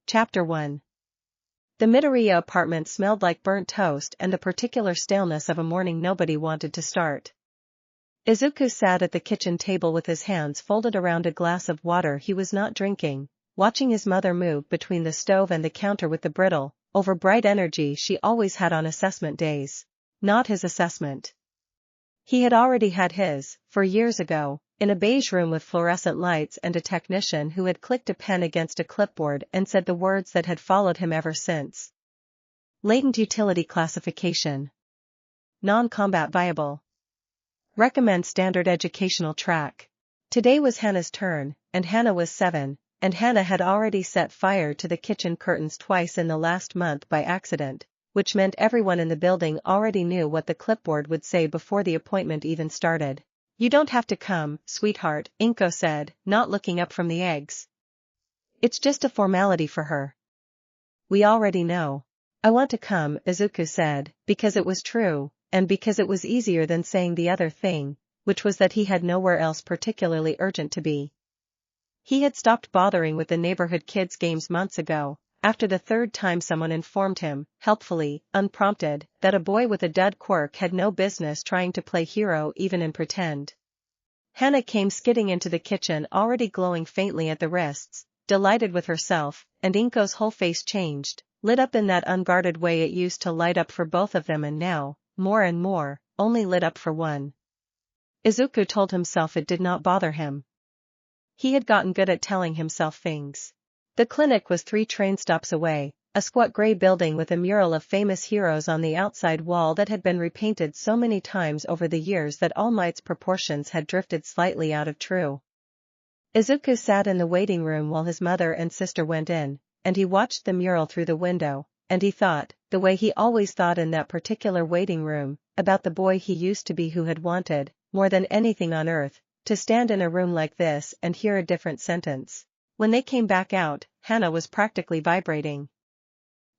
Chapter 1. The Midoriya apartment smelled like burnt toast and the particular staleness of a morning nobody wanted to start. Izuku sat at the kitchen table with his hands folded around a glass of water he was not drinking, watching his mother move between the stove and the counter with the brittle, over-bright energy she always had on assessment days. Not his assessment. He had already had his, 4 years ago, in a beige room with fluorescent lights and a technician who had clicked a pen against a clipboard and said the words that had followed him ever since. Latent utility classification. Non-combat viable. Recommend standard educational track. Today was Hana's turn, and Hana was 7, and Hana had already set fire to the kitchen curtains twice in the last month by accident, which meant everyone in the building already knew what the clipboard would say before the appointment even started. "You don't have to come, sweetheart," Inko said, not looking up from the eggs. "It's just a formality for her." "We already know." "I want to come," Izuku said, because it was true, and because it was easier than saying the other thing, which was that he had nowhere else particularly urgent to be. He had stopped bothering with the neighborhood kids' games months ago, after the 3rd time someone informed him, helpfully, unprompted, that a boy with a dud quirk had no business trying to play hero even in pretend. Hana came skidding into the kitchen already glowing faintly at the wrists, delighted with herself, and Inko's whole face changed, lit up in that unguarded way it used to light up for both of them and now, more and more, only lit up for one. Izuku told himself it did not bother him. He had gotten good at telling himself things. The clinic was 3 train stops away, a squat gray building with a mural of famous heroes on the outside wall that had been repainted so many times over the years that All Might's proportions had drifted slightly out of true. Izuku sat in the waiting room while his mother and sister went in, and he watched the mural through the window, and he thought, the way he always thought in that particular waiting room, about the boy he used to be who had wanted, more than anything on earth, to stand in a room like this and hear a different sentence. When they came back out, Hana was practically vibrating.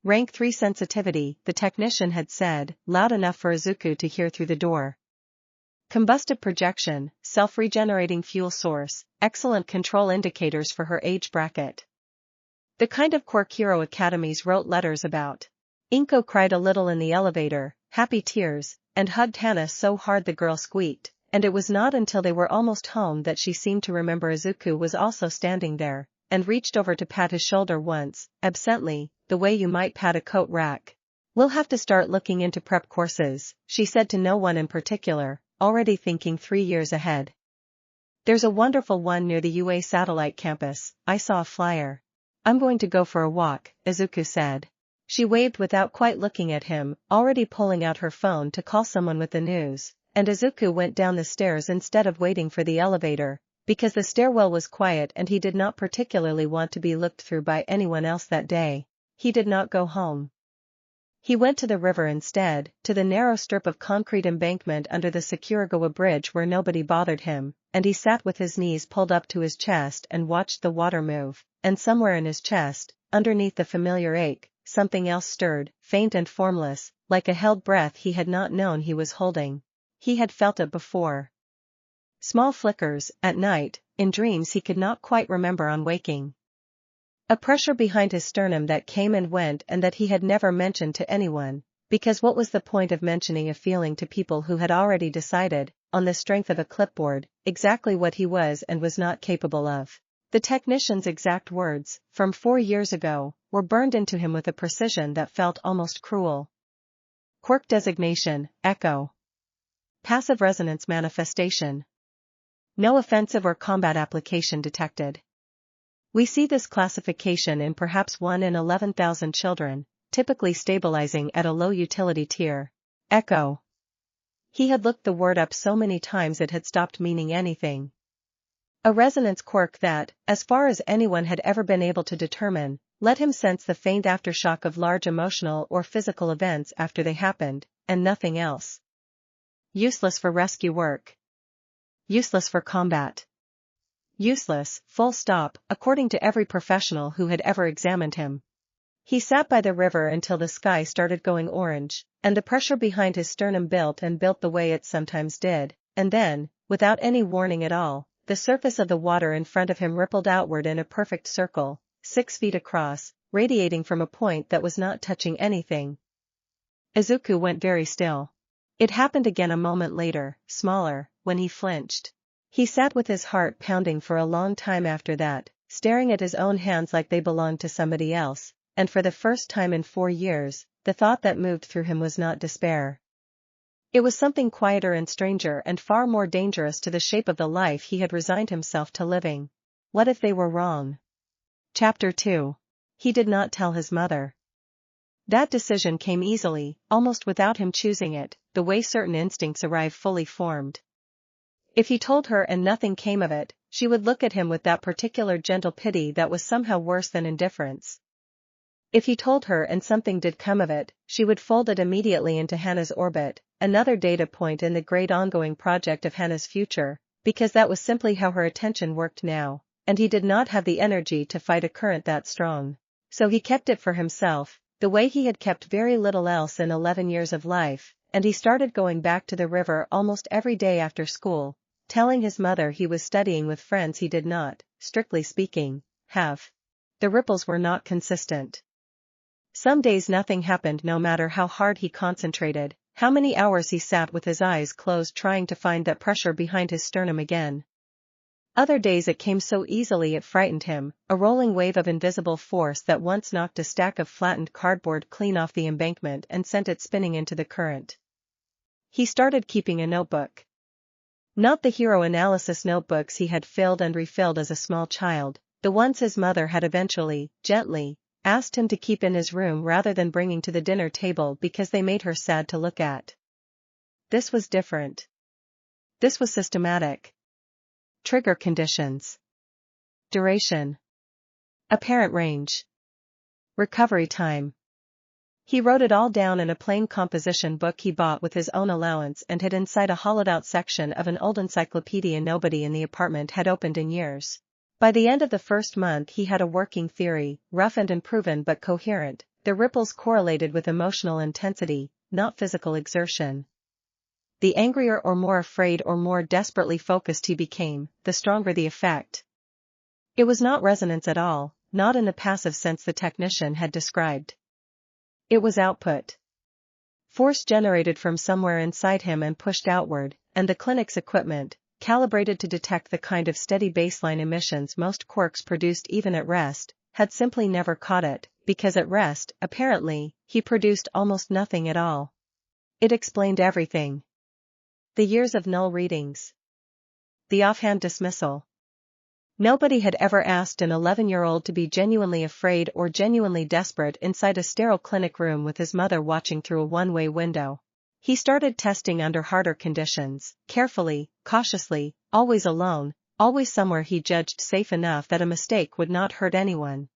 "Rank 3 sensitivity," the technician had said, loud enough for Izuku to hear through the door. "Combustive projection, self-regenerating fuel source, excellent control indicators for her age bracket. The kind of quirk hero academies wrote letters about." Inko cried a little in the elevator, happy tears, and hugged Hana so hard the girl squeaked. And it was not until they were almost home that she seemed to remember Izuku was also standing there, and reached over to pat his shoulder once, absently, the way you might pat a coat rack. "We'll have to start looking into prep courses," she said to no one in particular, already thinking 3 years ahead. "There's a wonderful one near the UA satellite campus, I saw a flyer." "I'm going to go for a walk," Izuku said. She waved without quite looking at him, already pulling out her phone to call someone with the news. And Izuku went down the stairs instead of waiting for the elevator, because the stairwell was quiet and he did not particularly want to be looked through by anyone else that day. He did not go home. He went to the river instead, to the narrow strip of concrete embankment under the Sakuragawa bridge where nobody bothered him, and he sat with his knees pulled up to his chest and watched the water move, and somewhere in his chest, underneath the familiar ache, something else stirred, faint and formless, like a held breath he had not known he was holding. He had felt it before. Small flickers, at night, in dreams he could not quite remember on waking. A pressure behind his sternum that came and went and that he had never mentioned to anyone, because what was the point of mentioning a feeling to people who had already decided, on the strength of a clipboard, exactly what he was and was not capable of. The technician's exact words, from 4 years ago, were burned into him with a precision that felt almost cruel. Quirk designation, Echo. Passive resonance manifestation. No offensive or combat application detected. We see this classification in perhaps 1 in 11,000 children, typically stabilizing at a low utility tier. Echo. He had looked the word up so many times it had stopped meaning anything. A resonance quirk that, as far as anyone had ever been able to determine, let him sense the faint aftershock of large emotional or physical events after they happened, and nothing else. Useless for rescue work. Useless for combat. Useless, full stop, according to every professional who had ever examined him. He sat by the river until the sky started going orange, and the pressure behind his sternum built and built the way it sometimes did, and then, without any warning at all, the surface of the water in front of him rippled outward in a perfect circle, 6 feet across, radiating from a point that was not touching anything. Izuku went very still. It happened again a moment later, smaller, when he flinched. He sat with his heart pounding for a long time after that, staring at his own hands like they belonged to somebody else, and for the first time in 4 years, the thought that moved through him was not despair. It was something quieter and stranger and far more dangerous to the shape of the life he had resigned himself to living. What if they were wrong? Chapter 2. He did not tell his mother. That decision came easily, almost without him choosing it, the way certain instincts arrive fully formed. If he told her and nothing came of it, she would look at him with that particular gentle pity that was somehow worse than indifference. If he told her and something did come of it, she would fold it immediately into Hana's orbit, another data point in the great ongoing project of Hana's future, because that was simply how her attention worked now, and he did not have the energy to fight a current that strong. So he kept it for himself, the way he had kept very little else in 11 years of life, and he started going back to the river almost every day after school, telling his mother he was studying with friends he did not, strictly speaking, have. The ripples were not consistent. Some days nothing happened no matter how hard he concentrated, how many hours he sat with his eyes closed trying to find that pressure behind his sternum again. Other days it came so easily it frightened him, a rolling wave of invisible force that once knocked a stack of flattened cardboard clean off the embankment and sent it spinning into the current. He started keeping a notebook. Not the hero analysis notebooks he had filled and refilled as a small child, the ones his mother had eventually, gently, asked him to keep in his room rather than bringing to the dinner table because they made her sad to look at. This was different. This was systematic. Trigger conditions. Duration. Apparent range. Recovery time. He wrote it all down in a plain composition book he bought with his own allowance and hid inside a hollowed-out section of an old encyclopedia nobody in the apartment had opened in years. By the end of the first month he had a working theory, rough and unproven but coherent. The ripples correlated with emotional intensity, not physical exertion. The angrier or more afraid or more desperately focused he became, the stronger the effect. It was not resonance at all, not in the passive sense the technician had described. It was output. Force generated from somewhere inside him and pushed outward, and the clinic's equipment, calibrated to detect the kind of steady baseline emissions most quirks produced even at rest, had simply never caught it, because at rest, apparently, he produced almost nothing at all. It explained everything. The years of null readings. The offhand dismissal. Nobody had ever asked an 11-year-old to be genuinely afraid or genuinely desperate inside a sterile clinic room with his mother watching through a one-way window. He started testing under harder conditions, carefully, cautiously, always alone, always somewhere he judged safe enough that a mistake would not hurt anyone.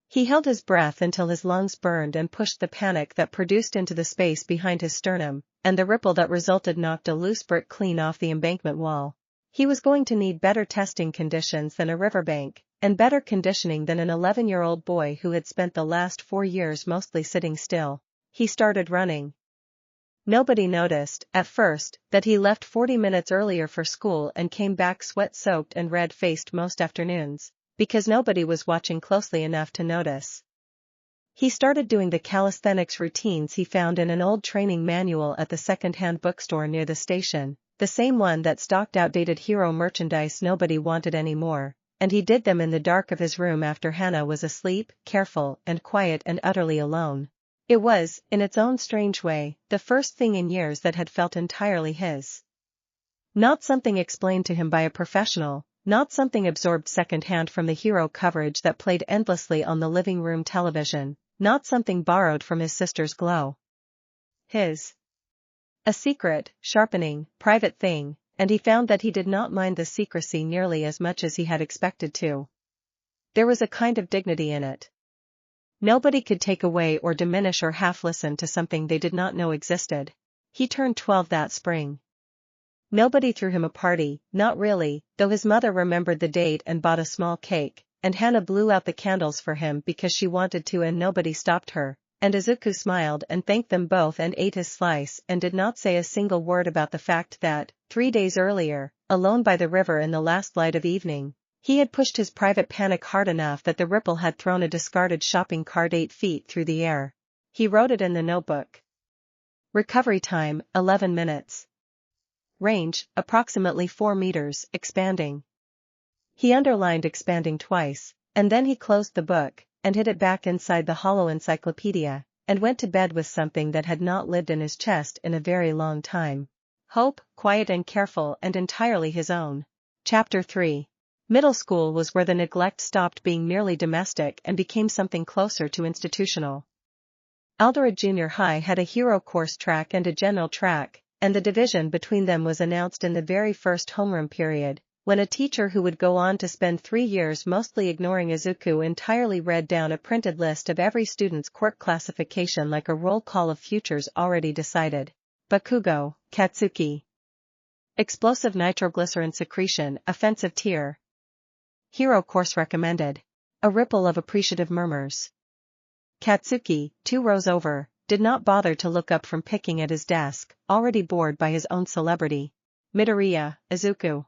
He held his breath until his lungs burned and pushed the panic that produced into the space behind his sternum, and the ripple that resulted knocked a loose brick clean off the embankment wall. He was going to need better testing conditions than a riverbank, and better conditioning than an 11-year-old boy who had spent the last 4 years mostly sitting still. He started running. Nobody noticed, at first, that he left 40 minutes earlier for school and came back sweat-soaked and red-faced most afternoons, because nobody was watching closely enough to notice. He started doing the calisthenics routines he found in an old training manual at the second-hand bookstore near the station, the same one that stocked outdated hero merchandise nobody wanted anymore, and he did them in the dark of his room after Hana was asleep, careful and quiet and utterly alone. It was, in its own strange way, the first thing in years that had felt entirely his. Not something explained to him by a professional, not something absorbed second-hand from the hero coverage that played endlessly on the living room television, not something borrowed from his sister's glow. His. A secret, sharpening, private thing, and he found that he did not mind the secrecy nearly as much as he had expected to. There was a kind of dignity in it. Nobody could take away or diminish or half listen to something they did not know existed. He turned 12 that spring. Nobody threw him a party, not really, though his mother remembered the date and bought a small cake, and Hana blew out the candles for him because she wanted to and nobody stopped her, and Izuku smiled and thanked them both and ate his slice and did not say a single word about the fact that, 3 days earlier, alone by the river in the last light of evening, He had pushed his private panic hard enough that the ripple had thrown a discarded shopping cart 8 feet through the air. He wrote it in the notebook. Recovery time, 11 minutes. Range, approximately 4 meters, expanding. He underlined expanding twice, and then he closed the book, and hid it back inside the hollow encyclopedia, and went to bed with something that had not lived in his chest in a very long time. Hope, quiet and careful and entirely his own. Chapter 3. Middle school was where the neglect stopped being merely domestic and became something closer to institutional. Aldera Junior High had a hero course track and a general track, and the division between them was announced in the very first homeroom period, when a teacher who would go on to spend 3 years mostly ignoring Izuku entirely read down a printed list of every student's quirk classification like a roll call of futures already decided. Bakugo, Katsuki. Explosive nitroglycerin secretion, offensive tier. Hero course recommended. A ripple of appreciative murmurs. Katsuki, 2 rows over, did not bother to look up from picking at his desk, already bored by his own celebrity. Midoriya, Izuku.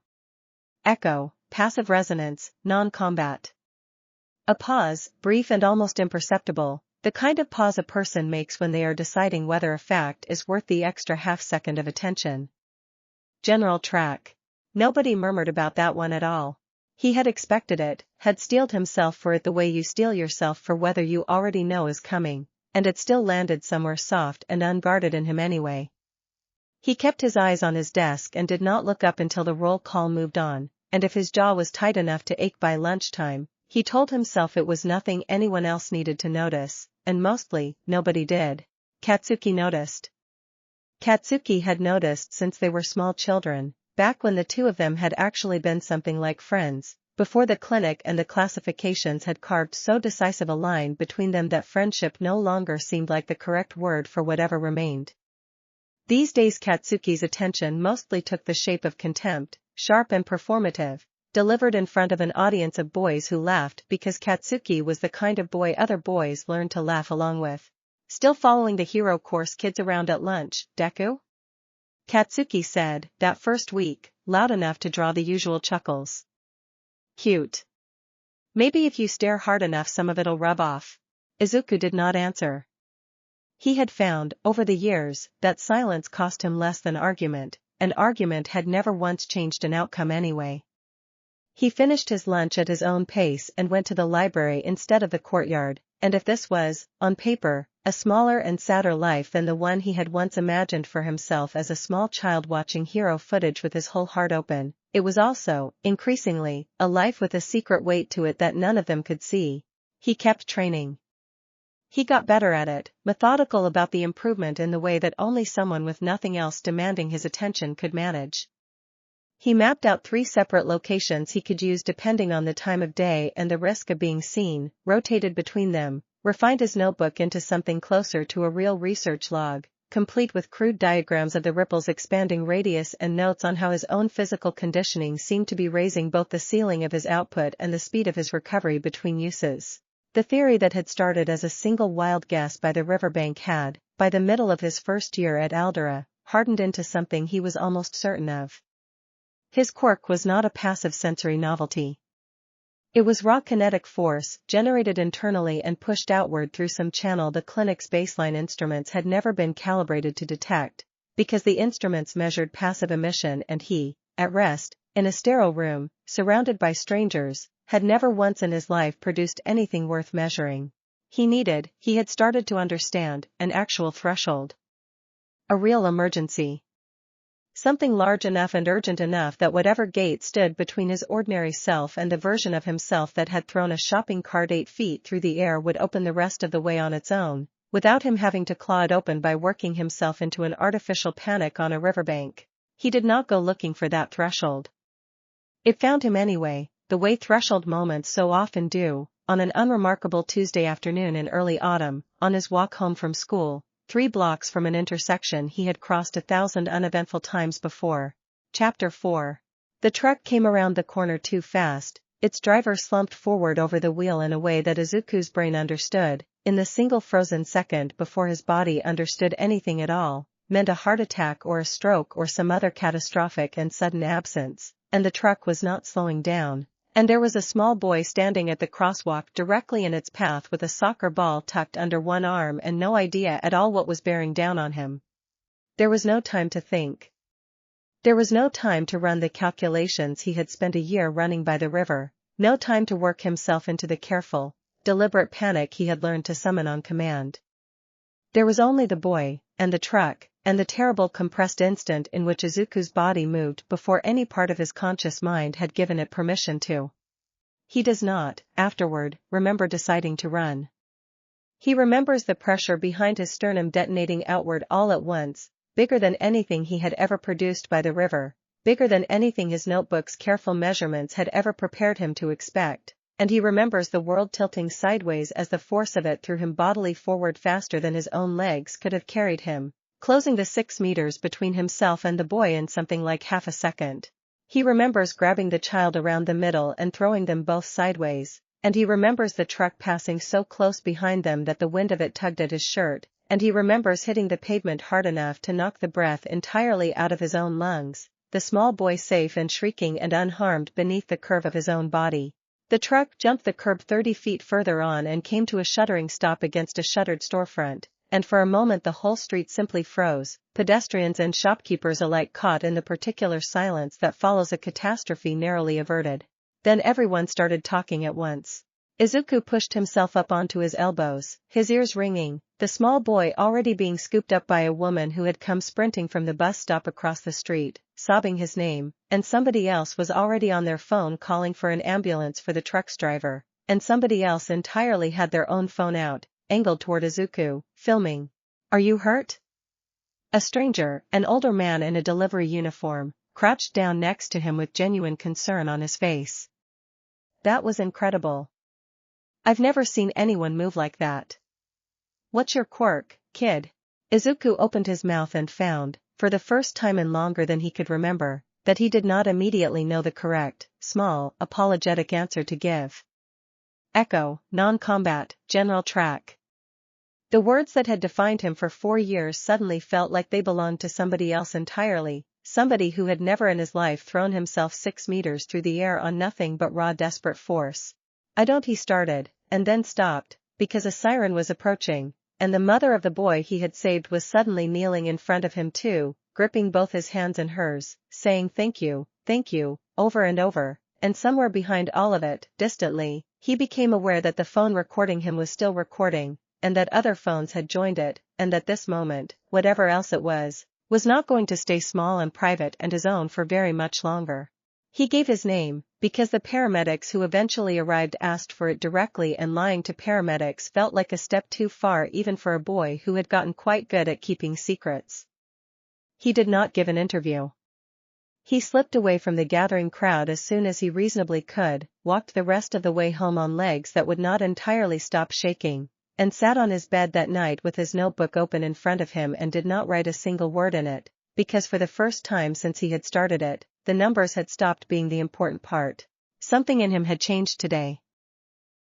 Echo, passive resonance, non-combat. A pause, brief and almost imperceptible, the kind of pause a person makes when they are deciding whether a fact is worth the extra half-second of attention. General track. Nobody murmured about that one at all. He had expected it, had steeled himself for it the way you steel yourself for whether you already know is coming, and it still landed somewhere soft and unguarded in him anyway. He kept his eyes on his desk and did not look up until the roll call moved on, and if his jaw was tight enough to ache by lunchtime, he told himself it was nothing anyone else needed to notice, and mostly, nobody did. Katsuki noticed. Katsuki had noticed since they were small children, back when the two of them had actually been something like friends, before the clinic and the classifications had carved so decisive a line between them that friendship no longer seemed like the correct word for whatever remained. These days Katsuki's attention mostly took the shape of contempt, sharp and performative, delivered in front of an audience of boys who laughed because Katsuki was the kind of boy other boys learned to laugh along with. Still following the hero course kids around at lunch, Deku? Katsuki said, that first week, loud enough to draw the usual chuckles. Cute. Maybe if you stare hard enough some of it'll rub off. Izuku did not answer. He had found, over the years, that silence cost him less than argument, and argument had never once changed an outcome anyway. He finished his lunch at his own pace and went to the library instead of the courtyard, and if this was, on paper, a smaller and sadder life than the one he had once imagined for himself as a small child watching hero footage with his whole heart open, it was also, increasingly, a life with a secret weight to it that none of them could see. He kept training. He got better at it, methodical about the improvement in the way that only someone with nothing else demanding his attention could manage. He mapped out 3 separate locations he could use depending on the time of day and the risk of being seen, rotated between them, refined his notebook into something closer to a real research log, complete with crude diagrams of the ripple's expanding radius and notes on how his own physical conditioning seemed to be raising both the ceiling of his output and the speed of his recovery between uses. The theory that had started as a single wild guess by the riverbank had, by the middle of his first year at Aldera, hardened into something he was almost certain of. His quirk was not a passive sensory novelty. It was raw kinetic force, generated internally and pushed outward through some channel the clinic's baseline instruments had never been calibrated to detect, because the instruments measured passive emission and he, at rest, in a sterile room, surrounded by strangers, had never once in his life produced anything worth measuring. He had started to understand, an actual threshold. A real emergency. Something large enough and urgent enough that whatever gate stood between his ordinary self and the version of himself that had thrown a shopping cart 8 feet through the air would open the rest of the way on its own, without him having to claw it open by working himself into an artificial panic on a riverbank. He did not go looking for that threshold. It found him anyway, the way threshold moments so often do, on an unremarkable Tuesday afternoon in early autumn, on his walk home from school. 3 blocks from an intersection he had crossed 1,000 uneventful times before. Chapter 4. The truck came around the corner too fast, its driver slumped forward over the wheel in a way that Izuku's brain understood, in the single frozen second before his body understood anything at all, meant a heart attack or a stroke or some other catastrophic and sudden absence, and the truck was not slowing down, And there was a small boy standing at the crosswalk directly in its path with a soccer ball tucked under one arm and no idea at all what was bearing down on him. There was no time to think. There was no time to run the calculations he had spent a year running by the river, no time to work himself into the careful, deliberate panic he had learned to summon on command. There was only the boy, and the truck, and the terrible compressed instant in which Izuku's body moved before any part of his conscious mind had given it permission to. He does not, afterward, remember deciding to run. He remembers the pressure behind his sternum detonating outward all at once, bigger than anything he had ever produced by the river, bigger than anything his notebook's careful measurements had ever prepared him to expect, and he remembers the world tilting sideways as the force of it threw him bodily forward faster than his own legs could have carried him, closing the 6 meters between himself and the boy in something like half a second. He remembers grabbing the child around the middle and throwing them both sideways, and he remembers the truck passing so close behind them that the wind of it tugged at his shirt, and he remembers hitting the pavement hard enough to knock the breath entirely out of his own lungs, the small boy safe and shrieking and unharmed beneath the curve of his own body. The truck jumped the curb 30 feet further on and came to a shuddering stop against a shuttered storefront, and for a moment the whole street simply froze, pedestrians and shopkeepers alike caught in the particular silence that follows a catastrophe narrowly averted. Then everyone started talking at once. Izuku pushed himself up onto his elbows, his ears ringing, the small boy already being scooped up by a woman who had come sprinting from the bus stop across the street, sobbing his name, and somebody else was already on their phone calling for an ambulance for the truck's driver, and somebody else entirely had their own phone out, angled toward Izuku, filming. "Are you hurt?" A stranger, an older man in a delivery uniform, crouched down next to him with genuine concern on his face. That was incredible. I've never seen anyone move like that. What's your quirk, kid? Izuku opened his mouth and found, for the first time in longer than he could remember, that he did not immediately know the correct, small, apologetic answer to give. Echo, non-combat, general track. The words that had defined him for 4 years suddenly felt like they belonged to somebody else entirely, somebody who had never in his life thrown himself 6 meters through the air on nothing but raw desperate force. I don't, he started, and then stopped, because a siren was approaching, and the mother of the boy he had saved was suddenly kneeling in front of him too, gripping both his hands in hers, saying thank you, over and over, and somewhere behind all of it, distantly, he became aware that the phone recording him was still recording, and that other phones had joined it, and that this moment, whatever else it was not going to stay small and private and his own for very much longer. He gave his name, because the paramedics who eventually arrived asked for it directly, and lying to paramedics felt like a step too far even for a boy who had gotten quite good at keeping secrets. He did not give an interview. He slipped away from the gathering crowd as soon as he reasonably could, walked the rest of the way home on legs that would not entirely stop shaking, and sat on his bed that night with his notebook open in front of him and did not write a single word in it, because for the first time since he had started it, the numbers had stopped being the important part. Something in him had changed today.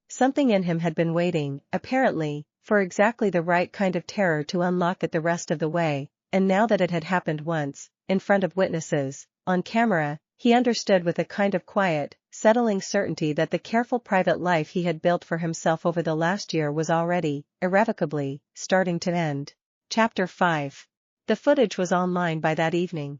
Something in him had been waiting, apparently, for exactly the right kind of terror to unlock it the rest of the way, and now that it had happened once, in front of witnesses, on camera, he understood with a kind of quiet, settling certainty that the careful private life he had built for himself over the last year was already, irrevocably, starting to end. Chapter 5. The footage was online by that evening.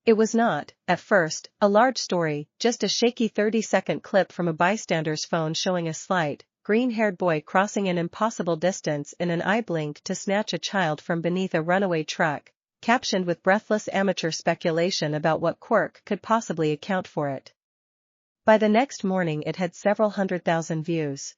It was not, at first, a large story, just a shaky 30-second clip from a bystander's phone showing a slight, green-haired boy crossing an impossible distance in an eye blink to snatch a child from beneath a runaway truck, captioned with breathless amateur speculation about what quirk could possibly account for it. By the next morning it had several 100,000 views.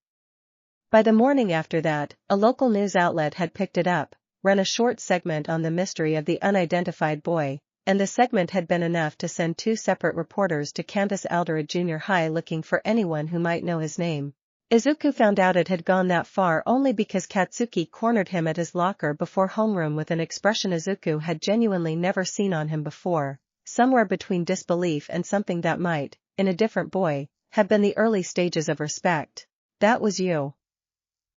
By the morning after that, a local news outlet had picked it up, run a short segment on the mystery of the unidentified boy, and the segment had been enough to send 2 separate reporters to Candace Aldera Junior High looking for anyone who might know his name. Izuku found out it had gone that far only because Katsuki cornered him at his locker before homeroom with an expression Izuku had genuinely never seen on him before, somewhere between disbelief and something that might, in a different boy, have been the early stages of respect. That was you.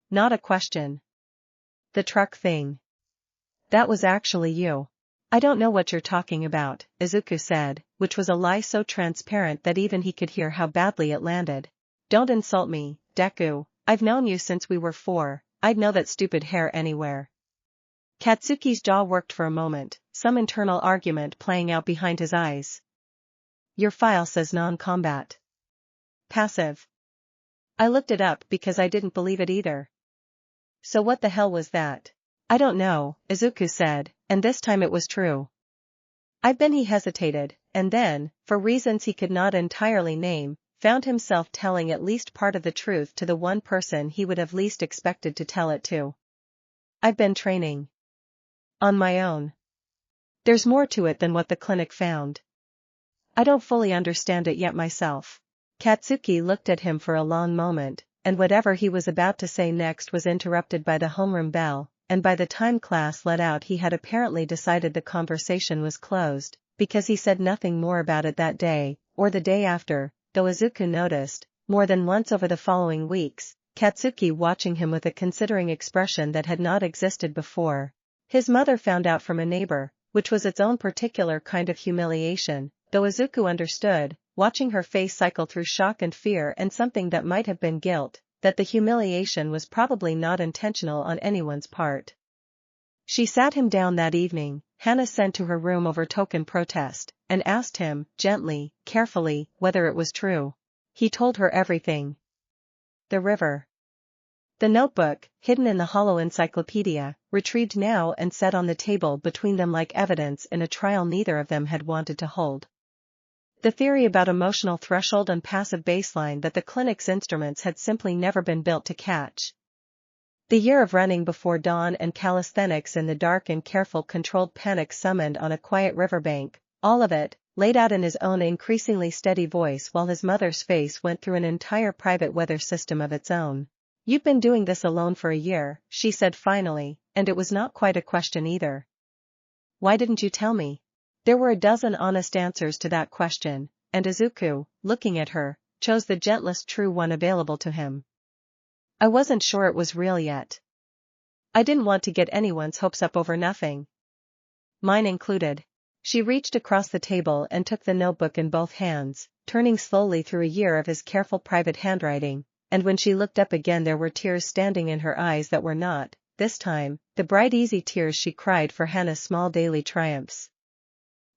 Not a question. The truck thing. That was actually you. I don't know what you're talking about, Izuku said, which was a lie so transparent that even he could hear how badly it landed. Don't insult me, Deku, I've known you since we were 4, I'd know that stupid hair anywhere. Katsuki's jaw worked for a moment, some internal argument playing out behind his eyes. Your file says non-combat. Passive. I looked it up because I didn't believe it either. So what the hell was that? I don't know, Izuku said, and this time it was true. He hesitated, and then, for reasons he could not entirely name, found himself telling at least part of the truth to the one person he would have least expected to tell it to. I've been training. On my own. There's more to it than what the clinic found. I don't fully understand it yet myself. Katsuki looked at him for a long moment, and whatever he was about to say next was interrupted by the homeroom bell, and by the time class let out he had apparently decided the conversation was closed, because he said nothing more about it that day, or the day after, though Izuku noticed, more than once over the following weeks, Katsuki watching him with a considering expression that had not existed before. His mother found out from a neighbor, which was its own particular kind of humiliation, though Izuku understood, watching her face cycle through shock and fear and something that might have been guilt, that the humiliation was probably not intentional on anyone's part. She sat him down that evening, Hana sent to her room over token protest, and asked him, gently, carefully, whether it was true. He told her everything. The river. The notebook, hidden in the hollow encyclopedia, retrieved now and set on the table between them like evidence in a trial neither of them had wanted to hold. The theory about emotional threshold and passive baseline that the clinic's instruments had simply never been built to catch. The year of running before dawn and calisthenics in the dark and careful controlled panic summoned on a quiet riverbank, all of it, laid out in his own increasingly steady voice while his mother's face went through an entire private weather system of its own. You've been doing this alone for a year, she said finally, and it was not quite a question either. Why didn't you tell me? There were a dozen honest answers to that question, and Izuku, looking at her, chose the gentlest true one available to him. I wasn't sure it was real yet. I didn't want to get anyone's hopes up over nothing. Mine included. She reached across the table and took the notebook in both hands, turning slowly through a year of his careful private handwriting, and when she looked up again there were tears standing in her eyes that were not, this time, the bright easy tears she cried for Hana's small daily triumphs.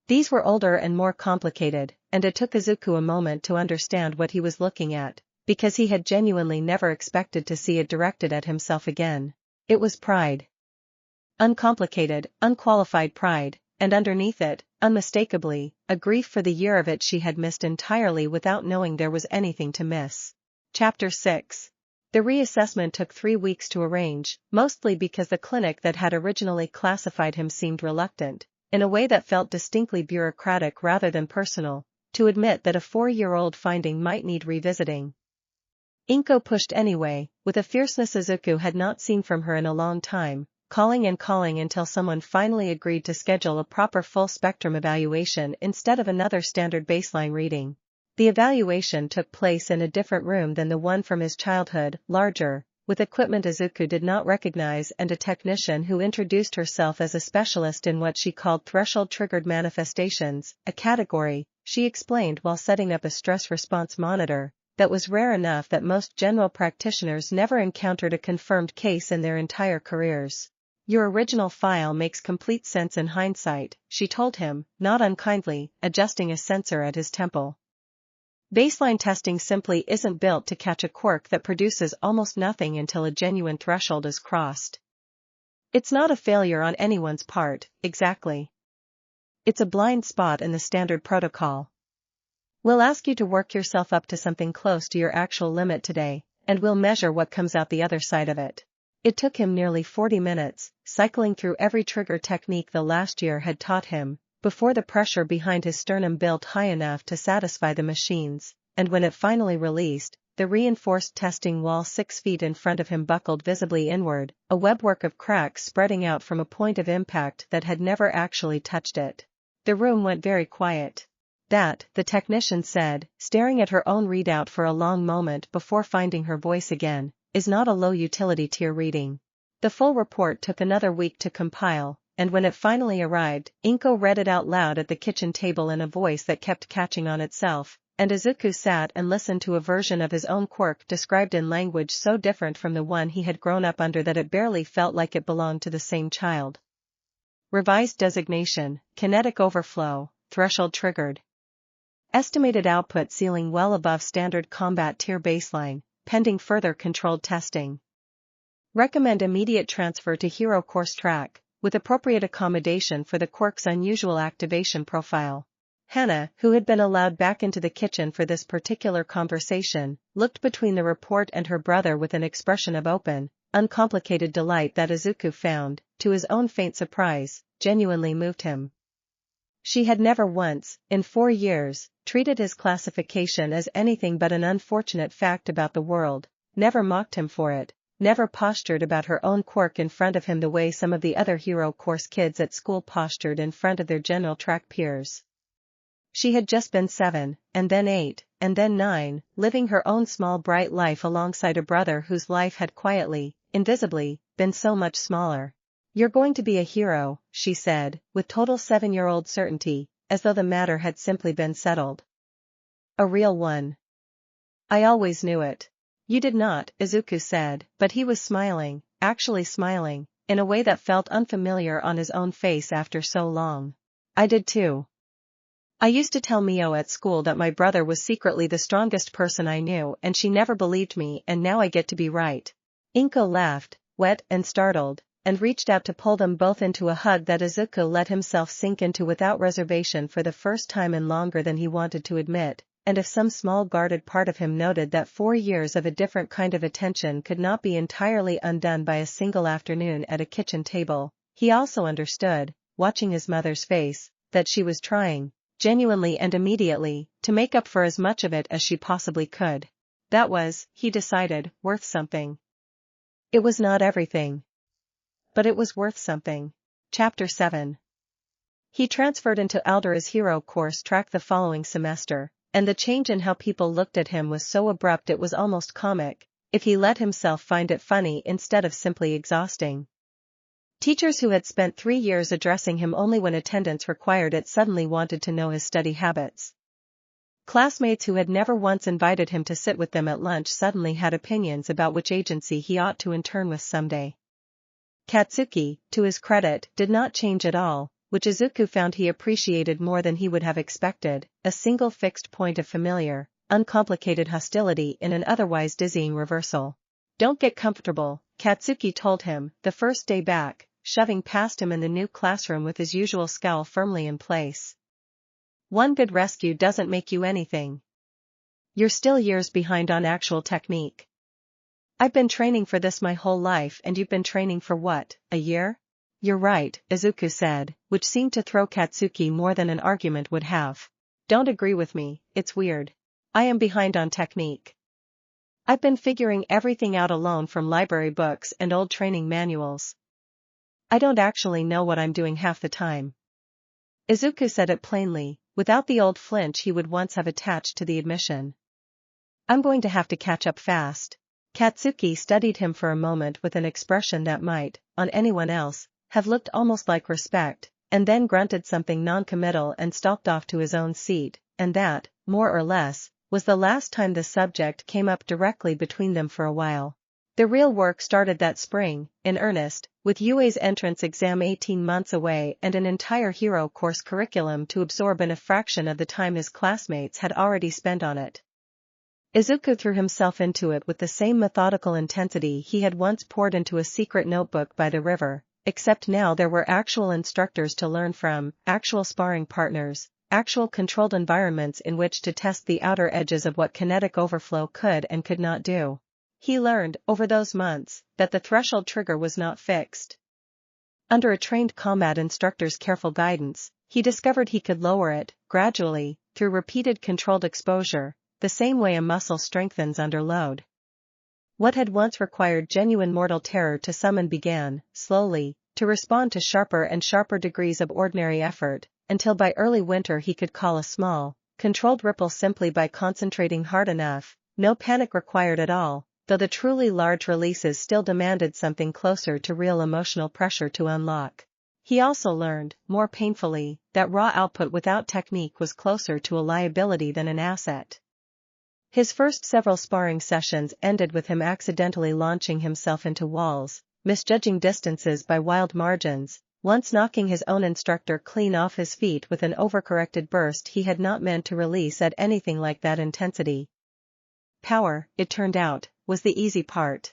These were older and more complicated, and it took Izuku a moment to understand what he was looking at, because he had genuinely never expected to see it directed at himself again. It was pride. Uncomplicated, unqualified pride, and underneath it, unmistakably, a grief for the year of it she had missed entirely without knowing there was anything to miss. Chapter 6. The reassessment took 3 weeks to arrange, mostly because the clinic that had originally classified him seemed reluctant, in a way that felt distinctly bureaucratic rather than personal, to admit that a 4-year-old finding might need revisiting. Inko pushed anyway, with a fierceness Izuku had not seen from her in a long time, calling and calling until someone finally agreed to schedule a proper full-spectrum evaluation instead of another standard baseline reading. The evaluation took place in a different room than the one from his childhood, larger, with equipment Izuku did not recognize and a technician who introduced herself as a specialist in what she called threshold-triggered manifestations, a category, she explained while setting up a stress response monitor, that was rare enough that most general practitioners never encountered a confirmed case in their entire careers. Your original file makes complete sense in hindsight, she told him, not unkindly, adjusting a sensor at his temple. Baseline testing simply isn't built to catch a quirk that produces almost nothing until a genuine threshold is crossed. It's not a failure on anyone's part, exactly. It's a blind spot in the standard protocol. We'll ask you to work yourself up to something close to your actual limit today, and we'll measure what comes out the other side of it. It took him nearly 40 minutes, cycling through every trigger technique the last year had taught him, before the pressure behind his sternum built high enough to satisfy the machines, and when it finally released, the reinforced testing wall 6 feet in front of him buckled visibly inward, a webwork of cracks spreading out from a point of impact that had never actually touched it. The room went very quiet. That, the technician said, staring at her own readout for a long moment before finding her voice again, is not a low utility tier reading. The full report took another week to compile, and when it finally arrived, Inko read it out loud at the kitchen table in a voice that kept catching on itself, and Izuku sat and listened to a version of his own quirk described in language so different from the one he had grown up under that it barely felt like it belonged to the same child. Revised designation, kinetic overflow, threshold triggered. Estimated output ceiling well above standard combat tier baseline, pending further controlled testing. Recommend immediate transfer to Hero Course track, with appropriate accommodation for the quirk's unusual activation profile. Hana, who had been allowed back into the kitchen for this particular conversation, looked between the report and her brother with an expression of open, uncomplicated delight that Izuku found, to his own faint surprise, genuinely moved him. She had never once, in 4 years, treated his classification as anything but an unfortunate fact about the world, never mocked him for it, never postured about her own quirk in front of him the way some of the other Hero Course kids at school postured in front of their general track peers. She had just been 7, and then 8, and then 9, living her own small bright life alongside a brother whose life had quietly, invisibly, been so much smaller. "You're going to be a hero," she said, with total 7-year-old certainty, as though the matter had simply been settled. "A real one." "I always knew it." "You did not," Izuku said, but he was smiling, actually smiling, in a way that felt unfamiliar on his own face after so long. "I did too. I used to tell Mio at school that my brother was secretly the strongest person I knew and she never believed me, and now I get to be right." Inko laughed, wet and startled, and reached out to pull them both into a hug that Izuku let himself sink into without reservation for the first time in longer than he wanted to admit. And if some small guarded part of him noted that 4 years of a different kind of attention could not be entirely undone by a single afternoon at a kitchen table, he also understood, watching his mother's face, that she was trying, genuinely and immediately, to make up for as much of it as she possibly could. That was, he decided, worth something. It was not everything. But it was worth something. Chapter 7. He transferred into Aldera's Hero Course track the following semester, and the change in how people looked at him was so abrupt it was almost comic, if he let himself find it funny instead of simply exhausting. Teachers who had spent 3 years addressing him only when attendance required it suddenly wanted to know his study habits. Classmates who had never once invited him to sit with them at lunch suddenly had opinions about which agency he ought to intern with someday. Katsuki, to his credit, did not change at all, which Izuku found he appreciated more than he would have expected, a single fixed point of familiar, uncomplicated hostility in an otherwise dizzying reversal. "Don't get comfortable," Katsuki told him, the first day back, shoving past him in the new classroom with his usual scowl firmly in place. "One good rescue doesn't make you anything. You're still years behind on actual technique. I've been training for this my whole life and you've been training for what, a year?" "You're right," Izuku said, which seemed to throw Katsuki more than an argument would have. "Don't agree with me, it's weird. I am behind on technique. I've been figuring everything out alone from library books and old training manuals. I don't actually know what I'm doing half the time." Izuku said it plainly, without the old flinch he would once have attached to the admission. "I'm going to have to catch up fast." Katsuki studied him for a moment with an expression that might, on anyone else, have looked almost like respect, and then grunted something non-committal and stalked off to his own seat, and that, more or less, was the last time the subject came up directly between them for a while. The real work started that spring, in earnest, with Yue's entrance exam 18 months away and an entire Hero Course curriculum to absorb in a fraction of the time his classmates had already spent on it. Izuku threw himself into it with the same methodical intensity he had once poured into a secret notebook by the river, except now there were actual instructors to learn from, actual sparring partners, actual controlled environments in which to test the outer edges of what kinetic overflow could and could not do. He learned, over those months, that the threshold trigger was not fixed. Under a trained combat instructor's careful guidance, he discovered he could lower it, gradually, through repeated controlled exposure, the same way a muscle strengthens under load. What had once required genuine mortal terror to summon began, slowly, to respond to sharper and sharper degrees of ordinary effort, until by early winter he could call a small, controlled ripple simply by concentrating hard enough, no panic required at all, though the truly large releases still demanded something closer to real emotional pressure to unlock. He also learned, more painfully, that raw output without technique was closer to a liability than an asset. His first several sparring sessions ended with him accidentally launching himself into walls, misjudging distances by wild margins, once knocking his own instructor clean off his feet with an overcorrected burst he had not meant to release at anything like that intensity. Power, it turned out, was the easy part.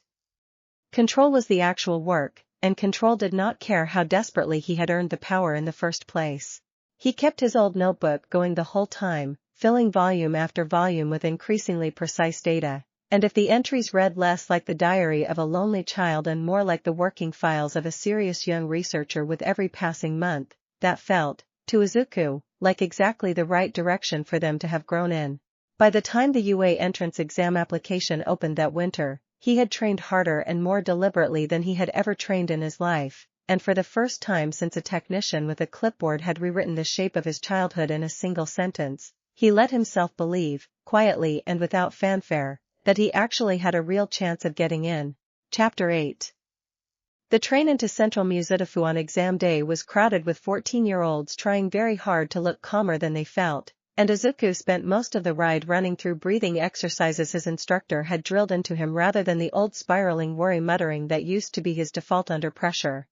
Control was the actual work, and Control did not care how desperately he had earned the power in the first place. He kept his old notebook going the whole time, filling volume after volume with increasingly precise data, and if the entries read less like the diary of a lonely child and more like the working files of a serious young researcher with every passing month, that felt, to Izuku, like exactly the right direction for them to have grown in. By the time the UA entrance exam application opened that winter, he had trained harder and more deliberately than he had ever trained in his life, and for the first time since a technician with a clipboard had rewritten the shape of his childhood in a single sentence, he let himself believe, quietly and without fanfare, that he actually had a real chance of getting in. Chapter 8. The train into Central Muzidafu on exam day was crowded with 14-year-olds trying very hard to look calmer than they felt, and Izuku spent most of the ride running through breathing exercises his instructor had drilled into him rather than the old spiraling worry muttering that used to be his default under pressure.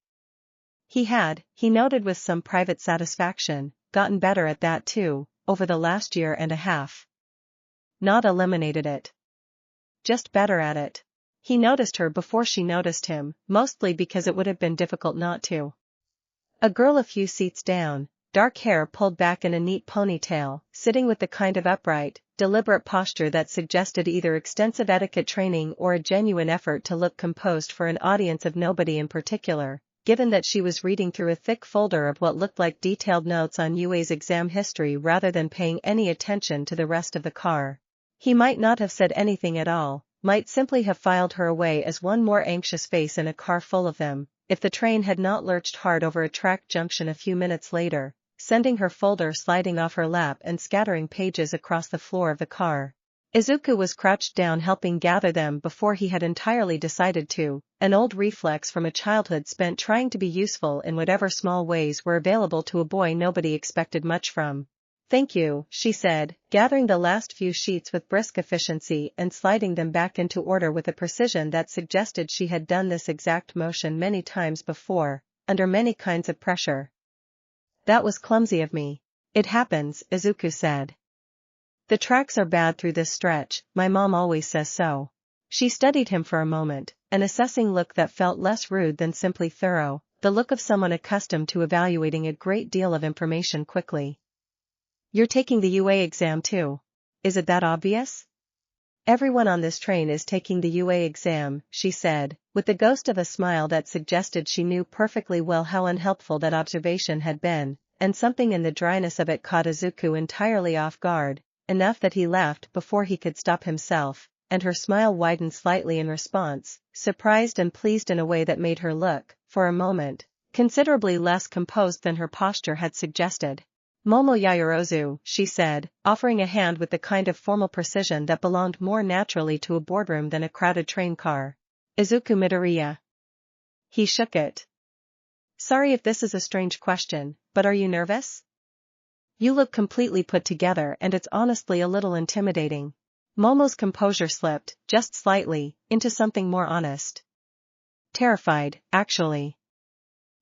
He noted with some private satisfaction, gotten better at that too, over the last year and a half. Not eliminated it. Just better at it. He noticed her before she noticed him, mostly because it would have been difficult not to. A girl a few seats down, dark hair pulled back in a neat ponytail, sitting with the kind of upright, deliberate posture that suggested either extensive etiquette training or a genuine effort to look composed for an audience of nobody in particular, given that she was reading through a thick folder of what looked like detailed notes on UA's exam history rather than paying any attention to the rest of the car. He might not have said anything at all, might simply have filed her away as one more anxious face in a car full of them, if the train had not lurched hard over a track junction a few minutes later, sending her folder sliding off her lap and scattering pages across the floor of the car. Izuku was crouched down helping gather them before he had entirely decided to, an old reflex from a childhood spent trying to be useful in whatever small ways were available to a boy nobody expected much from. "Thank you," she said, gathering the last few sheets with brisk efficiency and sliding them back into order with a precision that suggested she had done this exact motion many times before, under many kinds of pressure. "That was clumsy of me. It happens," Izuku said. "The tracks are bad through this stretch, my mom always says so." She studied him for a moment, an assessing look that felt less rude than simply thorough, the look of someone accustomed to evaluating a great deal of information quickly. "You're taking the UA exam too. Is it that obvious?" "Everyone on this train is taking the UA exam," she said, with the ghost of a smile that suggested she knew perfectly well how unhelpful that observation had been, and something in the dryness of it caught Izuku entirely off guard, enough that he laughed before he could stop himself, and her smile widened slightly in response, surprised and pleased in a way that made her look, for a moment, considerably less composed than her posture had suggested. "Momo Yaoyorozu," she said, offering a hand with the kind of formal precision that belonged more naturally to a boardroom than a crowded train car. "Izuku Midoriya." He shook it. "Sorry if this is a strange question, but are you nervous? You look completely put together and it's honestly a little intimidating." Momo's composure slipped, just slightly, into something more honest. "Terrified, actually.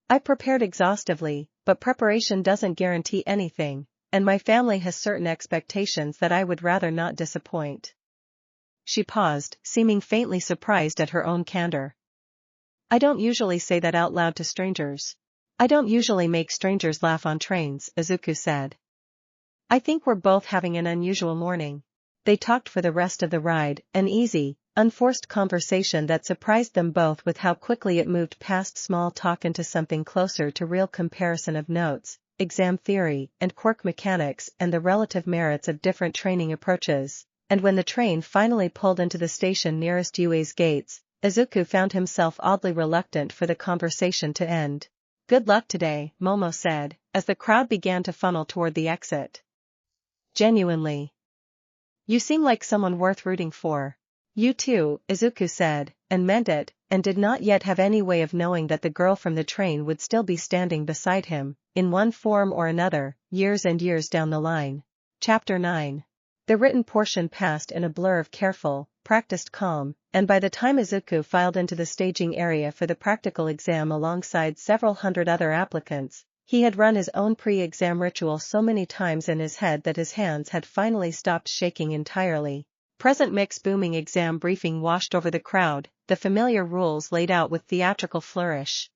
I prepared exhaustively, but preparation doesn't guarantee anything, and my family has certain expectations that I would rather not disappoint." She paused, seeming faintly surprised at her own candor. "I don't usually say that out loud to strangers. I don't usually make strangers laugh on trains," Izuku said. "I think we're both having an unusual morning." They talked for the rest of the ride, an easy, unforced conversation that surprised them both with how quickly it moved past small talk into something closer to real comparison of notes, exam theory, and quirk mechanics and the relative merits of different training approaches, and when the train finally pulled into the station nearest UA's gates, Izuku found himself oddly reluctant for the conversation to end. "Good luck today," Momo said, as the crowd began to funnel toward the exit. "Genuinely. You seem like someone worth rooting for." "You too," Izuku said, and meant it, and did not yet have any way of knowing that the girl from the train would still be standing beside him, in one form or another, years and years down the line. Chapter 9. The written portion passed in a blur of careful, practiced calm, and by the time Izuku filed into the staging area for the practical exam alongside several hundred other applicants, he had run his own pre-exam ritual so many times in his head that his hands had finally stopped shaking entirely. Present mix booming exam briefing washed over the crowd, the familiar rules laid out with theatrical flourish.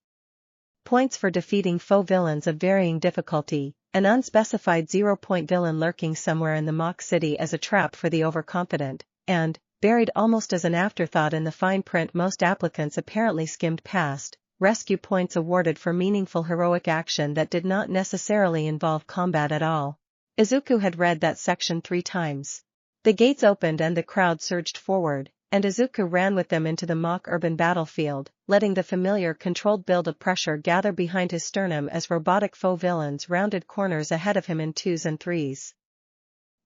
Points for defeating foe villains of varying difficulty, an unspecified 0-point villain lurking somewhere in the mock city as a trap for the overconfident, and, buried almost as an afterthought in the fine print most applicants apparently skimmed past, rescue points awarded for meaningful heroic action that did not necessarily involve combat at all. Izuku had read that section 3 times. The gates opened and the crowd surged forward, and Izuku ran with them into the mock urban battlefield, letting the familiar controlled build of pressure gather behind his sternum as robotic foe villains rounded corners ahead of him in 2s and 3s.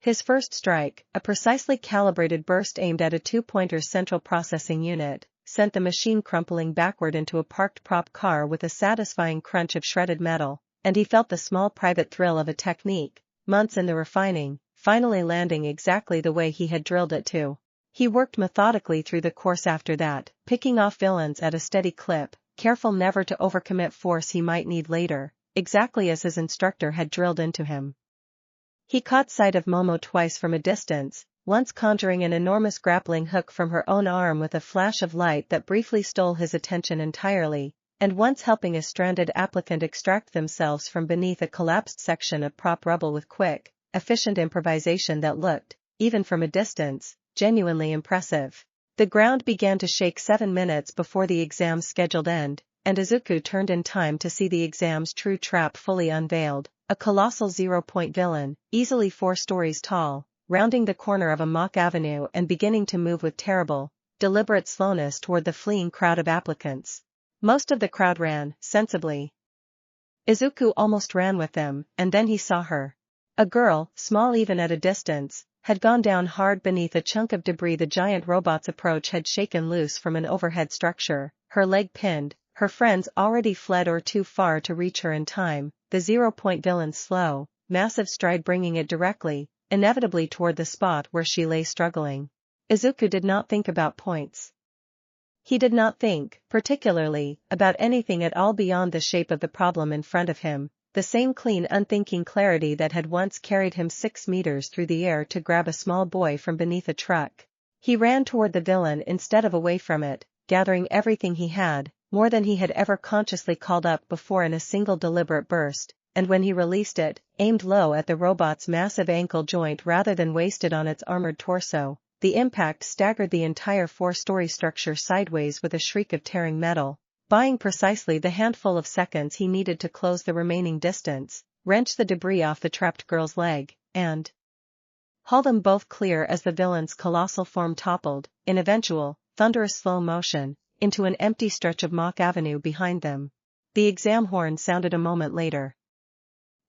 His first strike, a precisely calibrated burst aimed at a 2-pointer's central processing unit, sent the machine crumpling backward into a parked prop car with a satisfying crunch of shredded metal, and he felt the small private thrill of a technique, months in the refining, finally landing exactly the way he had drilled it to. He worked methodically through the course after that, picking off villains at a steady clip, careful never to overcommit force he might need later, exactly as his instructor had drilled into him. He caught sight of Momo twice from a distance, once conjuring an enormous grappling hook from her own arm with a flash of light that briefly stole his attention entirely, and once helping a stranded applicant extract themselves from beneath a collapsed section of prop rubble with quick, efficient improvisation that looked, even from a distance, genuinely impressive. The ground began to shake 7 minutes before the exam's scheduled end, and Izuku turned in time to see the exam's true trap fully unveiled, a colossal 0-point villain, easily 4 stories tall, rounding the corner of a mock avenue and beginning to move with terrible, deliberate slowness toward the fleeing crowd of applicants. Most of the crowd ran, sensibly. Izuku almost ran with them, and then he saw her. A girl, small even at a distance, had gone down hard beneath a chunk of debris the giant robot's approach had shaken loose from an overhead structure, her leg pinned, her friends already fled or too far to reach her in time, the 0-point villain's slow, massive stride bringing it directly, inevitably toward the spot where she lay struggling. Izuku did not think about points. He did not think, particularly, about anything at all beyond the shape of the problem in front of him, the same clean unthinking clarity that had once carried him 6 meters through the air to grab a small boy from beneath a truck. He ran toward the villain instead of away from it, gathering everything he had, more than he had ever consciously called up before in a single deliberate burst, and when he released it, aimed low at the robot's massive ankle joint rather than wasted on its armored torso. The impact staggered the entire 4-story structure sideways with a shriek of tearing metal, buying precisely the handful of seconds he needed to close the remaining distance, wrench the debris off the trapped girl's leg, and haul them both clear as the villain's colossal form toppled, in eventual, thunderous slow motion, into an empty stretch of mock avenue behind them. The exam horn sounded a moment later.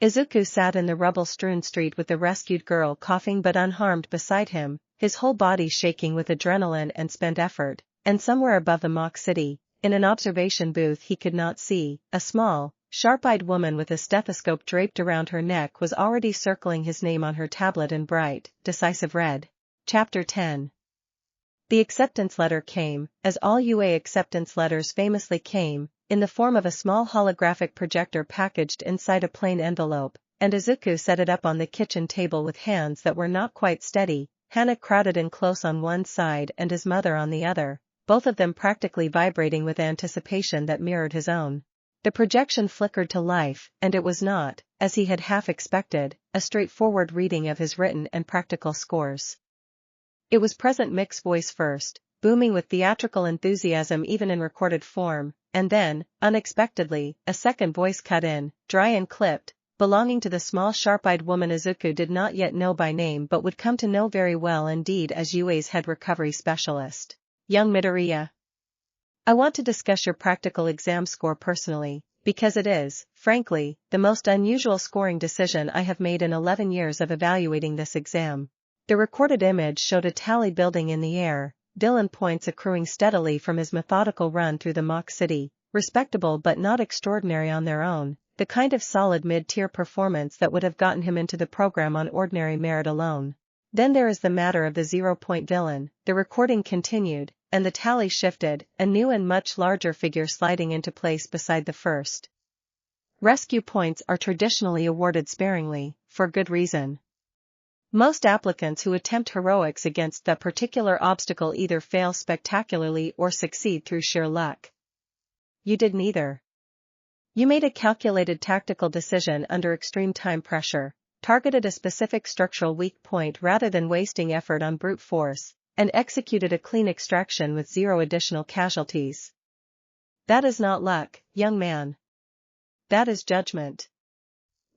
Izuku sat in the rubble-strewn street with the rescued girl coughing but unharmed beside him, his whole body shaking with adrenaline and spent effort, and somewhere above the mock city, in an observation booth he could not see, a small, sharp-eyed woman with a stethoscope draped around her neck was already circling his name on her tablet in bright, decisive red. Chapter 10. The acceptance letter came, as all UA acceptance letters famously came, in the form of a small holographic projector packaged inside a plain envelope, and Izuku set it up on the kitchen table with hands that were not quite steady, Hana crowded in close on one side and his mother on the other, both of them practically vibrating with anticipation that mirrored his own. The projection flickered to life, and it was not, as he had half expected, a straightforward reading of his written and practical scores. It was present mix voice first, booming with theatrical enthusiasm even in recorded form, and then, unexpectedly, a second voice cut in, dry and clipped, belonging to the small sharp-eyed woman Izuku did not yet know by name but would come to know very well indeed as UA's head recovery specialist. Young Midoriya. I want to discuss your practical exam score personally, because it is, frankly, the most unusual scoring decision I have made in 11 years of evaluating this exam. The recorded image showed a tally building in the air, Dylan points accruing steadily from his methodical run through the mock city, respectable but not extraordinary on their own, the kind of solid mid-tier performance that would have gotten him into the program on ordinary merit alone. Then there is the matter of the 0-point villain. The recording continued, and the tally shifted, a new and much larger figure sliding into place beside the first. Rescue points are traditionally awarded sparingly, for good reason. Most applicants who attempt heroics against that particular obstacle either fail spectacularly or succeed through sheer luck. You did neither. You made a calculated tactical decision under extreme time pressure, targeted a specific structural weak point rather than wasting effort on brute force, and executed a clean extraction with 0 additional casualties. That is not luck, young man. That is judgment.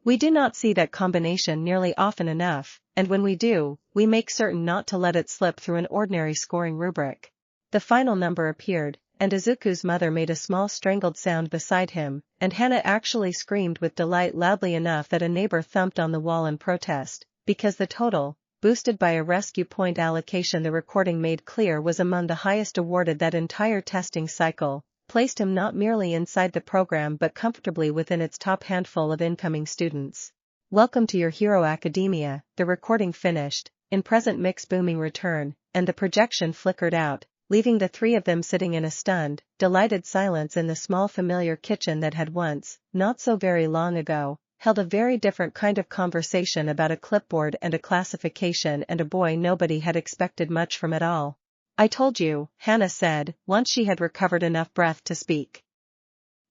We do not see that combination nearly often enough, and when we do, we make certain not to let it slip through an ordinary scoring rubric. The final number appeared, and Izuku's mother made a small strangled sound beside him, and Hana actually screamed with delight loudly enough that a neighbor thumped on the wall in protest, because the total, boosted by a rescue point allocation the recording made clear was among the highest awarded that entire testing cycle, placed him not merely inside the program but comfortably within its top handful of incoming students. Welcome to your hero academia, the recording finished, in present mix booming return, and the projection flickered out, leaving the three of them sitting in a stunned, delighted silence in the small familiar kitchen that had once, not so very long ago, held a very different kind of conversation about a clipboard and a classification and a boy nobody had expected much from at all. I told you, Hana said, once she had recovered enough breath to speak.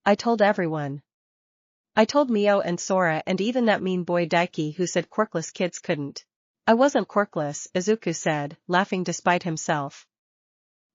I told everyone. I told Mio and Sora and even that mean boy Daiki who said quirkless kids couldn't. I wasn't quirkless, Izuku said, laughing despite himself.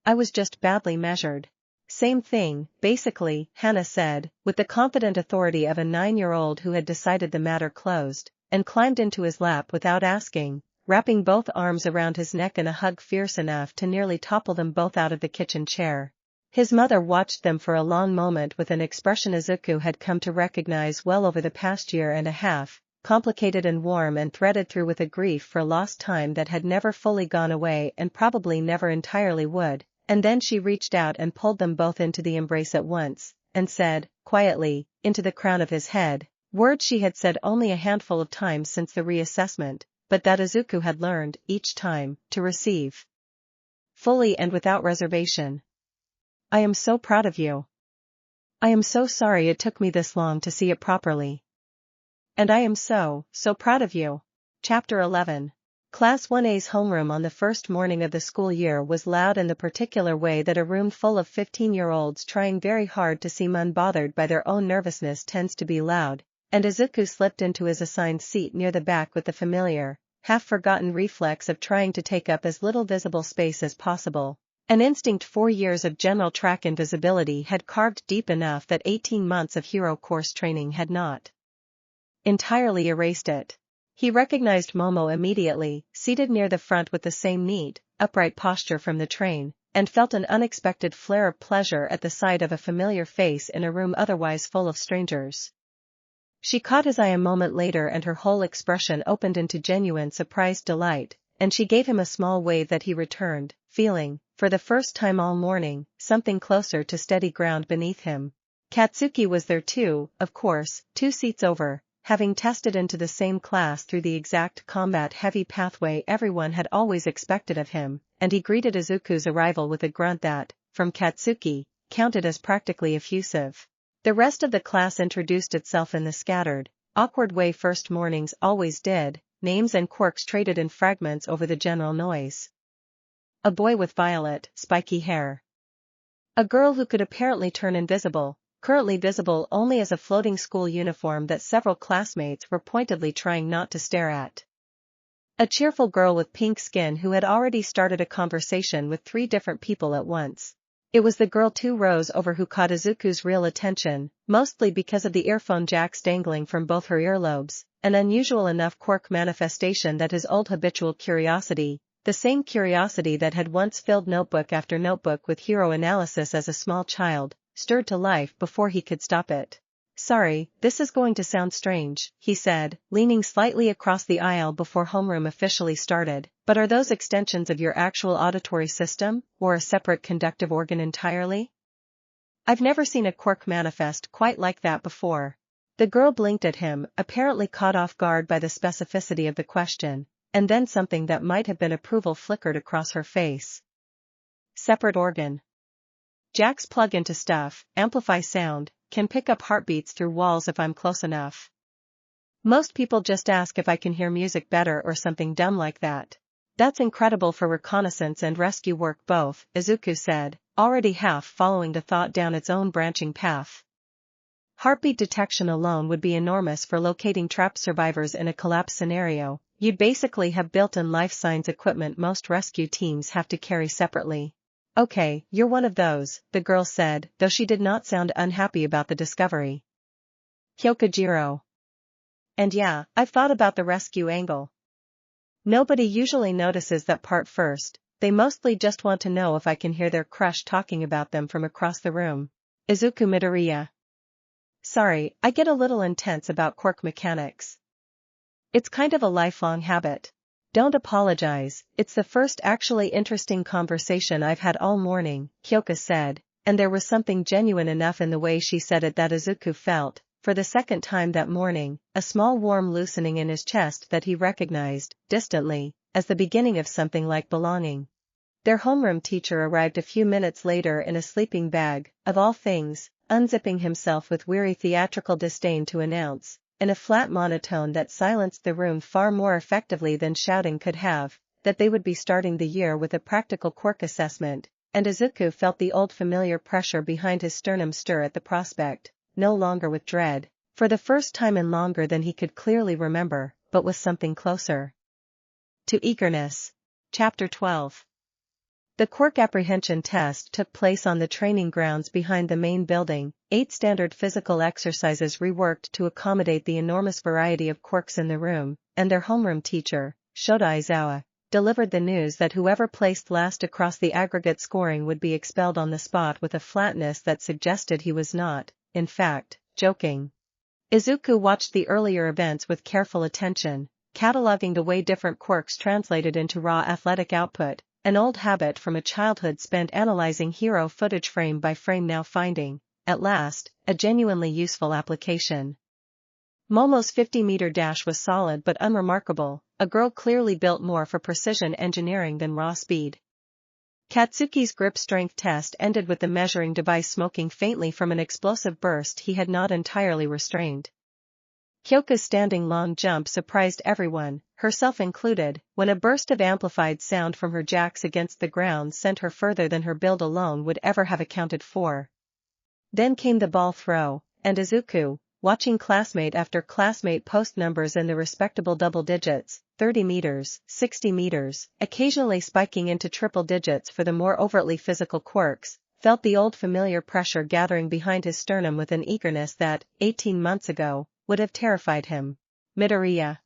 I was just badly measured. Same thing, basically, Hana said, with the confident authority of a 9-year-old who had decided the matter closed, and climbed into his lap without asking, wrapping both arms around his neck in a hug fierce enough to nearly topple them both out of the kitchen chair. His mother watched them for a long moment with an expression Izuku had come to recognize well over the past year and a half, complicated and warm and threaded through with a grief for lost time that had never fully gone away and probably never entirely would, and then she reached out and pulled them both into the embrace at once, and said, quietly, into the crown of his head, words she had said only a handful of times since the reassessment, but that Izuku had learned, each time, to receive. Fully and without reservation. I am so proud of you. I am so sorry it took me this long to see it properly. And I am so proud of you. Chapter 11. Class 1A's homeroom on the first morning of the school year was loud in the particular way that a room full of 15-year-olds trying very hard to seem unbothered by their own nervousness tends to be loud, and Izuku slipped into his assigned seat near the back with the familiar, half-forgotten reflex of trying to take up as little visible space as possible. An instinct 4 years of general track invisibility had carved deep enough that 18 months of hero course training had not entirely erased it. He recognized Momo immediately, seated near the front with the same neat, upright posture from the train, and felt an unexpected flare of pleasure at the sight of a familiar face in a room otherwise full of strangers. She caught his eye a moment later and her whole expression opened into genuine surprised delight, and she gave him a small wave that he returned, feeling, for the first time all morning, something closer to steady ground beneath him. Katsuki was there too, of course, 2 seats over, having tested into the same class through the exact combat-heavy pathway everyone had always expected of him, and he greeted Izuku's arrival with a grunt that, from Katsuki, counted as practically effusive. The rest of the class introduced itself in the scattered, awkward way first mornings always did, names and quirks traded in fragments over the general noise. A boy with violet, spiky hair. A girl who could apparently turn invisible, currently visible only as a floating school uniform that several classmates were pointedly trying not to stare at. A cheerful girl with pink skin who had already started a conversation with 3 different people at once. It was the girl 2 rows over who caught Izuku's real attention, mostly because of the earphone jacks dangling from both her earlobes, an unusual enough quirk manifestation that his old habitual curiosity, the same curiosity that had once filled notebook after notebook with hero analysis as a small child, stirred to life before he could stop it. Sorry, this is going to sound strange, he said, leaning slightly across the aisle before homeroom officially started, but are those extensions of your actual auditory system, or a separate conductive organ entirely? I've never seen a quirk manifest quite like that before. The girl blinked at him, apparently caught off guard by the specificity of the question, and then something that might have been approval flickered across her face. Separate organ. Jacks plug into stuff, amplify sound, can pick up heartbeats through walls if I'm close enough. Most people just ask if I can hear music better or something dumb like that. That's incredible for reconnaissance and rescue work both, Izuku said, already half following the thought down its own branching path. Heartbeat detection alone would be enormous for locating trapped survivors in a collapse scenario. You'd basically have built-in life signs equipment most rescue teams have to carry separately. Okay, you're one of those, the girl said, though she did not sound unhappy about the discovery. Kyoka Jiro. And yeah, I've thought about the rescue angle. Nobody usually notices that part first, they mostly just want to know if I can hear their crush talking about them from across the room. Izuku Midoriya. Sorry, I get a little intense about quirk mechanics. It's kind of a lifelong habit. Don't apologize, it's the first actually interesting conversation I've had all morning, Kyoka said, and there was something genuine enough in the way she said it that Izuku felt, for the second time that morning, a small warm loosening in his chest that he recognized, distantly, as the beginning of something like belonging. Their homeroom teacher arrived a few minutes later in a sleeping bag, of all things, unzipping himself with weary theatrical disdain to announce, in a flat monotone that silenced the room far more effectively than shouting could have, that they would be starting the year with a practical quirk assessment, and Izuku felt the old familiar pressure behind his sternum stir at the prospect, no longer with dread, for the first time in longer than he could clearly remember, but with something closer to eagerness. Chapter 12. The quirk apprehension test took place on the training grounds behind the main building, 8 standard physical exercises reworked to accommodate the enormous variety of quirks in the room, and their homeroom teacher, Shota Aizawa, delivered the news that whoever placed last across the aggregate scoring would be expelled on the spot with a flatness that suggested he was not, in fact, joking. Izuku watched the earlier events with careful attention, cataloging the way different quirks translated into raw athletic output, an old habit from a childhood spent analyzing hero footage frame by frame, now finding, at last, a genuinely useful application. Momo's 50-meter dash was solid but unremarkable, a girl clearly built more for precision engineering than raw speed. Katsuki's grip strength test ended with the measuring device smoking faintly from an explosive burst he had not entirely restrained. Kyoka's standing long jump surprised everyone, herself included, when a burst of amplified sound from her jacks against the ground sent her further than her build alone would ever have accounted for. Then came the ball throw, and Izuku, watching classmate after classmate post numbers in the respectable double digits, 30 meters, 60 meters, occasionally spiking into triple digits for the more overtly physical quirks, felt the old familiar pressure gathering behind his sternum with an eagerness that, 18 months ago, would have terrified him. Midoriya.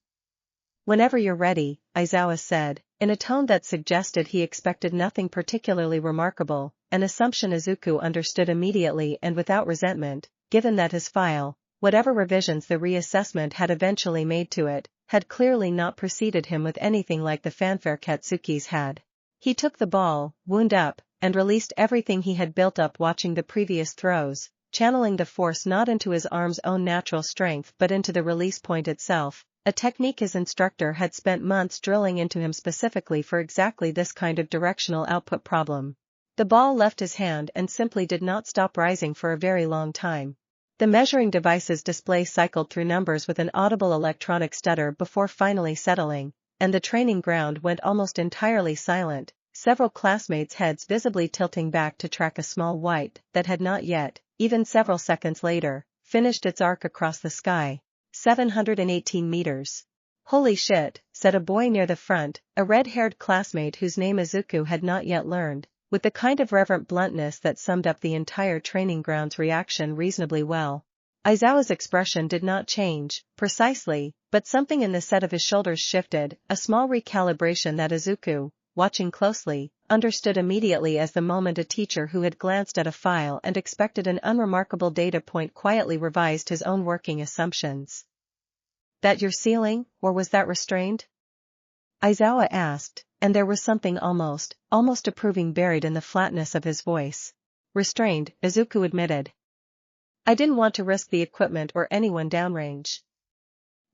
Whenever you're ready, Aizawa said, in a tone that suggested he expected nothing particularly remarkable, an assumption Izuku understood immediately and without resentment, given that his file, whatever revisions the reassessment had eventually made to it, had clearly not preceded him with anything like the fanfare Katsuki's had. He took the ball, wound up, and released everything he had built up watching the previous throws, channeling the force not into his arm's own natural strength but into the release point itself, a technique his instructor had spent months drilling into him specifically for exactly this kind of directional output problem. The ball left his hand and simply did not stop rising for a very long time. The measuring device's display cycled through numbers with an audible electronic stutter before finally settling, and the training ground went almost entirely silent, several classmates' heads visibly tilting back to track a small white that had not yet, even several seconds later, finished its arc across the sky. 718 meters. Holy shit, said a boy near the front, a red-haired classmate whose name Izuku had not yet learned, with the kind of reverent bluntness that summed up the entire training ground's reaction reasonably well. Aizawa's expression did not change, precisely, but something in the set of his shoulders shifted, a small recalibration that Izuku, watching closely, understood immediately as the moment a teacher who had glanced at a file and expected an unremarkable data point quietly revised his own working assumptions. That your ceiling, or was that restrained? Aizawa asked, and there was something almost approving buried in the flatness of his voice. Restrained, Izuku admitted. I didn't want to risk the equipment or anyone downrange.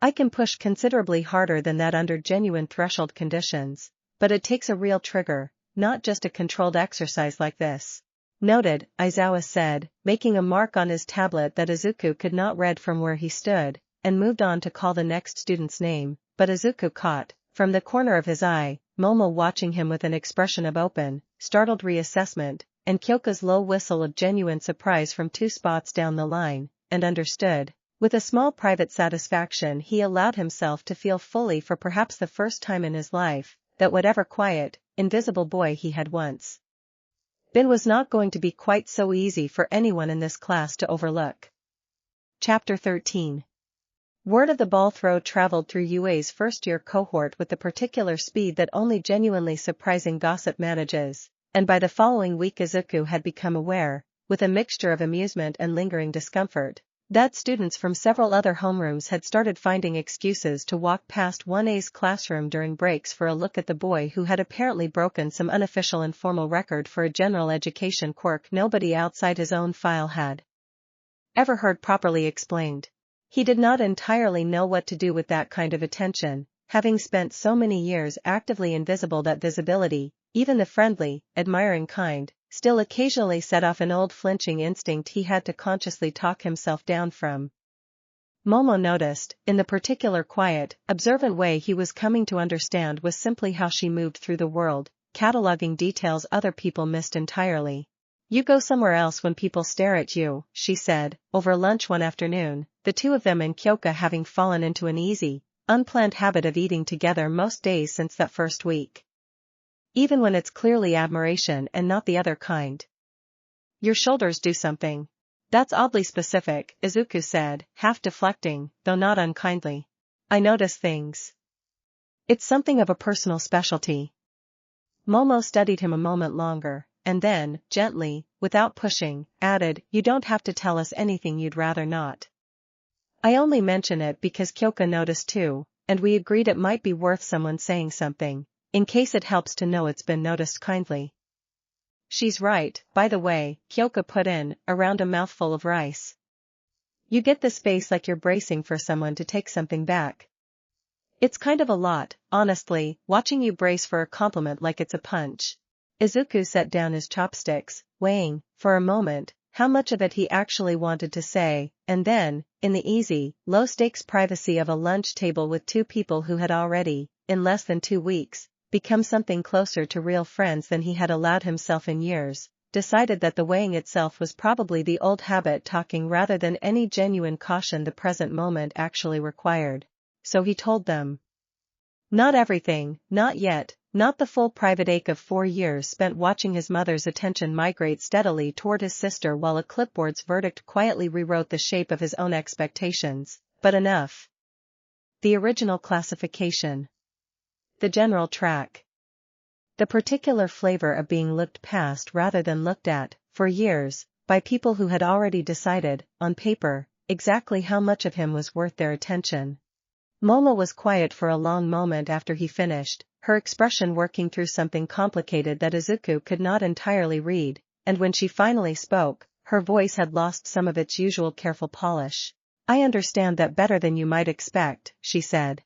I can push considerably harder than that under genuine threshold conditions, but it takes a real trigger, not just a controlled exercise like this. Noted, Aizawa said, making a mark on his tablet that Izuku could not read from where he stood, and moved on to call the next student's name, but Izuku caught, from the corner of his eye, Momo watching him with an expression of open, startled reassessment, and Kyoka's low whistle of genuine surprise from 2 spots down the line, and understood. With a small private satisfaction he allowed himself to feel fully for perhaps the first time in his life, that whatever quiet, invisible boy he had once been was not going to be quite so easy for anyone in this class to overlook. Chapter 13. Word of the ball throw traveled through UA's first-year cohort with the particular speed that only genuinely surprising gossip manages, and by the following week Izuku had become aware, with a mixture of amusement and lingering discomfort, that students from several other homerooms had started finding excuses to walk past 1A's classroom during breaks for a look at the boy who had apparently broken some unofficial informal record for a general education quirk nobody outside his own file had ever heard properly explained. He did not entirely know what to do with that kind of attention, having spent so many years actively invisible that visibility, even the friendly, admiring kind, still occasionally set off an old flinching instinct he had to consciously talk himself down from. Momo noticed, in the particular quiet, observant way he was coming to understand was simply how she moved through the world, cataloging details other people missed entirely. You go somewhere else when people stare at you, she said, over lunch one afternoon, the two of them and Kyoka having fallen into an easy, unplanned habit of eating together most days since that first week. Even when it's clearly admiration and not the other kind. Your shoulders do something. That's oddly specific, Izuku said, half deflecting, though not unkindly. I notice things. It's something of a personal specialty. Momo studied him a moment longer, and then, gently, without pushing, added, you don't have to tell us anything you'd rather not. I only mention it because Kyoka noticed too, and we agreed it might be worth someone saying something, in case it helps to know it's been noticed kindly. She's right, by the way, Kyoka put in, around a mouthful of rice. You get this face like you're bracing for someone to take something back. It's kind of a lot, honestly, watching you brace for a compliment like it's a punch. Izuku set down his chopsticks, weighing, for a moment, how much of it he actually wanted to say, and then, in the easy, low-stakes privacy of a lunch table with two people who had already, in less than 2 weeks, become something closer to real friends than he had allowed himself in years, decided that the weighing itself was probably the old habit talking rather than any genuine caution the present moment actually required. So he told them. Not everything, not yet, not the full private ache of 4 years spent watching his mother's attention migrate steadily toward his sister while a clipboard's verdict quietly rewrote the shape of his own expectations, but enough. The original classification. The general track. The particular flavor of being looked past rather than looked at, for years, by people who had already decided, on paper, exactly how much of him was worth their attention. Momo was quiet for a long moment after he finished, her expression working through something complicated that Izuku could not entirely read, and when she finally spoke, her voice had lost some of its usual careful polish. I understand that better than you might expect, she said.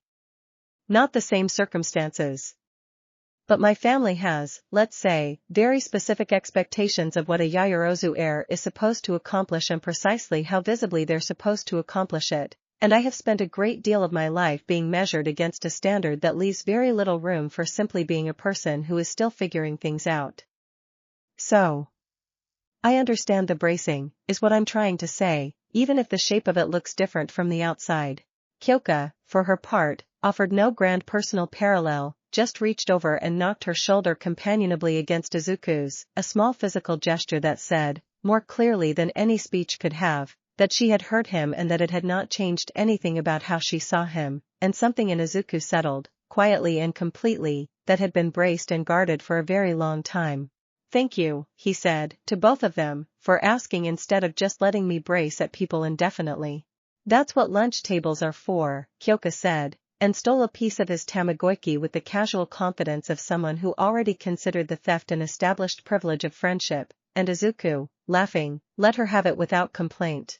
Not the same circumstances. But my family has, let's say, very specific expectations of what a Yaoyorozu heir is supposed to accomplish and precisely how visibly they're supposed to accomplish it. And I have spent a great deal of my life being measured against a standard that leaves very little room for simply being a person who is still figuring things out. So, I understand the bracing, is what I'm trying to say, even if the shape of it looks different from the outside. Kyoka, for her part, offered no grand personal parallel, just reached over and knocked her shoulder companionably against Izuku's, a small physical gesture that said, more clearly than any speech could have, that she had heard him and that it had not changed anything about how she saw him, and something in Izuku settled, quietly and completely, that had been braced and guarded for a very long time. "Thank you," he said, to both of them, "for asking instead of just letting me brace at people indefinitely." "That's what lunch tables are for," Kyoka said, and stole a piece of his Tamagotchi with the casual confidence of someone who already considered the theft an established privilege of friendship, and Izuku, laughing, let her have it without complaint.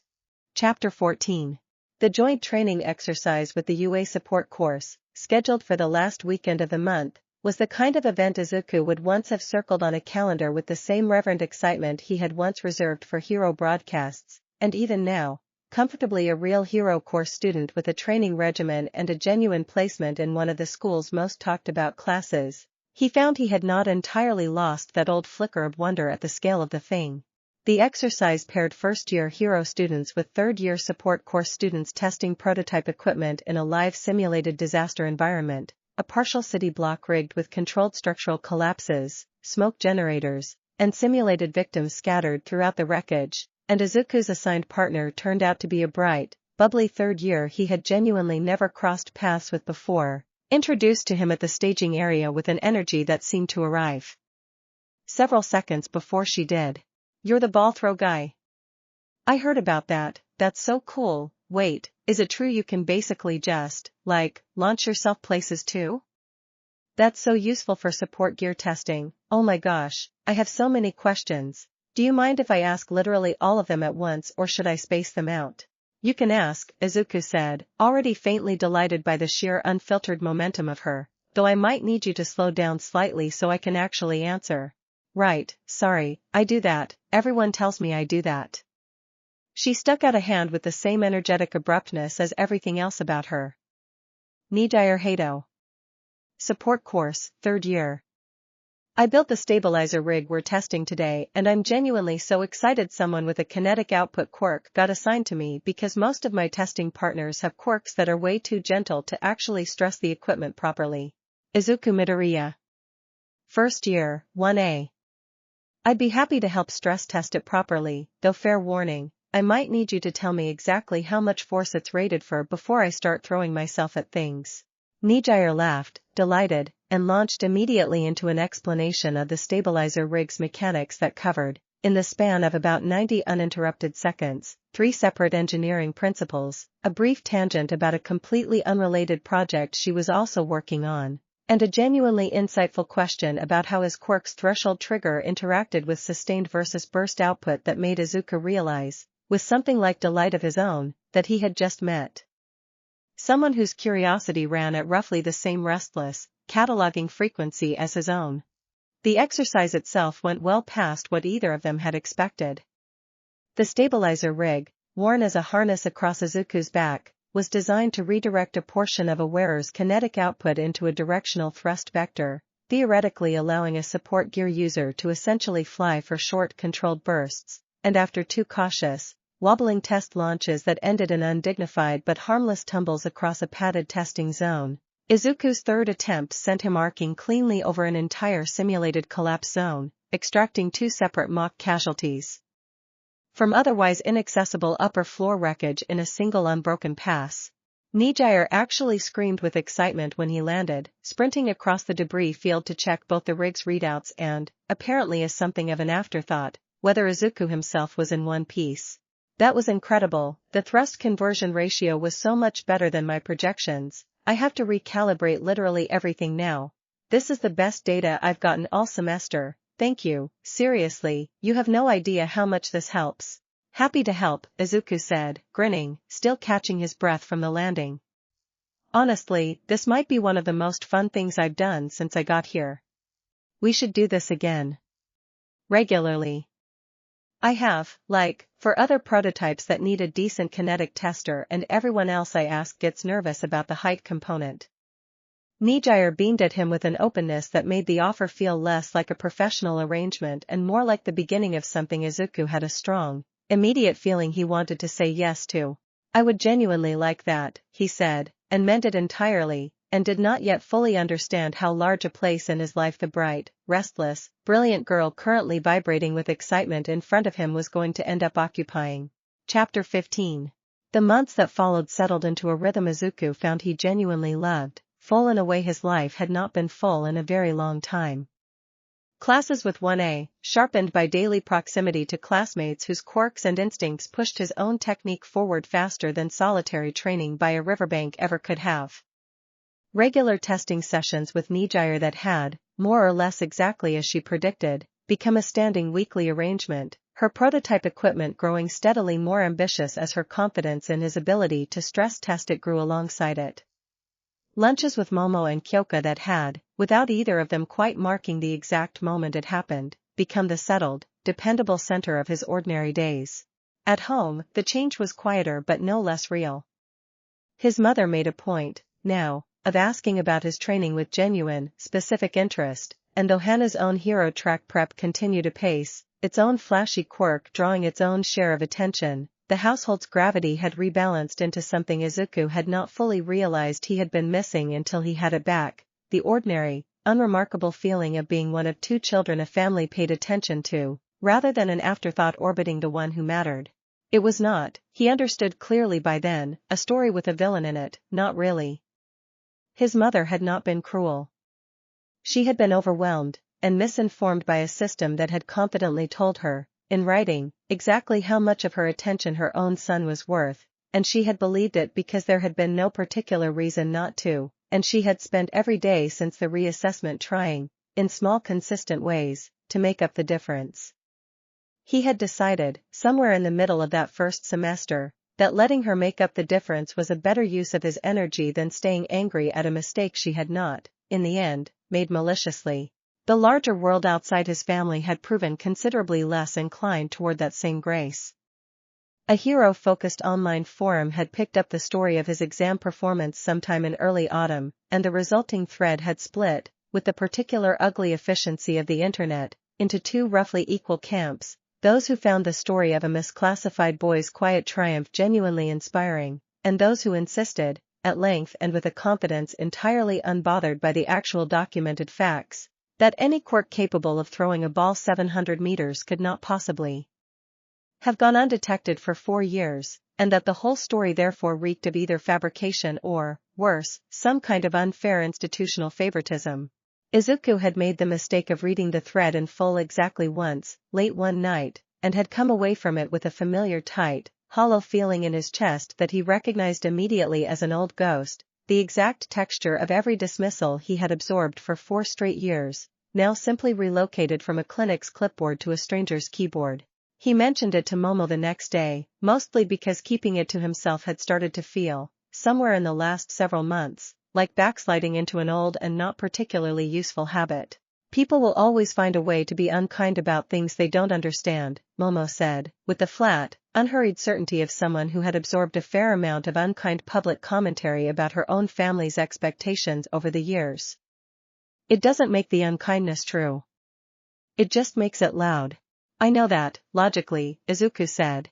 Chapter 14. The joint training exercise with the UA support course, scheduled for the last weekend of the month, was the kind of event Izuku would once have circled on a calendar with the same reverent excitement he had once reserved for hero broadcasts, and even now, comfortably a real hero course student with a training regimen and a genuine placement in one of the school's most talked about classes, he found he had not entirely lost that old flicker of wonder at the scale of the thing. The exercise paired first-year hero students with third-year support course students testing prototype equipment in a live simulated disaster environment, a partial city block rigged with controlled structural collapses, smoke generators, and simulated victims scattered throughout the wreckage, and Izuku's assigned partner turned out to be a bright, bubbly third year he had genuinely never crossed paths with before, introduced to him at the staging area with an energy that seemed to arrive several seconds before she did. "You're the ball throw guy. I heard about that, that's so cool. Wait, is it true you can basically just, launch yourself places too? That's so useful for support gear testing. Oh my gosh, I have so many questions. Do you mind if I ask literally all of them at once, or should I space them out?" "You can ask," Izuku said, already faintly delighted by the sheer unfiltered momentum of her, "though I might need you to slow down slightly so I can actually answer." "Right, sorry, I do that, everyone tells me I do that." She stuck out a hand with the same energetic abruptness as everything else about her. Nejire Hado. Support course, third year. I built the stabilizer rig we're testing today, and I'm genuinely so excited someone with a kinetic output quirk got assigned to me because most of my testing partners have quirks that are way too gentle to actually stress the equipment properly. Izuku Midoriya. First year, 1A. I'd be happy to help stress test it properly, though fair warning, I might need you to tell me exactly how much force it's rated for before I start throwing myself at things. Nejire laughed, delighted, and launched immediately into an explanation of the stabilizer rig's mechanics that covered, in the span of about 90 uninterrupted seconds, 3 separate engineering principles, a brief tangent about a completely unrelated project she was also working on, and a genuinely insightful question about how his quirk's threshold trigger interacted with sustained versus burst output that made Izuku realize, with something like delight of his own, that he had just met someone whose curiosity ran at roughly the same restless, cataloging frequency as his own. The exercise itself went well past what either of them had expected. The stabilizer rig, worn as a harness across Izuku's back, was designed to redirect a portion of a wearer's kinetic output into a directional thrust vector, theoretically allowing a support gear user to essentially fly for short controlled bursts, and after 2 cautious, wobbling test launches that ended in undignified but harmless tumbles across a padded testing zone, Izuku's third attempt sent him arcing cleanly over an entire simulated collapse zone, extracting 2 separate mock casualties from otherwise inaccessible upper floor wreckage in a single unbroken pass. Nejire actually screamed with excitement when he landed, sprinting across the debris field to check both the rig's readouts and, apparently as something of an afterthought, whether Izuku himself was in one piece. "That was incredible, the thrust conversion ratio was so much better than my projections, I have to recalibrate literally everything now. This is the best data I've gotten all semester, thank you, seriously, you have no idea how much this helps." "Happy to help," Izuku said, grinning, still catching his breath from the landing. "Honestly, this might be one of the most fun things I've done since I got here. We should do this again. Regularly. I have, for other prototypes that need a decent kinetic tester, and everyone else I ask gets nervous about the height component." Nejire beamed at him with an openness that made the offer feel less like a professional arrangement and more like the beginning of something Izuku had a strong, immediate feeling he wanted to say yes to. "I would genuinely like that," he said, and meant it entirely, and did not yet fully understand how large a place in his life the bright, restless, brilliant girl currently vibrating with excitement in front of him was going to end up occupying. Chapter 15. The months that followed settled into a rhythm Izuku found he genuinely loved, full in a way his life had not been full in a very long time. Classes with 1A, sharpened by daily proximity to classmates whose quirks and instincts pushed his own technique forward faster than solitary training by a riverbank ever could have. Regular testing sessions with Nejire that had, more or less exactly as she predicted, become a standing weekly arrangement, her prototype equipment growing steadily more ambitious as her confidence in his ability to stress test it grew alongside it. Lunches with Momo and Kyoka that had, without either of them quite marking the exact moment it happened, become the settled, dependable center of his ordinary days. At home, the change was quieter but no less real. His mother made a point, now, of asking about his training with genuine, specific interest, and though Hana's own hero track prep continued apace, its own flashy quirk drawing its own share of attention, the household's gravity had rebalanced into something Izuku had not fully realized he had been missing until he had it back, the ordinary, unremarkable feeling of being one of two children a family paid attention to, rather than an afterthought orbiting the one who mattered. It was not, he understood clearly by then, a story with a villain in it, not really. His mother had not been cruel. She had been overwhelmed, and misinformed by a system that had confidently told her, in writing, exactly how much of her attention her own son was worth, and she had believed it because there had been no particular reason not to, and she had spent every day since the reassessment trying, in small consistent ways, to make up the difference. He had decided, somewhere in the middle of that first semester, that letting her make up the difference was a better use of his energy than staying angry at a mistake she had not, in the end, made maliciously. The larger world outside his family had proven considerably less inclined toward that same grace. A hero-focused online forum had picked up the story of his exam performance sometime in early autumn, and the resulting thread had split, with the particular ugly efficiency of the internet, into two roughly equal camps, those who found the story of a misclassified boy's quiet triumph genuinely inspiring, and those who insisted, at length and with a confidence entirely unbothered by the actual documented facts, that any quirk capable of throwing a ball 700 meters could not possibly have gone undetected for 4 years, and that the whole story therefore reeked of either fabrication or, worse, some kind of unfair institutional favoritism. Izuku had made the mistake of reading the thread in full exactly once, late one night, and had come away from it with a familiar tight, hollow feeling in his chest that he recognized immediately as an old ghost, the exact texture of every dismissal he had absorbed for 4 straight years, now simply relocated from a clinic's clipboard to a stranger's keyboard. He mentioned it to Momo the next day, mostly because keeping it to himself had started to feel, somewhere in the last several months, like backsliding into an old and not particularly useful habit. People will always find a way to be unkind about things they don't understand, Momo said, with the flat, unhurried certainty of someone who had absorbed a fair amount of unkind public commentary about her own family's expectations over the years. It doesn't make the unkindness true. It just makes it loud. I know that, logically, Izuku said.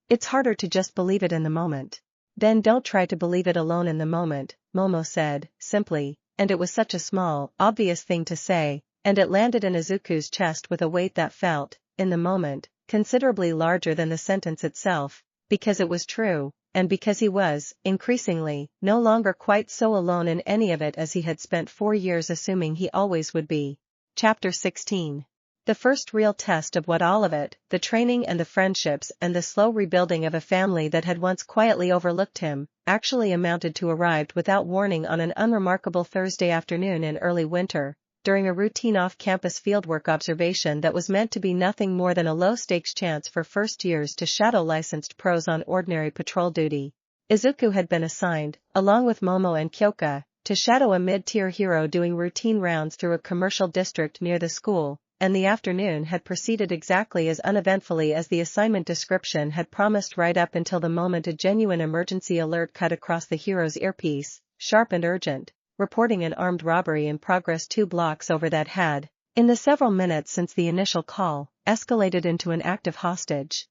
It's harder to just believe it in the moment. Then don't try to believe it alone in the moment, Momo said, simply, and it was such a small, obvious thing to say, and it landed in Izuku's chest with a weight that felt, in the moment, considerably larger than the sentence itself, because it was true, and because he was, increasingly, no longer quite so alone in any of it as he had spent 4 years assuming he always would be. Chapter 16. The first real test of what all of it, the training and the friendships and the slow rebuilding of a family that had once quietly overlooked him, actually amounted to arrived without warning on an unremarkable Thursday afternoon in early winter, during a routine off-campus fieldwork observation that was meant to be nothing more than a low-stakes chance for first-years to shadow licensed pros on ordinary patrol duty. Izuku had been assigned, along with Momo and Kyoka, to shadow a mid-tier hero doing routine rounds through a commercial district near the school, and the afternoon had proceeded exactly as uneventfully as the assignment description had promised right up until the moment a genuine emergency alert cut across the hero's earpiece, sharp and urgent, reporting an armed robbery in progress 2 blocks over that had, in the several minutes since the initial call, escalated into an active hostage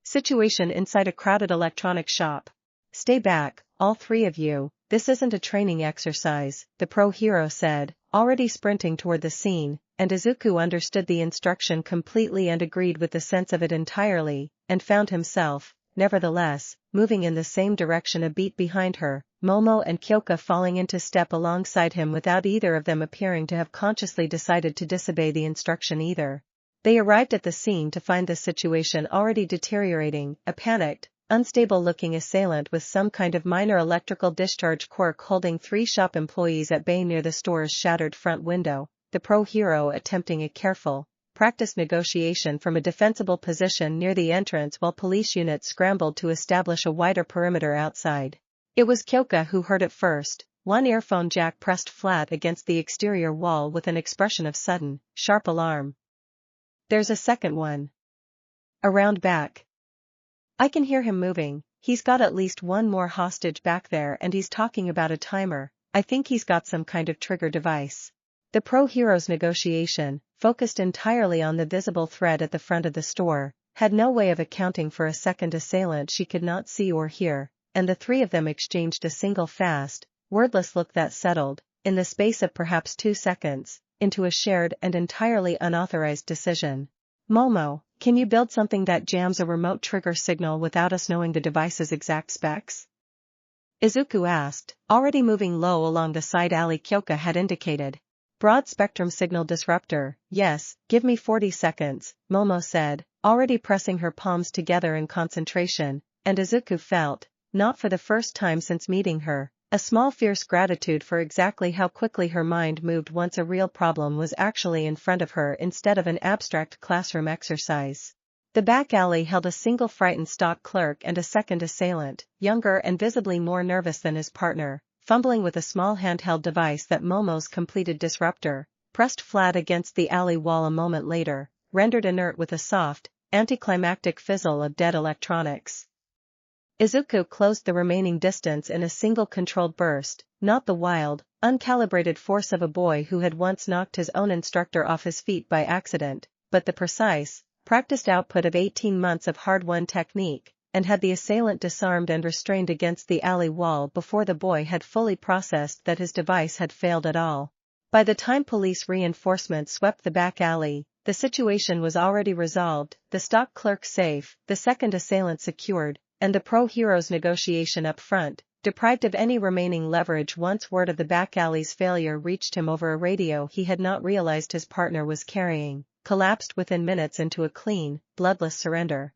situation inside a crowded electronics shop. Stay back, all 3 of you, this isn't a training exercise, the pro-hero said, already sprinting toward the scene, and Izuku understood the instruction completely and agreed with the sense of it entirely, and found himself, nevertheless, moving in the same direction a beat behind her, Momo and Kyoka falling into step alongside him without either of them appearing to have consciously decided to disobey the instruction either. They arrived at the scene to find the situation already deteriorating. A panicked, unstable-looking assailant with some kind of minor electrical discharge quirk holding 3 shop employees at bay near the store's shattered front window, the pro-hero attempting a careful, practiced negotiation from a defensible position near the entrance while police units scrambled to establish a wider perimeter outside. It was Kyoka who heard it first, one earphone jack pressed flat against the exterior wall with an expression of sudden, sharp alarm. "There's a second one. Around back. I can hear him moving. He's got at least one more hostage back there and he's talking about a timer. I think he's got some kind of trigger device." The pro-hero's negotiation, focused entirely on the visible threat at the front of the store, had no way of accounting for a second assailant she could not see or hear, and the 3 of them exchanged a single fast, wordless look that settled, in the space of perhaps 2 seconds, into a shared and entirely unauthorized decision. "Momo, can you build something that jams a remote trigger signal without us knowing the device's exact specs?" Izuku asked, already moving low along the side alley Kyoka had indicated. "Broad-spectrum signal disruptor, yes, give me 40 seconds, Momo said, already pressing her palms together in concentration, and Izuku felt, not for the first time since meeting her, a small fierce gratitude for exactly how quickly her mind moved once a real problem was actually in front of her instead of an abstract classroom exercise. The back alley held a single frightened stock clerk and a second assailant, younger and visibly more nervous than his partner, fumbling with a small handheld device that Momo's completed disruptor, pressed flat against the alley wall a moment later, rendered inert with a soft, anticlimactic fizzle of dead electronics. Izuku closed the remaining distance in a single controlled burst, not the wild, uncalibrated force of a boy who had once knocked his own instructor off his feet by accident, but the precise, practiced output of 18 months of hard-won technique, and had the assailant disarmed and restrained against the alley wall before the boy had fully processed that his device had failed at all. By the time police reinforcements swept the back alley, the situation was already resolved, the stock clerk safe, the second assailant secured, and the pro-hero's negotiation up front, deprived of any remaining leverage once word of the back alley's failure reached him over a radio he had not realized his partner was carrying, collapsed within minutes into a clean, bloodless surrender.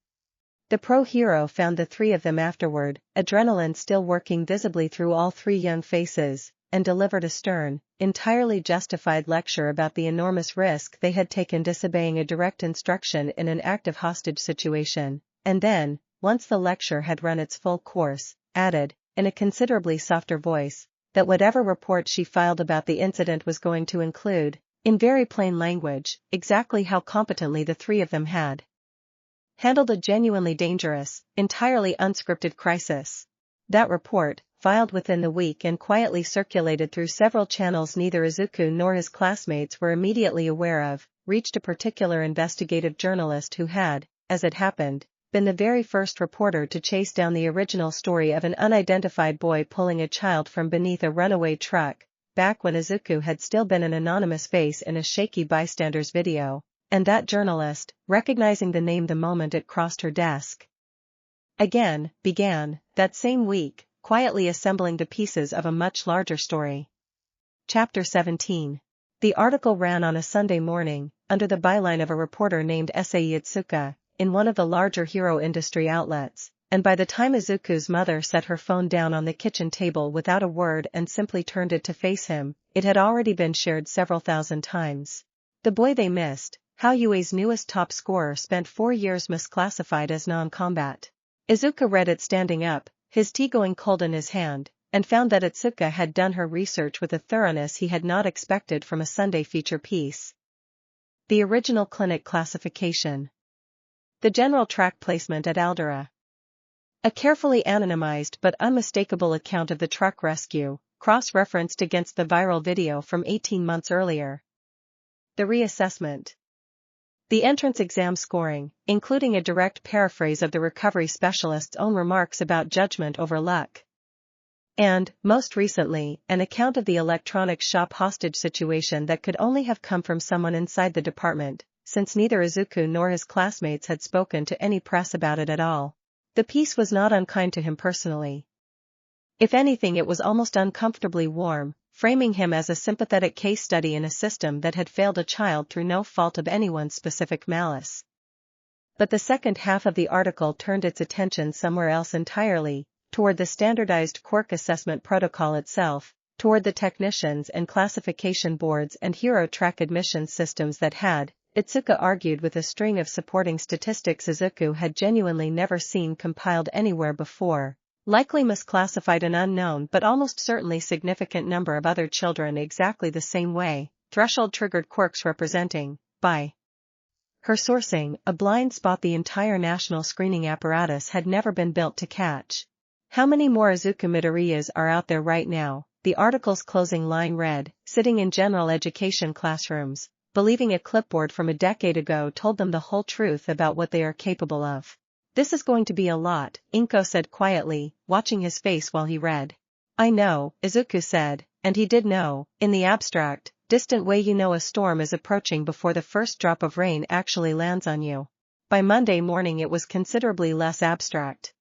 The pro-hero found the 3 of them afterward, adrenaline still working visibly through all 3 young faces, and delivered a stern, entirely justified lecture about the enormous risk they had taken disobeying a direct instruction in an active hostage situation, and then, once the lecture had run its full course, added, in a considerably softer voice, that whatever report she filed about the incident was going to include, in very plain language, exactly how competently the 3 of them had handled a genuinely dangerous, entirely unscripted crisis. That report, filed within the week and quietly circulated through several channels neither Izuku nor his classmates were immediately aware of, reached a particular investigative journalist who had, as it happened, been the very first reporter to chase down the original story of an unidentified boy pulling a child from beneath a runaway truck, back when Izuku had still been an anonymous face in a shaky bystander's video, and that journalist, recognizing the name the moment it crossed her desk again, began, that same week, quietly assembling the pieces of a much larger story. Chapter 17. The article ran on a Sunday morning, under the byline of a reporter named Issei Yatsuka, in one of the larger hero industry outlets, and by the time Izuku's mother set her phone down on the kitchen table without a word and simply turned it to face him, it had already been shared several thousand times. The boy they missed, Haoyue's newest top scorer, spent 4 years misclassified as non-combat. Izuku read it standing up, his tea going cold in his hand, and found that Itsuka had done her research with a thoroughness he had not expected from a Sunday feature piece. The original clinic classification. The general track placement at Aldera. A carefully anonymized but unmistakable account of the truck rescue, cross-referenced against the viral video from 18 months earlier. The reassessment. The entrance exam scoring, including a direct paraphrase of the recovery specialist's own remarks about judgment over luck. And, most recently, an account of the electronics shop hostage situation that could only have come from someone inside the department, since neither Izuku nor his classmates had spoken to any press about it at all. The piece was not unkind to him personally. If anything, it was almost uncomfortably warm, framing him as a sympathetic case study in a system that had failed a child through no fault of anyone's specific malice. But the second half of the article turned its attention somewhere else entirely, toward the standardized quirk assessment protocol itself, toward the technicians and classification boards and hero track admissions systems that had, Itsuka argued with a string of supporting statistics Izuku had genuinely never seen compiled anywhere before, likely misclassified an unknown but almost certainly significant number of other children exactly the same way, threshold-triggered quirks representing, by her sourcing, a blind spot the entire national screening apparatus had never been built to catch. How many more Izuku Midoriyas are out there right now? The article's closing line read, sitting in general education classrooms, believing a clipboard from a decade ago told them the whole truth about what they are capable of. This is going to be a lot, Inko said quietly, watching his face while he read. I know, Izuku said, and he did know, in the abstract, distant way you know a storm is approaching before the first drop of rain actually lands on you. By Monday morning it was considerably less abstract.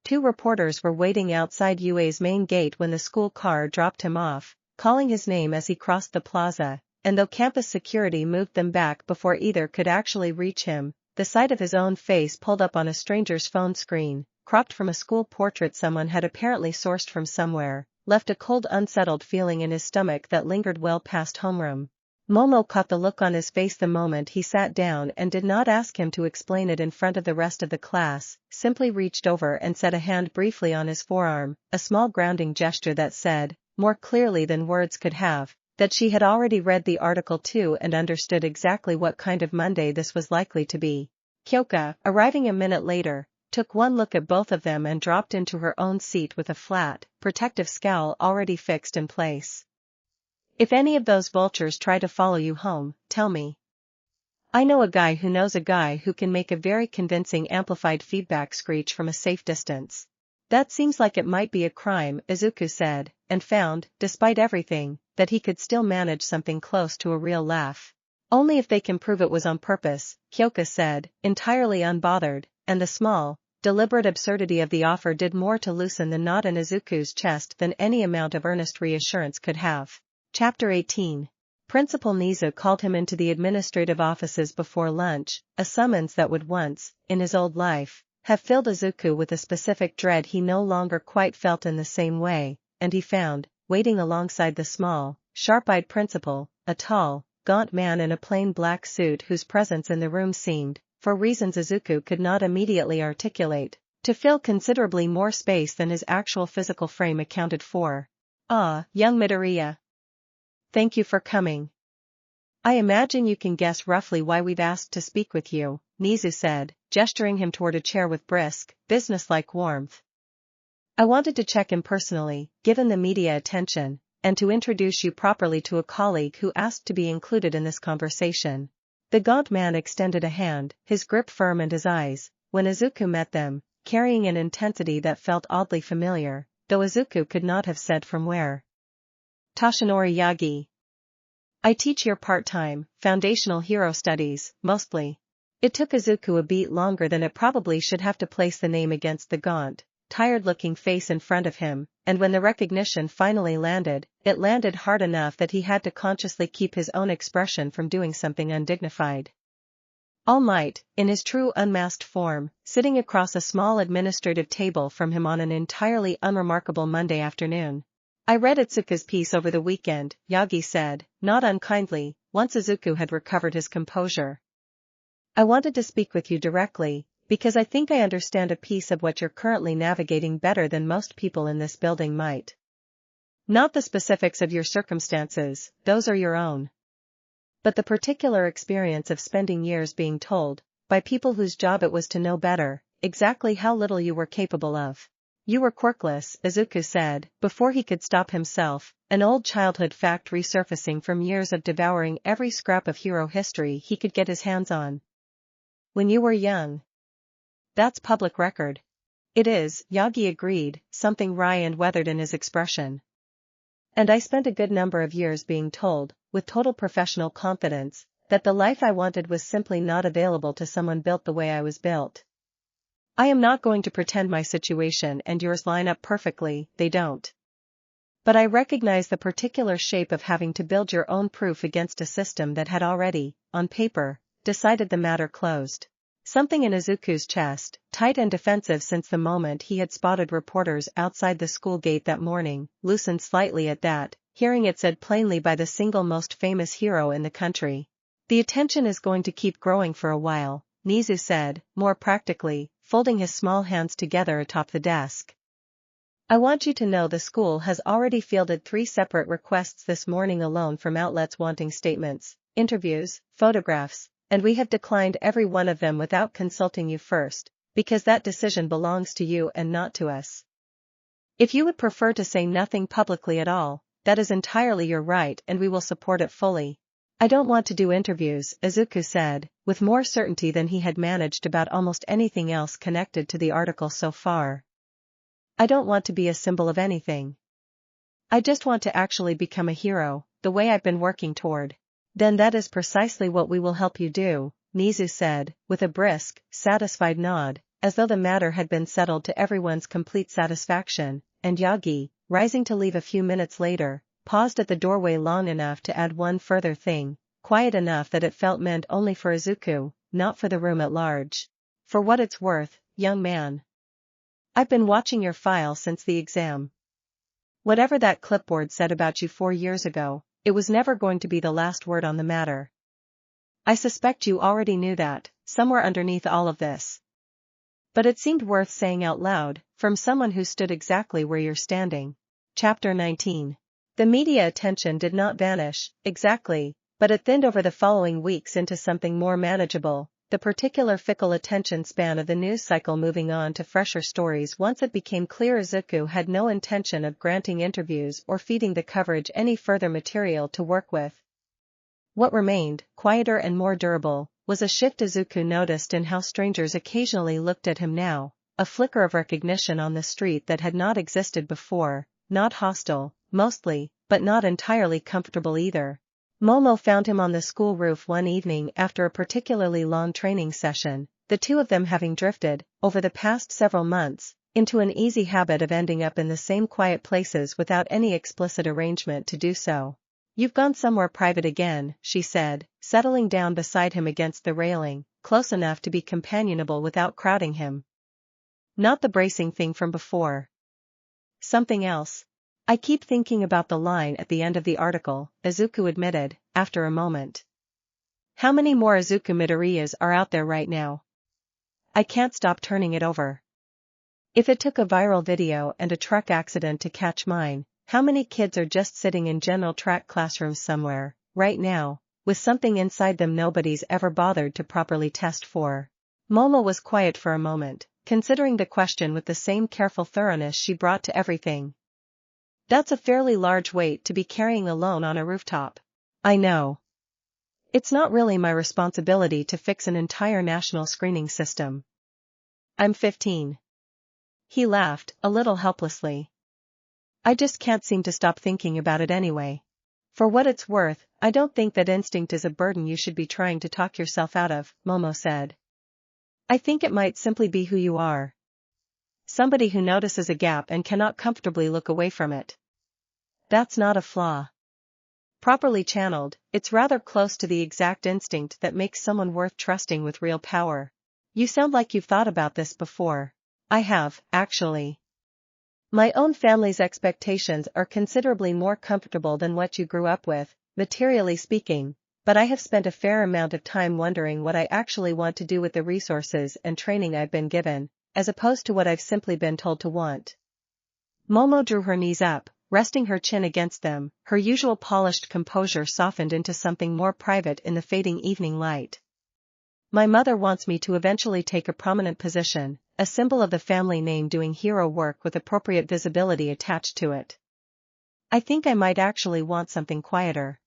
2 reporters were waiting outside UA's main gate when the school car dropped him off, calling his name as he crossed the plaza, and though campus security moved them back before either could actually reach him, the sight of his own face pulled up on a stranger's phone screen, cropped from a school portrait someone had apparently sourced from somewhere, left a cold unsettled feeling in his stomach that lingered well past homeroom. Momo caught the look on his face the moment he sat down and did not ask him to explain it in front of the rest of the class, simply reached over and set a hand briefly on his forearm, a small grounding gesture that said, more clearly than words could have, that she had already read the article too and understood exactly what kind of Monday this was likely to be. Kyoka, arriving a minute later, took one look at both of them and dropped into her own seat with a flat, protective scowl already fixed in place. If any of those vultures try to follow you home, tell me. I know a guy who knows a guy who can make a very convincing amplified feedback screech from a safe distance. That seems like it might be a crime, Izuku said, and found, despite everything, that he could still manage something close to a real laugh. Only if they can prove it was on purpose, Kyoka said, entirely unbothered, and the small, deliberate absurdity of the offer did more to loosen the knot in Izuku's chest than any amount of earnest reassurance could have. Chapter 18. Principal Nizu called him into the administrative offices before lunch, a summons that would once, in his old life, have filled Izuku with a specific dread he no longer quite felt in the same way, and he found, waiting alongside the small, sharp-eyed principal, a tall, gaunt man in a plain black suit whose presence in the room seemed, for reasons Izuku could not immediately articulate, to fill considerably more space than his actual physical frame accounted for. Ah, young Midoriya. Thank you for coming. I imagine you can guess roughly why we've asked to speak with you, Nizu said, gesturing him toward a chair with brisk, businesslike warmth. I wanted to check in personally, given the media attention, and to introduce you properly to a colleague who asked to be included in this conversation. The gaunt man extended a hand, his grip firm and his eyes, when Izuku met them, carrying an intensity that felt oddly familiar, though Izuku could not have said from where. Toshinori Yagi. I teach here part-time, foundational hero studies, mostly. It took Izuku a beat longer than it probably should have to place the name against the gaunt, tired-looking face in front of him, and when the recognition finally landed, it landed hard enough that he had to consciously keep his own expression from doing something undignified. All Might, in his true unmasked form, sitting across a small administrative table from him on an entirely unremarkable Monday afternoon. I read Itsuka's piece over the weekend, Yagi said, not unkindly, once Izuku had recovered his composure. I wanted to speak with you directly, because I think I understand a piece of what you're currently navigating better than most people in this building might. Not the specifics of your circumstances, those are your own. But the particular experience of spending years being told, by people whose job it was to know better, exactly how little you were capable of. You were quirkless, Izuku said, before he could stop himself, an old childhood fact resurfacing from years of devouring every scrap of hero history he could get his hands on. When you were young. That's public record. It is, Yagi agreed, something wry and weathered in his expression. And I spent a good number of years being told, with total professional confidence, that the life I wanted was simply not available to someone built the way I was built. I am not going to pretend my situation and yours line up perfectly, they don't. But I recognize the particular shape of having to build your own proof against a system that had already, on paper, decided the matter closed. Something in Izuku's chest, tight and defensive since the moment he had spotted reporters outside the school gate that morning, loosened slightly at that, hearing it said plainly by the single most famous hero in the country. The attention is going to keep growing for a while, Nizu said, more practically, folding his small hands together atop the desk. I want you to know the school has already fielded 3 separate requests this morning alone from outlets wanting statements, interviews, photographs, and we have declined every one of them without consulting you first, because that decision belongs to you and not to us. If you would prefer to say nothing publicly at all, that is entirely your right and we will support it fully. I don't want to do interviews, Izuku said, with more certainty than he had managed about almost anything else connected to the article so far. I don't want to be a symbol of anything. I just want to actually become a hero, the way I've been working toward. Then that is precisely what we will help you do, Nizu said, with a brisk, satisfied nod, as though the matter had been settled to everyone's complete satisfaction, and Yagi, rising to leave a few minutes later, paused at the doorway long enough to add one further thing, quiet enough that it felt meant only for Izuku, not for the room at large. For what it's worth, young man. I've been watching your file since the exam. Whatever that clipboard said about you 4 years ago, it was never going to be the last word on the matter. I suspect you already knew that, somewhere underneath all of this. But it seemed worth saying out loud, from someone who stood exactly where you're standing. Chapter 19. The media attention did not vanish, exactly, but it thinned over the following weeks into something more manageable, the particular fickle attention span of the news cycle moving on to fresher stories once it became clear Izuku had no intention of granting interviews or feeding the coverage any further material to work with. What remained, quieter and more durable, was a shift Izuku noticed in how strangers occasionally looked at him now, a flicker of recognition on the street that had not existed before, not hostile, mostly, but not entirely comfortable either. Momo found him on the school roof one evening after a particularly long training session, the two of them having drifted, over the past several months, into an easy habit of ending up in the same quiet places without any explicit arrangement to do so. You've gone somewhere private again, she said, settling down beside him against the railing, close enough to be companionable without crowding him. Not the bracing thing from before. Something else. I keep thinking about the line at the end of the article, Izuku admitted, after a moment. How many more Izuku Midoriyas are out there right now? I can't stop turning it over. If it took a viral video and a truck accident to catch mine, how many kids are just sitting in general track classrooms somewhere, right now, with something inside them nobody's ever bothered to properly test for? Momo was quiet for a moment, considering the question with the same careful thoroughness she brought to everything. That's a fairly large weight to be carrying alone on a rooftop. I know. It's not really my responsibility to fix an entire national screening system. I'm 15. He laughed, a little helplessly. I just can't seem to stop thinking about it anyway. For what it's worth, I don't think that instinct is a burden you should be trying to talk yourself out of, Momo said. I think it might simply be who you are. Somebody who notices a gap and cannot comfortably look away from it. That's not a flaw. Properly channeled, it's rather close to the exact instinct that makes someone worth trusting with real power. You sound like you've thought about this before. I have, actually. My own family's expectations are considerably more comfortable than what you grew up with, materially speaking, but I have spent a fair amount of time wondering what I actually want to do with the resources and training I've been given, as opposed to what I've simply been told to want. Momo drew her knees up, resting her chin against them, her usual polished composure softened into something more private in the fading evening light. My mother wants me to eventually take a prominent position, a symbol of the family name doing hero work with appropriate visibility attached to it. I think I might actually want something quieter.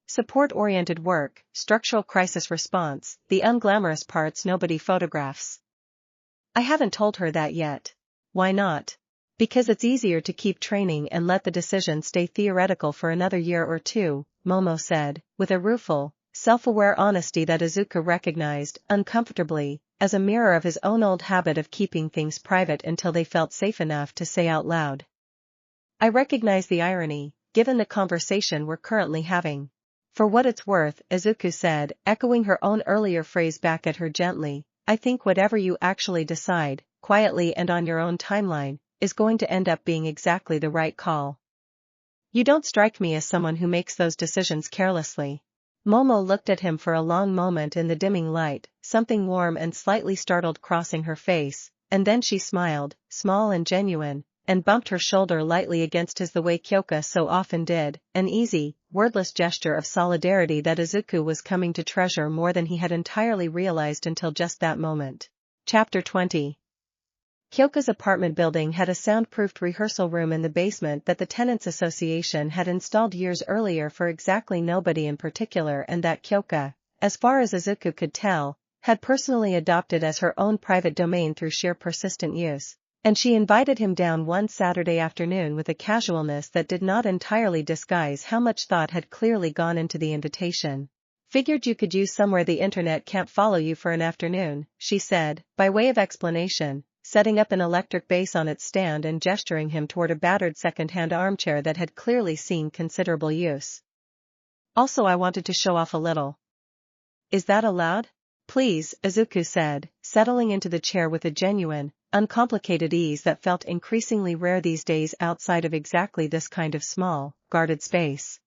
Support-oriented work, structural crisis response, the unglamorous parts nobody photographs. I haven't told her that yet. Why not? Because it's easier to keep training and let the decision stay theoretical for another year or two, Momo said, with a rueful, self-aware honesty that Izuku recognized, uncomfortably, as a mirror of his own old habit of keeping things private until they felt safe enough to say out loud. I recognize the irony, given the conversation we're currently having. For what it's worth, Izuku said, echoing her own earlier phrase back at her gently, I think whatever you actually decide, quietly and on your own timeline, is going to end up being exactly the right call. You don't strike me as someone who makes those decisions carelessly. Momo looked at him for a long moment in the dimming light, something warm and slightly startled crossing her face, and then she smiled, small and genuine, and bumped her shoulder lightly against his the way Kyoka so often did, an easy, wordless gesture of solidarity that Izuku was coming to treasure more than he had entirely realized until just that moment. Chapter 20. Kyoka's apartment building had a soundproofed rehearsal room in the basement that the Tenants Association had installed years earlier for exactly nobody in particular, and that Kyoka, as far as Izuku could tell, had personally adopted as her own private domain through sheer persistent use. And she invited him down one Saturday afternoon with a casualness that did not entirely disguise how much thought had clearly gone into the invitation. Figured you could use somewhere the internet can't follow you for an afternoon, she said, by way of explanation, setting up an electric bass on its stand and gesturing him toward a battered second-hand armchair that had clearly seen considerable use. Also, I wanted to show off a little. Is that allowed? Please, Izuku said, settling into the chair with a genuine, uncomplicated ease that felt increasingly rare these days outside of exactly this kind of small, guarded space.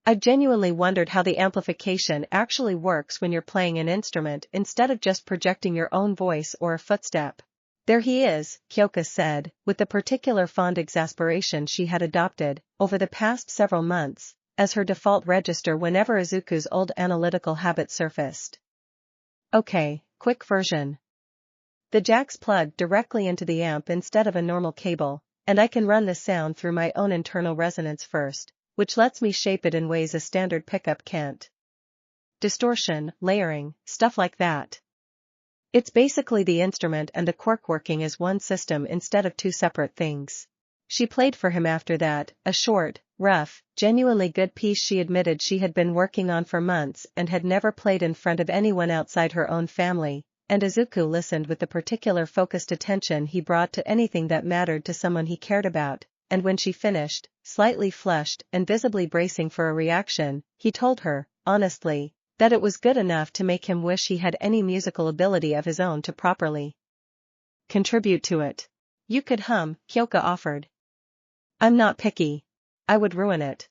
I've genuinely wondered how the amplification actually works when you're playing an instrument instead of just projecting your own voice or a footstep. There he is, Kyoka said, with the particular fond exasperation she had adopted, over the past several months, as her default register whenever Izuku's old analytical habit surfaced. Okay, quick version. The jack's plugged directly into the amp instead of a normal cable, and I can run the sound through my own internal resonance first, which lets me shape it in ways a standard pickup can't. Distortion, layering, stuff like that. It's basically the instrument and the cork working as one system instead of two separate things. She played for him after that, a short, rough, genuinely good piece she admitted she had been working on for months and had never played in front of anyone outside her own family, and Izuku listened with the particular focused attention he brought to anything that mattered to someone he cared about, and when she finished, slightly flushed and visibly bracing for a reaction, he told her, honestly, that it was good enough to make him wish he had any musical ability of his own to properly contribute to it. You could hum, Kyoka offered. I'm not picky. I would ruin it.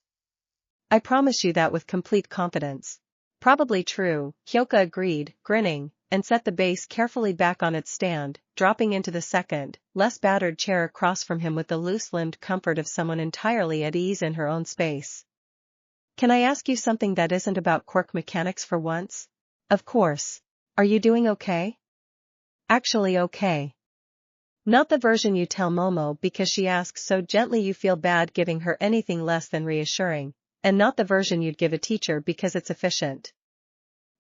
I promise you that with complete confidence. Probably true, Kyoka agreed, grinning, and set the bass carefully back on its stand, dropping into the second, less battered chair across from him with the loose-limbed comfort of someone entirely at ease in her own space. Can I ask you something that isn't about quirk mechanics for once? Of course. Are you doing okay? Actually okay. Not the version you tell Momo because she asks so gently you feel bad giving her anything less than reassuring, and not the version you'd give a teacher because it's efficient.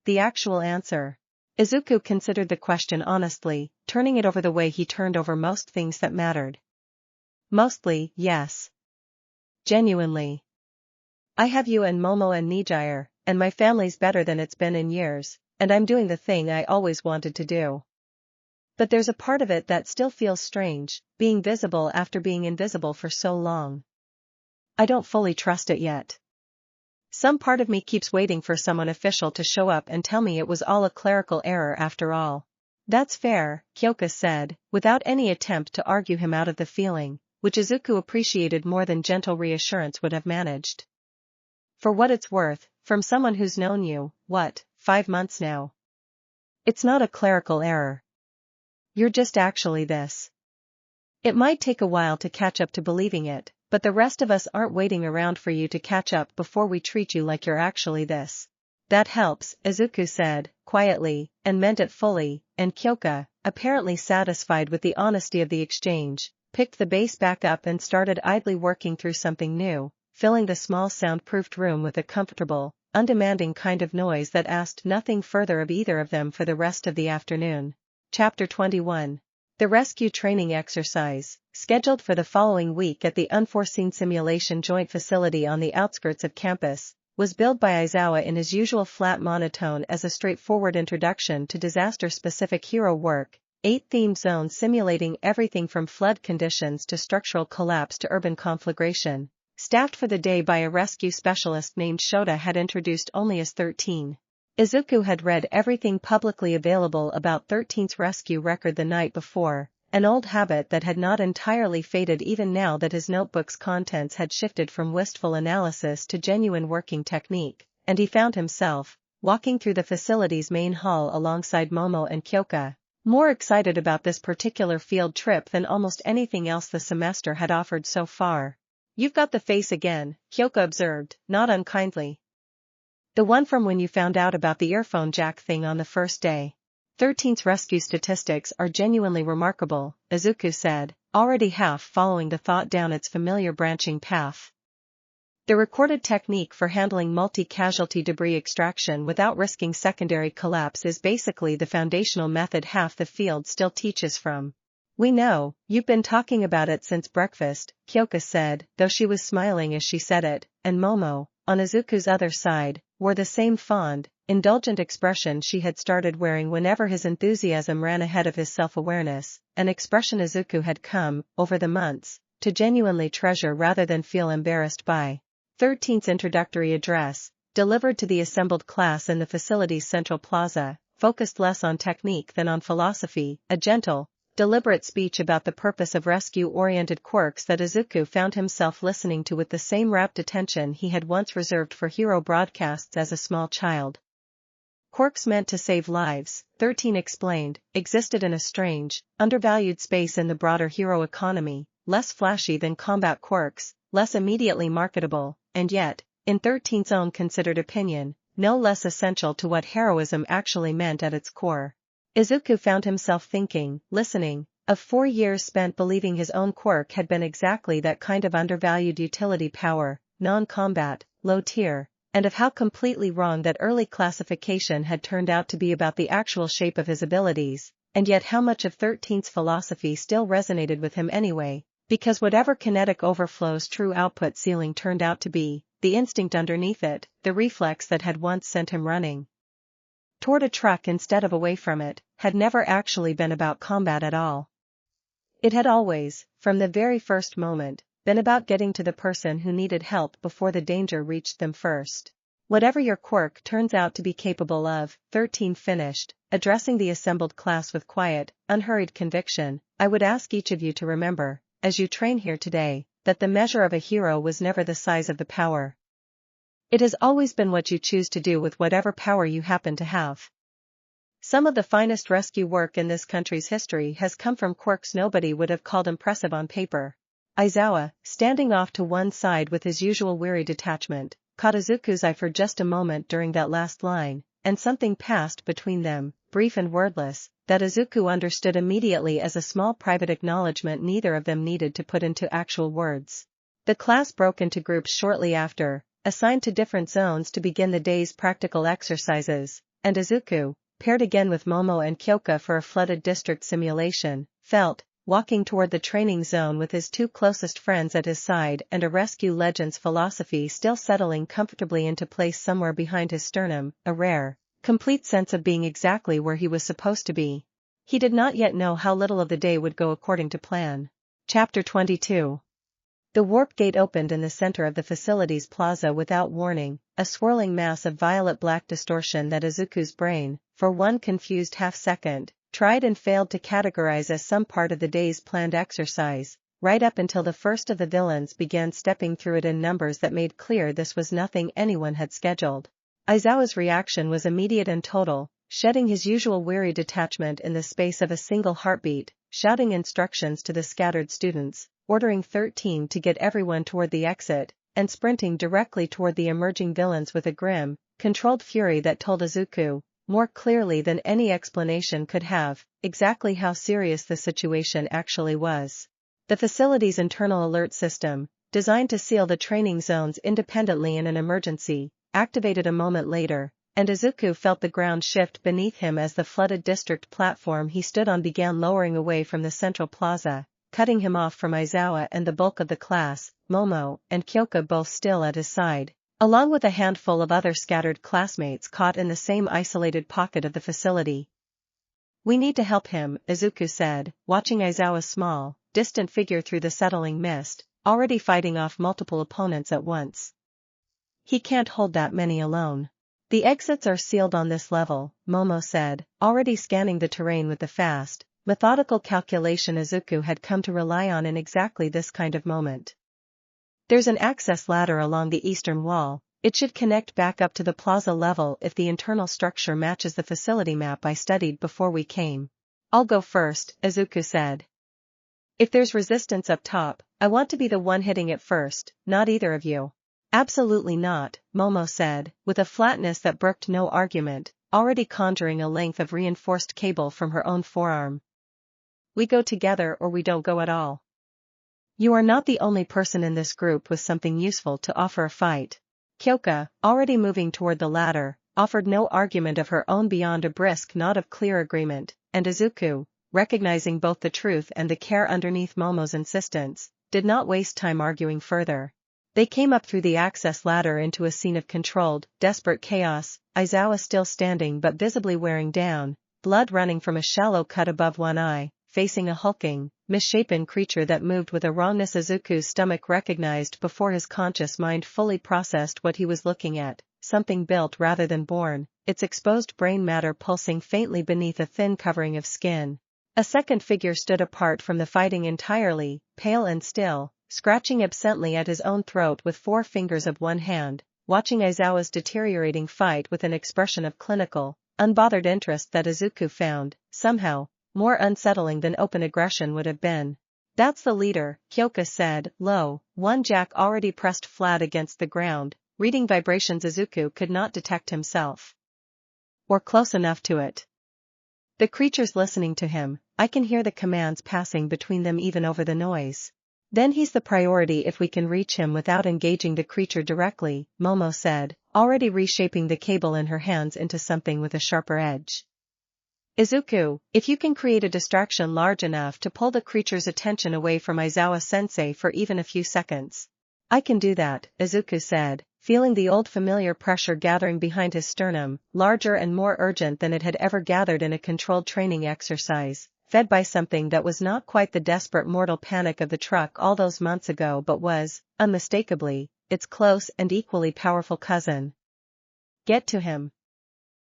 The actual answer. Izuku considered the question honestly, turning it over the way he turned over most things that mattered. Mostly, yes. Genuinely. I have you and Momo and Nejire, and my family's better than it's been in years, and I'm doing the thing I always wanted to do. But there's a part of it that still feels strange, being visible after being invisible for so long. I don't fully trust it yet. Some part of me keeps waiting for someone official to show up and tell me it was all a clerical error after all. That's fair, Kyoka said, without any attempt to argue him out of the feeling, which Izuku appreciated more than gentle reassurance would have managed. For what it's worth, from someone who's known you, 5 months now. It's not a clerical error. You're just actually this. It might take a while to catch up to believing it, but the rest of us aren't waiting around for you to catch up before we treat you like you're actually this. That helps, Izuku said, quietly, and meant it fully, and Kyoka, apparently satisfied with the honesty of the exchange, picked the bass back up and started idly working through something new, filling the small soundproofed room with a comfortable, undemanding kind of noise that asked nothing further of either of them for the rest of the afternoon. Chapter 21. The rescue training exercise, scheduled for the following week at the Unforeseen Simulation Joint Facility on the outskirts of campus, was billed by Aizawa in his usual flat monotone as a straightforward introduction to disaster-specific hero work, 8 theme zones simulating everything from flood conditions to structural collapse to urban conflagration, staffed for the day by a rescue specialist named Shota, had introduced only as 13. Izuku had read everything publicly available about 13's rescue record the night before, an old habit that had not entirely faded even now that his notebook's contents had shifted from wistful analysis to genuine working technique, and he found himself, walking through the facility's main hall alongside Momo and Kyoka, more excited about this particular field trip than almost anything else the semester had offered so far. "You've got the face again," Kyoka observed, not unkindly. "The one from when you found out about the earphone jack thing on the first day. 13's rescue statistics are genuinely remarkable," Izuku said, already half following the thought down its familiar branching path. "The recorded technique for handling multi-casualty debris extraction without risking secondary collapse is basically the foundational method half the field still teaches from." "We know, you've been talking about it since breakfast," Kyoka said, though she was smiling as she said it, and Momo, on Izuku's other side, wore the same fond, indulgent expression she had started wearing whenever his enthusiasm ran ahead of his self-awareness, an expression Izuku had come, over the months, to genuinely treasure rather than feel embarrassed by. 13's introductory address, delivered to the assembled class in the facility's central plaza, focused less on technique than on philosophy, a gentle, deliberate speech about the purpose of rescue-oriented quirks that Izuku found himself listening to with the same rapt attention he had once reserved for hero broadcasts as a small child. Quirks meant to save lives, 13 explained, existed in a strange, undervalued space in the broader hero economy, less flashy than combat quirks, less immediately marketable, and yet, in 13's own considered opinion, no less essential to what heroism actually meant at its core. Izuku found himself thinking, listening, of 4 years spent believing his own quirk had been exactly that kind of undervalued utility power, non-combat, low-tier, and of how completely wrong that early classification had turned out to be about the actual shape of his abilities, and yet how much of 13's philosophy still resonated with him anyway, because whatever kinetic overflow's true output ceiling turned out to be, the instinct underneath it, the reflex that had once sent him running toward a truck instead of away from it, had never actually been about combat at all. It had always, from the very first moment, been about getting to the person who needed help before the danger reached them first. "Whatever your quirk turns out to be capable of," 13 finished, addressing the assembled class with quiet, unhurried conviction, "I would ask each of you to remember, as you train here today, that the measure of a hero was never the size of the power. It has always been what you choose to do with whatever power you happen to have. Some of the finest rescue work in this country's history has come from quirks nobody would have called impressive on paper." Aizawa, standing off to one side with his usual weary detachment, caught Izuku's eye for just a moment during that last line, and something passed between them, brief and wordless, that Izuku understood immediately as a small private acknowledgement neither of them needed to put into actual words. The class broke into groups shortly after, assigned to different zones to begin the day's practical exercises, and Izuku, paired again with Momo and Kyoka for a flooded district simulation, felt, walking toward the training zone with his 2 closest friends at his side and a rescue legend's philosophy still settling comfortably into place somewhere behind his sternum, a rare, complete sense of being exactly where he was supposed to be. He did not yet know how little of the day would go according to plan. Chapter 22. The warp gate opened in the center of the facility's plaza without warning, a swirling mass of violet-black distortion that Izuku's brain, for one confused half-second, tried and failed to categorize as some part of the day's planned exercise, right up until the first of the villains began stepping through it in numbers that made clear this was nothing anyone had scheduled. Aizawa's reaction was immediate and total, shedding his usual weary detachment in the space of a single heartbeat, shouting instructions to the scattered students, ordering 13 to get everyone toward the exit, and sprinting directly toward the emerging villains with a grim, controlled fury that told Izuku, more clearly than any explanation could have, exactly how serious the situation actually was. The facility's internal alert system, designed to seal the training zones independently in an emergency, activated a moment later, and Izuku felt the ground shift beneath him as the flooded district platform he stood on began lowering away from the central plaza, cutting him off from Aizawa and the bulk of the class, Momo and Kyoka both still at his side. along with a handful of other scattered classmates caught in the same isolated pocket of the facility. We need to help him, Izuku said, watching Aizawa's small, distant figure through the settling mist, already fighting off multiple opponents at once. He can't hold that many alone. The exits are sealed on this level, Momo said, already scanning the terrain with the fast, methodical calculation Izuku had come to rely on in exactly this kind of moment. There's an access ladder along the eastern wall. It should connect back up to the plaza level if the internal structure matches the facility map I studied before we came. I'll go first, Izuku said. If there's resistance up top, I want to be the one hitting it first, not either of you. Absolutely not, Momo said, with a flatness that brooked no argument, already conjuring a length of reinforced cable from her own forearm. We go together or we don't go at all. You are not the only person in this group with something useful to offer a fight. Kyoka, already moving toward the ladder, offered no argument of her own beyond a brisk nod of clear agreement, and Izuku, recognizing both the truth and the care underneath Momo's insistence, did not waste time arguing further. They came up through the access ladder into a scene of controlled, desperate chaos, Aizawa still standing but visibly wearing down, blood running from a shallow cut above one eye, facing a hulking, misshapen creature that moved with a wrongness Izuku's stomach recognized before his conscious mind fully processed what he was looking at, something built rather than born, its exposed brain matter pulsing faintly beneath a thin covering of skin. A second figure stood apart from the fighting entirely, pale and still, scratching absently at his own throat with 4 fingers of one hand, watching Aizawa's deteriorating fight with an expression of clinical, unbothered interest that Izuku found, somehow, more unsettling than open aggression would have been. That's the leader, Kyoka said, low, one jack already pressed flat against the ground, reading vibrations Izuku could not detect himself. Or close enough to it. The creature's listening to him, I can hear the commands passing between them even over the noise. Then he's the priority if we can reach him without engaging the creature directly, Momo said, already reshaping the cable in her hands into something with a sharper edge. Izuku, if you can create a distraction large enough to pull the creature's attention away from Aizawa-sensei for even a few seconds. I can do that, Izuku said, feeling the old familiar pressure gathering behind his sternum, larger and more urgent than it had ever gathered in a controlled training exercise, fed by something that was not quite the desperate mortal panic of the truck all those months ago but was, unmistakably, its close and equally powerful cousin. Get to him.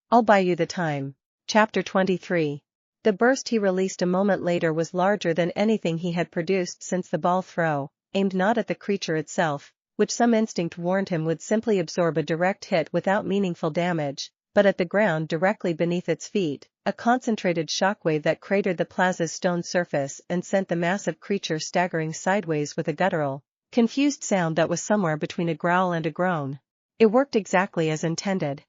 I'll buy you the time. Chapter 23. The burst he released a moment later was larger than anything he had produced since the ball throw, aimed not at the creature itself, which some instinct warned him would simply absorb a direct hit without meaningful damage, but at the ground directly beneath its feet, a concentrated shockwave that cratered the plaza's stone surface and sent the massive creature staggering sideways with a guttural, confused sound that was somewhere between a growl and a groan. It worked exactly as intended.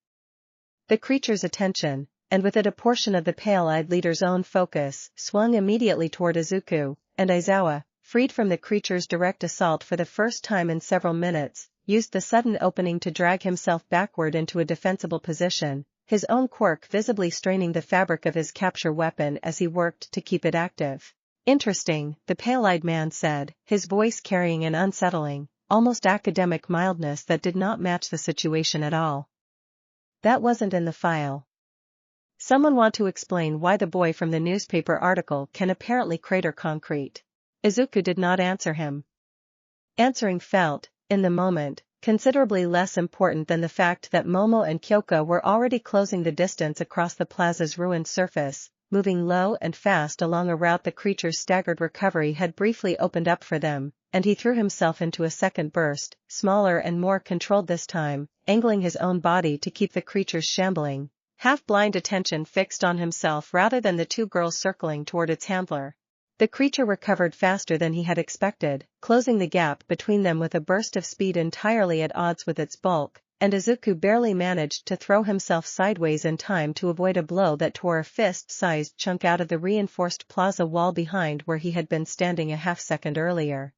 The creature's attention, and with it a portion of the pale-eyed leader's own focus, swung immediately toward Izuku, and Aizawa, freed from the creature's direct assault for the first time in several minutes, used the sudden opening to drag himself backward into a defensible position, his own quirk visibly straining the fabric of his capture weapon as he worked to keep it active. Interesting, the pale-eyed man said, his voice carrying an unsettling, almost academic mildness that did not match the situation at all. That wasn't in the file. Someone want to explain why the boy from the newspaper article can apparently crater concrete. Izuku did not answer him. Answering felt, in the moment, considerably less important than the fact that Momo and Kyoka were already closing the distance across the plaza's ruined surface, moving low and fast along a route the creature's staggered recovery had briefly opened up for them, and he threw himself into a second burst, smaller and more controlled this time, angling his own body to keep the creature's shambling, half-blind attention fixed on himself rather than the 2 girls circling toward its handler. The creature recovered faster than he had expected, closing the gap between them with a burst of speed entirely at odds with its bulk, and Izuku barely managed to throw himself sideways in time to avoid a blow that tore a fist-sized chunk out of the reinforced plaza wall behind where he had been standing a half-second earlier.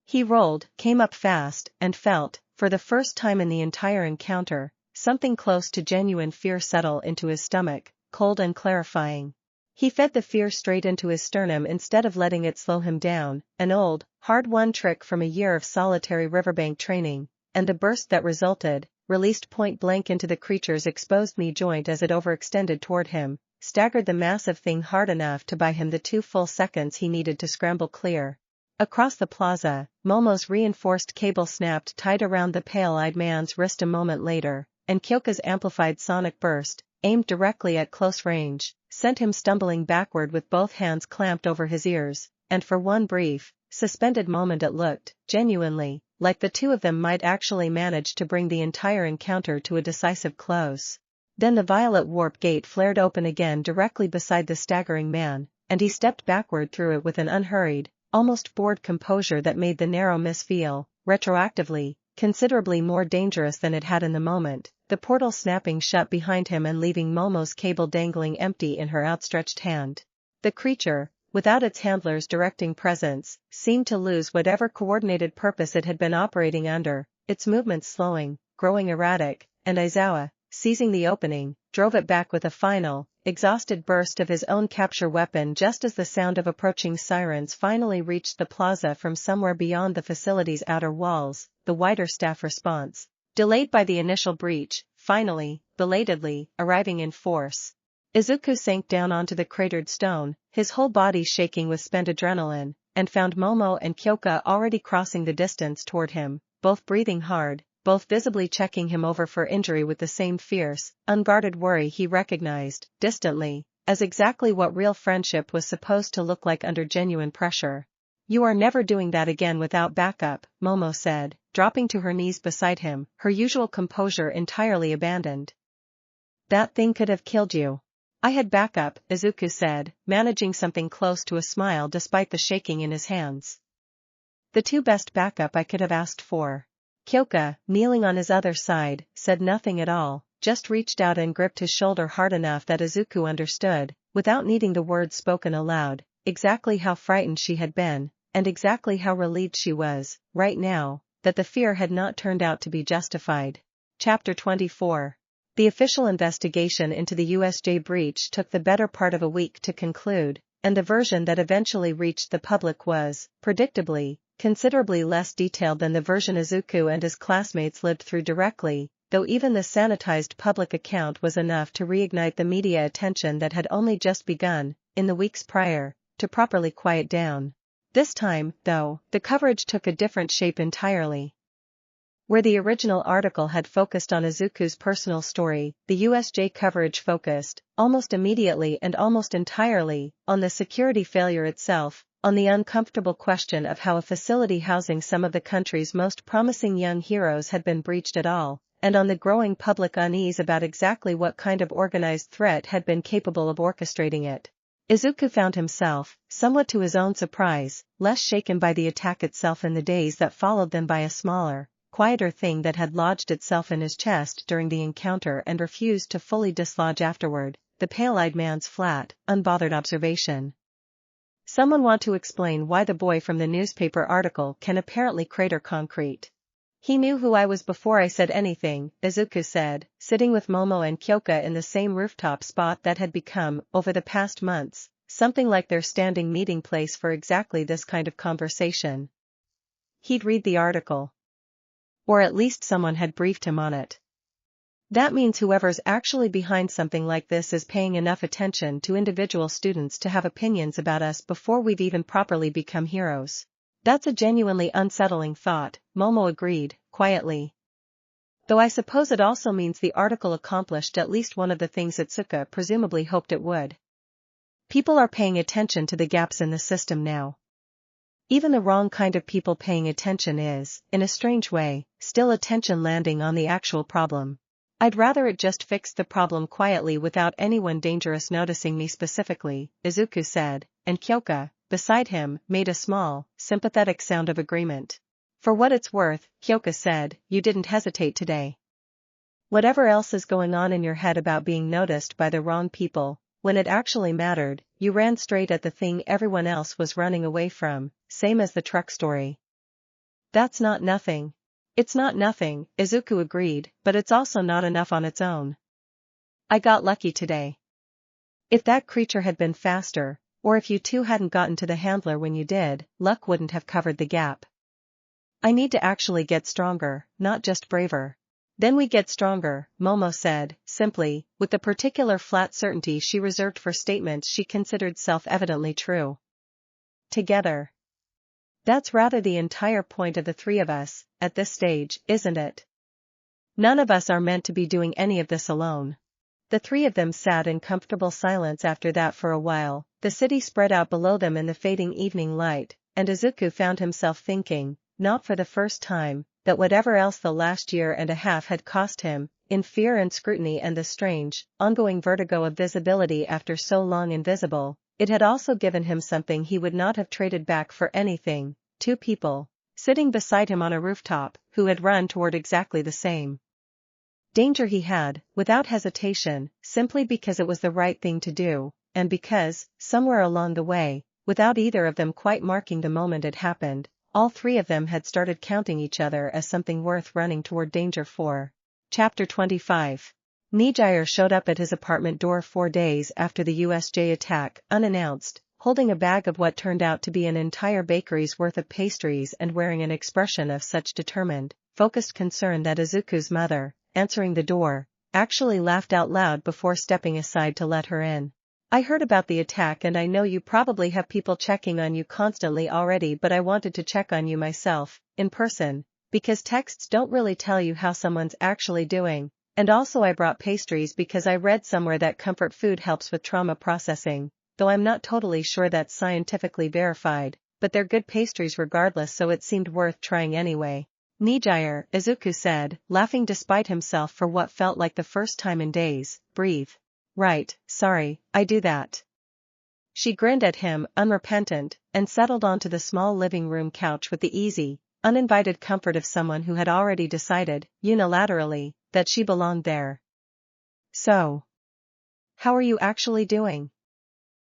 He rolled, came up fast, and felt, for the first time in the entire encounter, something close to genuine fear settle into his stomach, cold and clarifying. He fed the fear straight into his sternum instead of letting it slow him down, an old, hard-won trick from a year of solitary riverbank training, and the burst that resulted, released point blank into the creature's exposed knee joint as it overextended toward him, staggered the massive thing hard enough to buy him the 2 full seconds he needed to scramble clear. Across the plaza, Momo's reinforced cable snapped tight around the pale-eyed man's wrist a moment later, and Kyoka's amplified sonic burst, aimed directly at close range, sent him stumbling backward with both hands clamped over his ears, and for one brief, suspended moment it looked, genuinely, like the two of them might actually manage to bring the entire encounter to a decisive close. Then the violet warp gate flared open again directly beside the staggering man, and he stepped backward through it with an unhurried, almost bored composure that made the narrow miss feel, retroactively, considerably more dangerous than it had in the moment, the portal snapping shut behind him and leaving Momo's cable dangling empty in her outstretched hand. The creature, without its handler's directing presence, seemed to lose whatever coordinated purpose it had been operating under, its movements slowing, growing erratic, and Aizawa, seizing the opening, drove it back with a final, exhausted burst of his own capture weapon just as the sound of approaching sirens finally reached the plaza from somewhere beyond the facility's outer walls, the wider staff response, delayed by the initial breach, finally, belatedly, arriving in force. Izuku sank down onto the cratered stone, his whole body shaking with spent adrenaline, and found Momo and Kyoka already crossing the distance toward him, both breathing hard, both visibly checking him over for injury with the same fierce, unguarded worry he recognized, distantly, as exactly what real friendship was supposed to look like under genuine pressure. "You are never doing that again without backup," Momo said, dropping to her knees beside him, her usual composure entirely abandoned. "That thing could have killed you." "I had backup," Izuku said, managing something close to a smile despite the shaking in his hands. "The 2 best backup I could have asked for." Kyoka, kneeling on his other side, said nothing at all, just reached out and gripped his shoulder hard enough that Izuku understood, without needing the words spoken aloud, exactly how frightened she had been, and exactly how relieved she was, right now, that the fear had not turned out to be justified. Chapter 24. The official investigation into the USJ breach took the better part of a week to conclude, and the version that eventually reached the public was, predictably, considerably less detailed than the version Izuku and his classmates lived through directly, though even the sanitized public account was enough to reignite the media attention that had only just begun, in the weeks prior, to properly quiet down. This time, though, the coverage took a different shape entirely. Where the original article had focused on Izuku's personal story, the USJ coverage focused, almost immediately and almost entirely, on the security failure itself, on the uncomfortable question of how a facility housing some of the country's most promising young heroes had been breached at all, and on the growing public unease about exactly what kind of organized threat had been capable of orchestrating it. Izuku found himself, somewhat to his own surprise, less shaken by the attack itself in the days that followed than by a smaller, quieter thing that had lodged itself in his chest during the encounter and refused to fully dislodge afterward, the pale-eyed man's flat, unbothered observation. "Someone want to explain why the boy from the newspaper article can apparently crater concrete?" "He knew who I was before I said anything," Izuku said, sitting with Momo and Kyoka in the same rooftop spot that had become, over the past months, something like their standing meeting place for exactly this kind of conversation. He'd read the article. Or at least someone had briefed him on it. That means whoever's actually behind something like this is paying enough attention to individual students to have opinions about us before we've even properly become heroes. That's a genuinely unsettling thought, Momo agreed, quietly. Though I suppose it also means the article accomplished at least one of the things Itsuka presumably hoped it would. People are paying attention to the gaps in the system now. Even the wrong kind of people paying attention is, in a strange way, still attention landing on the actual problem. I'd rather it just fixed the problem quietly without anyone dangerous noticing me specifically, Izuku said, and Kyoka, beside him, made a small, sympathetic sound of agreement. For what it's worth, Kyoka said, you didn't hesitate today. Whatever else is going on in your head about being noticed by the wrong people, when it actually mattered, you ran straight at the thing everyone else was running away from, same as the truck story. That's not nothing. It's not nothing, Izuku agreed, but it's also not enough on its own. I got lucky today. If that creature had been faster, or if you two hadn't gotten to the handler when you did, luck wouldn't have covered the gap. I need to actually get stronger, not just braver. Then we get stronger, Momo said, simply, with the particular flat certainty she reserved for statements she considered self-evidently true. Together. That's rather the entire point of the three of us, at this stage, isn't it? None of us are meant to be doing any of this alone. The three of them sat in comfortable silence after that for a while, the city spread out below them in the fading evening light, and Izuku found himself thinking, not for the first time, that whatever else the last year and a half had cost him, in fear and scrutiny and the strange, ongoing vertigo of visibility after so long invisible, it had also given him something he would not have traded back for anything, two people, sitting beside him on a rooftop, who had run toward exactly the same danger he had, without hesitation, simply because it was the right thing to do, and because, somewhere along the way, without either of them quite marking the moment it happened, all three of them had started counting each other as something worth running toward danger for. Chapter 25. Nejire showed up at his apartment door 4 days after the USJ attack, unannounced, holding a bag of what turned out to be an entire bakery's worth of pastries and wearing an expression of such determined, focused concern that Izuku's mother, answering the door, actually laughed out loud before stepping aside to let her in. I heard about the attack and I know you probably have people checking on you constantly already, but I wanted to check on you myself, in person, because texts don't really tell you how someone's actually doing, and also I brought pastries because I read somewhere that comfort food helps with trauma processing, though I'm not totally sure that's scientifically verified, but they're good pastries regardless, so it seemed worth trying anyway. Nejire, Izuku said, laughing despite himself for what felt like the first time in days. Breathe. Right, sorry, I do that. She grinned at him, unrepentant, and settled onto the small living room couch with the easy, uninvited comfort of someone who had already decided, unilaterally, that she belonged there. So, how are you actually doing?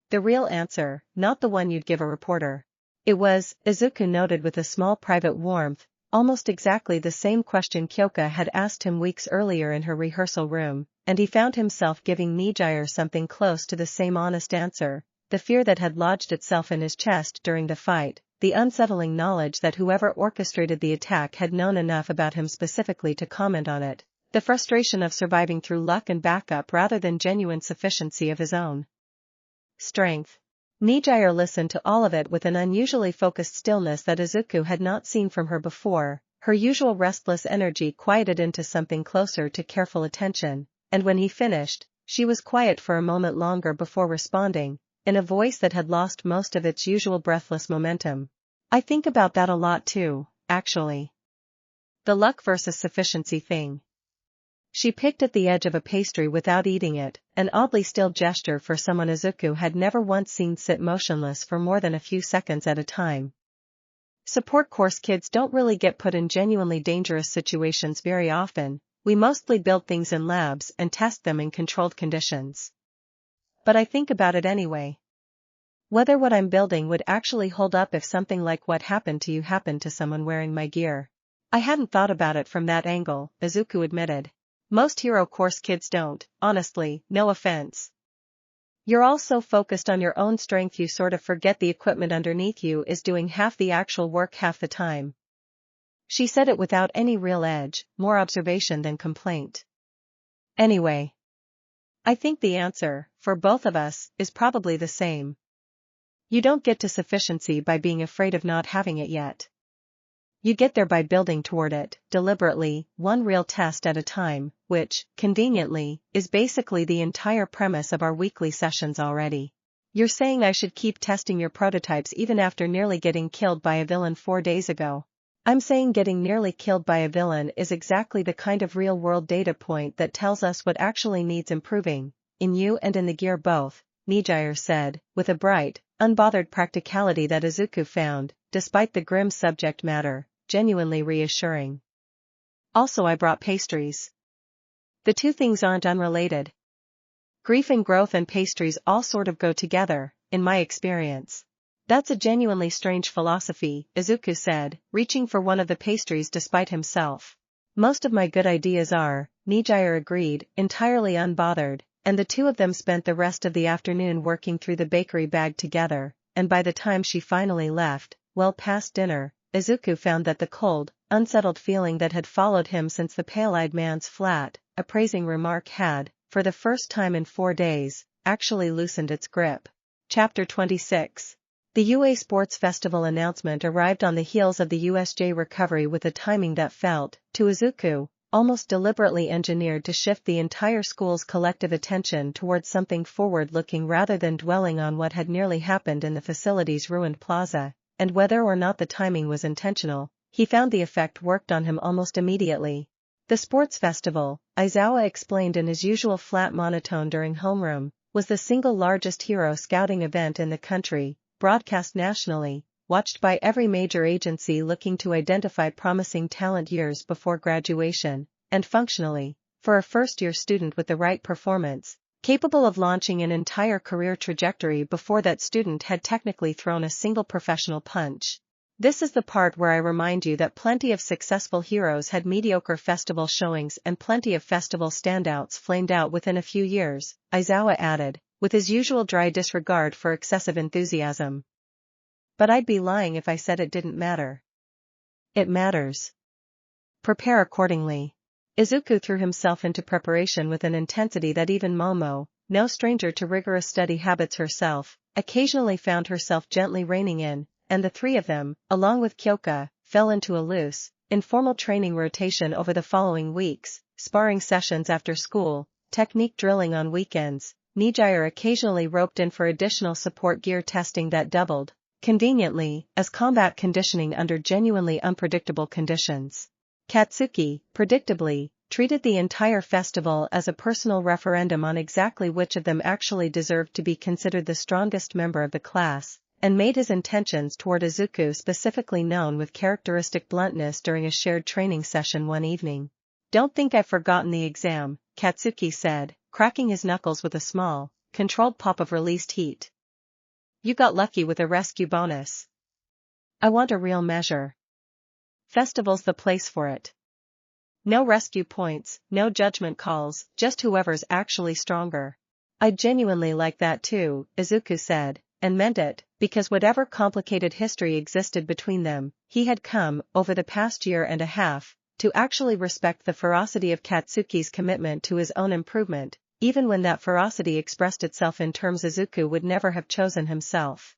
The real answer, not the one you'd give a reporter. It was, Izuku noted with a small private warmth, almost exactly the same question Kyoka had asked him weeks earlier in her rehearsal room, and he found himself giving Nejire something close to the same honest answer, the fear that had lodged itself in his chest during the fight, the unsettling knowledge that whoever orchestrated the attack had known enough about him specifically to comment on it, the frustration of surviving through luck and backup rather than genuine sufficiency of his own strength. Nejire listened to all of it with an unusually focused stillness that Izuku had not seen from her before, her usual restless energy quieted into something closer to careful attention, and when he finished, she was quiet for a moment longer before responding, in a voice that had lost most of its usual breathless momentum. I think about that a lot too, actually. The luck versus sufficiency thing. She picked at the edge of a pastry without eating it, an oddly still gesture for someone Izuku had never once seen sit motionless for more than a few seconds at a time. Support course kids don't really get put in genuinely dangerous situations very often, we mostly build things in labs and test them in controlled conditions. But I think about it anyway. Whether what I'm building would actually hold up if something like what happened to you happened to someone wearing my gear. I hadn't thought about it from that angle, Izuku admitted. Most hero course kids don't, honestly, no offense. You're all so focused on your own strength you sort of forget the equipment underneath you is doing half the actual work half the time. She said it without any real edge, more observation than complaint. Anyway. I think the answer, for both of us, is probably the same. You don't get to sufficiency by being afraid of not having it yet. You get there by building toward it, deliberately, one real test at a time, which, conveniently, is basically the entire premise of our weekly sessions already. You're saying I should keep testing your prototypes even after nearly getting killed by a villain 4 days ago. I'm saying getting nearly killed by a villain is exactly the kind of real-world data point that tells us what actually needs improving, in you and in the gear both, Nejire said, with a bright, unbothered practicality that Izuku found, despite the grim subject matter, genuinely reassuring. Also I brought pastries. The two things aren't unrelated. Grief and growth and pastries all sort of go together, in my experience. That's a genuinely strange philosophy, Izuku said, reaching for one of the pastries despite himself. Most of my good ideas are, Nejire agreed, entirely unbothered, and the two of them spent the rest of the afternoon working through the bakery bag together, and by the time she finally left, well past dinner, Izuku found that the cold, unsettled feeling that had followed him since the pale-eyed man's flat, appraising remark had, for the first time in 4 days, actually loosened its grip. Chapter 26. The UA Sports Festival announcement arrived on the heels of the USJ recovery with a timing that felt, to Izuku, almost deliberately engineered to shift the entire school's collective attention towards something forward-looking rather than dwelling on what had nearly happened in the facility's ruined plaza, and whether or not the timing was intentional, he found the effect worked on him almost immediately. The sports festival, Aizawa explained in his usual flat monotone during homeroom, was the single largest hero scouting event in the country, broadcast nationally, watched by every major agency looking to identify promising talent years before graduation, and functionally, for a first-year student with the right performance, capable of launching an entire career trajectory before that student had technically thrown a single professional punch. This is the part where I remind you that plenty of successful heroes had mediocre festival showings and plenty of festival standouts flamed out within a few years, Aizawa added, with his usual dry disregard for excessive enthusiasm. But I'd be lying if I said it didn't matter. It matters. Prepare accordingly. Izuku threw himself into preparation with an intensity that even Momo, no stranger to rigorous study habits herself, occasionally found herself gently reining in, and the three of them, along with Kyoka, fell into a loose, informal training rotation over the following weeks, sparring sessions after school, technique drilling on weekends, Nejire occasionally roped in for additional support gear testing that doubled, conveniently, as combat conditioning under genuinely unpredictable conditions. Katsuki, predictably, treated the entire festival as a personal referendum on exactly which of them actually deserved to be considered the strongest member of the class, and made his intentions toward Izuku specifically known with characteristic bluntness during a shared training session one evening. "Don't think I've forgotten the exam," Katsuki said, cracking his knuckles with a small, controlled pop of released heat. "You got lucky with a rescue bonus. I want a real measure. Festival's the place for it. No rescue points, no judgment calls, just whoever's actually stronger." "I'd genuinely like that too," Izuku said, and meant it, because whatever complicated history existed between them, he had come, over the past year and a half, to actually respect the ferocity of Katsuki's commitment to his own improvement, even when that ferocity expressed itself in terms Izuku would never have chosen himself.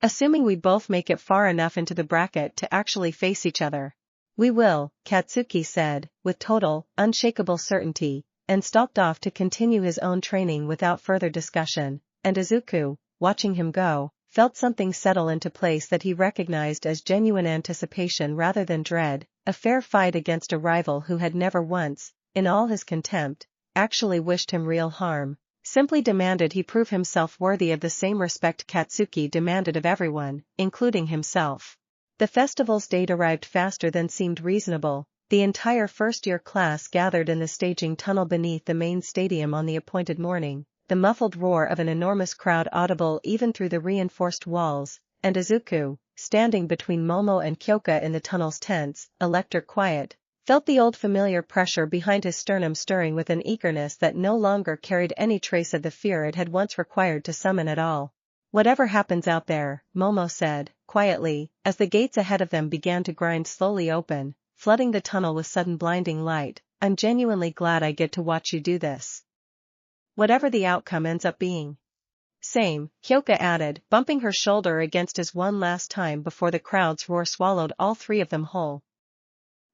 "Assuming we both make it far enough into the bracket to actually face each other." "We will," Katsuki said, with total, unshakable certainty, and stalked off to continue his own training without further discussion, and Izuku, watching him go, felt something settle into place that he recognized as genuine anticipation rather than dread, a fair fight against a rival who had never once, in all his contempt, actually wished him real harm, simply demanded he prove himself worthy of the same respect Katsuki demanded of everyone, including himself. The festival's date arrived faster than seemed reasonable. The entire first-year class gathered in the staging tunnel beneath the main stadium on the appointed morning, the muffled roar of an enormous crowd audible even through the reinforced walls, and Izuku, standing between Momo and Kyoka in the tunnel's tense, electric quiet, felt the old familiar pressure behind his sternum stirring with an eagerness that no longer carried any trace of the fear it had once required to summon at all. "Whatever happens out there," Momo said, quietly, as the gates ahead of them began to grind slowly open, flooding the tunnel with sudden blinding light, "I'm genuinely glad I get to watch you do this. Whatever the outcome ends up being." "Same," Kyoka added, bumping her shoulder against his one last time before the crowd's roar swallowed all three of them whole.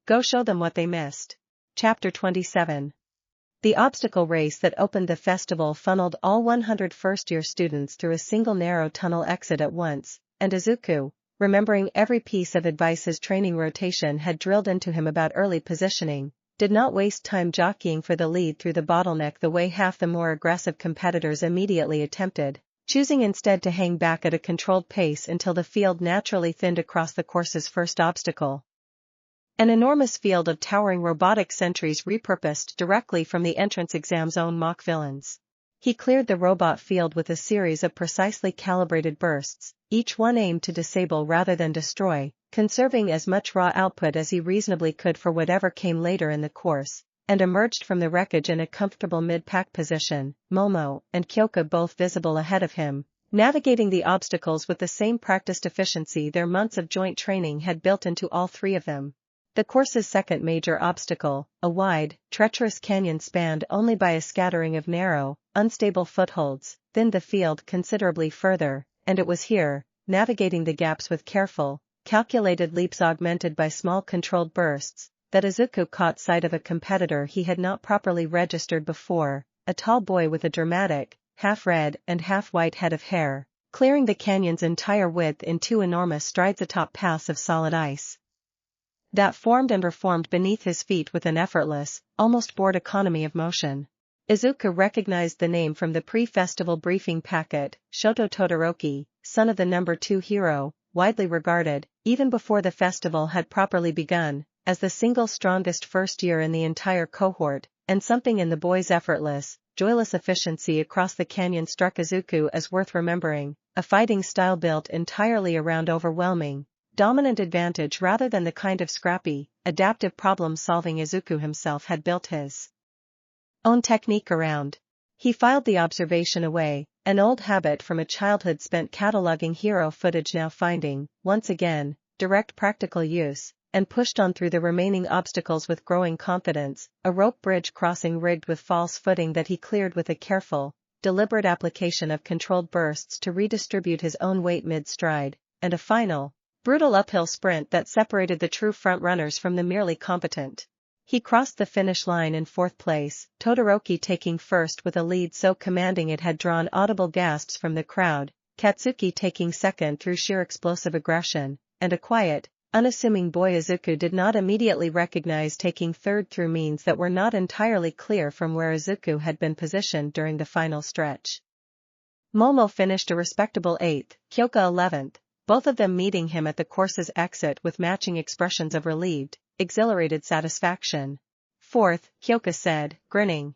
Go show them what they missed. Chapter 27. The obstacle race that opened the festival funneled all 100 first-year students through a single narrow tunnel exit at once, and Izuku, remembering every piece of advice his training rotation had drilled into him about early positioning, did not waste time jockeying for the lead through the bottleneck the way half the more aggressive competitors immediately attempted, choosing instead to hang back at a controlled pace until the field naturally thinned across the course's first obstacle. An enormous field of towering robotic sentries repurposed directly from the entrance exam's own mock villains. He cleared the robot field with a series of precisely calibrated bursts, each one aimed to disable rather than destroy, conserving as much raw output as he reasonably could for whatever came later in the course, and emerged from the wreckage in a comfortable mid-pack position, Momo and Kyoka both visible ahead of him, navigating the obstacles with the same practiced efficiency their months of joint training had built into all three of them. The course's second major obstacle, a wide, treacherous canyon spanned only by a scattering of narrow, unstable footholds, thinned the field considerably further, and it was here, navigating the gaps with careful, calculated leaps augmented by small controlled bursts, that Izuku caught sight of a competitor he had not properly registered before, a tall boy with a dramatic, half-red and half-white head of hair, clearing the canyon's entire width in two enormous strides atop paths of solid ice that formed and reformed beneath his feet with an effortless, almost bored economy of motion. Izuku recognized the name from the pre-festival briefing packet, Shoto Todoroki, son of the number 2 hero, widely regarded, even before the festival had properly begun, as the single strongest first year in the entire cohort, and something in the boy's effortless, joyless efficiency across the canyon struck Izuku as worth remembering, a fighting style built entirely around overwhelming, dominant advantage rather than the kind of scrappy, adaptive problem-solving Izuku himself had built his own technique around. He filed the observation away, an old habit from a childhood spent cataloging hero footage now finding, once again, direct practical use, and pushed on through the remaining obstacles with growing confidence, a rope bridge crossing rigged with false footing that he cleared with a careful, deliberate application of controlled bursts to redistribute his own weight mid-stride, and a final, brutal uphill sprint that separated the true front-runners from the merely competent. He crossed the finish line in fourth place, Todoroki taking first with a lead so commanding it had drawn audible gasps from the crowd, Katsuki taking second through sheer explosive aggression, and a quiet, unassuming boy Izuku did not immediately recognize taking third through means that were not entirely clear from where Izuku had been positioned during the final stretch. Momo finished a respectable 8th, Kyoka 11th. Both of them meeting him at the course's exit with matching expressions of relieved, exhilarated satisfaction. Fourth, Kyoka said, grinning.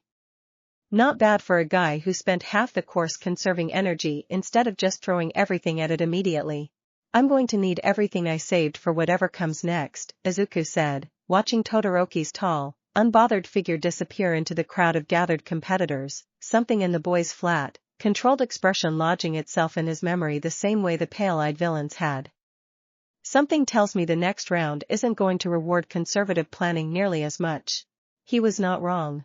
Not bad for a guy who spent half the course conserving energy instead of just throwing everything at it immediately. I'm going to need everything I saved for whatever comes next, Izuku said, watching Todoroki's tall, unbothered figure disappear into the crowd of gathered competitors, something in the boy's flat, controlled expression lodging itself in his memory the same way the pale-eyed villains had. Something tells me the next round isn't going to reward conservative planning nearly as much. He was not wrong.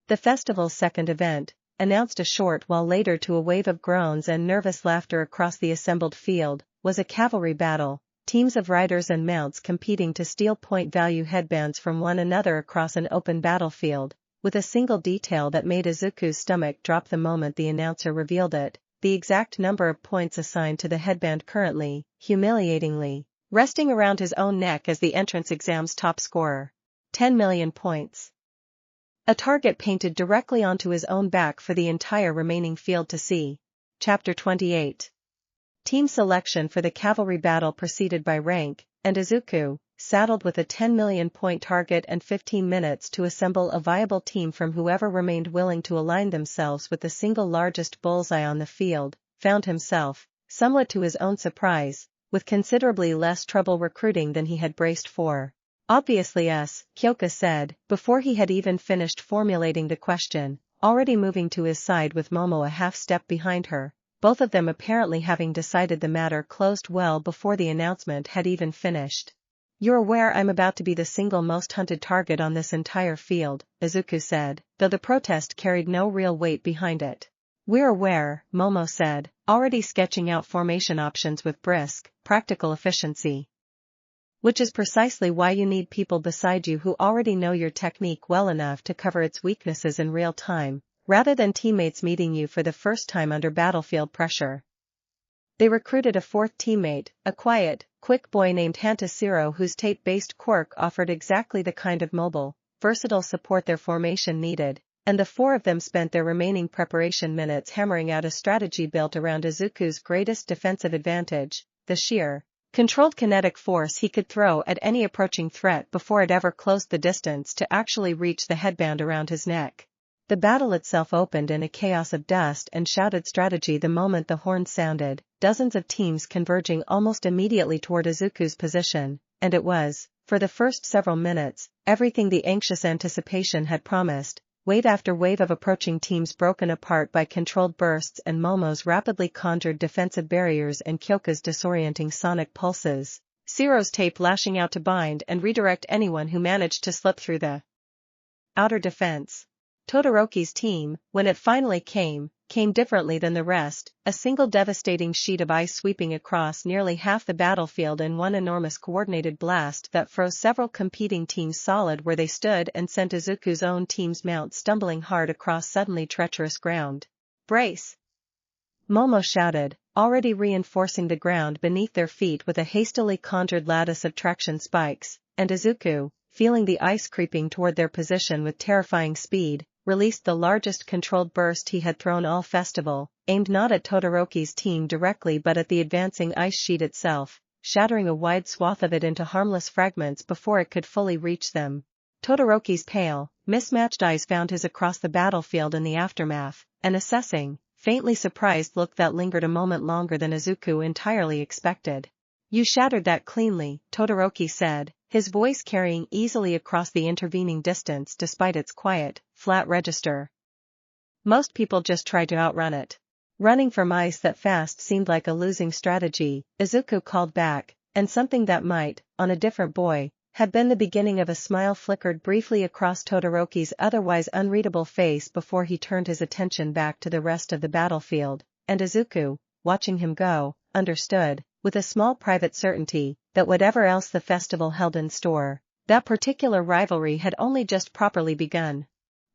The festival's second event, announced a short while later to a wave of groans and nervous laughter across the assembled field, was a cavalry battle, teams of riders and mounts competing to steal point value headbands from one another across an open battlefield, with a single detail that made Izuku's stomach drop the moment the announcer revealed it, the exact number of points assigned to the headband currently, humiliatingly, resting around his own neck as the entrance exam's top scorer. 10 million points. A target painted directly onto his own back for the entire remaining field to see. Chapter 28. Team selection for the cavalry battle proceeded by rank, and Izuku, saddled with a 10 million point target and 15 minutes to assemble a viable team from whoever remained willing to align themselves with the single largest bullseye on the field, found himself, somewhat to his own surprise, with considerably less trouble recruiting than he had braced for. Obviously Kyoka said, before he had even finished formulating the question, already moving to his side with Momo a half step behind her, both of them apparently having decided the matter closed well before the announcement had even finished. You're aware I'm about to be the single most hunted target on this entire field, Izuku said, though the protest carried no real weight behind it. We're aware, Momo said, already sketching out formation options with brisk, practical efficiency. Which is precisely why you need people beside you who already know your technique well enough to cover its weaknesses in real time, rather than teammates meeting you for the first time under battlefield pressure. They recruited a fourth teammate, a quiet, quick boy named Hantasiro whose tape-based quirk offered exactly the kind of mobile, versatile support their formation needed, and the four of them spent their remaining preparation minutes hammering out a strategy built around Izuku's greatest defensive advantage, the sheer, controlled kinetic force he could throw at any approaching threat before it ever closed the distance to actually reach the headband around his neck. The battle itself opened in a chaos of dust and shouted strategy the moment the horn sounded, dozens of teams converging almost immediately toward Izuku's position, and it was, for the first several minutes, everything the anxious anticipation had promised, wave after wave of approaching teams broken apart by controlled bursts and Momo's rapidly conjured defensive barriers and Kyoka's disorienting sonic pulses. Zero's tape lashing out to bind and redirect anyone who managed to slip through the outer defense. Todoroki's team, when it finally came differently than the rest, a single devastating sheet of ice sweeping across nearly half the battlefield in one enormous coordinated blast that froze several competing teams solid where they stood and sent Izuku's own team's mount stumbling hard across suddenly treacherous ground. "Brace!" Momo shouted, already reinforcing the ground beneath their feet with a hastily conjured lattice of traction spikes, and Izuku, feeling the ice creeping toward their position with terrifying speed, released the largest controlled burst he had thrown all festival, aimed not at Todoroki's team directly but at the advancing ice sheet itself, shattering a wide swath of it into harmless fragments before it could fully reach them. Todoroki's pale, mismatched eyes found his across the battlefield in the aftermath, an assessing, faintly surprised look that lingered a moment longer than Izuku entirely expected. "You shattered that cleanly," Todoroki said, his voice carrying easily across the intervening distance despite its quiet, flat register. "Most people just try to outrun it." Running from ice that fast seemed like a losing strategy, Izuku called back, and something that might, on a different boy, have been the beginning of a smile flickered briefly across Todoroki's otherwise unreadable face before he turned his attention back to the rest of the battlefield, and Izuku, watching him go, understood, with a small private certainty, that whatever else the festival held in store, that particular rivalry had only just properly begun.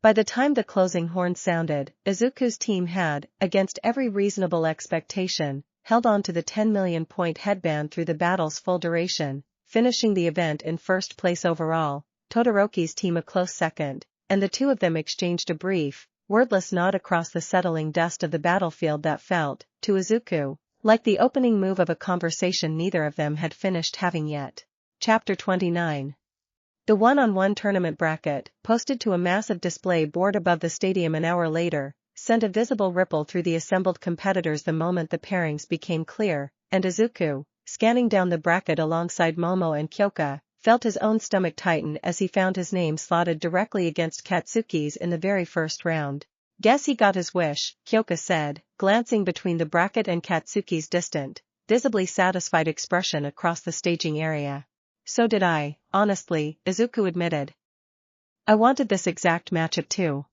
By the time the closing horn sounded, Izuku's team had, against every reasonable expectation, held on to the 10 million point headband through the battle's full duration, finishing the event in first place overall, Todoroki's team a close second, and the two of them exchanged a brief, wordless nod across the settling dust of the battlefield that felt, to Izuku, like the opening move of a conversation neither of them had finished having yet. Chapter 29. The one-on-one tournament bracket, posted to a massive display board above the stadium an hour later, sent a visible ripple through the assembled competitors the moment the pairings became clear, and Izuku, scanning down the bracket alongside Momo and Kyoka, felt his own stomach tighten as he found his name slotted directly against Katsuki's in the very first round. "Guess he got his wish," Kyoka said, glancing between the bracket and Katsuki's distant, visibly satisfied expression across the staging area. "So did I, honestly," Izuku admitted. "I wanted this exact matchup too.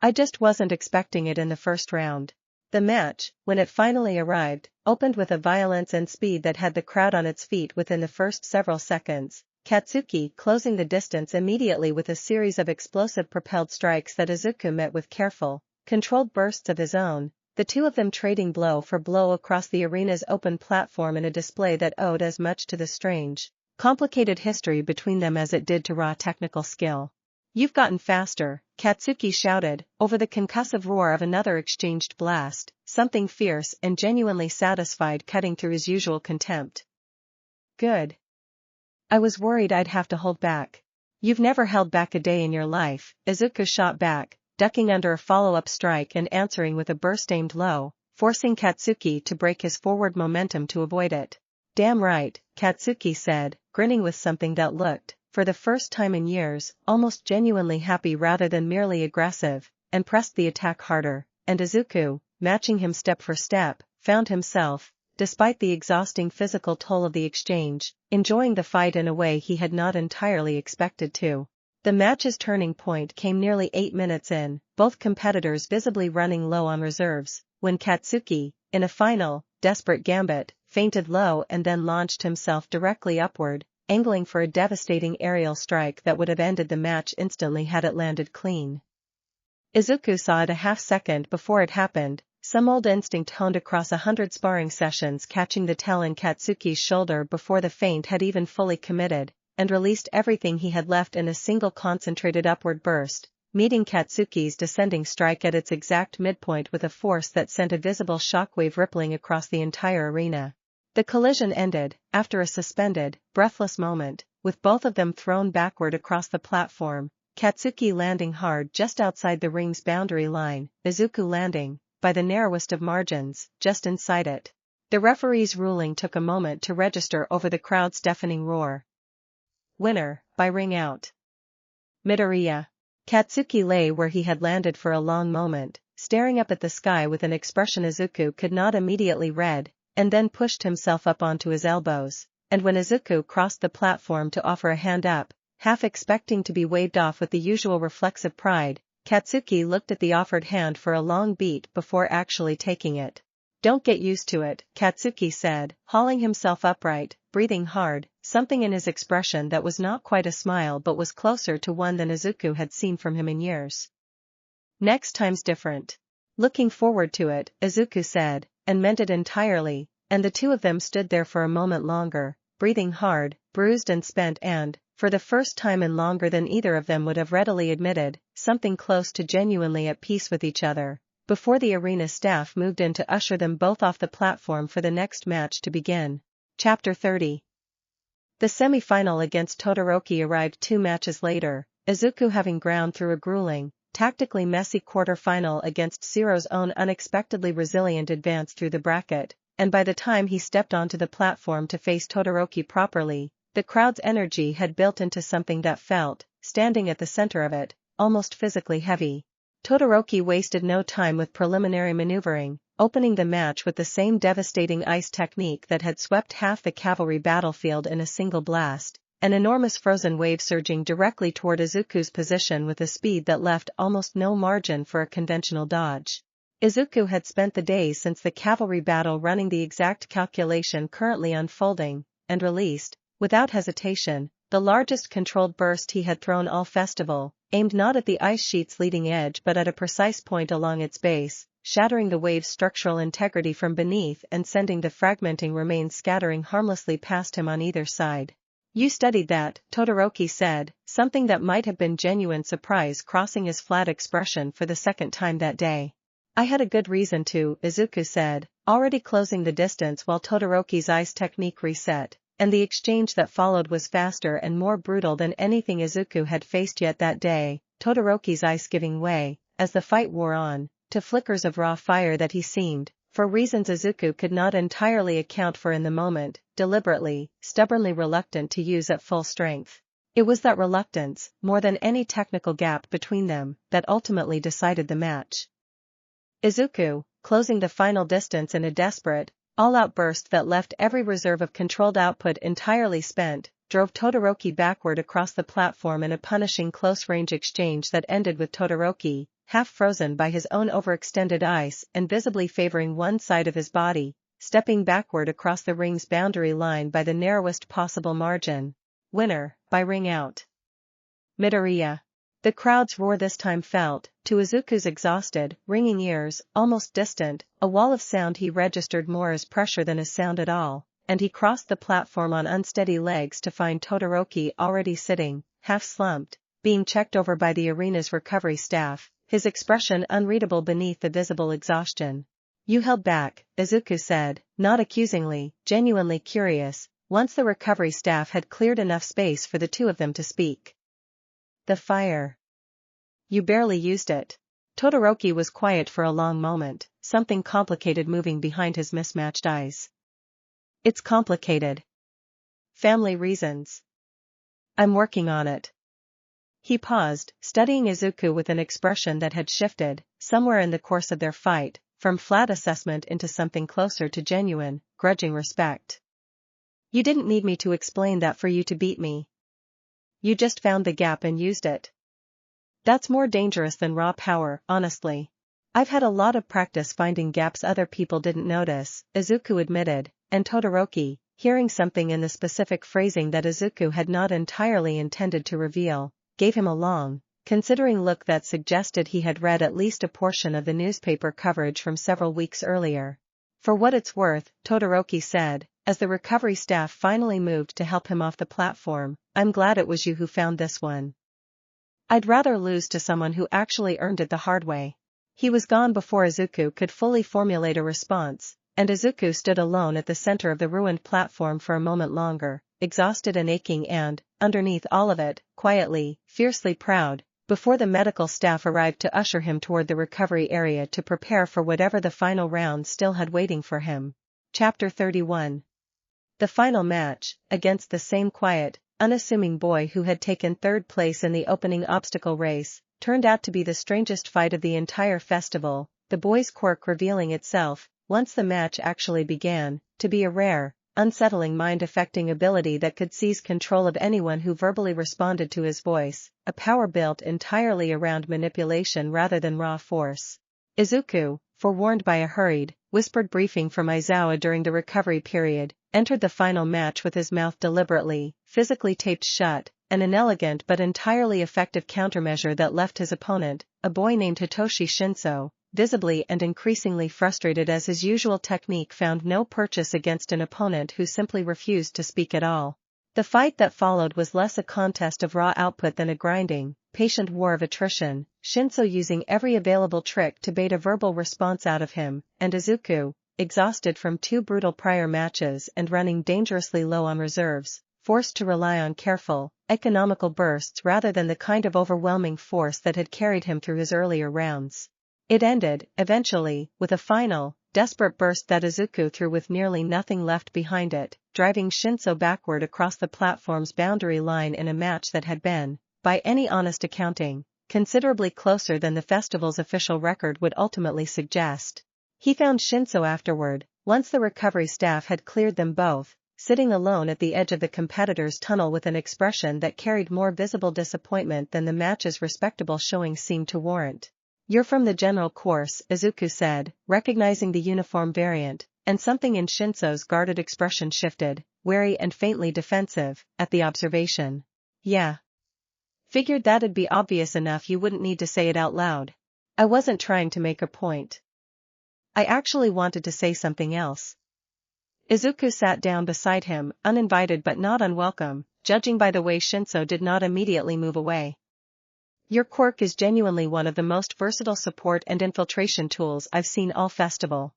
I just wasn't expecting it in the first round." The match, when it finally arrived, opened with a violence and speed that had the crowd on its feet within the first several seconds, Katsuki closing the distance immediately with a series of explosive propelled strikes that Izuku met with careful, controlled bursts of his own, the two of them trading blow for blow across the arena's open platform in a display that owed as much to the strange, complicated history between them as it did to raw technical skill. "You've gotten faster," Katsuki shouted, over the concussive roar of another exchanged blast, something fierce and genuinely satisfied cutting through his usual contempt. "Good. I was worried I'd have to hold back." "You've never held back a day in your life," Izuku shot back, ducking under a follow-up strike and answering with a burst aimed low, forcing Katsuki to break his forward momentum to avoid it. "Damn right," Katsuki said, grinning with something that looked, for the first time in years, almost genuinely happy rather than merely aggressive, and pressed the attack harder, and Izuku, matching him step for step, found himself, despite the exhausting physical toll of the exchange, enjoying the fight in a way he had not entirely expected to. The match's turning point came nearly 8 minutes in, both competitors visibly running low on reserves, when Katsuki, in a final, desperate gambit, feinted low and then launched himself directly upward, angling for a devastating aerial strike that would have ended the match instantly had it landed clean. Izuku saw it a half-second before it happened, some old instinct honed across 100 sparring sessions catching the tail in Katsuki's shoulder before the feint had even fully committed, and released everything he had left in a single concentrated upward burst, meeting Katsuki's descending strike at its exact midpoint with a force that sent a visible shockwave rippling across the entire arena. The collision ended, after a suspended, breathless moment, with both of them thrown backward across the platform, Katsuki landing hard just outside the ring's boundary line, Izuku landing, by the narrowest of margins, just inside it. The referee's ruling took a moment to register over the crowd's deafening roar. "Winner, by ring out. Midoriya." Katsuki lay where he had landed for a long moment, staring up at the sky with an expression Izuku could not immediately read, and then pushed himself up onto his elbows, and when Izuku crossed the platform to offer a hand up, half expecting to be waved off with the usual reflexive pride, Katsuki looked at the offered hand for a long beat before actually taking it. "Don't get used to it," Katsuki said, hauling himself upright, breathing hard, something in his expression that was not quite a smile but was closer to one than Izuku had seen from him in years. "Next time's different." "Looking forward to it," Izuku said, and meant it entirely, and the two of them stood there for a moment longer, breathing hard, bruised and spent and, for the first time in longer than either of them would have readily admitted, something close to genuinely at peace with each other, before the arena staff moved in to usher them both off the platform for the next match to begin. Chapter 30. The semi-final against Todoroki arrived 2 matches later, Izuku having ground through a grueling, tactically messy quarter-final against Zero's own unexpectedly resilient advance through the bracket, and by the time he stepped onto the platform to face Todoroki properly, the crowd's energy had built into something that felt, standing at the center of it, almost physically heavy. Todoroki wasted no time with preliminary maneuvering, opening the match with the same devastating ice technique that had swept half the cavalry battlefield in a single blast, an enormous frozen wave surging directly toward Izuku's position with a speed that left almost no margin for a conventional dodge. Izuku had spent the days since the cavalry battle running the exact calculation currently unfolding, and released, without hesitation, the largest controlled burst he had thrown all festival, aimed not at the ice sheet's leading edge but at a precise point along its base, shattering the wave's structural integrity from beneath and sending the fragmenting remains scattering harmlessly past him on either side. "You studied that," Todoroki said, something that might have been genuine surprise crossing his flat expression for the second time that day. "I had a good reason to," Izuku said, already closing the distance while Todoroki's ice technique reset, and the exchange that followed was faster and more brutal than anything Izuku had faced yet that day, Todoroki's ice giving way, as the fight wore on, to flickers of raw fire that he seemed, for reasons Izuku could not entirely account for in the moment, deliberately, stubbornly reluctant to use at full strength. It was that reluctance, more than any technical gap between them, that ultimately decided the match. Izuku, closing the final distance in a desperate, all-out burst that left every reserve of controlled output entirely spent, drove Todoroki backward across the platform in a punishing close-range exchange that ended with Todoroki, half frozen by his own overextended ice and visibly favoring one side of his body, stepping backward across the ring's boundary line by the narrowest possible margin. Winner, by ring out. Midoriya. The crowd's roar this time felt, to Izuku's exhausted, ringing ears, almost distant, a wall of sound he registered more as pressure than as sound at all, and he crossed the platform on unsteady legs to find Todoroki already sitting, half-slumped, being checked over by the arena's recovery staff, his expression unreadable beneath the visible exhaustion. "You held back," Izuku said, not accusingly, genuinely curious, once the recovery staff had cleared enough space for the two of them to speak. "The fire. You barely used it." Todoroki was quiet for a long moment, something complicated moving behind his mismatched eyes. "It's complicated. Family reasons. I'm working on it." He paused, studying Izuku with an expression that had shifted, somewhere in the course of their fight, from flat assessment into something closer to genuine, grudging respect. "You didn't need me to explain that for you to beat me. You just found the gap and used it. That's more dangerous than raw power, honestly. I've had a lot of practice finding gaps other people didn't notice," Izuku admitted, and Todoroki, hearing something in the specific phrasing that Izuku had not entirely intended to reveal, gave him a long, considering look that suggested he had read at least a portion of the newspaper coverage from several weeks earlier. "For what it's worth," Todoroki said, as the recovery staff finally moved to help him off the platform, "I'm glad it was you who found this one. I'd rather lose to someone who actually earned it the hard way." He was gone before Izuku could fully formulate a response, and Izuku stood alone at the center of the ruined platform for a moment longer, exhausted and aching and, underneath all of it, quietly, fiercely proud, before the medical staff arrived to usher him toward the recovery area to prepare for whatever the final round still had waiting for him. Chapter 31. The final match, against the same quiet, unassuming boy who had taken third place in the opening obstacle race, turned out to be the strangest fight of the entire festival, the boy's quirk revealing itself, once the match actually began, to be a rare, unsettling mind-affecting ability that could seize control of anyone who verbally responded to his voice, a power built entirely around manipulation rather than raw force. Izuku, forewarned by a hurried, whispered briefing from Aizawa during the recovery period, entered the final match with his mouth deliberately, physically taped shut, an inelegant but entirely effective countermeasure that left his opponent, a boy named Hitoshi Shinso, visibly and increasingly frustrated as his usual technique found no purchase against an opponent who simply refused to speak at all. The fight that followed was less a contest of raw output than a grinding, patient war of attrition, Shinso using every available trick to bait a verbal response out of him, and Izuku, exhausted from 2 brutal prior matches and running dangerously low on reserves, forced to rely on careful, economical bursts rather than the kind of overwhelming force that had carried him through his earlier rounds. It ended, eventually, with a final, desperate burst that Izuku threw with nearly nothing left behind it, driving Shinso backward across the platform's boundary line in a match that had been, by any honest accounting, considerably closer than the festival's official record would ultimately suggest. He found Shinso afterward, once the recovery staff had cleared them both, sitting alone at the edge of the competitor's tunnel with an expression that carried more visible disappointment than the match's respectable showing seemed to warrant. "You're from the general course," Izuku said, recognizing the uniform variant, and something in Shinso's guarded expression shifted, wary and faintly defensive, at the observation. "Yeah. Figured that'd be obvious enough, you wouldn't need to say it out loud. I wasn't trying to make a point. I actually wanted to say something else." Izuku sat down beside him, uninvited but not unwelcome, judging by the way Shinso did not immediately move away. "Your quirk is genuinely one of the most versatile support and infiltration tools I've seen all festival.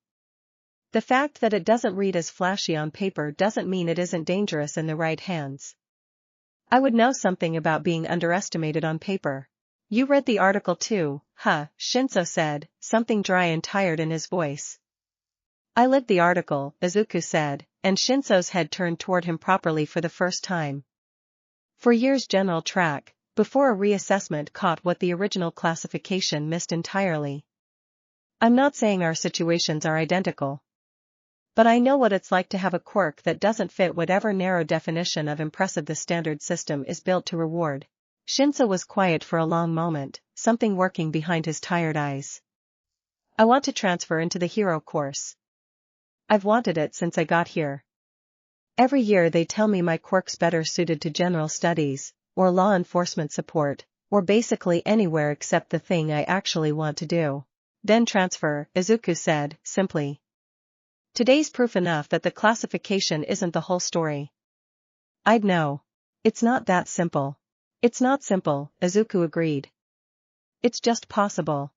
The fact that it doesn't read as flashy on paper doesn't mean it isn't dangerous in the right hands. I would know something about being underestimated on paper." "You read the article too, huh?" Shinso said, something dry and tired in his voice. "I lived the article," Izuku said, and Shinso's head turned toward him properly for the first time. "For years general track, before a reassessment caught what the original classification missed entirely. I'm not saying our situations are identical. But I know what it's like to have a quirk that doesn't fit whatever narrow definition of impressive the standard system is built to reward." Shinso was quiet for a long moment, something working behind his tired eyes. "I want to transfer into the hero course. I've wanted it since I got here. Every year they tell me my quirk's better suited to general studies, or law enforcement support, or basically anywhere except the thing I actually want to do." "Then transfer," Izuku said, simply. "Today's proof enough that the classification isn't the whole story." "I'd know. It's not that simple." "It's not simple," Izuku agreed. "It's just possible.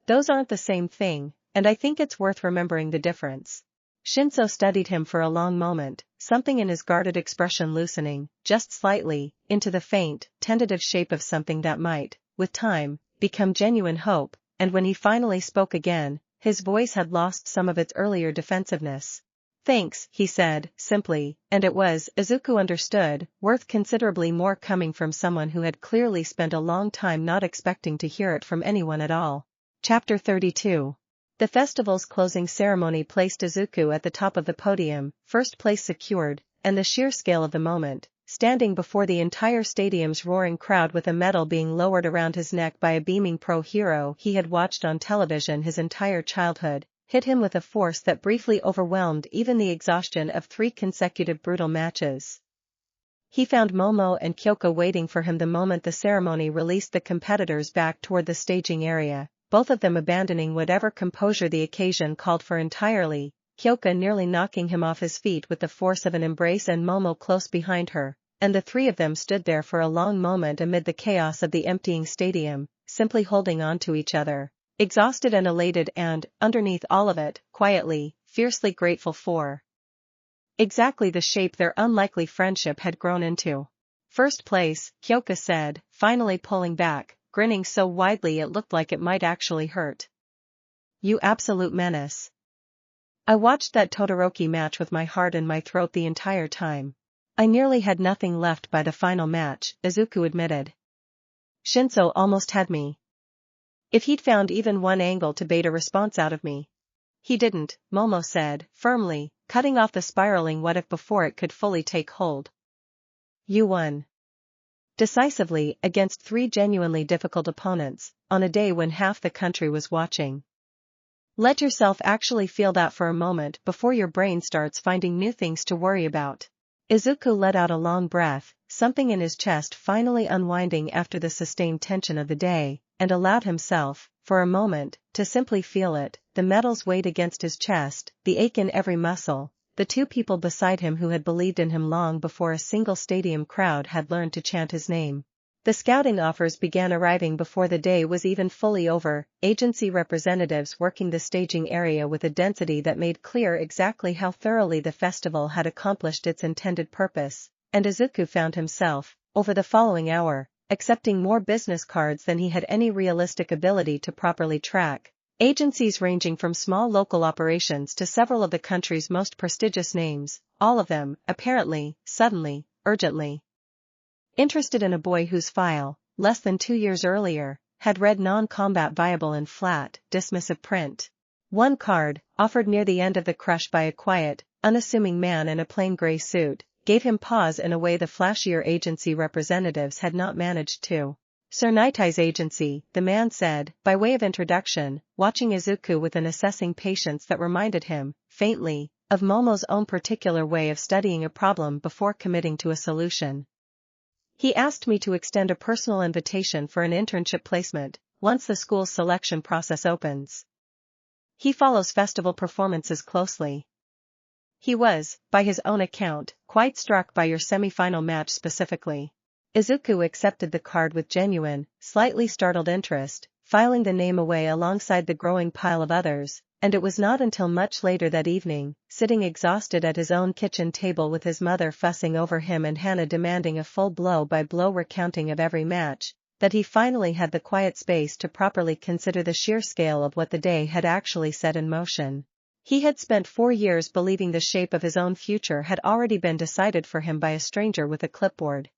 Those aren't the same thing, and I think it's worth remembering the difference." Shinso studied him for a long moment, something in his guarded expression loosening, just slightly, into the faint, tentative shape of something that might, with time, become genuine hope, and when he finally spoke again, his voice had lost some of its earlier defensiveness. "Thanks," he said, simply, and it was, Izuku understood, worth considerably more coming from someone who had clearly spent a long time not expecting to hear it from anyone at all. Chapter 32. The festival's closing ceremony placed Izuku at the top of the podium, first place secured, and the sheer scale of the moment, standing before the entire stadium's roaring crowd with a medal being lowered around his neck by a beaming pro-hero he had watched on television his entire childhood, hit him with a force that briefly overwhelmed even the exhaustion of 3 consecutive brutal matches. He found Momo and Kyoka waiting for him the moment the ceremony released the competitors back toward the staging area, both of them abandoning whatever composure the occasion called for entirely, Kyoka nearly knocking him off his feet with the force of an embrace and Momo close behind her, and the 3 of them stood there for a long moment amid the chaos of the emptying stadium, simply holding on to each other, exhausted and elated and, underneath all of it, quietly, fiercely grateful for exactly the shape their unlikely friendship had grown into. "First place," Kyoka said, finally pulling back, grinning so widely it looked like it might actually hurt. "You absolute menace. I watched that Todoroki match with my heart in my throat the entire time. I nearly had nothing left by the final match, Izuku admitted. Shinso almost had me. If he'd found even one angle to bait a response out of me. He didn't, Momo said, firmly, cutting off the spiraling what-if before it could fully take hold. You won. Decisively, against 3 genuinely difficult opponents, on a day when half the country was watching. Let yourself actually feel that for a moment before your brain starts finding new things to worry about. Izuku let out a long breath, something in his chest finally unwinding after the sustained tension of the day, and allowed himself, for a moment, to simply feel it, the metal's weight against his chest, the ache in every muscle, the 2 people beside him who had believed in him long before a single stadium crowd had learned to chant his name. The scouting offers began arriving before the day was even fully over, agency representatives working the staging area with a density that made clear exactly how thoroughly the festival had accomplished its intended purpose, and Izuku found himself, over the following hour, accepting more business cards than he had any realistic ability to properly track. Agencies ranging from small local operations to several of the country's most prestigious names, all of them, apparently, suddenly, urgently interested in a boy whose file, less than 2 years earlier, had read non-combat viable in flat, dismissive print. One card, offered near the end of the crush by a quiet, unassuming man in a plain gray suit, gave him pause in a way the flashier agency representatives had not managed to. Sir Nightai's agency, the man said, by way of introduction, watching Izuku with an assessing patience that reminded him, faintly, of Momo's own particular way of studying a problem before committing to a solution. He asked me to extend a personal invitation for an internship placement, once the school's selection process opens. He follows festival performances closely. He was, by his own account, quite struck by your semi-final match specifically. Izuku accepted the card with genuine, slightly startled interest, filing the name away alongside the growing pile of others, and it was not until much later that evening, sitting exhausted at his own kitchen table with his mother fussing over him and Hannah demanding a full blow-by-blow recounting of every match, that he finally had the quiet space to properly consider the sheer scale of what the day had actually set in motion. He had spent 4 years believing the shape of his own future had already been decided for him by a stranger with a clipboard.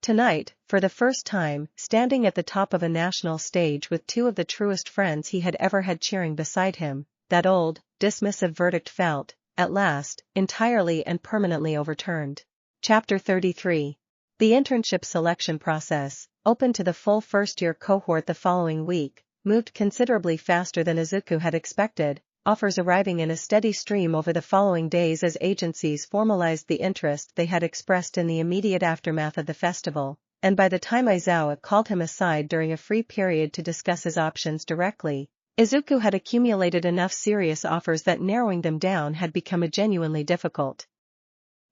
Tonight, for the first time, standing at the top of a national stage with 2 of the truest friends he had ever had cheering beside him, that old, dismissive verdict felt, at last, entirely and permanently overturned. Chapter 33. The internship selection process, open to the full first-year cohort the following week, moved considerably faster than Izuku had expected, offers arriving in a steady stream over the following days as agencies formalized the interest they had expressed in the immediate aftermath of the festival, and by the time Aizawa called him aside during a free period to discuss his options directly, Izuku had accumulated enough serious offers that narrowing them down had become a genuinely difficult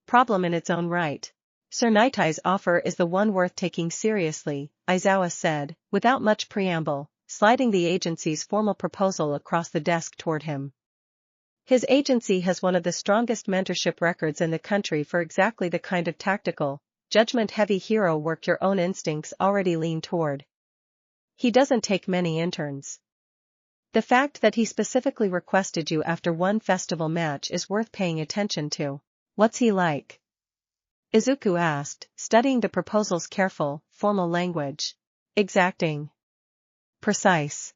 problem in its own right. Sir Nightai's offer is the one worth taking seriously, Aizawa said, without much preamble, sliding the agency's formal proposal across the desk toward him. His agency has one of the strongest mentorship records in the country for exactly the kind of tactical, judgment-heavy hero work your own instincts already lean toward. He doesn't take many interns. The fact that he specifically requested you after one festival match is worth paying attention to. What's he like? Izuku asked, studying the proposal's careful, formal language. Exacting. Precise.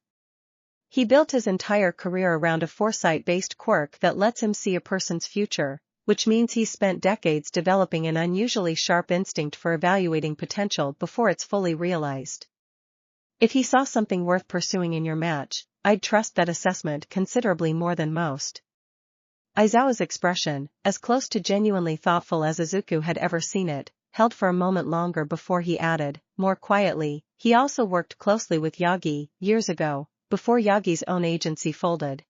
He built his entire career around a foresight-based quirk that lets him see a person's future, which means he's spent decades developing an unusually sharp instinct for evaluating potential before it's fully realized. If he saw something worth pursuing in your match, I'd trust that assessment considerably more than most. Aizawa's expression, as close to genuinely thoughtful as Izuku had ever seen it, held for a moment longer before he added, more quietly, he also worked closely with Yagi, years ago, before Yagi's own agency folded.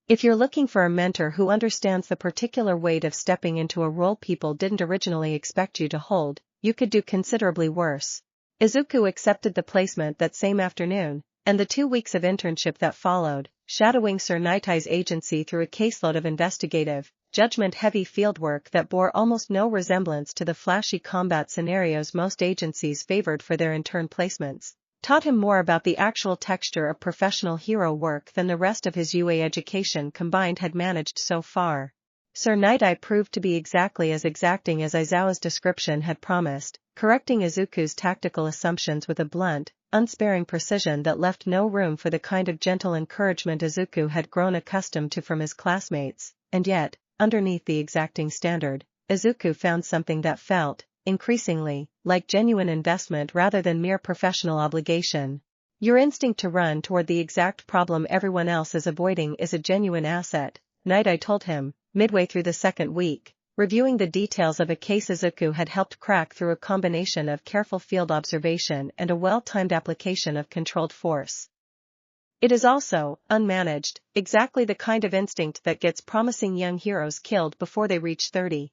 If you're looking for a mentor who understands the particular weight of stepping into a role people didn't originally expect you to hold, you could do considerably worse. Izuku accepted the placement that same afternoon, and the 2 weeks of internship that followed, shadowing Sir Nightai's agency through a caseload of investigative, judgment-heavy fieldwork that bore almost no resemblance to the flashy combat scenarios most agencies favored for their intern placements, taught him more about the actual texture of professional hero work than the rest of his UA education combined had managed so far. Sir Night-Eye proved to be exactly as exacting as Aizawa's description had promised, correcting Izuku's tactical assumptions with a blunt, unsparing precision that left no room for the kind of gentle encouragement Izuku had grown accustomed to from his classmates, and yet, underneath the exacting standard, Izuku found something that felt, increasingly, like genuine investment rather than mere professional obligation. Your instinct to run toward the exact problem everyone else is avoiding is a genuine asset, Night-Eye told him, midway through the second week, reviewing the details of a case Izuku had helped crack through a combination of careful field observation and a well-timed application of controlled force. It is also, unmanaged, exactly the kind of instinct that gets promising young heroes killed before they reach 30.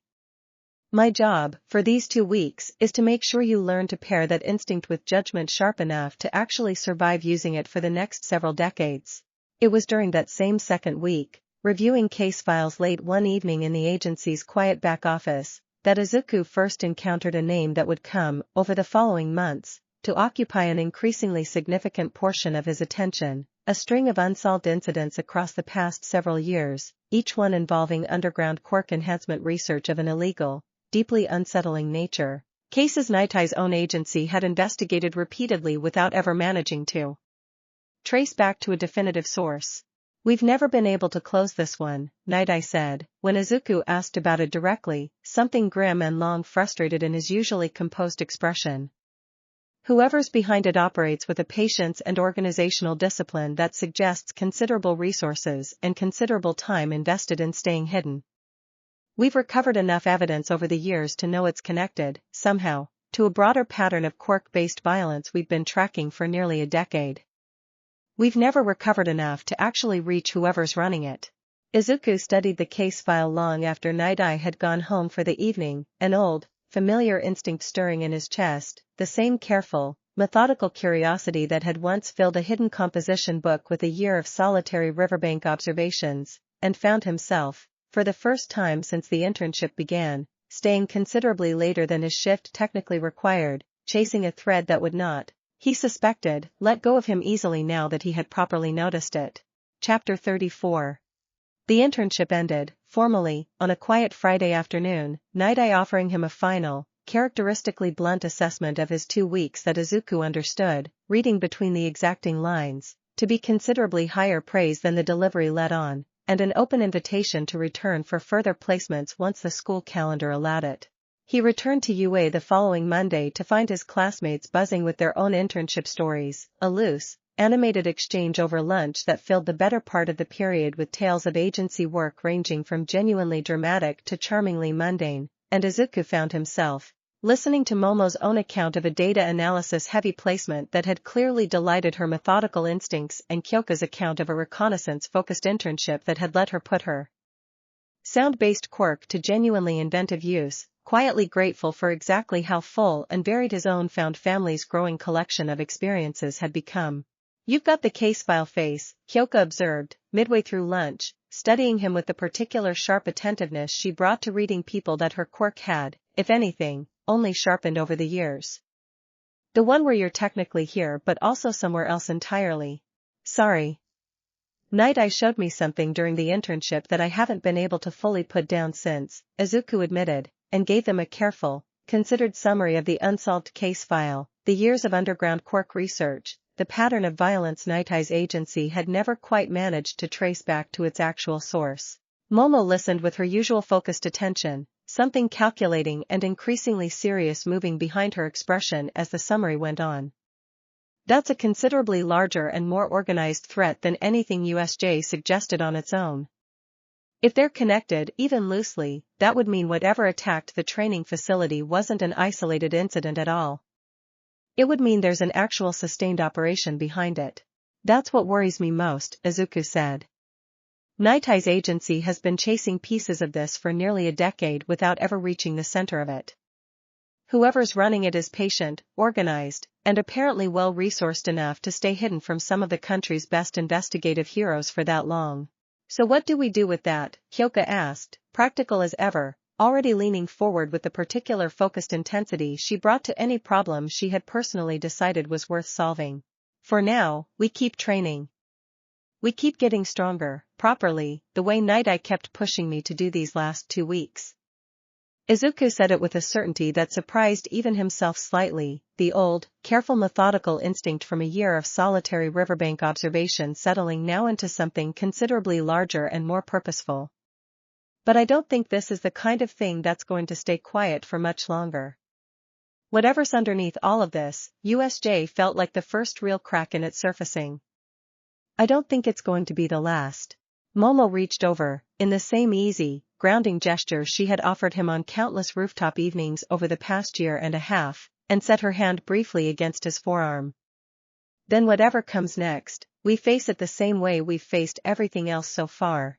My job, for these 2 weeks, is to make sure you learn to pair that instinct with judgment sharp enough to actually survive using it for the next several decades. It was during that same second week, reviewing case files late one evening in the agency's quiet back office, that Izuku first encountered a name that would come, over the following months, to occupy an increasingly significant portion of his attention, a string of unsolved incidents across the past several years, each one involving underground quirk enhancement research of an illegal, deeply unsettling nature, cases Night-Eye's own agency had investigated repeatedly without ever managing to trace back to a definitive source. We've never been able to close this one, Night-Eye said, when Izuku asked about it directly, something grim and long frustrated in his usually composed expression. Whoever's behind it operates with a patience and organizational discipline that suggests considerable resources and considerable time invested in staying hidden. We've recovered enough evidence over the years to know it's connected, somehow, to a broader pattern of quirk-based violence we've been tracking for nearly a decade. We've never recovered enough to actually reach whoever's running it. Izuku studied the case file long after Night-Eye had gone home for the evening, an old, familiar instinct stirring in his chest, the same careful, methodical curiosity that had once filled a hidden composition book with a year of solitary riverbank observations, and found himself, for the first time since the internship began, staying considerably later than his shift technically required, chasing a thread that would not, he suspected, let go of him easily now that he had properly noticed it. Chapter 34. The internship ended, formally, on a quiet Friday afternoon, Night-Eye offering him a final, characteristically blunt assessment of his 2 weeks that Izuku understood, reading between the exacting lines, to be considerably higher praise than the delivery let on, and an open invitation to return for further placements once the school calendar allowed it. He returned to UA the following Monday to find his classmates buzzing with their own internship stories, a loose, animated exchange over lunch that filled the better part of the period with tales of agency work ranging from genuinely dramatic to charmingly mundane, and Izuku found himself listening to Momo's own account of a data analysis-heavy placement that had clearly delighted her methodical instincts and Kyoka's account of a reconnaissance-focused internship that had let her put her sound-based quirk to genuinely inventive use, quietly grateful for exactly how full and varied his own found family's growing collection of experiences had become. You've got the case file face, Kyoka observed, midway through lunch, studying him with the particular sharp attentiveness she brought to reading people that her quirk had, if anything, only sharpened over the years. The one where you're technically here but also somewhere else entirely. Sorry. Night-Eye showed me something during the internship that I haven't been able to fully put down since, Izuku admitted, and gave them a careful, considered summary of the unsolved case file, the years of underground quirk research, the pattern of violence Night-Eye's agency had never quite managed to trace back to its actual source. Momo listened with her usual focused attention, something calculating and increasingly serious moving behind her expression as the summary went on. That's a considerably larger and more organized threat than anything USJ suggested on its own. If they're connected, even loosely, that would mean whatever attacked the training facility wasn't an isolated incident at all. It would mean there's an actual sustained operation behind it. That's what worries me most, Izuku said. Night-Eye's agency has been chasing pieces of this for nearly a decade without ever reaching the center of it. Whoever's running it is patient, organized, and apparently well-resourced enough to stay hidden from some of the country's best investigative heroes for that long. So what do we do with that? Kyoka asked, practical as ever, already leaning forward with the particular focused intensity she brought to any problem she had personally decided was worth solving. For now, we keep training. We keep getting stronger, properly, the way Night Eye kept pushing me to do these last 2 weeks. Izuku said it with a certainty that surprised even himself slightly, the old, careful methodical instinct from a year of solitary riverbank observation settling now into something considerably larger and more purposeful. But I don't think this is the kind of thing that's going to stay quiet for much longer. Whatever's underneath all of this, USJ felt like the first real crack in its surfacing. I don't think it's going to be the last. Momo reached over, in the same easy, grounding gesture she had offered him on countless rooftop evenings over the past year and a half, and set her hand briefly against his forearm. Then whatever comes next, we face it the same way we've faced everything else so far.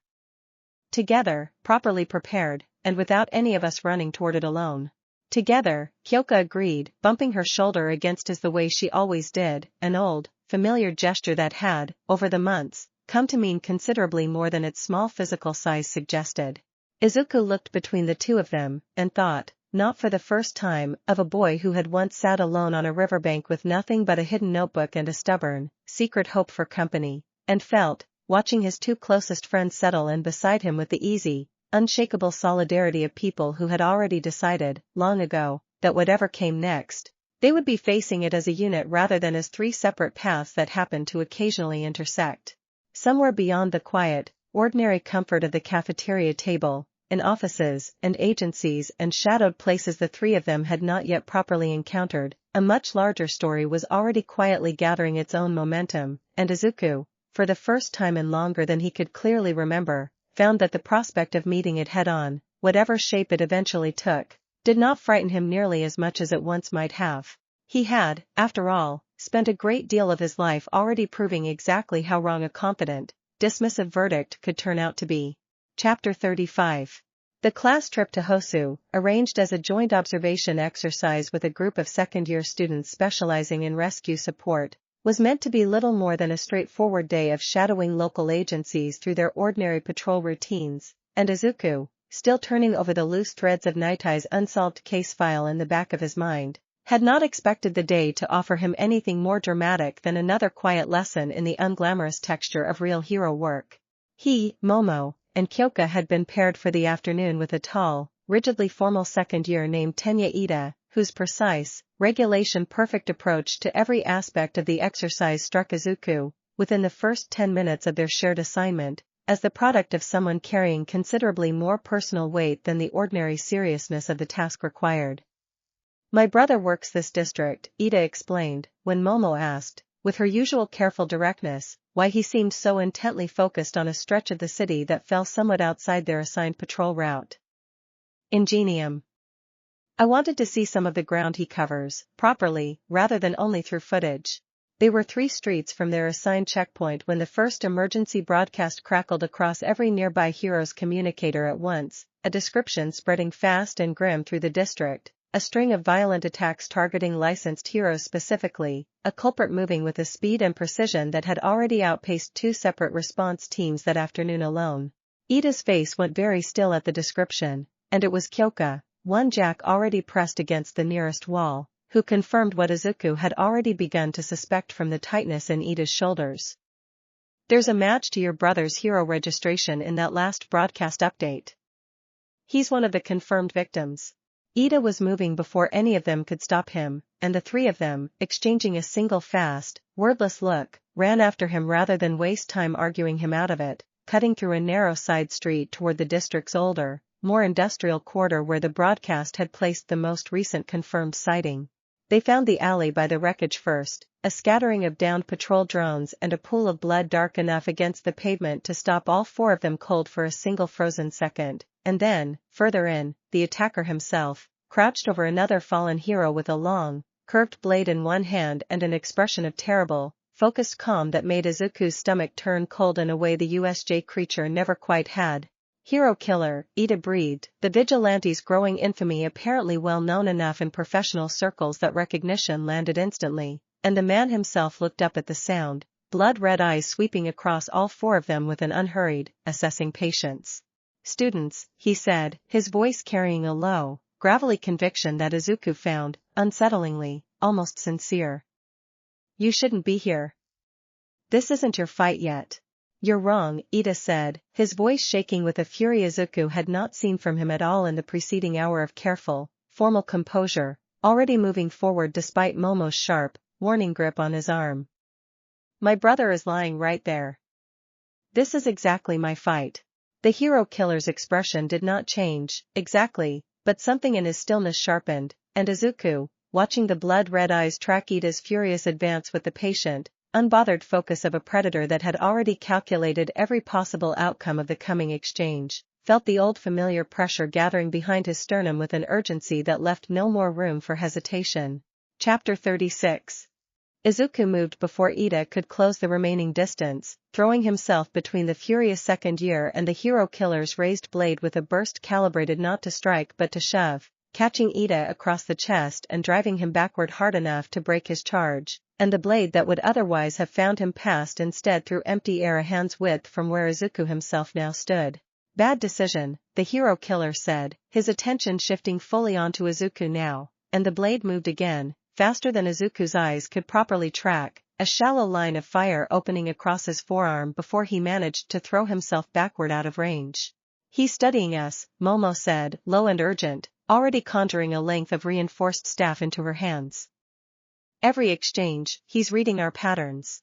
Together, properly prepared, and without any of us running toward it alone. Together, Kyoka agreed, bumping her shoulder against his the way she always did, an old, familiar gesture that had, over the months, come to mean considerably more than its small physical size suggested. Izuku looked between the two of them, and thought, not for the first time, of a boy who had once sat alone on a riverbank with nothing but a hidden notebook and a stubborn, secret hope for company, and felt, watching his two closest friends settle in beside him with the easy, unshakable solidarity of people who had already decided, long ago, that whatever came next, they would be facing it as a unit rather than as 3 separate paths that happened to occasionally intersect. Somewhere beyond the quiet, ordinary comfort of the cafeteria table, in offices and agencies and shadowed places the three of them had not yet properly encountered, a much larger story was already quietly gathering its own momentum, and Izuku, for the first time in longer than he could clearly remember, found that the prospect of meeting it head-on, whatever shape it eventually took, did not frighten him nearly as much as it once might have. He had, after all, spent a great deal of his life already proving exactly how wrong a confident, dismissive verdict could turn out to be. Chapter 35. The class trip to Hosu, arranged as a joint observation exercise with a group of second-year students specializing in rescue support, was meant to be little more than a straightforward day of shadowing local agencies through their ordinary patrol routines, and Izuku, still turning over the loose threads of Night Eye's unsolved case file in the back of his mind, had not expected the day to offer him anything more dramatic than another quiet lesson in the unglamorous texture of real hero work. He, Momo, and Kyoka had been paired for the afternoon with a tall, rigidly formal second-year named Tenya Ida, whose precise, regulation-perfect approach to every aspect of the exercise struck Izuku, within the first 10 minutes of their shared assignment, as the product of someone carrying considerably more personal weight than the ordinary seriousness of the task required. My brother works this district, Ida explained, when Momo asked, with her usual careful directness, why he seemed so intently focused on a stretch of the city that fell somewhat outside their assigned patrol route. Ingenium. I wanted to see some of the ground he covers, properly, rather than only through footage. They were 3 streets from their assigned checkpoint when the first emergency broadcast crackled across every nearby hero's communicator at once, a description spreading fast and grim through the district. A string of violent attacks targeting licensed heroes specifically, a culprit moving with a speed and precision that had already outpaced 2 separate response teams that afternoon alone. Ida's face went very still at the description, and it was Kyoka, one jack already pressed against the nearest wall, who confirmed what Izuku had already begun to suspect from the tightness in Ida's shoulders. There's a match to your brother's hero registration in that last broadcast update. He's one of the confirmed victims. Ida was moving before any of them could stop him, and the 3 of them, exchanging a single fast, wordless look, ran after him rather than waste time arguing him out of it, cutting through a narrow side street toward the district's older, more industrial quarter where the broadcast had placed the most recent confirmed sighting. They found the alley by the wreckage first, a scattering of downed patrol drones and a pool of blood dark enough against the pavement to stop all 4 of them cold for a single frozen second. And then, further in, the attacker himself, crouched over another fallen hero with a long, curved blade in one hand and an expression of terrible, focused calm that made Izuku's stomach turn cold in a way the USJ creature never quite had. Hero killer, Ida breathed, the vigilante's growing infamy apparently well known enough in professional circles that recognition landed instantly, and the man himself looked up at the sound, blood-red eyes sweeping across all 4 of them with an unhurried, assessing patience. Students, he said, his voice carrying a low, gravelly conviction that Izuku found, unsettlingly, almost sincere. You shouldn't be here. This isn't your fight yet. You're wrong, Ida said, his voice shaking with a fury Izuku had not seen from him at all in the preceding hour of careful, formal composure, already moving forward despite Momo's sharp, warning grip on his arm. My brother is lying right there. This is exactly my fight. The hero killer's expression did not change, exactly, but something in his stillness sharpened, and Izuku, watching the blood-red eyes track Ida's furious advance with the patient, unbothered focus of a predator that had already calculated every possible outcome of the coming exchange, felt the old familiar pressure gathering behind his sternum with an urgency that left no more room for hesitation. Chapter 36. Izuku moved before Ida could close the remaining distance, throwing himself between the furious second year and the hero killer's raised blade with a burst calibrated not to strike but to shove, catching Ida across the chest and driving him backward hard enough to break his charge, and the blade that would otherwise have found him passed instead through empty air a hand's width from where Izuku himself now stood. Bad decision, the hero killer said, his attention shifting fully onto Izuku now, and the blade moved again, faster than Izuku's eyes could properly track, a shallow line of fire opening across his forearm before he managed to throw himself backward out of range. He's studying us, Momo said, low and urgent, already conjuring a length of reinforced staff into her hands. Every exchange, he's reading our patterns.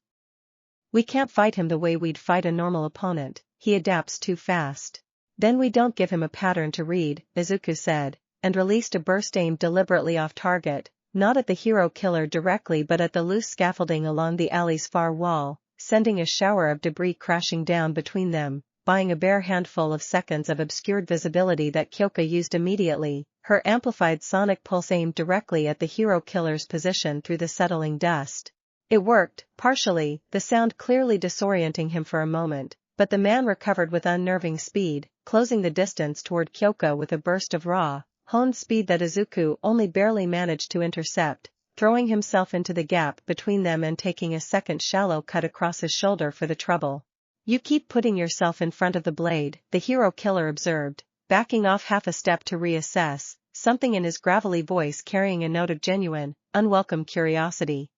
We can't fight him the way we'd fight a normal opponent, he adapts too fast. Then we don't give him a pattern to read, Izuku said, and released a burst aimed deliberately off target, not at the hero killer directly but at the loose scaffolding along the alley's far wall, sending a shower of debris crashing down between them, buying a bare handful of seconds of obscured visibility that Kyoka used immediately, her amplified sonic pulse aimed directly at the hero killer's position through the settling dust. It worked, partially, the sound clearly disorienting him for a moment, but the man recovered with unnerving speed, closing the distance toward Kyoka with a burst of raw, honed speed that Izuku only barely managed to intercept, throwing himself into the gap between them and taking a second shallow cut across his shoulder for the trouble. You keep putting yourself in front of the blade, the hero killer observed, backing off half a step to reassess, something in his gravelly voice carrying a note of genuine, unwelcome curiosity.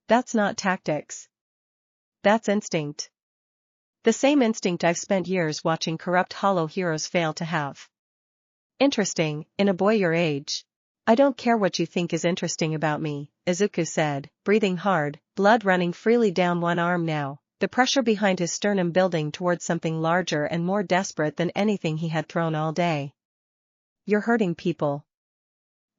That's not tactics. That's instinct. The same instinct I've spent years watching corrupt hollow heroes fail to have. Interesting, in a boy your age. I don't care what you think is interesting about me, Izuku said, breathing hard, blood running freely down one arm now, the pressure behind his sternum building towards something larger and more desperate than anything he had thrown all day. You're hurting people.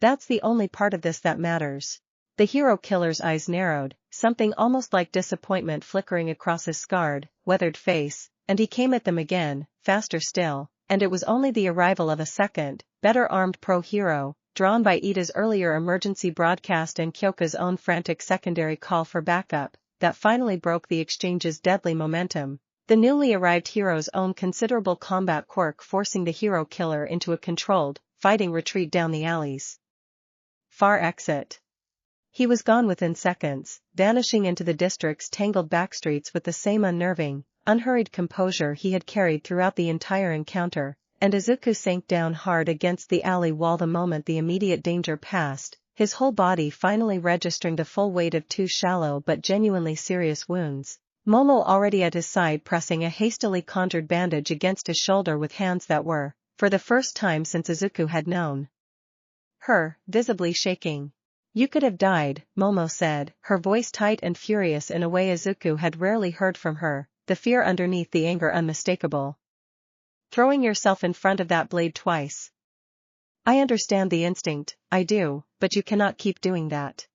That's the only part of this that matters. The hero killer's eyes narrowed, something almost like disappointment flickering across his scarred, weathered face, and he came at them again, faster still, and it was only the arrival of a second, better-armed pro-hero, drawn by Ida's earlier emergency broadcast and Kyoka's own frantic secondary call for backup, that finally broke the exchange's deadly momentum, the newly arrived hero's own considerable combat quirk forcing the hero killer into a controlled, fighting retreat down the alleys. Far exit. He was gone within seconds, vanishing into the district's tangled backstreets with the same unnerving, unhurried composure he had carried throughout the entire encounter, and Izuku sank down hard against the alley wall the moment the immediate danger passed, his whole body finally registering the full weight of two shallow but genuinely serious wounds, Momo already at his side pressing a hastily conjured bandage against his shoulder with hands that were, for the first time since Izuku had known her, visibly shaking. You could have died, Momo said, her voice tight and furious in a way Izuku had rarely heard from her, the fear underneath the anger unmistakable. Throwing yourself in front of that blade twice. I understand the instinct, I do, but you cannot keep doing that.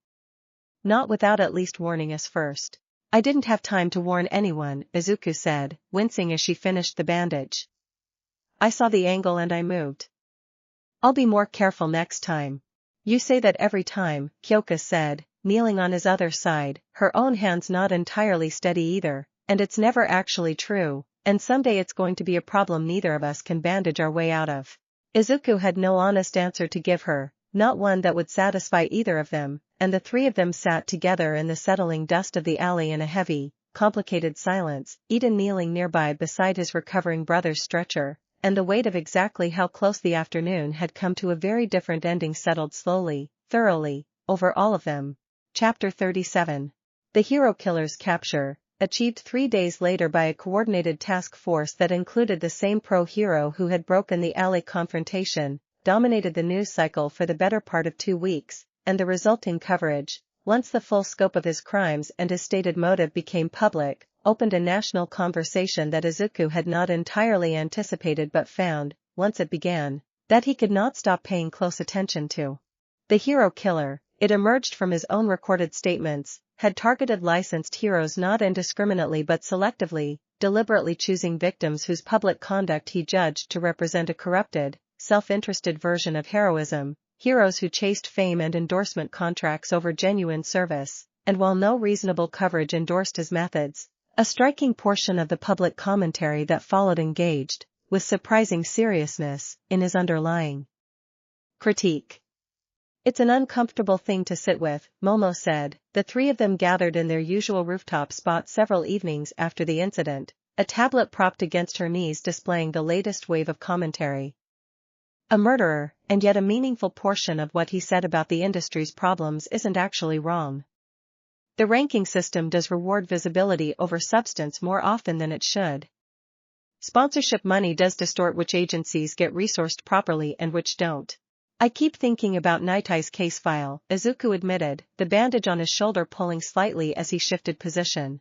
Not without at least warning us first. I didn't have time to warn anyone, Izuku said, wincing as she finished the bandage. I saw the angle and I moved. I'll be more careful next time. You say that every time, Kyoka said, kneeling on his other side, her own hands not entirely steady either, and it's never actually true, and someday it's going to be a problem neither of us can bandage our way out of. Izuku had no honest answer to give her, not one that would satisfy either of them, and the three of them sat together in the settling dust of the alley in a heavy, complicated silence, Ida kneeling nearby beside his recovering brother's stretcher, and the weight of exactly how close the afternoon had come to a very different ending settled slowly, thoroughly, over all of them. Chapter 37. The hero killer's capture. achieved 3 days later by a coordinated task force that included the same pro-hero who had broken the alley confrontation, dominated the news cycle for the better part of 2 weeks, and the resulting coverage, once the full scope of his crimes and his stated motive became public, opened a national conversation that Izuku had not entirely anticipated but found, once it began, that he could not stop paying close attention to. The hero killer, it emerged from his own recorded statements, had targeted licensed heroes not indiscriminately but selectively, deliberately choosing victims whose public conduct he judged to represent a corrupted, self-interested version of heroism, heroes who chased fame and endorsement contracts over genuine service, and while no reasonable coverage endorsed his methods, a striking portion of the public commentary that followed engaged, with surprising seriousness, in his underlying critique. It's an uncomfortable thing to sit with, Momo said. The three of them gathered in their usual rooftop spot several evenings after the incident, a tablet propped against her knees displaying the latest wave of commentary. A murderer, and yet a meaningful portion of what he said about the industry's problems isn't actually wrong. The ranking system does reward visibility over substance more often than it should. Sponsorship money does distort which agencies get resourced properly and which don't. I keep thinking about Nightie's case file, Izuku admitted, the bandage on his shoulder pulling slightly as he shifted position.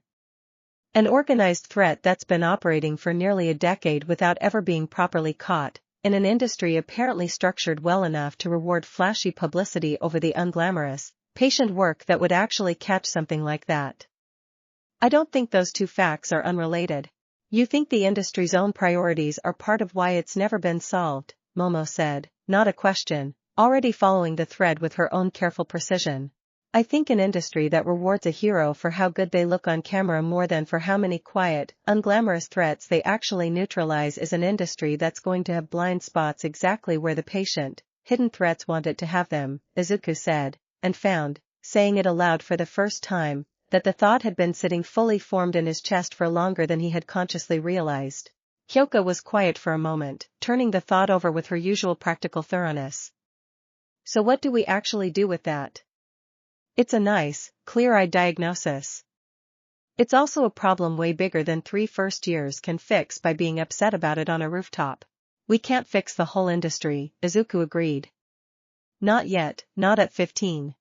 An organized threat that's been operating for nearly a decade without ever being properly caught, in an industry apparently structured well enough to reward flashy publicity over the unglamorous, patient work that would actually catch something like that. I don't think those two facts are unrelated. You think the industry's own priorities are part of why it's never been solved, Momo said, not a question, already following the thread with her own careful precision. I think an industry that rewards a hero for how good they look on camera more than for how many quiet, unglamorous threats they actually neutralize is an industry that's going to have blind spots exactly where the patient, hidden threats want it to have them, Izuku said, and found, saying it aloud for the first time, that the thought had been sitting fully formed in his chest for longer than he had consciously realized. Kyoka was quiet for a moment, turning the thought over with her usual practical thoroughness. So what do we actually do with that? It's a nice, clear-eyed diagnosis. It's also a problem way bigger than 3 first years can fix by being upset about it on a rooftop. We can't fix the whole industry, Izuku agreed. Not yet, not at 15.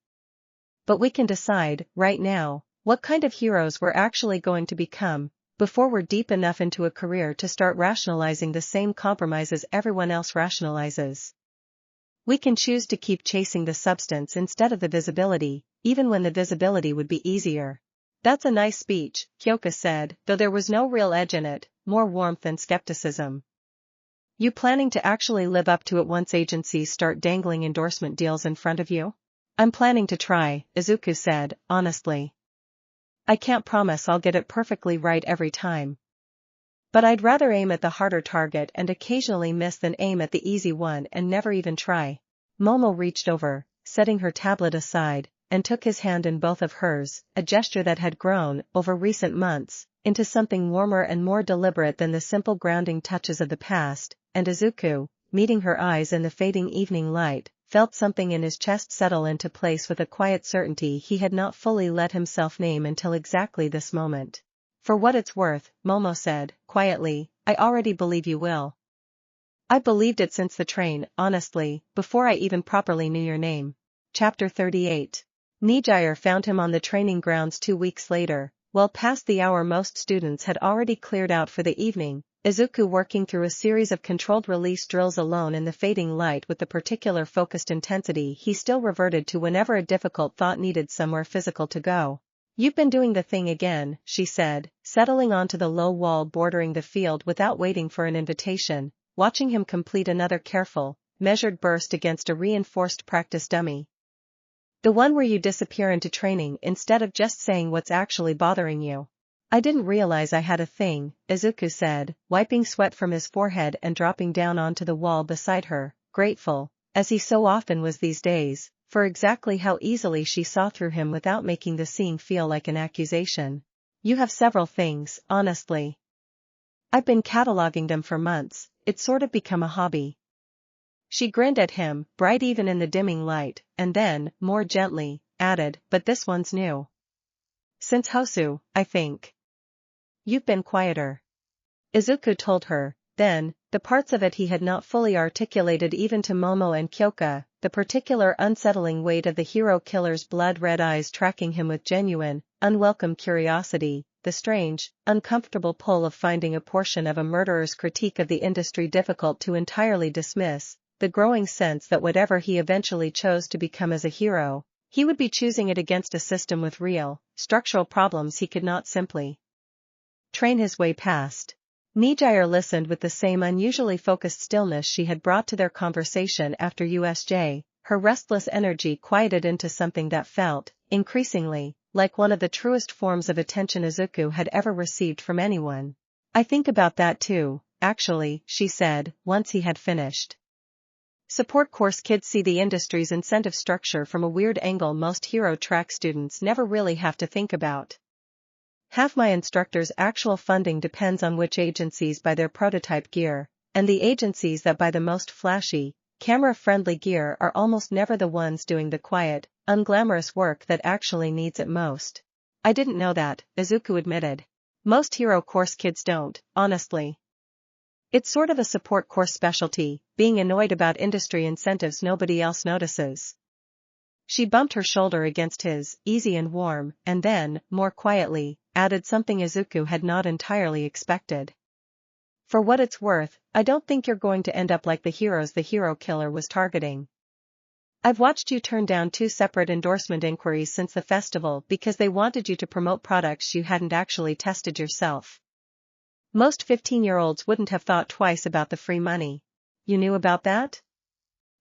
But we can decide, right now, what kind of heroes we're actually going to become, before we're deep enough into a career to start rationalizing the same compromises everyone else rationalizes. We can choose to keep chasing the substance instead of the visibility, even when the visibility would be easier. That's a nice speech, Kyoka said, though there was no real edge in it, more warmth than skepticism. You planning to actually live up to it once agencies start dangling endorsement deals in front of you? I'm planning to try, Izuku said, honestly. I can't promise I'll get it perfectly right every time. But I'd rather aim at the harder target and occasionally miss than aim at the easy one and never even try. Momo reached over, setting her tablet aside, and took his hand in both of hers, a gesture that had grown, over recent months, into something warmer and more deliberate than the simple grounding touches of the past, and Izuku, meeting her eyes in the fading evening light, felt something in his chest settle into place with a quiet certainty he had not fully let himself name until exactly this moment. For what it's worth, Momo said, quietly, I already believe you will. I believed it since the train, honestly, before I even properly knew your name. Chapter 38. Nejire found him on the training grounds 2 weeks later, well past the hour most students had already cleared out for the evening, Izuku working through a series of controlled release drills alone in the fading light with the particular focused intensity he still reverted to whenever a difficult thought needed somewhere physical to go. You've been doing the thing again, she said, settling onto the low wall bordering the field without waiting for an invitation, watching him complete another careful, measured burst against a reinforced practice dummy. The one where you disappear into training instead of just saying what's actually bothering you. I didn't realize I had a thing, Izuku said, wiping sweat from his forehead and dropping down onto the wall beside her, grateful, as he so often was these days, for exactly how easily she saw through him without making the seeing feel like an accusation. You have several things, honestly. I've been cataloging them for months, it's sort of become a hobby. She grinned at him, bright even in the dimming light, and then, more gently, added, but this one's new. Since Hosu, I think. You've been quieter. Izuku told her. Then, the parts of it he had not fully articulated even to Momo and Kyoka, the particular unsettling weight of the hero killer's blood-red eyes tracking him with genuine, unwelcome curiosity, the strange, uncomfortable pull of finding a portion of a murderer's critique of the industry difficult to entirely dismiss, the growing sense that whatever he eventually chose to become as a hero, he would be choosing it against a system with real, structural problems he could not simply train his way past. Nejire listened with the same unusually focused stillness she had brought to their conversation after USJ, her restless energy quieted into something that felt, increasingly, like one of the truest forms of attention Izuku had ever received from anyone. I think about that too, actually, she said, once he had finished. Support course kids see the industry's incentive structure from a weird angle most hero track students never really have to think about. Half my instructor's actual funding depends on which agencies buy their prototype gear, and the agencies that buy the most flashy, camera-friendly gear are almost never the ones doing the quiet, unglamorous work that actually needs it most. I didn't know that, Izuku admitted. Most hero course kids don't, honestly. It's sort of a support course specialty, being annoyed about industry incentives nobody else notices. She bumped her shoulder against his, easy and warm, and then, more quietly, added something Izuku had not entirely expected. For what it's worth, I don't think you're going to end up like the heroes the hero killer was targeting. I've watched you turn down 2 separate endorsement inquiries since the festival because they wanted you to promote products you hadn't actually tested yourself. Most 15-year-olds wouldn't have thought twice about the free money. You knew about that?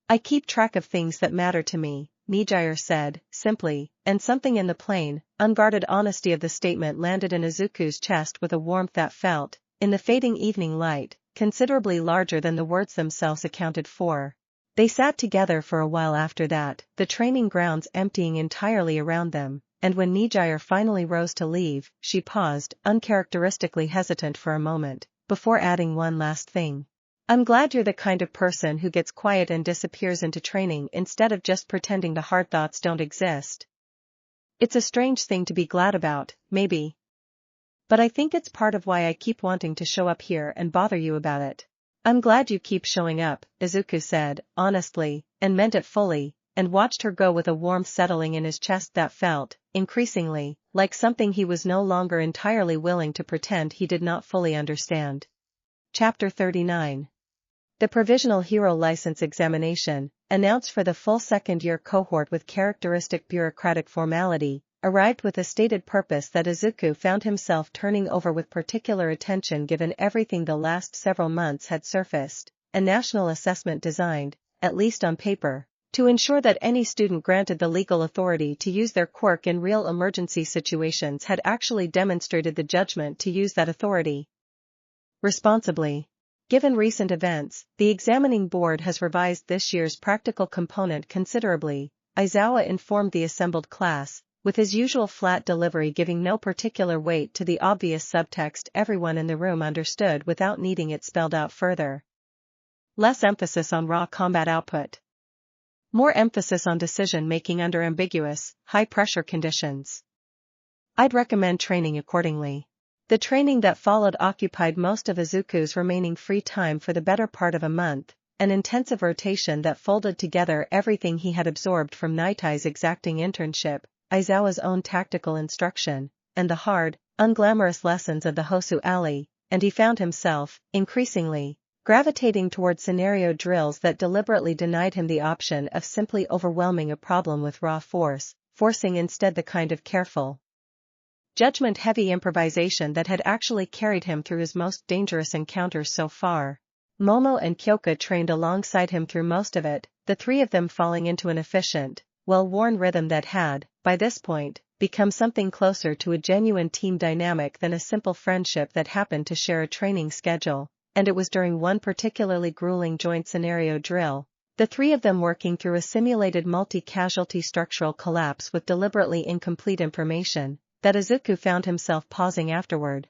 I keep track of things that matter to me, Nejire said, simply, and something in the plain, unguarded honesty of the statement landed in Izuku's chest with a warmth that felt, in the fading evening light, considerably larger than the words themselves accounted for. They sat together for a while after that, the training grounds emptying entirely around them, and when Nejire finally rose to leave, she paused, uncharacteristically hesitant for a moment, before adding one last thing. I'm glad you're the kind of person who gets quiet and disappears into training instead of just pretending the hard thoughts don't exist. It's a strange thing to be glad about, maybe. But I think it's part of why I keep wanting to show up here and bother you about it. I'm glad you keep showing up, Izuku said, honestly, and meant it fully, and watched her go with a warmth settling in his chest that felt, increasingly, like something he was no longer entirely willing to pretend he did not fully understand. Chapter 39. The Provisional Hero License Examination, announced for the full second-year cohort with characteristic bureaucratic formality, arrived with a stated purpose that Izuku found himself turning over with particular attention given everything the last several months had surfaced, a national assessment designed, at least on paper, to ensure that any student granted the legal authority to use their quirk in real emergency situations had actually demonstrated the judgment to use that authority responsibly. Given recent events, the examining board has revised this year's practical component considerably, Aizawa informed the assembled class, with his usual flat delivery giving no particular weight to the obvious subtext everyone in the room understood without needing it spelled out further. Less emphasis on raw combat output. More emphasis on decision-making under ambiguous, high-pressure conditions. I'd recommend training accordingly. The training that followed occupied most of Izuku's remaining free time for the better part of a month, an intensive rotation that folded together everything he had absorbed from Nitai's exacting internship, Aizawa's own tactical instruction, and the hard, unglamorous lessons of the Hosu Alley, and he found himself, increasingly, gravitating toward scenario drills that deliberately denied him the option of simply overwhelming a problem with raw force, forcing instead the kind of careful, judgment-heavy improvisation that had actually carried him through his most dangerous encounters so far. Momo and Kyoka trained alongside him through most of it, the three of them falling into an efficient, well-worn rhythm that had, by this point, become something closer to a genuine team dynamic than a simple friendship that happened to share a training schedule, and it was during one particularly grueling joint scenario drill, the three of them working through a simulated multi-casualty structural collapse with deliberately incomplete information, that Izuku found himself pausing afterward,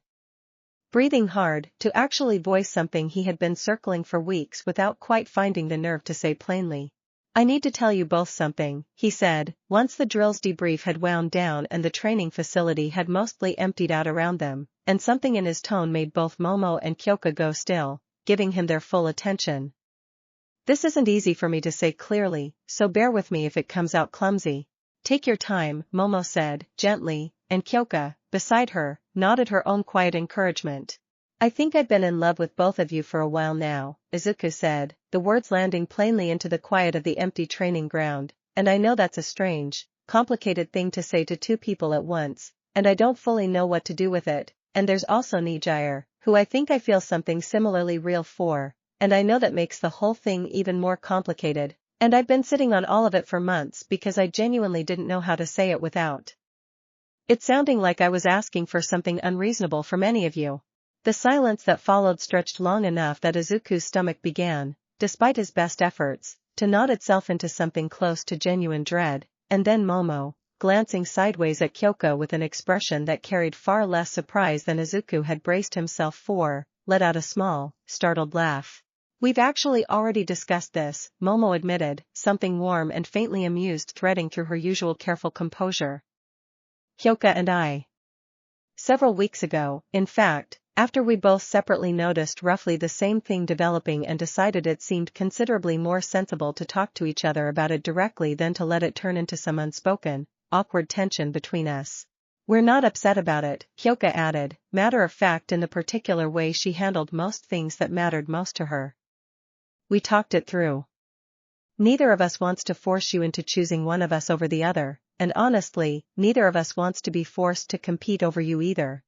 breathing hard, to actually voice something he had been circling for weeks without quite finding the nerve to say plainly. I need to tell you both something, he said, once the drill's debrief had wound down and the training facility had mostly emptied out around them, and something in his tone made both Momo and Kyoka go still, giving him their full attention. This isn't easy for me to say clearly, so bear with me if it comes out clumsy. Take your time, Momo said, gently, and Kyoka, beside her, nodded her own quiet encouragement. I think I've been in love with both of you for a while now, Izuku said, the words landing plainly into the quiet of the empty training ground, and I know that's a strange, complicated thing to say to two people at once, and I don't fully know what to do with it, and there's also Nejire, who I think I feel something similarly real for, and I know that makes the whole thing even more complicated, and I've been sitting on all of it for months because I genuinely didn't know how to say it without it sounding like I was asking for something unreasonable from any of you. The silence that followed stretched long enough that Izuku's stomach began, despite his best efforts, to knot itself into something close to genuine dread, and then Momo, glancing sideways at Kyoka with an expression that carried far less surprise than Izuku had braced himself for, let out a small, startled laugh. We've actually already discussed this, Momo admitted, something warm and faintly amused threading through her usual careful composure. Kyoka and I. Several weeks ago, in fact, after we both separately noticed roughly the same thing developing and decided it seemed considerably more sensible to talk to each other about it directly than to let it turn into some unspoken, awkward tension between us. We're not upset about it, Kyoka added, matter of fact in the particular way she handled most things that mattered most to her. We talked it through. Neither of us wants to force you into choosing one of us over the other, and honestly, neither of us wants to be forced to compete over you either.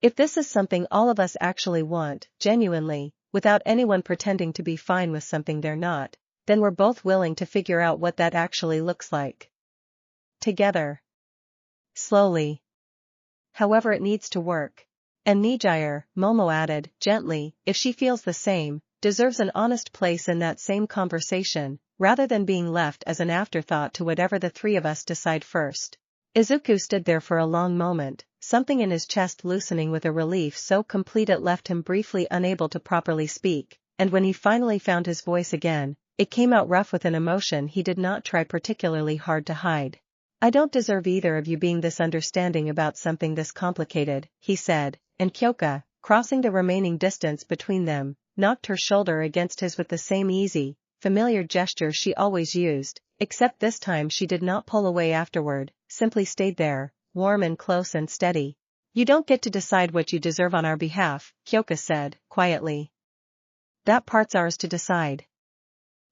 If this is something all of us actually want, genuinely, without anyone pretending to be fine with something they're not, then we're both willing to figure out what that actually looks like. Together. Slowly. However it needs to work. And Nejire, Momo added, gently, if she feels the same, deserves an honest place in that same conversation, rather than being left as an afterthought to whatever the three of us decide first. Izuku stood there for a long moment, something in his chest loosening with a relief so complete it left him briefly unable to properly speak, and when he finally found his voice again, it came out rough with an emotion he did not try particularly hard to hide. I don't deserve either of you being this understanding about something this complicated, he said, and Kyoka, crossing the remaining distance between them, knocked her shoulder against his with the same easy, familiar gesture she always used, except this time she did not pull away afterward, simply stayed there, warm and close and steady. You don't get to decide what you deserve on our behalf, Kyoka said, quietly. That part's ours to decide.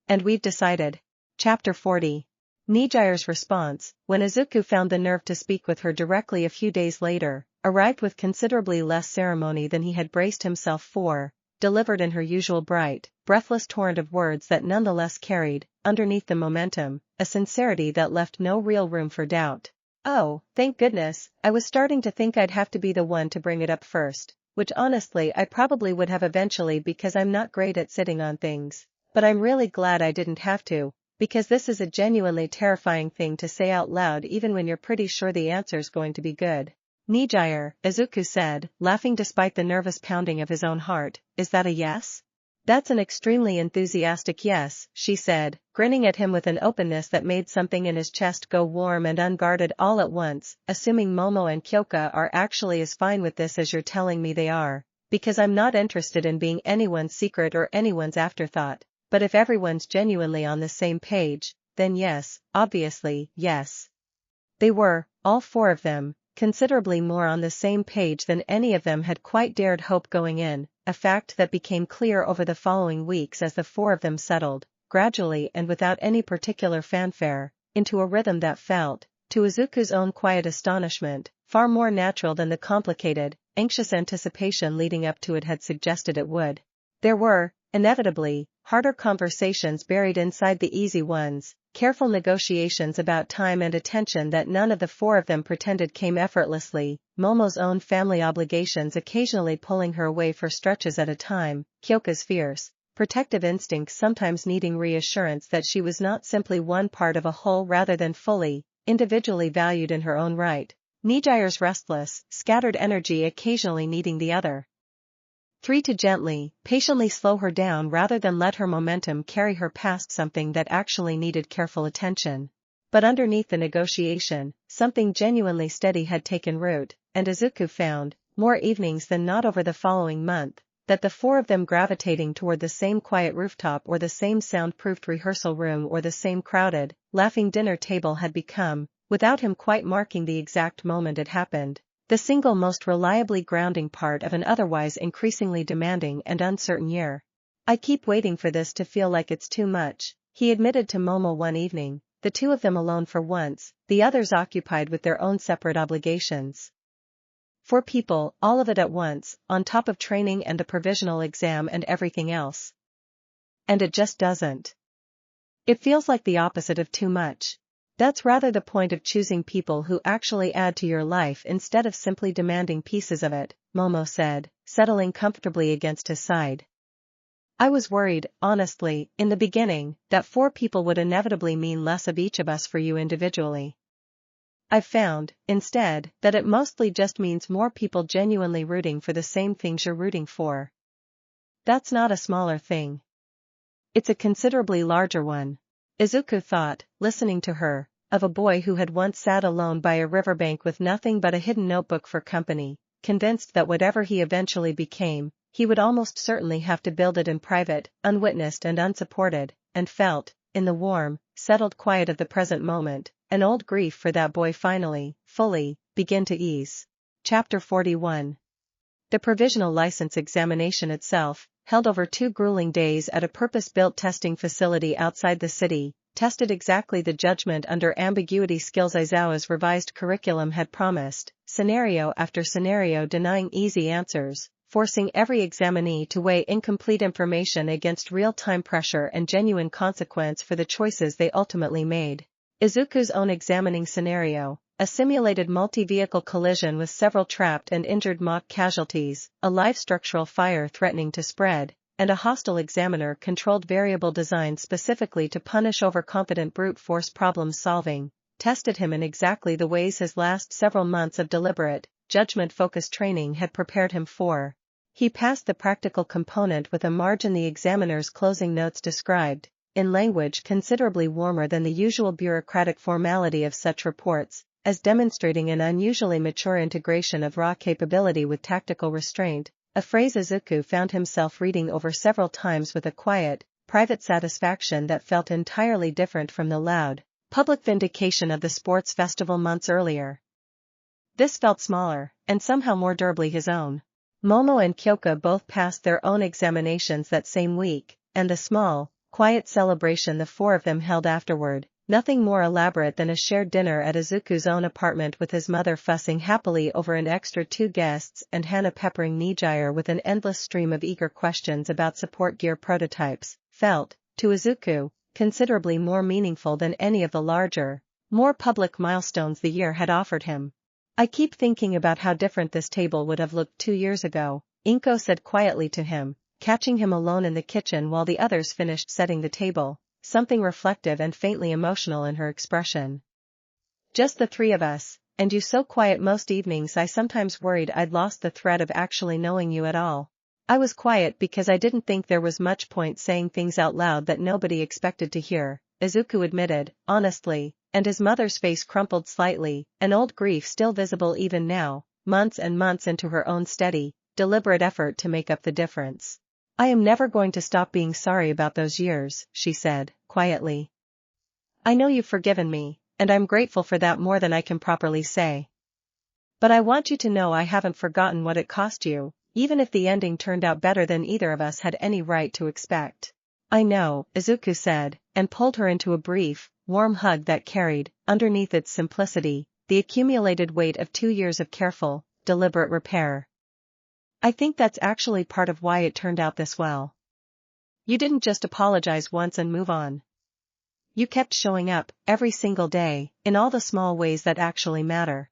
And we've decided. Chapter 40. Nejire's response, when Izuku found the nerve to speak with her directly a few days later, arrived with considerably less ceremony than he had braced himself for, delivered in her usual bright, breathless torrent of words that nonetheless carried, underneath the momentum, a sincerity that left no real room for doubt. Oh, thank goodness, I was starting to think I'd have to be the one to bring it up first, which honestly I probably would have eventually because I'm not great at sitting on things, but I'm really glad I didn't have to, because this is a genuinely terrifying thing to say out loud even when you're pretty sure the answer's going to be good. Nejire, Izuku said, laughing despite the nervous pounding of his own heart, is that a yes? That's an extremely enthusiastic yes, she said, grinning at him with an openness that made something in his chest go warm and unguarded all at once, assuming Momo and Kyoka are actually as fine with this as you're telling me they are, because I'm not interested in being anyone's secret or anyone's afterthought, but if everyone's genuinely on the same page, then yes, obviously, yes. They were, all four of them, considerably more on the same page than any of them had quite dared hope going in, a fact that became clear over the following weeks as the four of them settled, gradually and without any particular fanfare, into a rhythm that felt, to Izuku's own quiet astonishment, far more natural than the complicated, anxious anticipation leading up to it had suggested it would. There were, inevitably, harder conversations buried inside the easy ones, careful negotiations about time and attention that none of the four of them pretended came effortlessly, Momo's own family obligations occasionally pulling her away for stretches at a time, Kyoka's fierce, protective instincts sometimes needing reassurance that she was not simply one part of a whole rather than fully, individually valued in her own right, Nejire's restless, scattered energy occasionally needing the other 3. To gently, patiently slow her down rather than let her momentum carry her past something that actually needed careful attention. But underneath the negotiation, something genuinely steady had taken root, and Izuku found, more evenings than not over the following month, that the four of them gravitating toward the same quiet rooftop or the same soundproofed rehearsal room or the same crowded, laughing dinner table had become, without him quite marking the exact moment it happened, the single most reliably grounding part of an otherwise increasingly demanding and uncertain year. I keep waiting for this to feel like it's too much, he admitted to Momo one evening, the two of them alone for once, the others occupied with their own separate obligations. 4 people, all of it at once, on top of training and the provisional exam and everything else. And it just doesn't. It feels like the opposite of too much. That's rather the point of choosing people who actually add to your life instead of simply demanding pieces of it, Momo said, settling comfortably against his side. I was worried, honestly, in the beginning, that 4 people would inevitably mean less of each of us for you individually. I've found, instead, that it mostly just means more people genuinely rooting for the same things you're rooting for. That's not a smaller thing. It's a considerably larger one. Izuku thought, listening to her, of a boy who had once sat alone by a riverbank with nothing but a hidden notebook for company, convinced that whatever he eventually became, he would almost certainly have to build it in private, unwitnessed and unsupported, and felt, in the warm, settled quiet of the present moment, an old grief for that boy finally, fully, begin to ease. Chapter 41. The provisional license examination itself, held over 2 grueling days at a purpose-built testing facility outside the city, tested exactly the judgment under ambiguity skills Aizawa's revised curriculum had promised, scenario after scenario denying easy answers, forcing every examinee to weigh incomplete information against real-time pressure and genuine consequence for the choices they ultimately made. Izuku's own examining scenario, a simulated multi-vehicle collision with several trapped and injured mock casualties, a live structural fire threatening to spread, and a hostile examiner-controlled variable designed specifically to punish overconfident brute force problem-solving, tested him in exactly the ways his last several months of deliberate, judgment-focused training had prepared him for. He passed the practical component with a margin the examiner's closing notes described, in language considerably warmer than the usual bureaucratic formality of such reports, as demonstrating an unusually mature integration of raw capability with tactical restraint, a phrase Izuku found himself reading over several times with a quiet, private satisfaction that felt entirely different from the loud, public vindication of the sports festival months earlier. This felt smaller, and somehow more durably his own. Momo and Kyoka both passed their own examinations that same week, and the small, quiet celebration the 4 of them held afterward, nothing more elaborate than a shared dinner at Izuku's own apartment with his mother fussing happily over an extra 2 guests and Hana peppering Nejire with an endless stream of eager questions about support gear prototypes, felt, to Izuku, considerably more meaningful than any of the larger, more public milestones the year had offered him. I keep thinking about how different this table would have looked 2 years ago, Inko said quietly to him, catching him alone in the kitchen while the others finished setting the table, something reflective and faintly emotional in her expression. Just the 3 of us, and you so quiet most evenings I sometimes worried I'd lost the thread of actually knowing you at all. I was quiet because I didn't think there was much point saying things out loud that nobody expected to hear, Izuku admitted, honestly, and his mother's face crumpled slightly, an old grief still visible even now, months and months into her own steady, deliberate effort to make up the difference. I am never going to stop being sorry about those years, she said, quietly. I know you've forgiven me, and I'm grateful for that more than I can properly say. But I want you to know I haven't forgotten what it cost you, even if the ending turned out better than either of us had any right to expect. I know, Izuku said, and pulled her into a brief, warm hug that carried, underneath its simplicity, the accumulated weight of 2 years of careful, deliberate repair. I think that's actually part of why it turned out this well. You didn't just apologize once and move on. You kept showing up, every single day, in all the small ways that actually matter.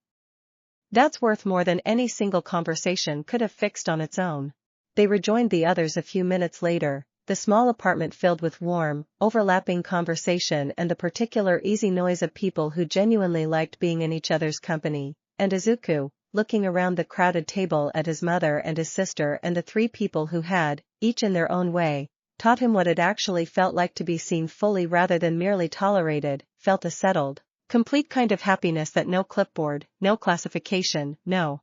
That's worth more than any single conversation could have fixed on its own. They rejoined the others a few minutes later, the small apartment filled with warm, overlapping conversation and the particular easy noise of people who genuinely liked being in each other's company, and Izuku, looking around the crowded table at his mother and his sister and the three people who had, each in their own way, taught him what it actually felt like to be seen fully rather than merely tolerated, felt a settled, complete kind of happiness that no clipboard, no classification, no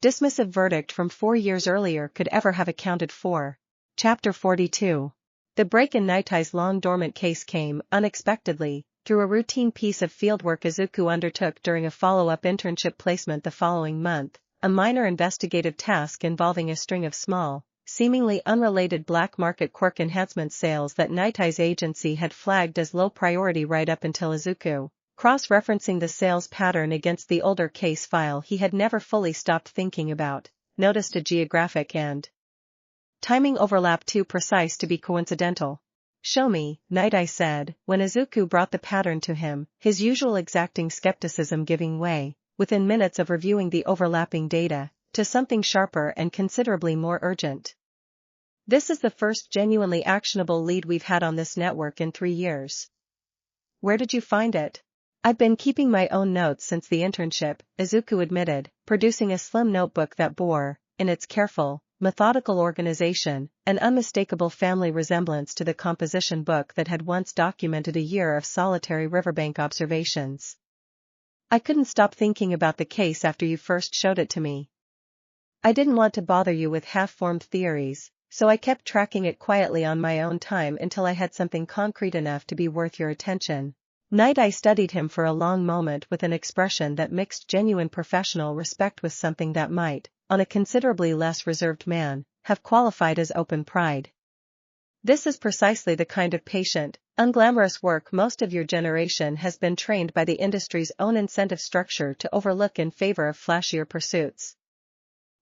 dismissive verdict from 4 years earlier could ever have accounted for. Chapter 42. The break in Nightai's long dormant case came, unexpectedly, through a routine piece of fieldwork Izuku undertook during a follow-up internship placement the following month, a minor investigative task involving a string of small, seemingly unrelated black market quirk enhancement sales that Nightai's agency had flagged as low priority right up until Izuku, cross-referencing the sales pattern against the older case file he had never fully stopped thinking about, noticed a geographic and timing overlap too precise to be coincidental. "Show me," Nightai said, when Izuku brought the pattern to him, his usual exacting skepticism giving way, within minutes of reviewing the overlapping data, to something sharper and considerably more urgent. "This is the first genuinely actionable lead we've had on this network in 3 years. Where did you find it?" "I've been keeping my own notes since the internship," Izuku admitted, producing a slim notebook that bore, in its careful, methodical organization, an unmistakable family resemblance to the composition book that had once documented a year of solitary riverbank observations. "I couldn't stop thinking about the case after you first showed it to me. I didn't want to bother you with half-formed theories, so I kept tracking it quietly on my own time until I had something concrete enough to be worth your attention." Nightai studied him for a long moment with an expression that mixed genuine professional respect with something that might, on a considerably less reserved man, have qualified as open pride. "This is precisely the kind of patient, unglamorous work most of your generation has been trained by the industry's own incentive structure to overlook in favor of flashier pursuits.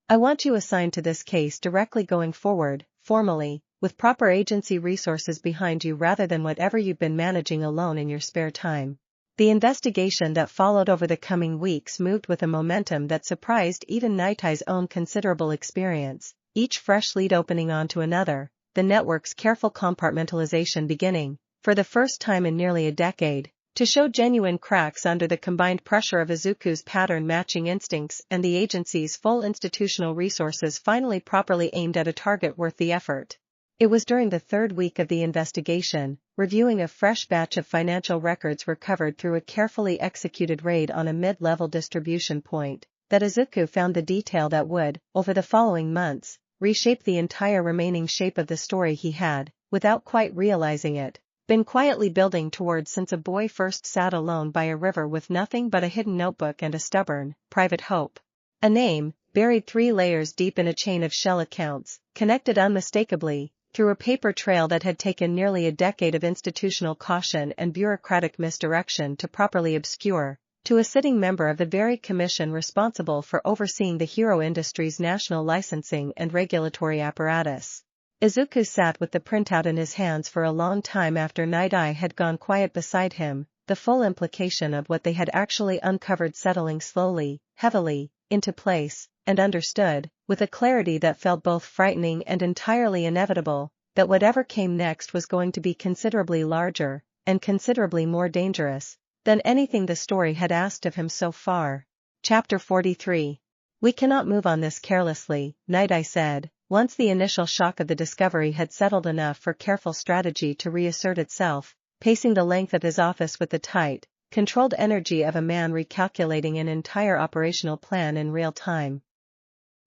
I want you assigned to this case directly going forward, formally, with proper agency resources behind you rather than whatever you've been managing alone in your spare time." The investigation that followed over the coming weeks moved with a momentum that surprised even Nightai's own considerable experience, each fresh lead opening onto another, the network's careful compartmentalization beginning, for the first time in nearly a decade, to show genuine cracks under the combined pressure of Izuku's pattern-matching instincts and the agency's full institutional resources finally properly aimed at a target worth the effort. It was during the 3rd week of the investigation, reviewing a fresh batch of financial records recovered through a carefully executed raid on a mid-level distribution point, that Izuku found the detail that would, over the following months, reshape the entire remaining shape of the story he had, without quite realizing it, been quietly building towards since a boy first sat alone by a river with nothing but a hidden notebook and a stubborn, private hope. A name, buried 3 layers deep in a chain of shell accounts, connected unmistakably, through a paper trail that had taken nearly a decade of institutional caution and bureaucratic misdirection to properly obscure, to a sitting member of the very commission responsible for overseeing the hero industry's national licensing and regulatory apparatus. Izuku sat with the printout in his hands for a long time after Nightai had gone quiet beside him, the full implication of what they had actually uncovered settling slowly, heavily, into place, and understood, with a clarity that felt both frightening and entirely inevitable, that whatever came next was going to be considerably larger, and considerably more dangerous, than anything the story had asked of him so far. Chapter 43. "We cannot move on this carelessly," Nightai said, once the initial shock of the discovery had settled enough for careful strategy to reassert itself, pacing the length of his office with the tight, controlled energy of a man recalculating an entire operational plan in real time.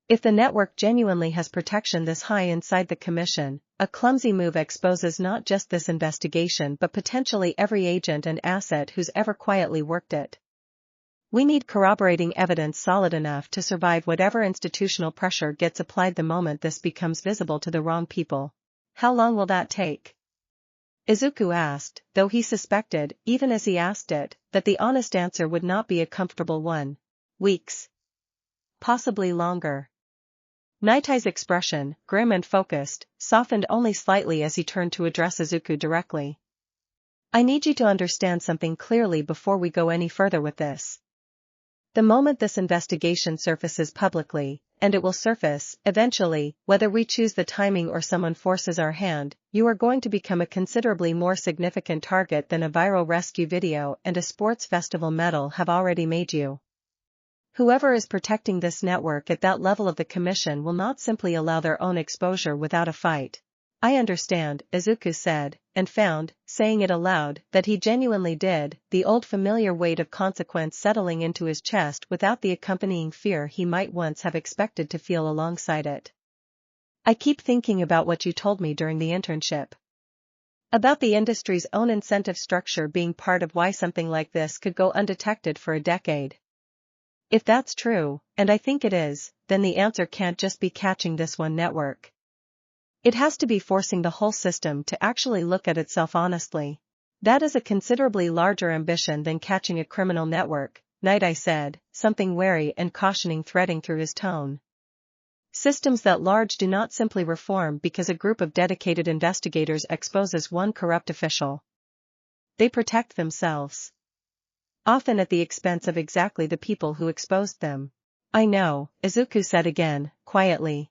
"If the network genuinely has protection this high inside the commission, a clumsy move exposes not just this investigation but potentially every agent and asset who's ever quietly worked it. We need corroborating evidence solid enough to survive whatever institutional pressure gets applied the moment this becomes visible to the wrong people." "How long will that take?" Izuku asked, though he suspected, even as he asked it, that the honest answer would not be a comfortable one. "Weeks. Possibly longer." Nightai's expression, grim and focused, softened only slightly as he turned to address Izuku directly. "I need you to understand something clearly before we go any further with this. The moment this investigation surfaces publicly, and it will surface, eventually, whether we choose the timing or someone forces our hand, you are going to become a considerably more significant target than a viral rescue video and a sports festival medal have already made you." Whoever is protecting this network at that level of the commission will not simply allow their own exposure without a fight. I understand, Izuku said, and found, saying it aloud, that he genuinely did, the old familiar weight of consequence settling into his chest without the accompanying fear he might once have expected to feel alongside it. I keep thinking about what you told me during the internship. About the industry's own incentive structure being part of why something like this could go undetected for a decade. If that's true, and I think it is, then the answer can't just be catching this one network. It has to be forcing the whole system to actually look at itself honestly. That is a considerably larger ambition than catching a criminal network, Night Eye said, something wary and cautioning threading through his tone. Systems that large do not simply reform because a group of dedicated investigators exposes one corrupt official. They protect themselves. Often at the expense of exactly the people who exposed them. I know, Izuku said again, quietly.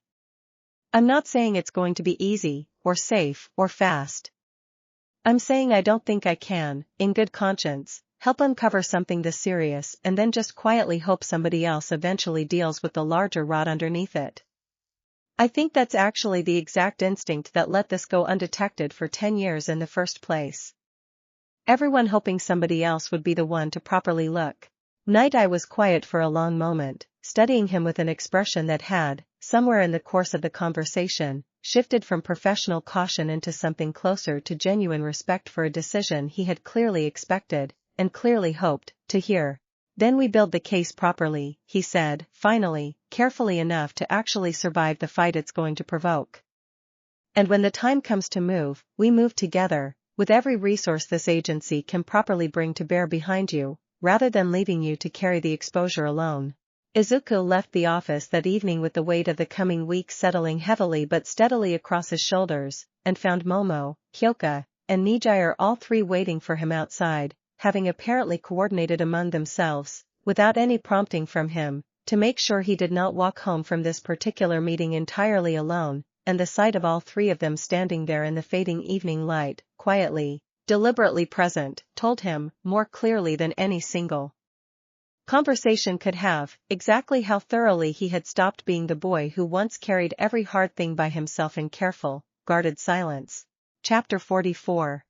I'm not saying it's going to be easy, or safe, or fast. I'm saying I don't think I can, in good conscience, help uncover something this serious and then just quietly hope somebody else eventually deals with the larger rot underneath it. I think that's actually the exact instinct that let this go undetected for 10 years in the first place. Everyone hoping somebody else would be the one to properly look. Night Eye was quiet for a long moment, studying him with an expression that had, somewhere in the course of the conversation, shifted from professional caution into something closer to genuine respect for a decision he had clearly expected, and clearly hoped, to hear. Then we build the case properly, he said, finally, carefully enough to actually survive the fight it's going to provoke. And when the time comes to move, we move together, with every resource this agency can properly bring to bear behind you, rather than leaving you to carry the exposure alone. Izuku left the office that evening with the weight of the coming week settling heavily but steadily across his shoulders, and found Momo, Kyoka, and Nejire all three waiting for him outside, having apparently coordinated among themselves, without any prompting from him, to make sure he did not walk home from this particular meeting entirely alone, and the sight of all three of them standing there in the fading evening light, quietly, deliberately present, told him, more clearly than any single conversation could have, exactly how thoroughly he had stopped being the boy who once carried every hard thing by himself in careful, guarded silence. Chapter 44.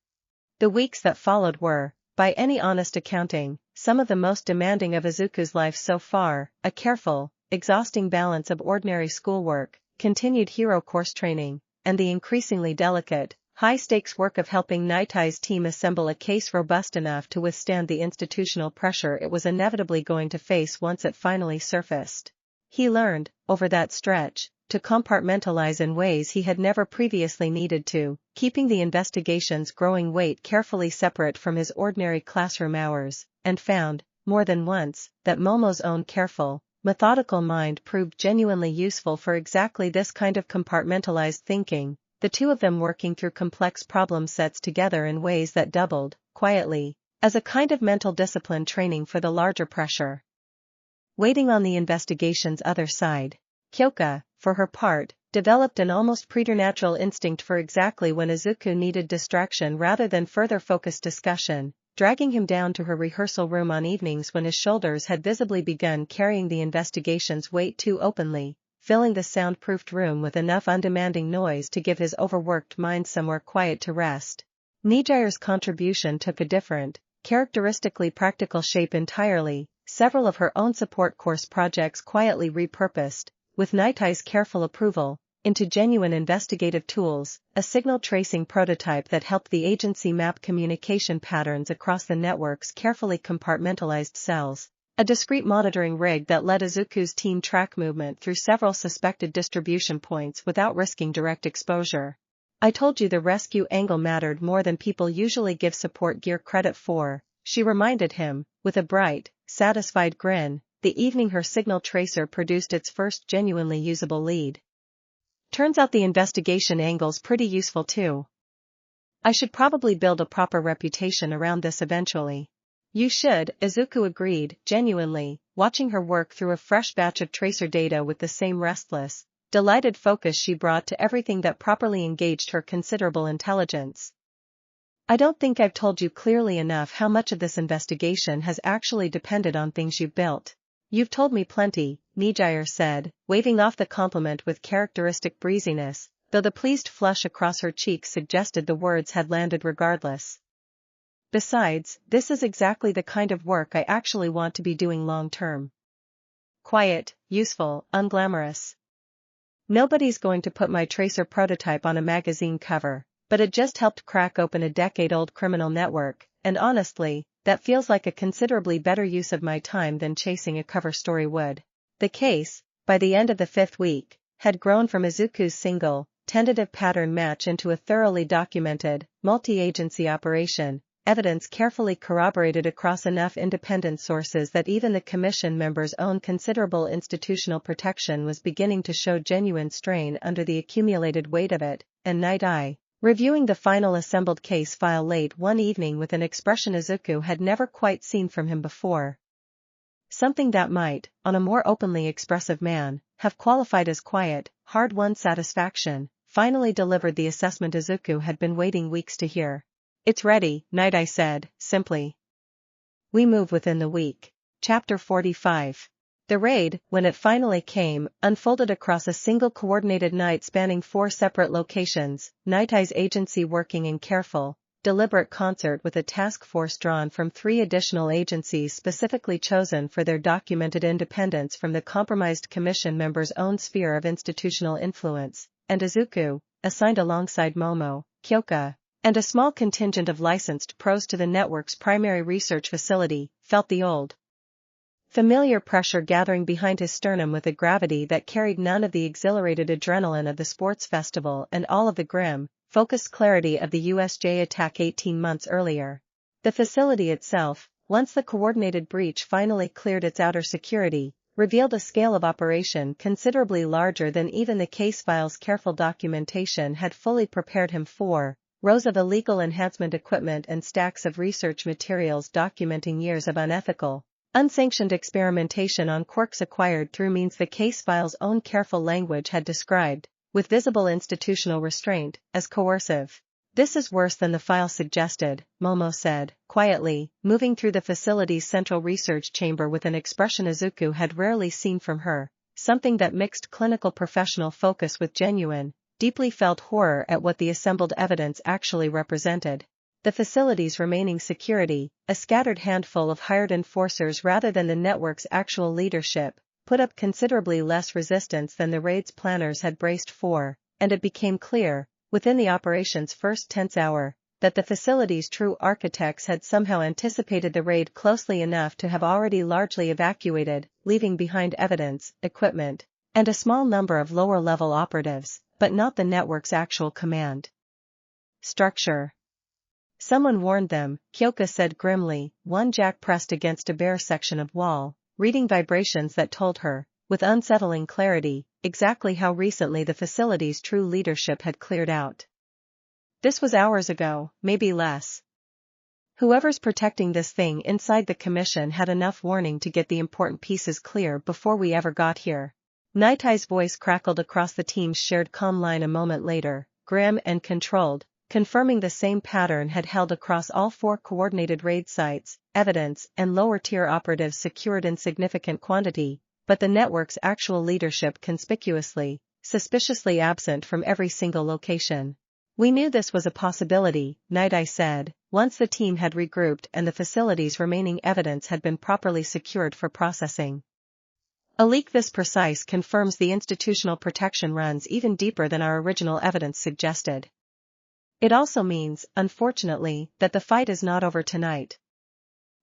The weeks that followed were, by any honest accounting, some of the most demanding of Izuku's life so far, a careful, exhausting balance of ordinary schoolwork, continued hero course training, and the increasingly delicate, high-stakes work of helping Night Eye's team assemble a case robust enough to withstand the institutional pressure it was inevitably going to face once it finally surfaced. He learned, over that stretch, to compartmentalize in ways he had never previously needed to, keeping the investigation's growing weight carefully separate from his ordinary classroom hours, and found, more than once, that Momo's own careful, methodical mind proved genuinely useful for exactly this kind of compartmentalized thinking, the two of them working through complex problem sets together in ways that doubled, quietly, as a kind of mental discipline training for the larger pressure. Waiting on the investigation's other side, Kyoka, for her part, developed an almost preternatural instinct for exactly when Izuku needed distraction rather than further focused discussion, dragging him down to her rehearsal room on evenings when his shoulders had visibly begun carrying the investigation's weight too openly, filling the soundproofed room with enough undemanding noise to give his overworked mind somewhere quiet to rest. Nejire's contribution took a different, characteristically practical shape entirely, several of her own support course projects quietly repurposed, with Night Eye's careful approval, into genuine investigative tools, a signal tracing prototype that helped the agency map communication patterns across the network's carefully compartmentalized cells, a discrete monitoring rig that let Izuku's team track movement through several suspected distribution points without risking direct exposure. I told you the rescue angle mattered more than people usually give support gear credit for, she reminded him, with a bright, satisfied grin, the evening her signal tracer produced its first genuinely usable lead. Turns out the investigation angle's pretty useful too. I should probably build a proper reputation around this eventually. You should, Izuku agreed, genuinely, watching her work through a fresh batch of tracer data with the same restless, delighted focus she brought to everything that properly engaged her considerable intelligence. I don't think I've told you clearly enough how much of this investigation has actually depended on things you've built. You've told me plenty, Nejire said, waving off the compliment with characteristic breeziness, though the pleased flush across her cheeks suggested the words had landed regardless. Besides, this is exactly the kind of work I actually want to be doing long-term. Quiet, useful, unglamorous. Nobody's going to put my tracer prototype on a magazine cover, but it just helped crack open a decade-old criminal network, and honestly, that feels like a considerably better use of my time than chasing a cover story would. The case, by the end of the 5th week, had grown from Izuku's single, tentative pattern match into a thoroughly documented, multi-agency operation, evidence carefully corroborated across enough independent sources that even the commission members' own considerable institutional protection was beginning to show genuine strain under the accumulated weight of it, and Night-Eye, reviewing the final assembled case file late one evening with an expression Izuku had never quite seen from him before. Something that might, on a more openly expressive man, have qualified as quiet, hard-won satisfaction, finally delivered the assessment Izuku had been waiting weeks to hear. It's ready, Night-Eye said, simply. We move within the week. Chapter 45. The raid, when it finally came, unfolded across a single coordinated night spanning 4 separate locations, Night-Eye's agency working in careful, deliberate concert with a task force drawn from 3 additional agencies specifically chosen for their documented independence from the compromised commission members' own sphere of institutional influence, and Izuku, assigned alongside Momo, Kyoka, and a small contingent of licensed pros to the network's primary research facility, felt the old familiar pressure gathering behind his sternum with a gravity that carried none of the exhilarated adrenaline of the sports festival and all of the grim, focused clarity of the USJ attack 18 months earlier. The facility itself, once the coordinated breach finally cleared its outer security, revealed a scale of operation considerably larger than even the case file's careful documentation had fully prepared him for. Rows of illegal enhancement equipment and stacks of research materials documenting years of unethical, unsanctioned experimentation on quirks acquired through means the case file's own careful language had described, with visible institutional restraint, as coercive. This is worse than the file suggested, Momo said, quietly, moving through the facility's central research chamber with an expression Izuku had rarely seen from her, something that mixed clinical professional focus with genuine, deeply felt horror at what the assembled evidence actually represented. The facility's remaining security, a scattered handful of hired enforcers rather than the network's actual leadership, put up considerably less resistance than the raid's planners had braced for, and it became clear, within the operation's first tense hour, that the facility's true architects had somehow anticipated the raid closely enough to have already largely evacuated, leaving behind evidence, equipment, and a small number of lower-level operatives, but not the network's actual command structure. Someone warned them, Kyoka said grimly, one jack pressed against a bare section of wall, reading vibrations that told her, with unsettling clarity, exactly how recently the facility's true leadership had cleared out. This was hours ago, maybe less. Whoever's protecting this thing inside the commission had enough warning to get the important pieces clear before we ever got here. Night-Eye's voice crackled across the team's shared comm line a moment later, grim and controlled, confirming the same pattern had held across all 4 coordinated raid sites, evidence and lower-tier operatives secured in significant quantity, but the network's actual leadership conspicuously, suspiciously absent from every single location. We knew this was a possibility, Night-Eye said, once the team had regrouped and the facility's remaining evidence had been properly secured for processing. A leak this precise confirms the institutional protection runs even deeper than our original evidence suggested. It also means, unfortunately, that the fight is not over tonight.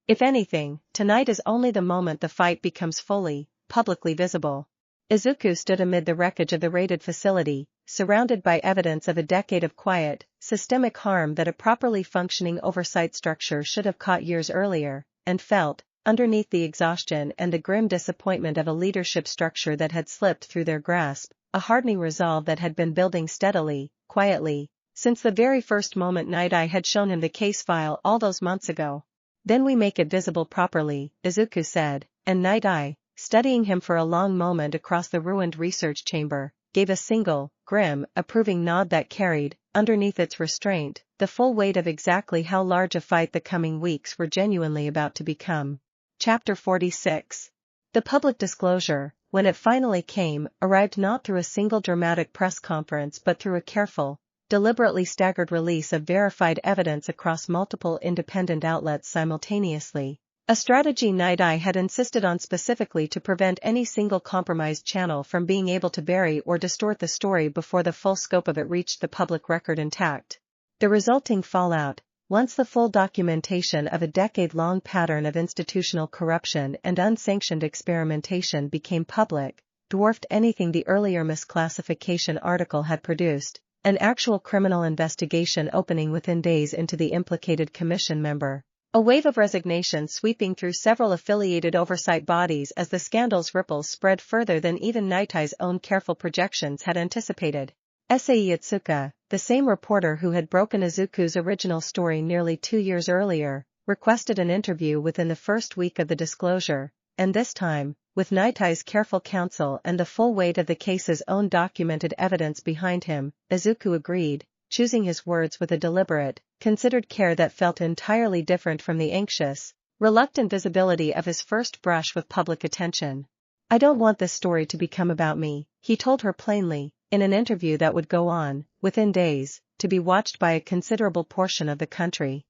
If anything, tonight is only the moment the fight becomes fully, publicly visible. Izuku stood amid the wreckage of the raided facility, surrounded by evidence of a decade of quiet, systemic harm that a properly functioning oversight structure should have caught years earlier, and felt, underneath the exhaustion and the grim disappointment of a leadership structure that had slipped through their grasp, a hardening resolve that had been building steadily, quietly, since the very first moment Night-Eye had shown him the case file all those months ago. Then we make it visible properly, Izuku said, and Night-Eye, studying him for a long moment across the ruined research chamber, gave a single, grim, approving nod that carried, underneath its restraint, the full weight of exactly how large a fight the coming weeks were genuinely about to become. Chapter 46. The public disclosure, when it finally came, arrived not through a single dramatic press conference but through a careful, deliberately staggered release of verified evidence across multiple independent outlets simultaneously. A strategy Night Eye had insisted on specifically to prevent any single compromised channel from being able to bury or distort the story before the full scope of it reached the public record intact. The resulting fallout, once the full documentation of a decade-long pattern of institutional corruption and unsanctioned experimentation became public, dwarfed anything the earlier misclassification article had produced, an actual criminal investigation opening within days into the implicated commission member. A wave of resignation sweeping through several affiliated oversight bodies as the scandal's ripples spread further than even Night Eye's own careful projections had anticipated. Sei Itsuka, the same reporter who had broken Izuku's original story nearly 2 years earlier, requested an interview within the first week of the disclosure, and this time, with Night Eye's careful counsel and the full weight of the case's own documented evidence behind him, Izuku agreed, choosing his words with a deliberate, considered care that felt entirely different from the anxious, reluctant visibility of his first brush with public attention. "I don't want this story to become about me," he told her plainly, in an interview that would go on, within days, to be watched by a considerable portion of the country.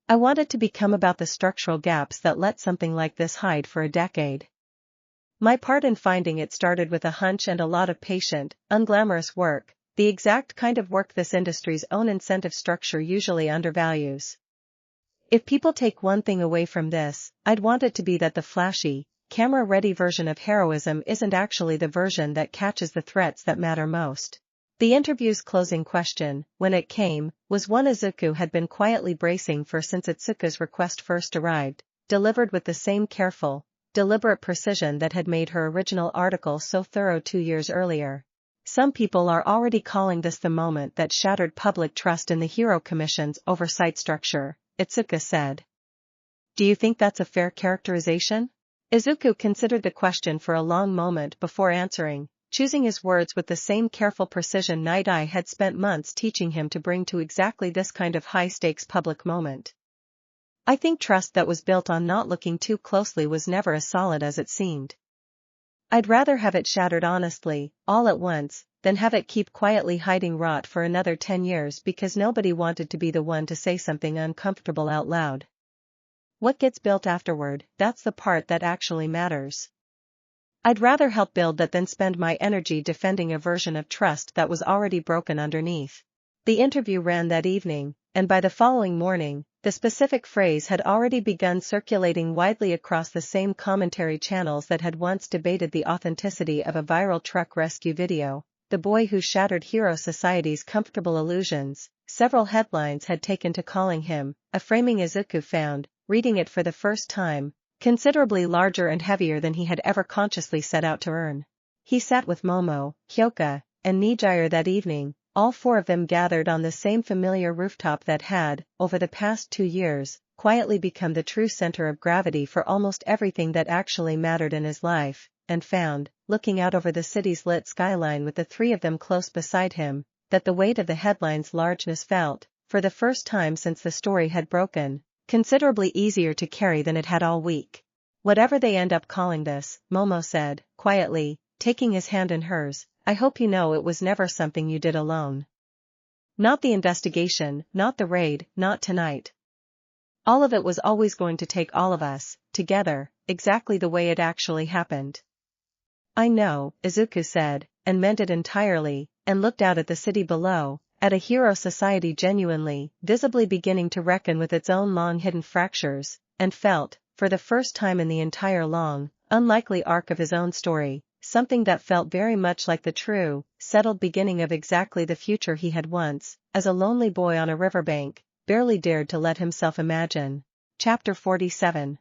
"I want it to become about the structural gaps that let something like this hide for a decade. My part in finding it started with a hunch and a lot of patient, unglamorous work, the exact kind of work this industry's own incentive structure usually undervalues. If people take one thing away from this, I'd want it to be that the flashy, camera-ready version of heroism isn't actually the version that catches the threats that matter most." The interview's closing question, when it came, was one Izuku had been quietly bracing for since Itsuka's request first arrived, delivered with the same careful, deliberate precision that had made her original article so thorough 2 years earlier. "Some people are already calling this the moment that shattered public trust in the Hero Commission's oversight structure," Itsuka said. "Do you think that's a fair characterization?" Izuku considered the question for a long moment before answering, choosing his words with the same careful precision Night Eye had spent months teaching him to bring to exactly this kind of high-stakes public moment. "I think trust that was built on not looking too closely was never as solid as it seemed. I'd rather have it shattered honestly, all at once, than have it keep quietly hiding rot for another 10 years because nobody wanted to be the one to say something uncomfortable out loud. What gets built afterward, that's the part that actually matters. I'd rather help build that than spend my energy defending a version of trust that was already broken underneath." The interview ran that evening, and by the following morning, the specific phrase had already begun circulating widely across the same commentary channels that had once debated the authenticity of a viral truck rescue video, "The boy who shattered Hero Society's comfortable illusions." Several headlines had taken to calling him, a framing Izuku found, reading it for the first time, considerably larger and heavier than he had ever consciously set out to earn. He sat with Momo, Kyoka, and Nejire that evening, all 4 of them gathered on the same familiar rooftop that had, over the past 2 years, quietly become the true center of gravity for almost everything that actually mattered in his life, and found, looking out over the city's lit skyline with the 3 of them close beside him, that the weight of the headline's largeness felt, for the first time since the story had broken, considerably easier to carry than it had all week. "Whatever they end up calling this," Momo said, quietly, taking his hand in hers, "I hope you know it was never something you did alone. Not the investigation, not the raid, not tonight. All of it was always going to take all of us, together, exactly the way it actually happened." "I know," Izuku said, and meant it entirely, and looked out at the city below, at a Hero Society genuinely, visibly beginning to reckon with its own long-hidden fractures, and felt, for the first time in the entire long, unlikely arc of his own story, something that felt very much like the true, settled beginning of exactly the future he had once, as a lonely boy on a riverbank, barely dared to let himself imagine. Chapter 47.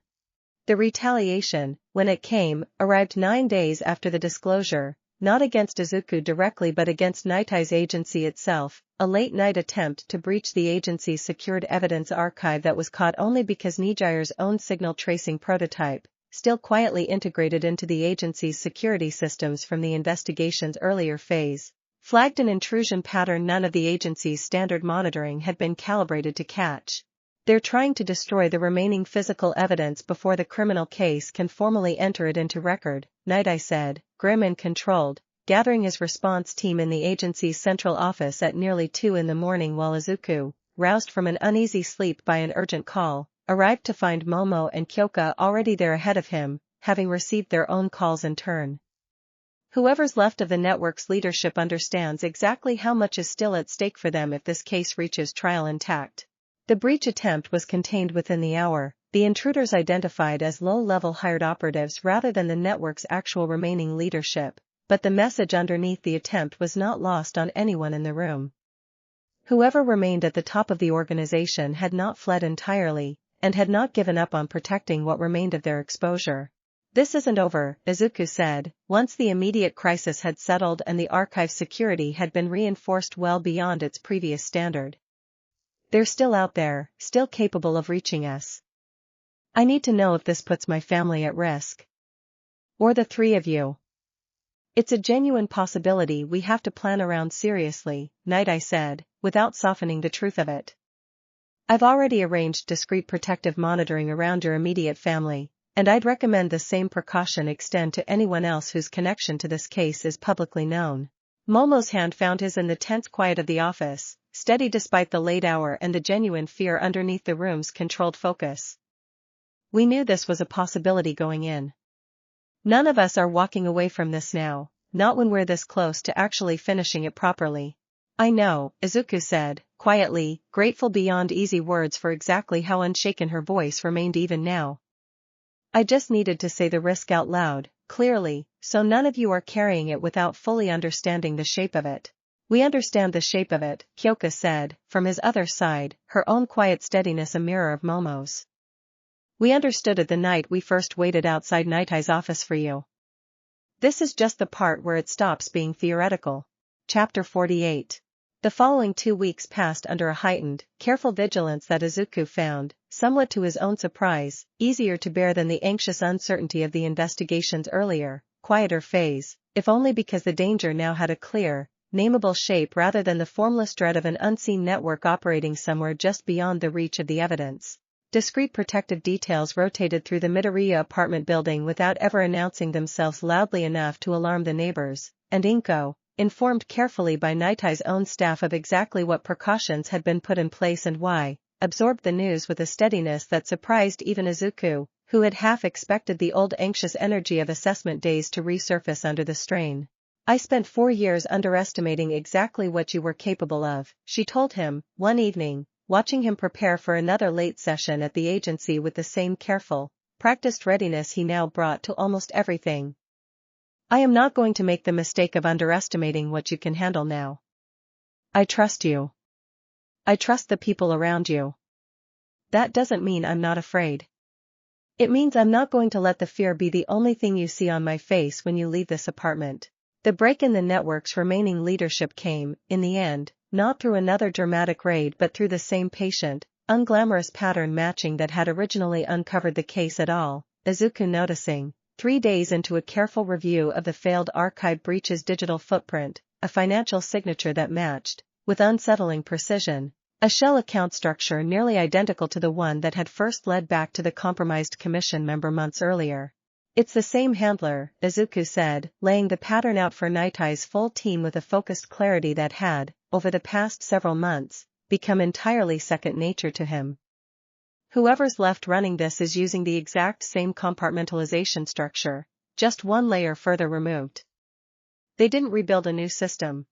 The retaliation, when it came, arrived 9 days after the disclosure, not against Izuku directly but against Night Eye's agency itself, a late-night attempt to breach the agency's secured evidence archive that was caught only because Nejire's own signal tracing prototype, still quietly integrated into the agency's security systems from the investigation's earlier phase, flagged an intrusion pattern none of the agency's standard monitoring had been calibrated to catch. They're trying to destroy the remaining physical evidence before the criminal case can formally enter it into record, Night Eye said, grim and controlled, gathering his response team in the agency's central office at nearly 2 in the morning while Izuku, roused from an uneasy sleep by an urgent call, arrived to find Momo and Kyoka already there ahead of him, having received their own calls in turn. Whoever's left of the network's leadership understands exactly how much is still at stake for them if this case reaches trial intact. The breach attempt was contained within the hour, the intruders identified as low-level hired operatives rather than the network's actual remaining leadership, but the message underneath the attempt was not lost on anyone in the room. Whoever remained at the top of the organization had not fled entirely, and had not given up on protecting what remained of their exposure. This isn't over, Izuku said, once the immediate crisis had settled and the archive's security had been reinforced well beyond its previous standard. They're still out there, still capable of reaching us. I need to know if this puts my family at risk. Or the three of you. It's a genuine possibility we have to plan around seriously, Night Eye said, without softening the truth of it. I've already arranged discreet protective monitoring around your immediate family, and I'd recommend the same precaution extend to anyone else whose connection to this case is publicly known. Momo's hand found his in the tense quiet of the office, steady despite the late hour and the genuine fear underneath the room's controlled focus. We knew this was a possibility going in. None of us are walking away from this now, not when we're this close to actually finishing it properly. I know, Izuku said, quietly, grateful beyond easy words for exactly how unshaken her voice remained even now. I just needed to say the risk out loud, clearly, so none of you are carrying it without fully understanding the shape of it. We understand the shape of it, Kyoka said, from his other side, her own quiet steadiness a mirror of Momo's. We understood it the night we first waited outside Night Eye's office for you. This is just the part where it stops being theoretical. Chapter 48. The following 2 weeks passed under a heightened, careful vigilance that Izuku found, somewhat to his own surprise, easier to bear than the anxious uncertainty of the investigation's earlier, quieter phase, if only because the danger now had a clear, nameable shape rather than the formless dread of an unseen network operating somewhere just beyond the reach of the evidence. Discreet protective details rotated through the Midoriya apartment building without ever announcing themselves loudly enough to alarm the neighbors, and Inko, informed carefully by Night Eye's own staff of exactly what precautions had been put in place and why, absorbed the news with a steadiness that surprised even Izuku, who had half expected the old anxious energy of assessment days to resurface under the strain. I spent 4 years underestimating exactly what you were capable of, she told him, one evening, watching him prepare for another late session at the agency with the same careful, practiced readiness he now brought to almost everything. I am not going to make the mistake of underestimating what you can handle now. I trust you. I trust the people around you. That doesn't mean I'm not afraid. It means I'm not going to let the fear be the only thing you see on my face when you leave this apartment. The break in the network's remaining leadership came, in the end, not through another dramatic raid but through the same patient, unglamorous pattern matching that had originally uncovered the case at all, Izuku noticing, 3 days into a careful review of the failed archive breach's digital footprint, a financial signature that matched, with unsettling precision, a shell account structure nearly identical to the one that had first led back to the compromised commission member months earlier. It's the same handler, Izuku said, laying the pattern out for Night Eye's full team with a focused clarity that had, over the past several months, become entirely second nature to him. Whoever's left running this is using the exact same compartmentalization structure, just one layer further removed. They didn't rebuild a new system.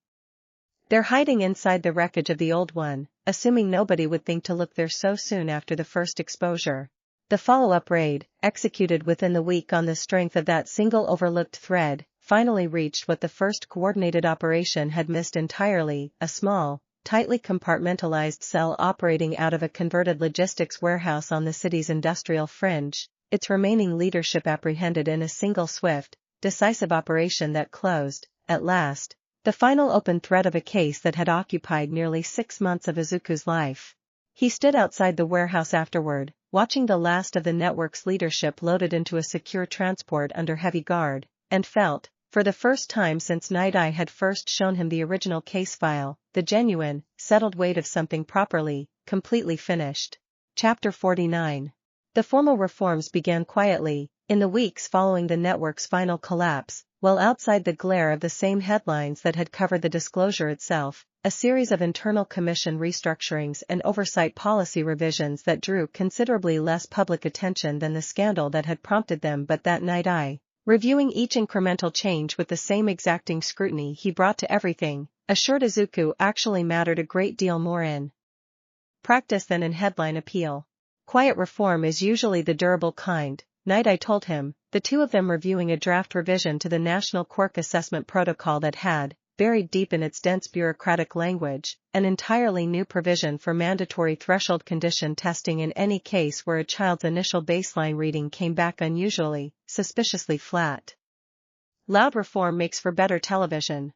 They're hiding inside the wreckage of the old one, assuming nobody would think to look there so soon after the first exposure. The follow-up raid, executed within the week on the strength of that single overlooked thread, finally reached what the first coordinated operation had missed entirely, a small, tightly compartmentalized cell operating out of a converted logistics warehouse on the city's industrial fringe, its remaining leadership apprehended in a single swift, decisive operation that closed, at last, the final open thread of a case that had occupied nearly 6 months of Izuku's life. He stood outside the warehouse afterward, watching the last of the network's leadership loaded into a secure transport under heavy guard, and felt, for the first time since Night Eye had first shown him the original case file, the genuine, settled weight of something properly, completely finished. Chapter 49. The formal reforms began quietly, in the weeks following the network's final collapse, while outside the glare of the same headlines that had covered the disclosure itself, a series of internal commission restructurings and oversight policy revisions that drew considerably less public attention than the scandal that had prompted them. But that night reviewing each incremental change with the same exacting scrutiny he brought to everything, assured Izuku actually mattered a great deal more in practice than in headline appeal. Quiet reform is usually the durable kind, I told him, the two of them reviewing a draft revision to the National Quirk Assessment Protocol that had, buried deep in its dense bureaucratic language, an entirely new provision for mandatory threshold condition testing in any case where a child's initial baseline reading came back unusually, suspiciously flat. Loud reform makes for better television.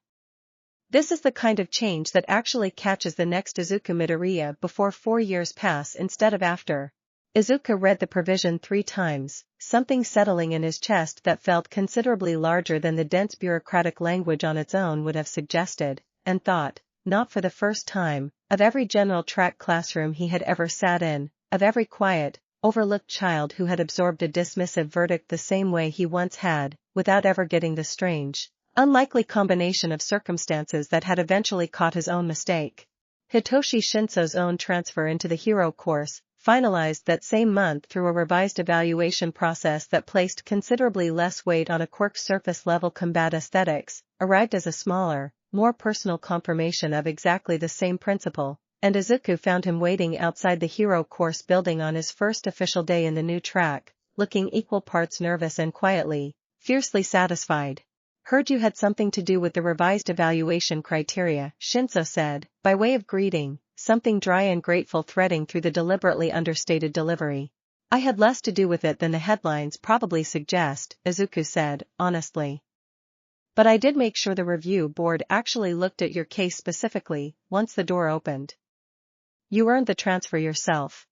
This is the kind of change that actually catches the next Izuku Midoriya before 4 years pass instead of after. Izuku read the provision 3 times, something settling in his chest that felt considerably larger than the dense bureaucratic language on its own would have suggested, and thought, not for the first time, of every general track classroom he had ever sat in, of every quiet, overlooked child who had absorbed a dismissive verdict the same way he once had, without ever getting the strange, unlikely combination of circumstances that had eventually caught his own mistake. Hitoshi Shinso's own transfer into the hero course, finalized that same month through a revised evaluation process that placed considerably less weight on a quirk's surface-level combat aesthetics, arrived as a smaller, more personal confirmation of exactly the same principle, and Izuku found him waiting outside the hero course building on his first official day in the new track, looking equal parts nervous and quietly, fiercely satisfied. Heard you had something to do with the revised evaluation criteria, Shinso said, by way of greeting, something dry and grateful threading through the deliberately understated delivery. I had less to do with it than the headlines probably suggest, Izuku said, honestly. But I did make sure the review board actually looked at your case specifically, once the door opened. You earned the transfer yourself.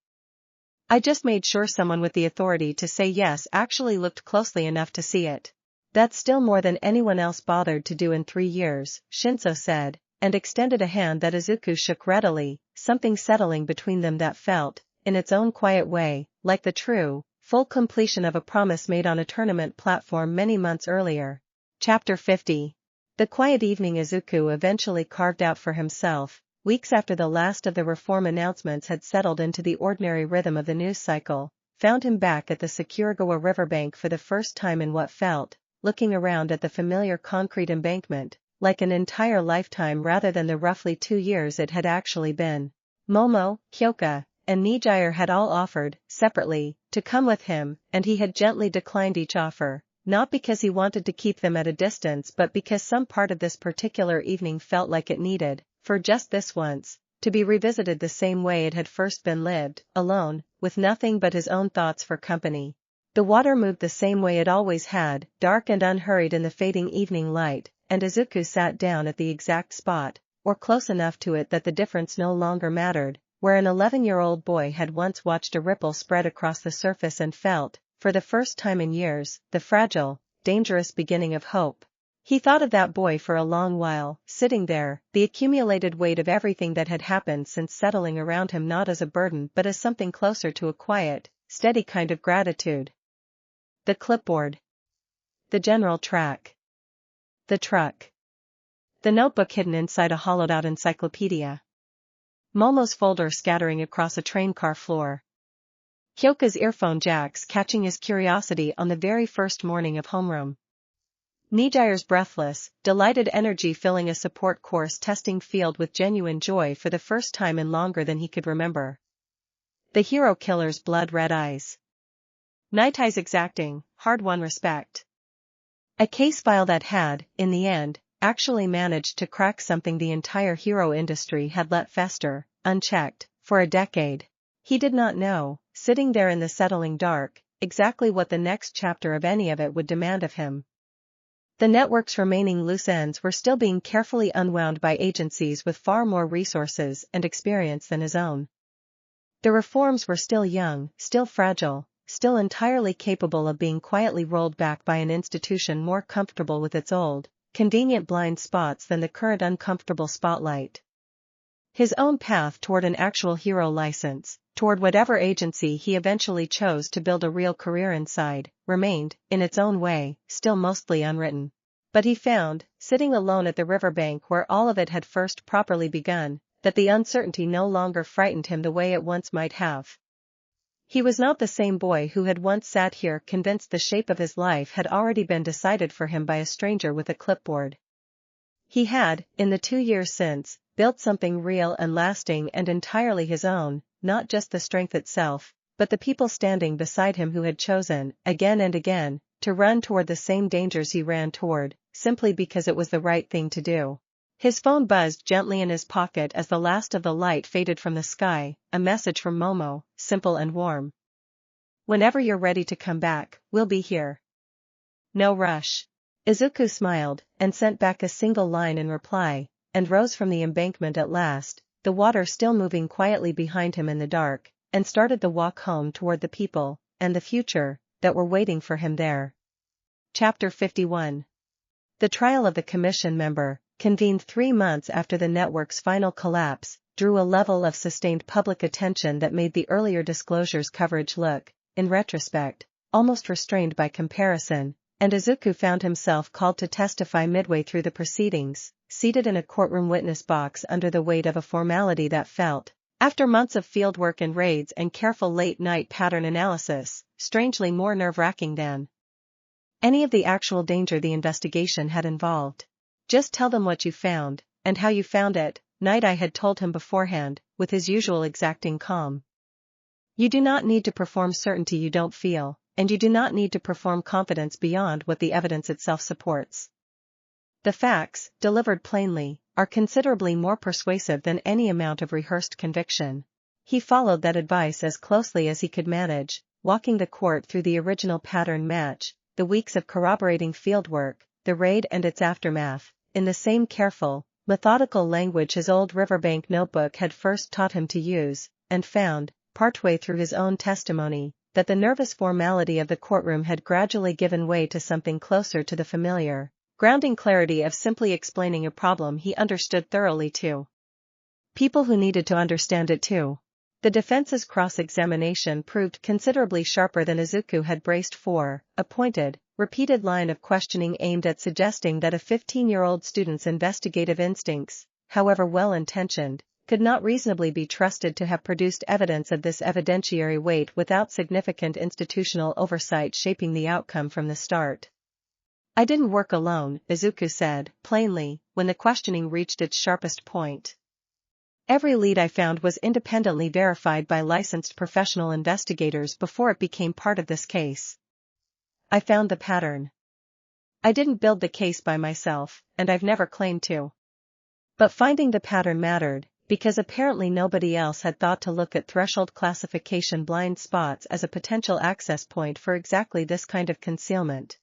I just made sure someone with the authority to say yes actually looked closely enough to see it. That's still more than anyone else bothered to do in 3 years, Shinso said, and extended a hand that Izuku shook readily, something settling between them that felt, in its own quiet way, like the true, full completion of a promise made on a tournament platform many months earlier. Chapter 50. The quiet evening Izuku eventually carved out for himself, weeks after the last of the reform announcements had settled into the ordinary rhythm of the news cycle, found him back at the Sakuragawa riverbank for the first time in what felt, looking around at the familiar concrete embankment, like an entire lifetime rather than the roughly 2 years it had actually been. Momo, Kyoka, and Nejire had all offered, separately, to come with him, and he had gently declined each offer, not because he wanted to keep them at a distance but because some part of this particular evening felt like it needed, for just this once, to be revisited the same way it had first been lived, alone, with nothing but his own thoughts for company. The water moved the same way it always had, dark and unhurried in the fading evening light, and Izuku sat down at the exact spot, or close enough to it that the difference no longer mattered, where an 11-year-old boy had once watched a ripple spread across the surface and felt, for the first time in years, the fragile, dangerous beginning of hope. He thought of that boy for a long while, sitting there, the accumulated weight of everything that had happened since settling around him not as a burden but as something closer to a quiet, steady kind of gratitude. The clipboard. The general track. The truck. The notebook hidden inside a hollowed-out encyclopedia. Momo's folder scattering across a train car floor. Kyoka's earphone jacks catching his curiosity on the very first morning of homeroom. Nejire's breathless, delighted energy filling a support course testing field with genuine joy for the first time in longer than he could remember. The hero killer's blood-red eyes. Nightai's exacting, hard-won respect. A case file that had, in the end, actually managed to crack something the entire hero industry had let fester, unchecked, for a decade. He did not know, sitting there in the settling dark, exactly what the next chapter of any of it would demand of him. The network's remaining loose ends were still being carefully unwound by agencies with far more resources and experience than his own. The reforms were still young, still fragile, still entirely capable of being quietly rolled back by an institution more comfortable with its old, convenient blind spots than the current uncomfortable spotlight. His own path toward an actual hero license, toward whatever agency he eventually chose to build a real career inside, remained, in its own way, still mostly unwritten. But he found, sitting alone at the riverbank where all of it had first properly begun, that the uncertainty no longer frightened him the way it once might have. He was not the same boy who had once sat here convinced the shape of his life had already been decided for him by a stranger with a clipboard. He had, in the 2 years since, built something real and lasting and entirely his own, not just the strength itself, but the people standing beside him who had chosen, again and again, to run toward the same dangers he ran toward, simply because it was the right thing to do. His phone buzzed gently in his pocket as the last of the light faded from the sky, a message from Momo, simple and warm. "Whenever you're ready to come back, we'll be here. No rush." Izuku smiled, and sent back a single line in reply, and rose from the embankment at last, the water still moving quietly behind him in the dark, and started the walk home toward the people, and the future, that were waiting for him there. Chapter 51. The trial of the commission member, convened 3 months after the network's final collapse, drew a level of sustained public attention that made the earlier disclosure's coverage look, in retrospect, almost restrained by comparison, and Izuku found himself called to testify midway through the proceedings, seated in a courtroom witness box under the weight of a formality that felt, after months of fieldwork and raids and careful late-night pattern analysis, strangely more nerve-wracking than any of the actual danger the investigation had involved. "Just tell them what you found, and how you found it," Night-Eye had told him beforehand, with his usual exacting calm. "You do not need to perform certainty you don't feel, and you do not need to perform confidence beyond what the evidence itself supports. The facts, delivered plainly, are considerably more persuasive than any amount of rehearsed conviction." He followed that advice as closely as he could manage, walking the court through the original pattern match, the weeks of corroborating fieldwork, the raid and its aftermath, in the same careful, methodical language his old riverbank notebook had first taught him to use, and found, partway through his own testimony, that the nervous formality of the courtroom had gradually given way to something closer to the familiar, grounding clarity of simply explaining a problem he understood thoroughly to people who needed to understand it too. The defense's cross-examination proved considerably sharper than Izuku had braced for, a pointed, repeated line of questioning aimed at suggesting that a 15-year-old student's investigative instincts, however well-intentioned, could not reasonably be trusted to have produced evidence of this evidentiary weight without significant institutional oversight shaping the outcome from the start. "I didn't work alone," Izuku said, plainly, when the questioning reached its sharpest point. "Every lead I found was independently verified by licensed professional investigators before it became part of this case. I found the pattern. I didn't build the case by myself, and I've never claimed to. But finding the pattern mattered, because apparently nobody else had thought to look at threshold classification blind spots as a potential access point for exactly this kind of concealment.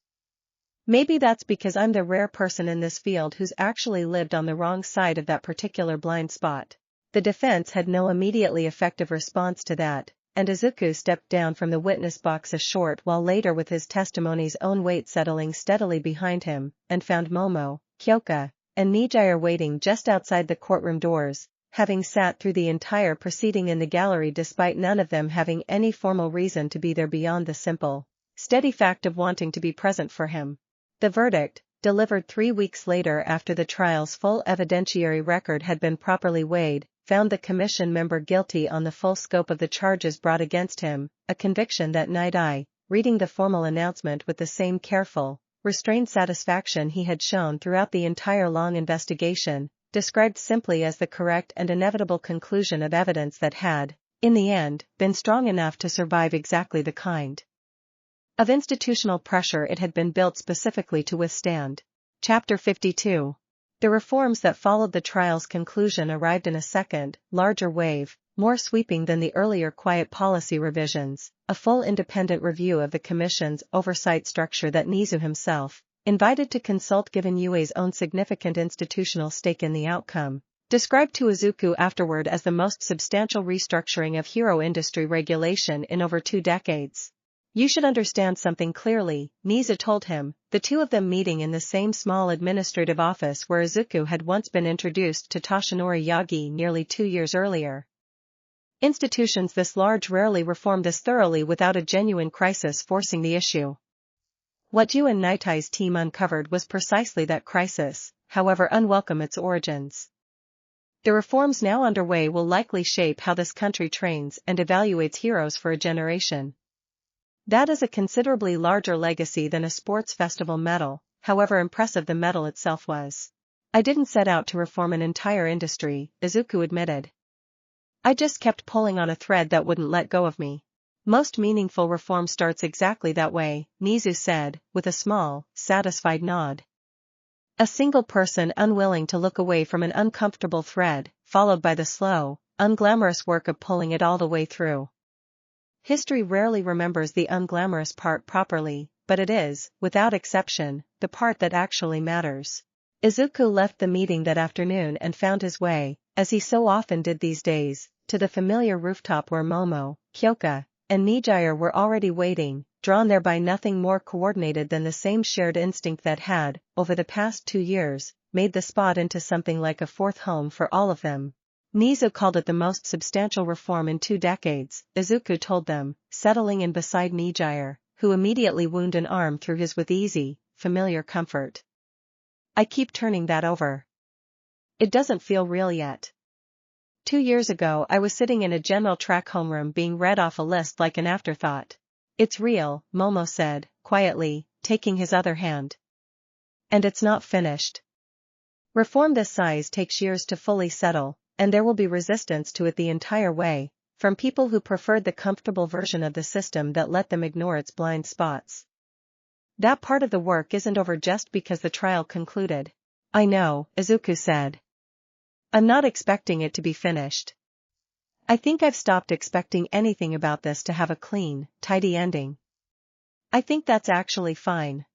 Maybe that's because I'm the rare person in this field who's actually lived on the wrong side of that particular blind spot." The defense had no immediately effective response to that, and Izuku stepped down from the witness box a short while later with his testimony's own weight settling steadily behind him, and found Momo, Kyoka, and Nejire waiting just outside the courtroom doors, having sat through the entire proceeding in the gallery despite none of them having any formal reason to be there beyond the simple, steady fact of wanting to be present for him. The verdict, delivered 3 weeks later after the trial's full evidentiary record had been properly weighed, found the commission member guilty on the full scope of the charges brought against him, a conviction that Night-Eye, reading the formal announcement with the same careful, restrained satisfaction he had shown throughout the entire long investigation, described simply as the correct and inevitable conclusion of evidence that had, in the end, been strong enough to survive exactly the kind of institutional pressure it had been built specifically to withstand. Chapter 52. The reforms that followed the trial's conclusion arrived in a second, larger wave, more sweeping than the earlier quiet policy revisions, a full independent review of the commission's oversight structure that Nizu himself, invited to consult given Yue's own significant institutional stake in the outcome, described to Izuku afterward as the most substantial restructuring of hero industry regulation in over 2 decades. "You should understand something clearly," Nizu told him, the two of them meeting in the same small administrative office where Izuku had once been introduced to Toshinori Yagi nearly 2 years earlier. Institutions this large rarely reform this thoroughly without a genuine crisis forcing the issue. What you and Nightie's team uncovered was precisely that crisis, however unwelcome its origins. The reforms now underway will likely shape how this country trains and evaluates heroes for a generation. That is a considerably larger legacy than a sports festival medal, however impressive the medal itself was. I didn't set out to reform an entire industry, Izuku admitted. I just kept pulling on a thread that wouldn't let go of me. Most meaningful reform starts exactly that way, Nizu said, with a small, satisfied nod. A single person unwilling to look away from an uncomfortable thread, followed by the slow, unglamorous work of pulling it all the way through. History rarely remembers the unglamorous part properly, but it is, without exception, the part that actually matters. Izuku left the meeting that afternoon and found his way, as he so often did these days, to the familiar rooftop where Momo, Kyoka, and Nejire were already waiting, drawn there by nothing more coordinated than the same shared instinct that had, over the past 2 years, made the spot into something like a fourth home for all of them. Nizu called it the most substantial reform in 2 decades, Izuku told them, settling in beside Nejire, who immediately wound an arm through his with easy, familiar comfort. I keep turning that over. It doesn't feel real yet. 2 years ago I was sitting in a general track homeroom being read off a list like an afterthought. It's real, Momo said, quietly, taking his other hand. And it's not finished. Reform this size takes years to fully settle, and there will be resistance to it the entire way, from people who preferred the comfortable version of the system that let them ignore its blind spots. That part of the work isn't over just because the trial concluded. I know, Izuku said. I'm not expecting it to be finished. I think I've stopped expecting anything about this to have a clean, tidy ending. I think that's actually fine.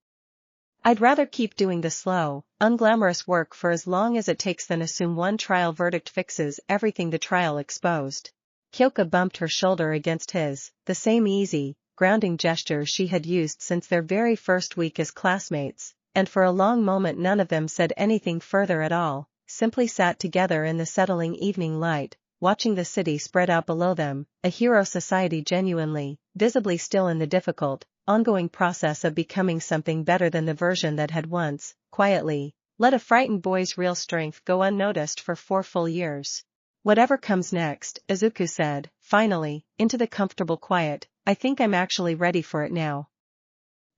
I'd rather keep doing the slow, unglamorous work for as long as it takes than assume one trial verdict fixes everything the trial exposed. Kyoka bumped her shoulder against his, the same easy, grounding gesture she had used since their very first week as classmates, and for a long moment none of them said anything further at all, simply sat together in the settling evening light, watching the city spread out below them, a hero society genuinely, visibly still in the difficult, ongoing process of becoming something better than the version that had once, quietly, let a frightened boy's real strength go unnoticed for 4 full years. Whatever comes next, Izuku said, finally, into the comfortable quiet, I think I'm actually ready for it now.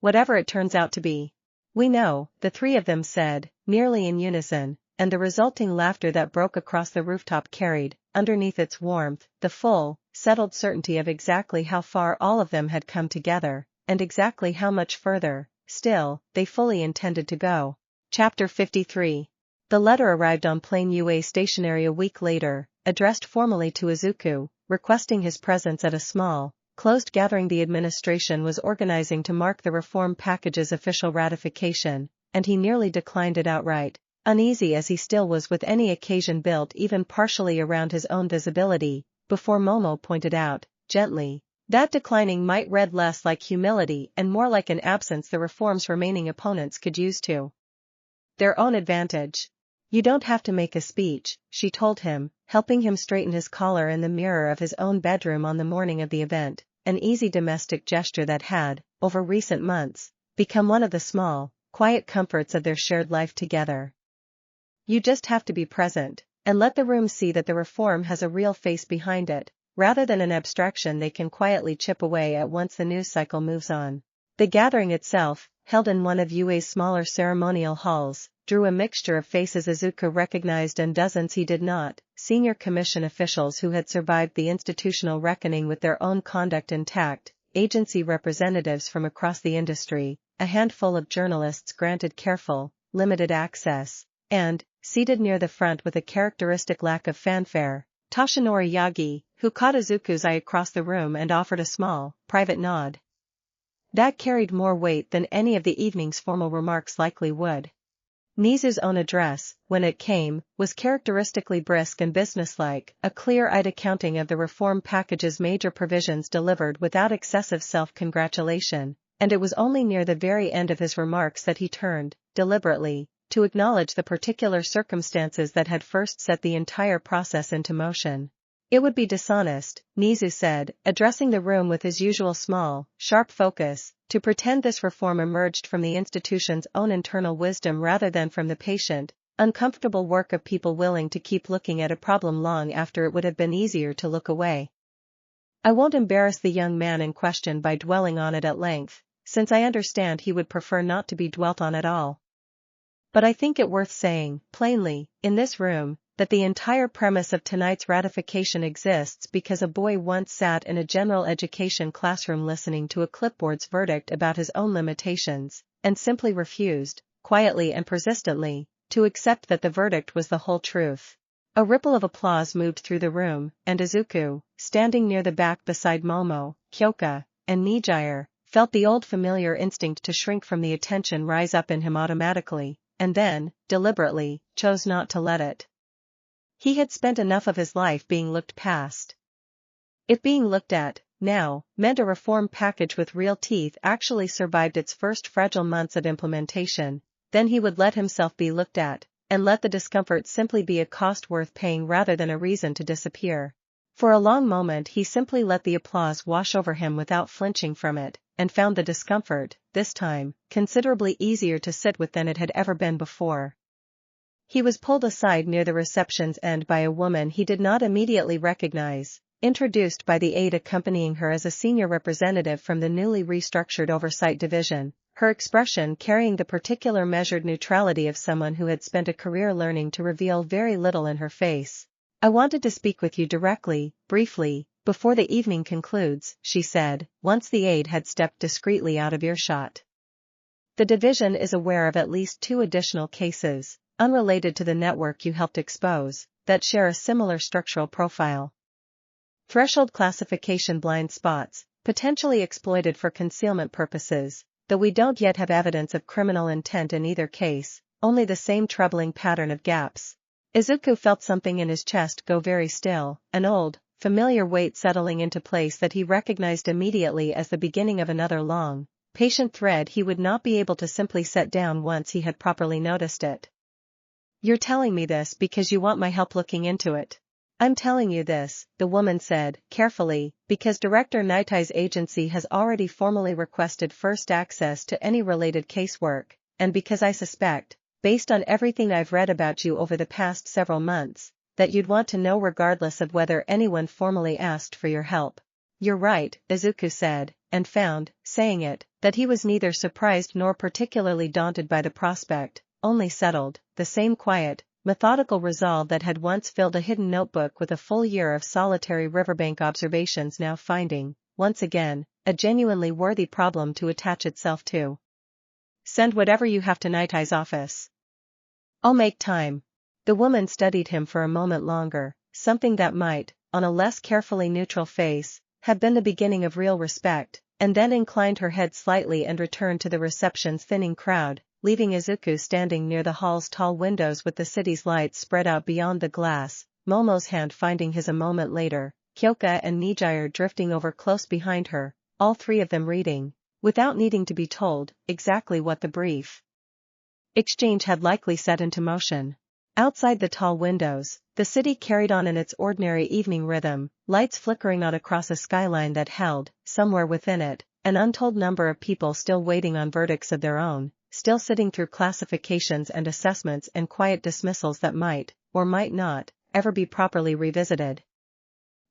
Whatever it turns out to be. We know, the 3 of them said, nearly in unison, and the resulting laughter that broke across the rooftop carried, underneath its warmth, the full, settled certainty of exactly how far all of them had come together, and exactly how much further, still, they fully intended to go. Chapter 53. The letter arrived on plain UA stationery a week later, addressed formally to Izuku, requesting his presence at a small, closed gathering the administration was organizing to mark the reform package's official ratification, and he nearly declined it outright, uneasy as he still was with any occasion built even partially around his own visibility, before Momo pointed out, gently, that declining might read less like humility and more like an absence the reform's remaining opponents could use to their own advantage. You don't have to make a speech, she told him, helping him straighten his collar in the mirror of his own bedroom on the morning of the event, an easy domestic gesture that had, over recent months, become one of the small, quiet comforts of their shared life together. You just have to be present, and let the room see that the reform has a real face behind it, rather than an abstraction they can quietly chip away at once the news cycle moves on. The gathering itself, held in one of UA's smaller ceremonial halls, drew a mixture of faces Izuku recognized and dozens he did not, senior commission officials who had survived the institutional reckoning with their own conduct intact, agency representatives from across the industry, a handful of journalists granted careful, limited access, and, seated near the front with a characteristic lack of fanfare, Toshinori Yagi, who caught Izuku's eye across the room and offered a small, private nod. That carried more weight than any of the evening's formal remarks likely would. Nizu's own address, when it came, was characteristically brisk and businesslike, a clear-eyed accounting of the reform package's major provisions delivered without excessive self-congratulation, and it was only near the very end of his remarks that he turned, deliberately, to acknowledge the particular circumstances that had first set the entire process into motion. It would be dishonest, Nizu said, addressing the room with his usual small, sharp focus, to pretend this reform emerged from the institution's own internal wisdom rather than from the patient, uncomfortable work of people willing to keep looking at a problem long after it would have been easier to look away. I won't embarrass the young man in question by dwelling on it at length, since I understand he would prefer not to be dwelt on at all. But I think it worth saying, plainly, in this room, that the entire premise of tonight's ratification exists because a boy once sat in a general education classroom listening to a clipboard's verdict about his own limitations, and simply refused, quietly and persistently, to accept that the verdict was the whole truth. A ripple of applause moved through the room, and Izuku, standing near the back beside Momo, Kyoka, and Nejire, felt the old familiar instinct to shrink from the attention rise up in him automatically, and then, deliberately, chose not to let it. He had spent enough of his life being looked past. It being looked at, now, meant a reform package with real teeth actually survived its first fragile months of implementation, then he would let himself be looked at, and let the discomfort simply be a cost worth paying rather than a reason to disappear. For a long moment he simply let the applause wash over him without flinching from it, and found the discomfort, this time, considerably easier to sit with than it had ever been before. He was pulled aside near the reception's end by a woman he did not immediately recognize, introduced by the aide accompanying her as a senior representative from the newly restructured Oversight Division, her expression carrying the particular measured neutrality of someone who had spent a career learning to reveal very little in her face. "I wanted to speak with you directly, briefly, before the evening concludes," she said, once the aide had stepped discreetly out of earshot. "The division is aware of at least 2 additional cases, unrelated to the network you helped expose, that share a similar structural profile. Threshold classification blind spots, potentially exploited for concealment purposes, though we don't yet have evidence of criminal intent in either case, only the same troubling pattern of gaps." Izuku felt something in his chest go very still, an old, familiar weight settling into place that he recognized immediately as the beginning of another long, patient thread he would not be able to simply set down once he had properly noticed it. "You're telling me this because you want my help looking into it?" "I'm telling you this," the woman said, carefully, "because Director Nitai's agency has already formally requested first access to any related casework, and because I suspect, based on everything I've read about you over the past several months, that you'd want to know regardless of whether anyone formally asked for your help." "You're right," Izuku said, and found, saying it, that he was neither surprised nor particularly daunted by the prospect, only settled, the same quiet, methodical resolve that had once filled a hidden notebook with a full year of solitary riverbank observations now finding, once again, a genuinely worthy problem to attach itself to. "Send whatever you have to Nitai's office. I'll make time." The woman studied him for a moment longer, something that might, on a less carefully neutral face, have been the beginning of real respect, and then inclined her head slightly and returned to the reception's thinning crowd, leaving Izuku standing near the hall's tall windows with the city's lights spread out beyond the glass, Momo's hand finding his a moment later, Kyoka and Nejire drifting over close behind her, all 3 of them reading, without needing to be told, exactly what the brief exchange had likely set into motion. Outside the tall windows, the city carried on in its ordinary evening rhythm, lights flickering out across a skyline that held, somewhere within it, an untold number of people still waiting on verdicts of their own, still sitting through classifications and assessments and quiet dismissals that might, or might not, ever be properly revisited.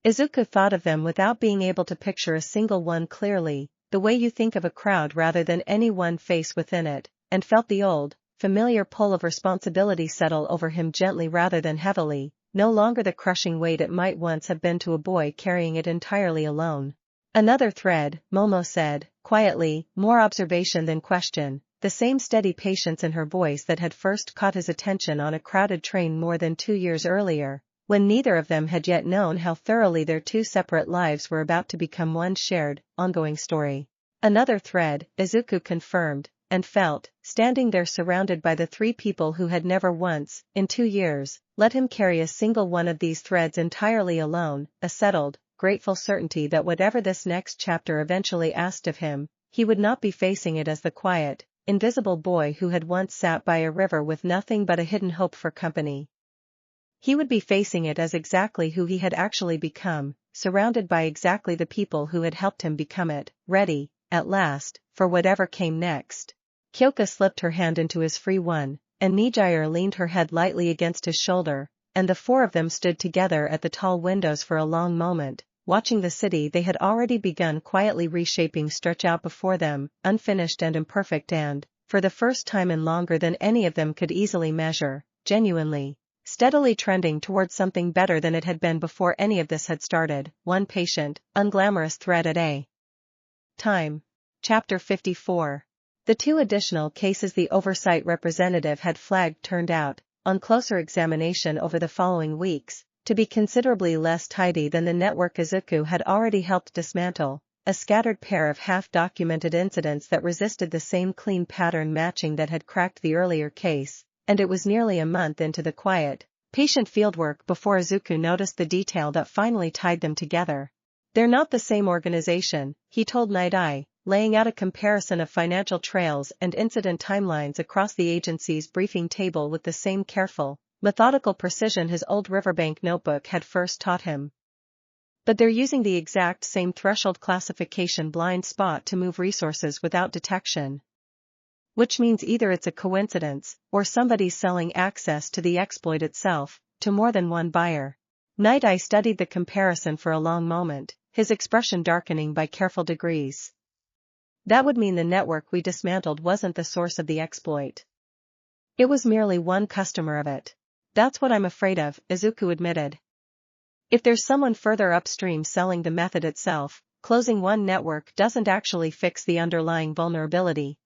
Izuku thought of them without being able to picture a single one clearly, the way you think of a crowd rather than any one face within it, and felt the old, familiar pull of responsibility settle over him gently rather than heavily, no longer the crushing weight it might once have been to a boy carrying it entirely alone. "Another thread," Momo said, quietly, more observation than question, the same steady patience in her voice that had first caught his attention on a crowded train more than 2 years earlier, when neither of them had yet known how thoroughly their 2 separate lives were about to become one shared, ongoing story. "Another thread," Izuku confirmed, and felt, standing there surrounded by the 3 people who had never once, in 2 years, let him carry a single one of these threads entirely alone, a settled, grateful certainty that whatever this next chapter eventually asked of him, he would not be facing it as the quiet, invisible boy who had once sat by a river with nothing but a hidden hope for company. He would be facing it as exactly who he had actually become, surrounded by exactly the people who had helped him become it, ready, at last, for whatever came next. Kyoka slipped her hand into his free one, and Nejire leaned her head lightly against his shoulder, and the four of them stood together at the tall windows for a long moment, watching the city they had already begun quietly reshaping stretch out before them, unfinished and imperfect and, for the first time in longer than any of them could easily measure, genuinely, steadily trending towards something better than it had been before any of this had started, one patient, unglamorous thread at a time. Chapter 54. The two additional cases the oversight representative had flagged turned out, on closer examination over the following weeks, to be considerably less tidy than the network Izuku had already helped dismantle, a scattered pair of half-documented incidents that resisted the same clean pattern matching that had cracked the earlier case, and it was nearly a month into the quiet, patient fieldwork before Izuku noticed the detail that finally tied them together. "They're not the same organization," he told Night Eye, laying out a comparison of financial trails and incident timelines across the agency's briefing table with the same careful, methodical precision his old riverbank notebook had first taught him. "But they're using the exact same threshold classification blind spot to move resources without detection. Which means either it's a coincidence, or somebody's selling access to the exploit itself, to more than one buyer." Night Eye studied the comparison for a long moment, his expression darkening by careful degrees. "That would mean the network we dismantled wasn't the source of the exploit. It was merely one customer of it." "That's what I'm afraid of," Izuku admitted. "If there's someone further upstream selling the method itself, closing one network doesn't actually fix the underlying vulnerability.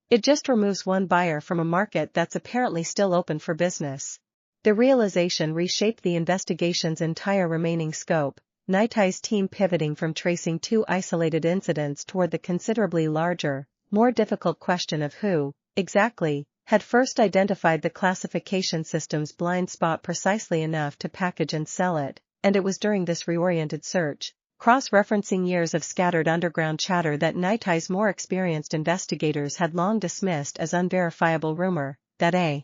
It just removes one buyer from a market that's apparently still open for business." The realization reshaped the investigation's entire remaining scope, Night Eye's team pivoting from tracing two isolated incidents toward the considerably larger, more difficult question of who, exactly, had first identified the classification system's blind spot precisely enough to package and sell it, and it was during this reoriented search, cross-referencing years of scattered underground chatter that Night Eye's more experienced investigators had long dismissed as unverifiable rumor, that a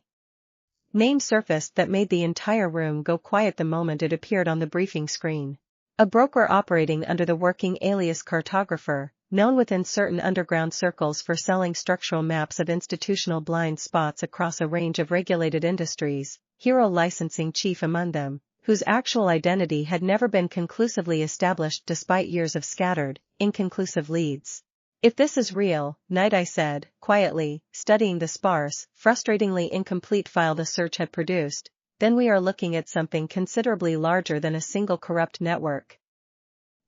name surfaced that made the entire room go quiet the moment it appeared on the briefing screen. A broker operating under the working alias cartographer, known within certain underground circles for selling structural maps of institutional blind spots across a range of regulated industries, hero licensing chief among them, whose actual identity had never been conclusively established despite years of scattered, inconclusive leads. "If this is real," Night Eye said, quietly, studying the sparse, frustratingly incomplete file the search had produced, "then we are looking at something considerably larger than a single corrupt network.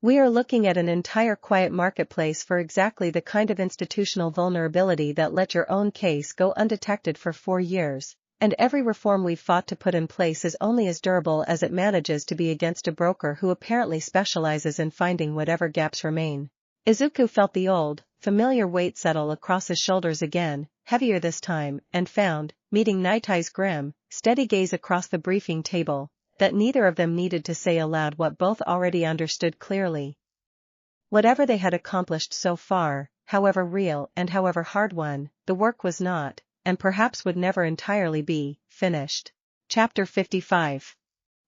We are looking at an entire quiet marketplace for exactly the kind of institutional vulnerability that let your own case go undetected for 4 years, and every reform we've fought to put in place is only as durable as it manages to be against a broker who apparently specializes in finding whatever gaps remain." Izuku felt the old, familiar weight settle across his shoulders again, heavier this time, and found, meeting Night Eye's grim, steady gaze across the briefing table, that neither of them needed to say aloud what both already understood clearly. Whatever they had accomplished so far, however real and however hard-won, the work was not, and perhaps would never entirely be, finished. Chapter 55.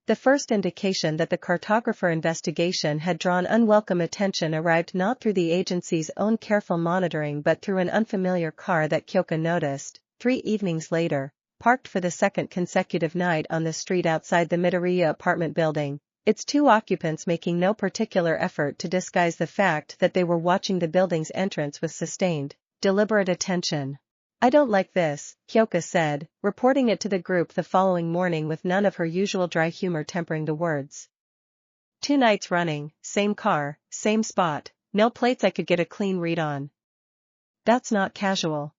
The first indication that the cartographer investigation had drawn unwelcome attention arrived not through the agency's own careful monitoring but through an unfamiliar car that Kyoka noticed, 3 evenings later, parked for the second consecutive night on the street outside the Midoriya apartment building, its 2 occupants making no particular effort to disguise the fact that they were watching the building's entrance with sustained, deliberate attention. "I don't like this," Kyoka said, reporting it to the group the following morning with none of her usual dry humor tempering the words. 2 nights running, same car, same spot, no plates I could get a clean read on. That's not casual.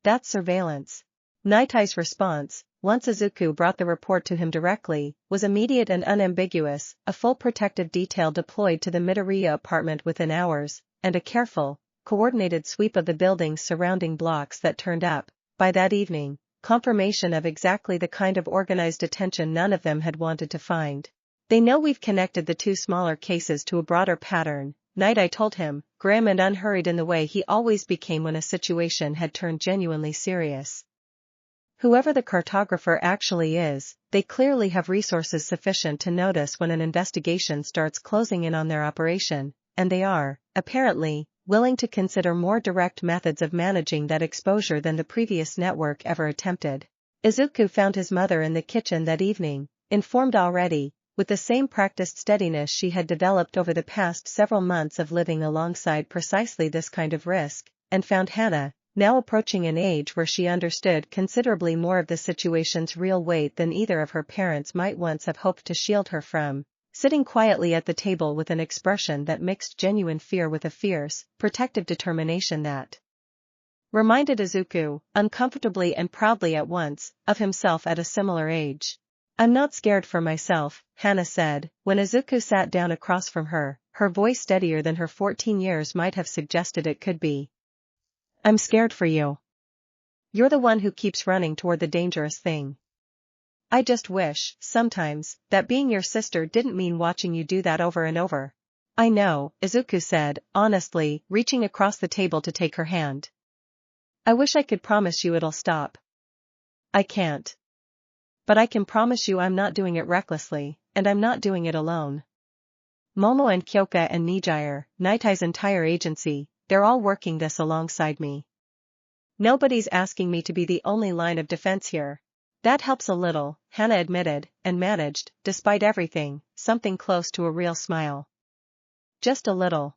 That's surveillance." Night Eye's response, once Izuku brought the report to him directly, was immediate and unambiguous, a full protective detail deployed to the Midoriya apartment within hours, and a careful, coordinated sweep of the buildings surrounding blocks that turned up, by that evening, confirmation of exactly the kind of organized attention none of them had wanted to find. "They know we've connected the 2 smaller cases to a broader pattern," Night Eye told him, grim and unhurried in the way he always became when a situation had turned genuinely serious. Whoever the cartographer actually is, they clearly have resources sufficient to notice when an investigation starts closing in on their operation, and they are, apparently, willing to consider more direct methods of managing that exposure than the previous network ever attempted. Izuku found his mother in the kitchen that evening, informed already, with the same practiced steadiness she had developed over the past several months of living alongside precisely this kind of risk, and found Hana, now approaching an age where she understood considerably more of the situation's real weight than either of her parents might once have hoped to shield her from, sitting quietly at the table with an expression that mixed genuine fear with a fierce, protective determination that reminded Izuku, uncomfortably and proudly at once, of himself at a similar age. "I'm not scared for myself," Hana said, when Izuku sat down across from her, her voice steadier than her 14 years might have suggested it could be. "I'm scared for you. You're the one who keeps running toward the dangerous thing. I just wish, sometimes, that being your sister didn't mean watching you do that over and over." "I know," Izuku said, honestly, reaching across the table to take her hand. "I wish I could promise you it'll stop. I can't. But I can promise you I'm not doing it recklessly, and I'm not doing it alone. Momo and Kyoka and Nejire, Nightai's entire agency, they're all working this alongside me. Nobody's asking me to be the only line of defense here." "That helps a little," Hana admitted, and managed, despite everything, something close to a real smile. "Just a little.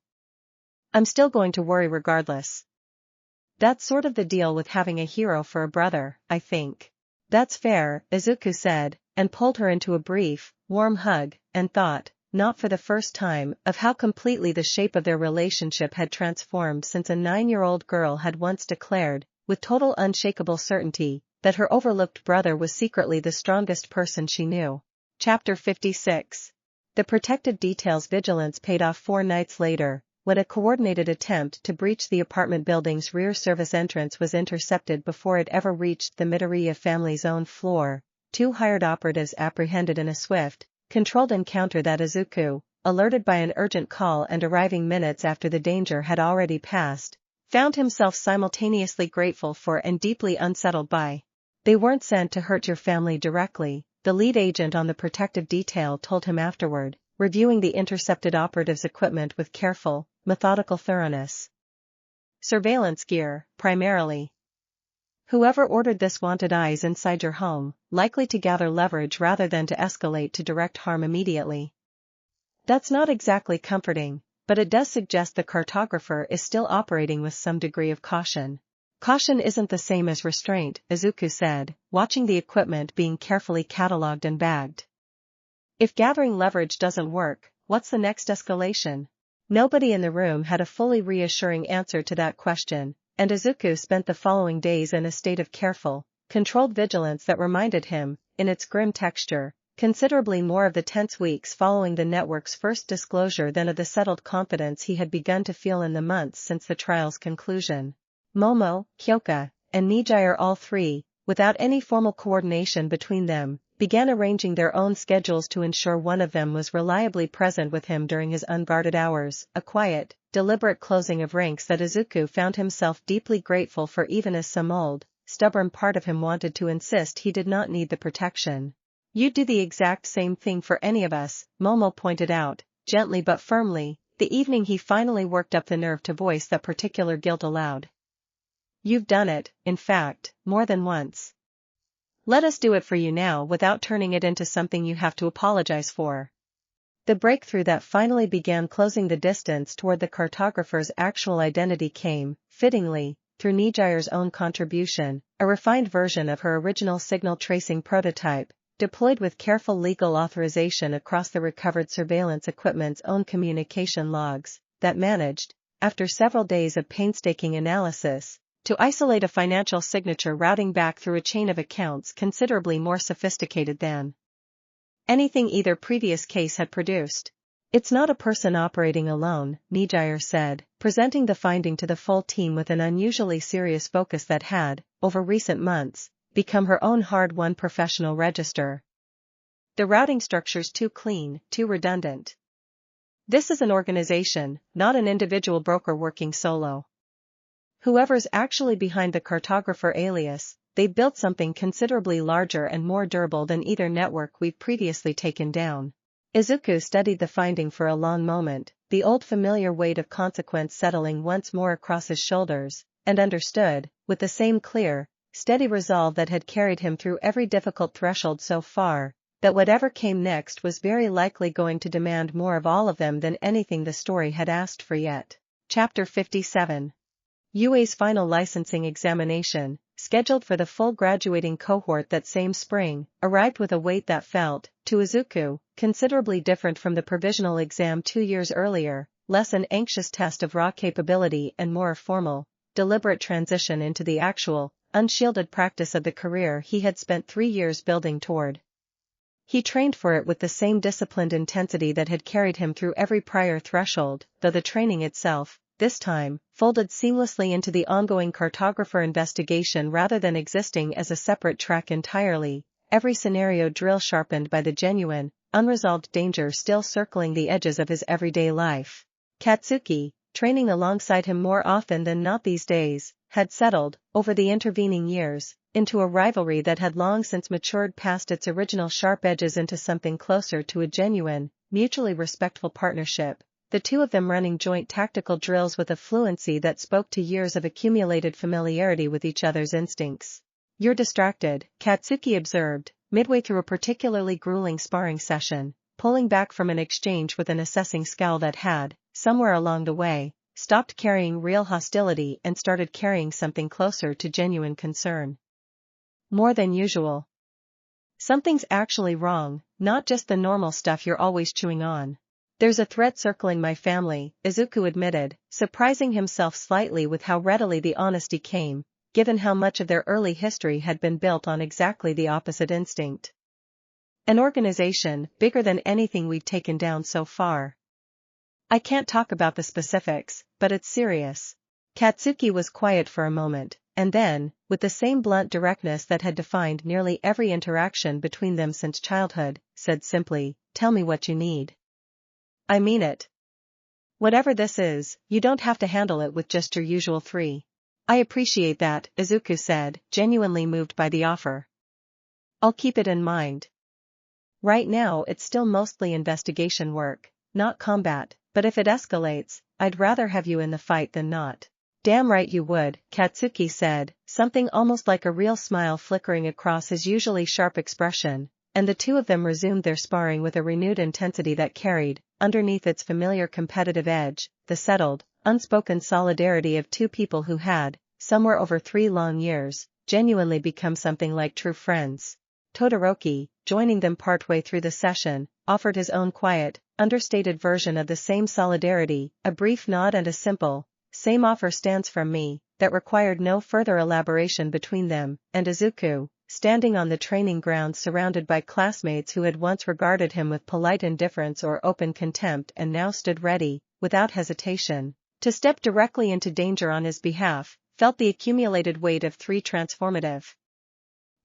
I'm still going to worry regardless. That's sort of the deal with having a hero for a brother, I think." "That's fair," Izuku said, and pulled her into a brief, warm hug, and thought, not for the first time, of how completely the shape of their relationship had transformed since a 9-year-old girl had once declared, with total unshakable certainty, that her overlooked brother was secretly the strongest person she knew. Chapter 56. The protective detail's vigilance paid off 4 nights later, when a coordinated attempt to breach the apartment building's rear service entrance was intercepted before it ever reached the Midoriya family's own floor. 2 hired operatives apprehended in a swift, controlled encounter that Izuku, alerted by an urgent call and arriving minutes after the danger had already passed, found himself simultaneously grateful for and deeply unsettled by. "They weren't sent to hurt your family directly," the lead agent on the protective detail told him afterward, reviewing the intercepted operative's equipment with careful, methodical thoroughness. "Surveillance gear, primarily. Whoever ordered this wanted eyes inside your home, likely to gather leverage rather than to escalate to direct harm immediately." That's not exactly comforting, but it does suggest the cartographer is still operating with some degree of caution. "Caution isn't the same as restraint," Izuku said, watching the equipment being carefully catalogued and bagged. "If gathering leverage doesn't work, what's the next escalation?" Nobody in the room had a fully reassuring answer to that question, and Izuku spent the following days in a state of careful, controlled vigilance that reminded him, in its grim texture, considerably more of the tense weeks following the network's first disclosure than of the settled confidence he had begun to feel in the months since the trial's conclusion. Momo, Kyoka, and Nejire, all 3, without any formal coordination between them, began arranging their own schedules to ensure one of them was reliably present with him during his unguarded hours, a quiet, deliberate closing of ranks that Izuku found himself deeply grateful for, even as some old, stubborn part of him wanted to insist he did not need the protection. "You'd do the exact same thing for any of us," Momo pointed out, gently but firmly, the evening he finally worked up the nerve to voice that particular guilt aloud. "You've done it, in fact, more than once. Let us do it for you now without turning it into something you have to apologize for." The breakthrough that finally began closing the distance toward the cartographer's actual identity came, fittingly, through Nejire's own contribution, a refined version of her original signal tracing prototype, deployed with careful legal authorization across the recovered surveillance equipment's own communication logs, that managed, after several days of painstaking analysis, to isolate a financial signature routing back through a chain of accounts considerably more sophisticated than anything either previous case had produced. "It's not a person operating alone," Nejire said, presenting the finding to the full team with an unusually serious focus that had, over recent months, become her own hard-won professional register. "The routing structure's too clean, too redundant. This is an organization, not an individual broker working solo. Whoever's actually behind the cartographer alias, they built something considerably larger and more durable than either network we've previously taken down. Izuku studied the finding for a long moment, the old familiar weight of consequence settling once more across his shoulders, and understood, with the same clear, steady resolve that had carried him through every difficult threshold so far, that whatever came next was very likely going to demand more of all of them than anything the story had asked for yet. Chapter 57. UA's final licensing examination, scheduled for the full graduating cohort that same spring, arrived with a weight that felt, to Izuku, considerably different from the provisional exam 2 years earlier, less an anxious test of raw capability and more a formal, deliberate transition into the actual, unshielded practice of the career he had spent 3 years building toward. He trained for it with the same disciplined intensity that had carried him through every prior threshold, though the training itself, this time, folded seamlessly into the ongoing cartographer investigation rather than existing as a separate track entirely, every scenario drill sharpened by the genuine, unresolved danger still circling the edges of his everyday life. Katsuki, training alongside him more often than not these days, had settled, over the intervening years, into a rivalry that had long since matured past its original sharp edges into something closer to a genuine, mutually respectful partnership, the two of them running joint tactical drills with a fluency that spoke to years of accumulated familiarity with each other's instincts. "You're distracted," Katsuki observed, midway through a particularly grueling sparring session, pulling back from an exchange with an assessing scowl that had, somewhere along the way, stopped carrying real hostility and started carrying something closer to genuine concern. "More than usual. Something's actually wrong, not just the normal stuff you're always chewing on." "There's a threat circling my family," Izuku admitted, surprising himself slightly with how readily the honesty came, given how much of their early history had been built on exactly the opposite instinct. "An organization, bigger than anything we've taken down so far. I can't talk about the specifics, but it's serious." Katsuki was quiet for a moment, and then, with the same blunt directness that had defined nearly every interaction between them since childhood, said simply, "Tell me what you need." "I mean it. Whatever this is, you don't have to handle it with just your usual 3. "I appreciate that," Izuku said, genuinely moved by the offer. "I'll keep it in mind. Right now it's still mostly investigation work, not combat, but if it escalates, I'd rather have you in the fight than not." "Damn right you would," Katsuki said, something almost like a real smile flickering across his usually sharp expression, and the two of them resumed their sparring with a renewed intensity that carried, underneath its familiar competitive edge, the settled, unspoken solidarity of two people who had, somewhere over 3 long years, genuinely become something like true friends. Todoroki, joining them partway through the session, offered his own quiet, understated version of the same solidarity, a brief nod and a simple, "Same offer stands from me," that required no further elaboration between them, and Izuku, standing on the training ground surrounded by classmates who had once regarded him with polite indifference or open contempt and now stood ready, without hesitation, to step directly into danger on his behalf, felt the accumulated weight of 3 transformative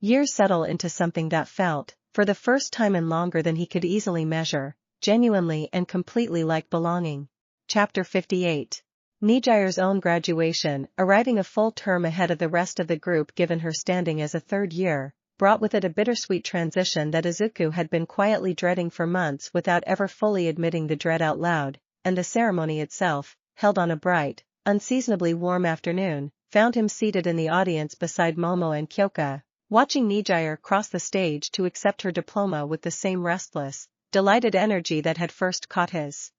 years settle into something that felt, for the first time in longer than he could easily measure, genuinely and completely like belonging. Chapter 58. Nejire's own graduation, arriving a full term ahead of the rest of the group given her standing as a 3rd year, brought with it a bittersweet transition that Izuku had been quietly dreading for months without ever fully admitting the dread out loud, and the ceremony itself, held on a bright, unseasonably warm afternoon, found him seated in the audience beside Momo and Kyoka, watching Nejire cross the stage to accept her diploma with the same restless, delighted energy that had first caught his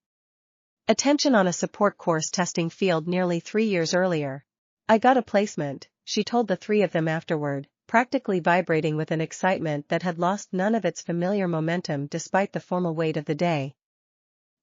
attention on a support course testing field nearly 3 years earlier. "I got a placement," she told the 3 of them afterward, practically vibrating with an excitement that had lost none of its familiar momentum despite the formal weight of the day.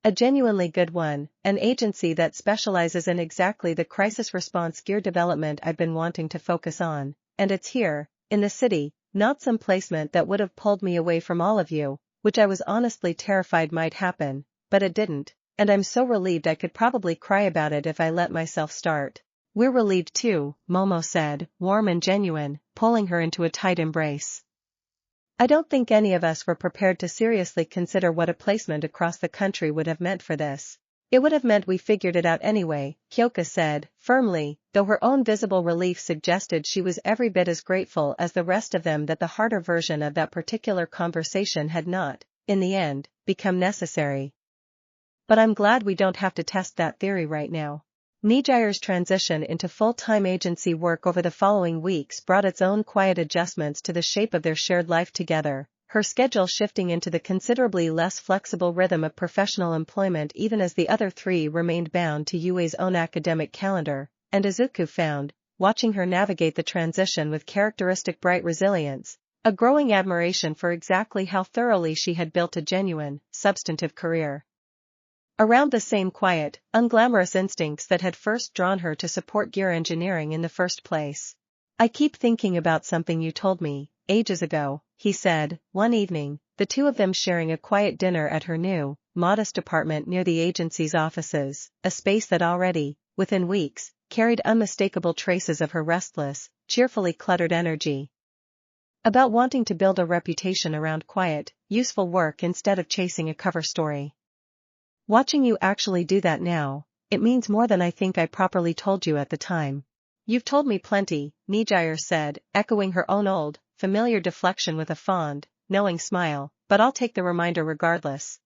"A genuinely good one, an agency that specializes in exactly the crisis response gear development I've been wanting to focus on, and it's here, in the city, not some placement that would have pulled me away from all of you, which I was honestly terrified might happen, but it didn't. And I'm so relieved I could probably cry about it if I let myself start." "We're relieved too," Momo said, warm and genuine, pulling her into a tight embrace. "I don't think any of us were prepared to seriously consider what a placement across the country would have meant for this." It would have meant we figured it out anyway, Kyoka said, firmly, though her own visible relief suggested she was every bit as grateful as the rest of them that the harder version of that particular conversation had not, in the end, become necessary. But I'm glad we don't have to test that theory right now. Nejire's transition into full-time agency work over the following weeks brought its own quiet adjustments to the shape of their shared life together, her schedule shifting into the considerably less flexible rhythm of professional employment even as the other three remained bound to Yue's own academic calendar, and Izuku found, watching her navigate the transition with characteristic bright resilience, a growing admiration for exactly how thoroughly she had built a genuine, substantive career around the same quiet, unglamorous instincts that had first drawn her to support gear engineering in the first place. I keep thinking about something you told me, ages ago, he said, one evening, the two of them sharing a quiet dinner at her new, modest apartment near the agency's offices, a space that already, within weeks, carried unmistakable traces of her restless, cheerfully cluttered energy. About wanting to build a reputation around quiet, useful work instead of chasing a cover story. Watching you actually do that now, it means more than I think I properly told you at the time. You've told me plenty, Nejire said, echoing her own old, familiar deflection with a fond, knowing smile, but I'll take the reminder regardless.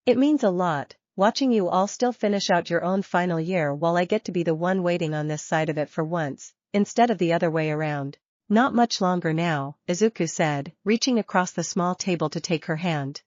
It means a lot, watching you all still finish out your own final year while I get to be the one waiting on this side of it for once, instead of the other way around. Not much longer now, Izuku said, reaching across the small table to take her hand.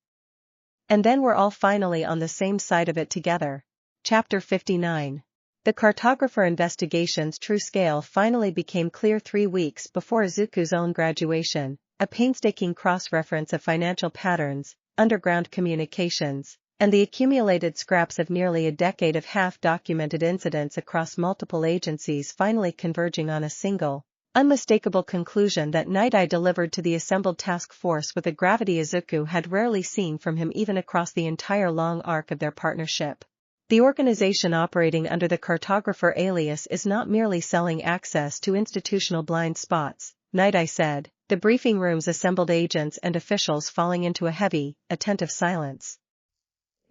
And then we're all finally on the same side of it together. Chapter 59. The cartographer investigation's true scale finally became clear 3 weeks before Izuku's own graduation, a painstaking cross-reference of financial patterns, underground communications, and the accumulated scraps of nearly a decade of half-documented incidents across multiple agencies finally converging on a single, unmistakable conclusion that Night Eye delivered to the assembled task force with a gravity Izuku had rarely seen from him even across the entire long arc of their partnership. The organization operating under the cartographer alias is not merely selling access to institutional blind spots, Night Eye said, the briefing room's assembled agents and officials falling into a heavy, attentive silence.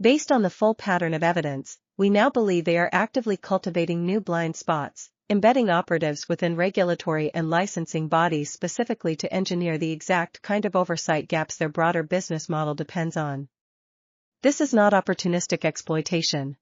Based on the full pattern of evidence, we now believe they are actively cultivating new blind spots, embedding operatives within regulatory and licensing bodies specifically to engineer the exact kind of oversight gaps their broader business model depends on. This is not opportunistic exploitation.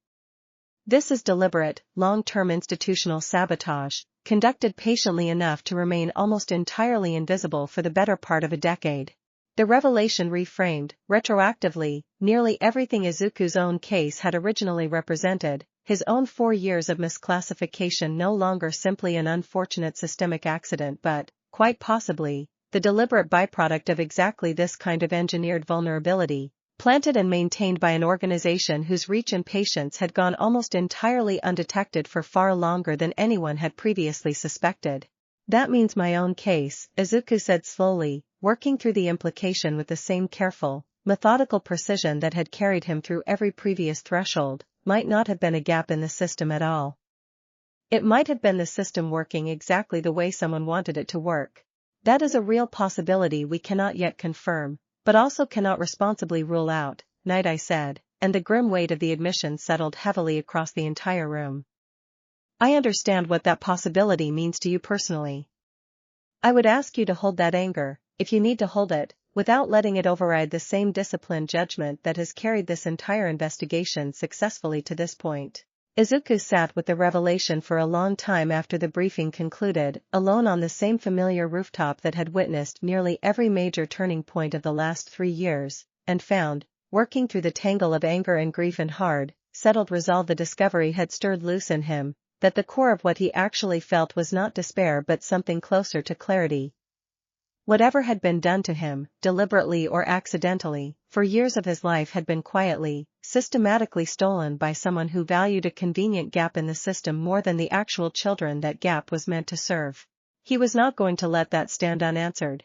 This is deliberate, long-term institutional sabotage, conducted patiently enough to remain almost entirely invisible for the better part of a decade. The revelation reframed, retroactively, nearly everything Izuku's own case had originally represented, his own 4 years of misclassification no longer simply an unfortunate systemic accident but, quite possibly, the deliberate byproduct of exactly this kind of engineered vulnerability, planted and maintained by an organization whose reach and patience had gone almost entirely undetected for far longer than anyone had previously suspected. That means my own case, Izuku said slowly, working through the implication with the same careful, methodical precision that had carried him through every previous threshold, might not have been a gap in the system at all. It might have been the system working exactly the way someone wanted it to work. That is a real possibility we cannot yet confirm, but also cannot responsibly rule out, Night Eye said, and the grim weight of the admission settled heavily across the entire room. I understand what that possibility means to you personally. I would ask you to hold that anger, if you need to hold it, without letting it override the same disciplined judgment that has carried this entire investigation successfully to this point. Izuku sat with the revelation for a long time after the briefing concluded, alone on the same familiar rooftop that had witnessed nearly every major turning point of the last 3 years, and found, working through the tangle of anger and grief and hard, settled resolve the discovery had stirred loose in him, that the core of what he actually felt was not despair but something closer to clarity. Whatever had been done to him, deliberately or accidentally, for years of his life had been quietly, systematically stolen by someone who valued a convenient gap in the system more than the actual children that gap was meant to serve. He was not going to let that stand unanswered.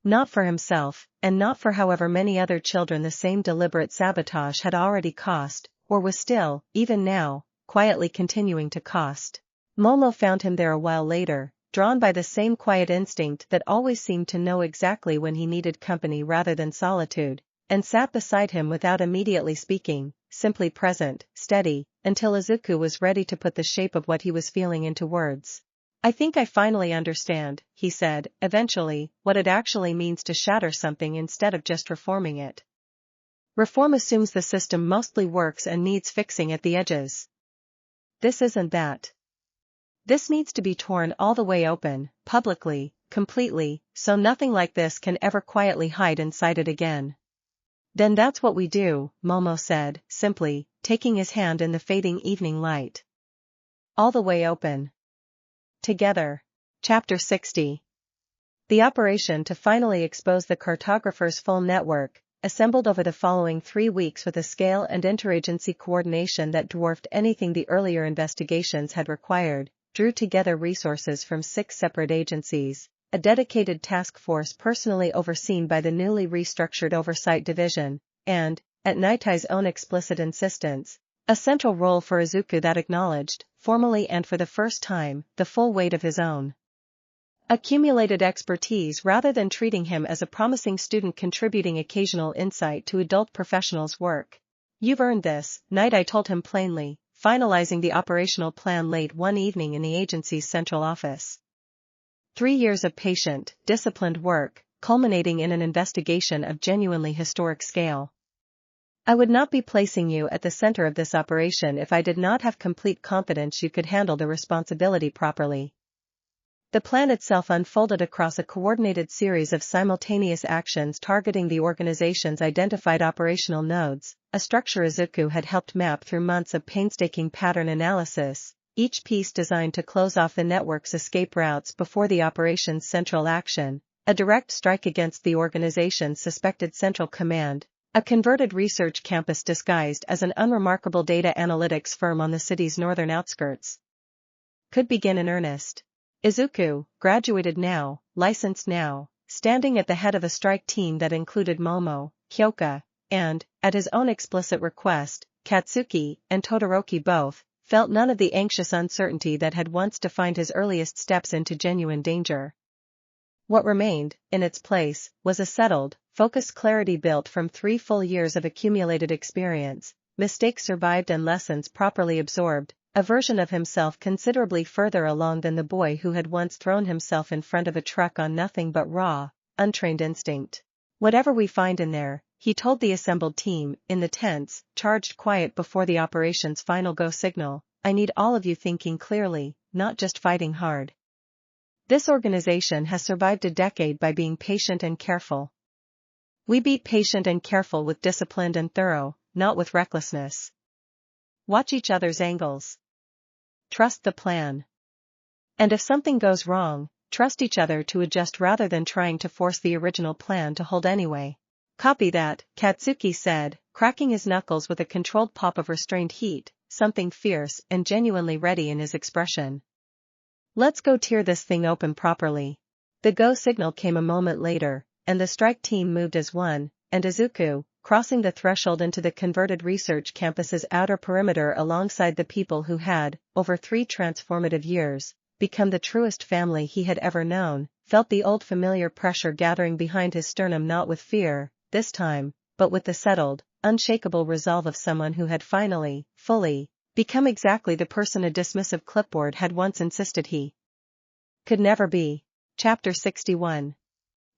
Not for himself, and not for however many other children the same deliberate sabotage had already cost, or was still, even now, quietly continuing to cost. Momo found him there a while later, drawn by the same quiet instinct that always seemed to know exactly when he needed company rather than solitude, and sat beside him without immediately speaking, simply present, steady, until Izuku was ready to put the shape of what he was feeling into words. I think I finally understand, he said, eventually, what it actually means to shatter something instead of just reforming it. Reform assumes the system mostly works and needs fixing at the edges. This isn't that. This needs to be torn all the way open, publicly, completely, so nothing like this can ever quietly hide inside it again. Then that's what we do, Momo said, simply, taking his hand in the fading evening light. All the way open. Together. Chapter 60. The operation to finally expose the cartographer's full network, assembled over the following 3 weeks with a scale and interagency coordination that dwarfed anything the earlier investigations had required, drew together resources from 6 separate agencies, a dedicated task force personally overseen by the newly restructured Oversight Division, and, at Nitai's own explicit insistence, a central role for Izuku that acknowledged, formally and for the first time, the full weight of his own accumulated expertise rather than treating him as a promising student contributing occasional insight to adult professionals' work. You've earned this, Nitai told him plainly, finalizing the operational plan late one evening in the agency's central office. 3 years of patient, disciplined work, culminating in an investigation of genuinely historic scale. I would not be placing you at the center of this operation if I did not have complete confidence you could handle the responsibility properly. The plan itself unfolded across a coordinated series of simultaneous actions targeting the organization's identified operational nodes, a structure Izuku had helped map through months of painstaking pattern analysis, each piece designed to close off the network's escape routes before the operation's central action, a direct strike against the organization's suspected central command, a converted research campus disguised as an unremarkable data analytics firm on the city's northern outskirts. Could begin in earnest. Izuku, graduated now, licensed now, standing at the head of a strike team that included Momo, Kyoka, and, at his own explicit request, Katsuki and Todoroki both, felt none of the anxious uncertainty that had once defined his earliest steps into genuine danger. What remained, in its place, was a settled, focused clarity built from 3 full years of accumulated experience, mistakes survived and lessons properly absorbed, a version of himself considerably further along than the boy who had once thrown himself in front of a truck on nothing but raw, untrained instinct. Whatever we find in there, he told the assembled team, in the tense, charged quiet before the operation's final go signal, I need all of you thinking clearly, not just fighting hard. This organization has survived a decade by being patient and careful. We beat patient and careful with disciplined and thorough, not with recklessness. Watch each other's angles. Trust the plan. And if something goes wrong, trust each other to adjust rather than trying to force the original plan to hold anyway. Copy that, Katsuki said, cracking his knuckles with a controlled pop of restrained heat, something fierce and genuinely ready in his expression. Let's go tear this thing open properly. The go signal came a moment later, and the strike team moved as one, and Izuku, crossing the threshold into the converted research campus's outer perimeter alongside the people who had, over 3 transformative years, become the truest family he had ever known, felt the old familiar pressure gathering behind his sternum, not with fear, this time, but with the settled, unshakable resolve of someone who had finally, fully, become exactly the person a dismissive clipboard had once insisted he could never be. Chapter 61.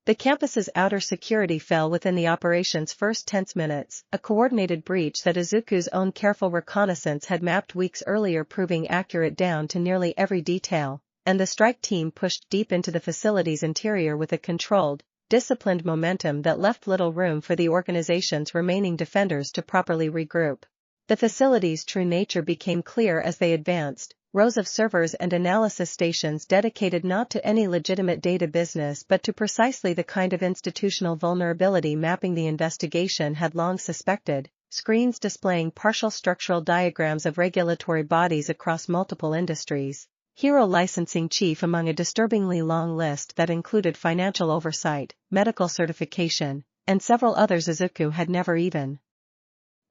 The campus's outer security fell within the operation's first tense minutes, a coordinated breach that Izuku's own careful reconnaissance had mapped weeks earlier proving accurate down to nearly every detail, and the strike team pushed deep into the facility's interior with a controlled, disciplined momentum that left little room for the organization's remaining defenders to properly regroup. The facility's true nature became clear as they advanced. Rows of servers and analysis stations dedicated not to any legitimate data business but to precisely the kind of institutional vulnerability mapping the investigation had long suspected, screens displaying partial structural diagrams of regulatory bodies across multiple industries, hero licensing chief among a disturbingly long list that included financial oversight, medical certification, and several others Izuku had never even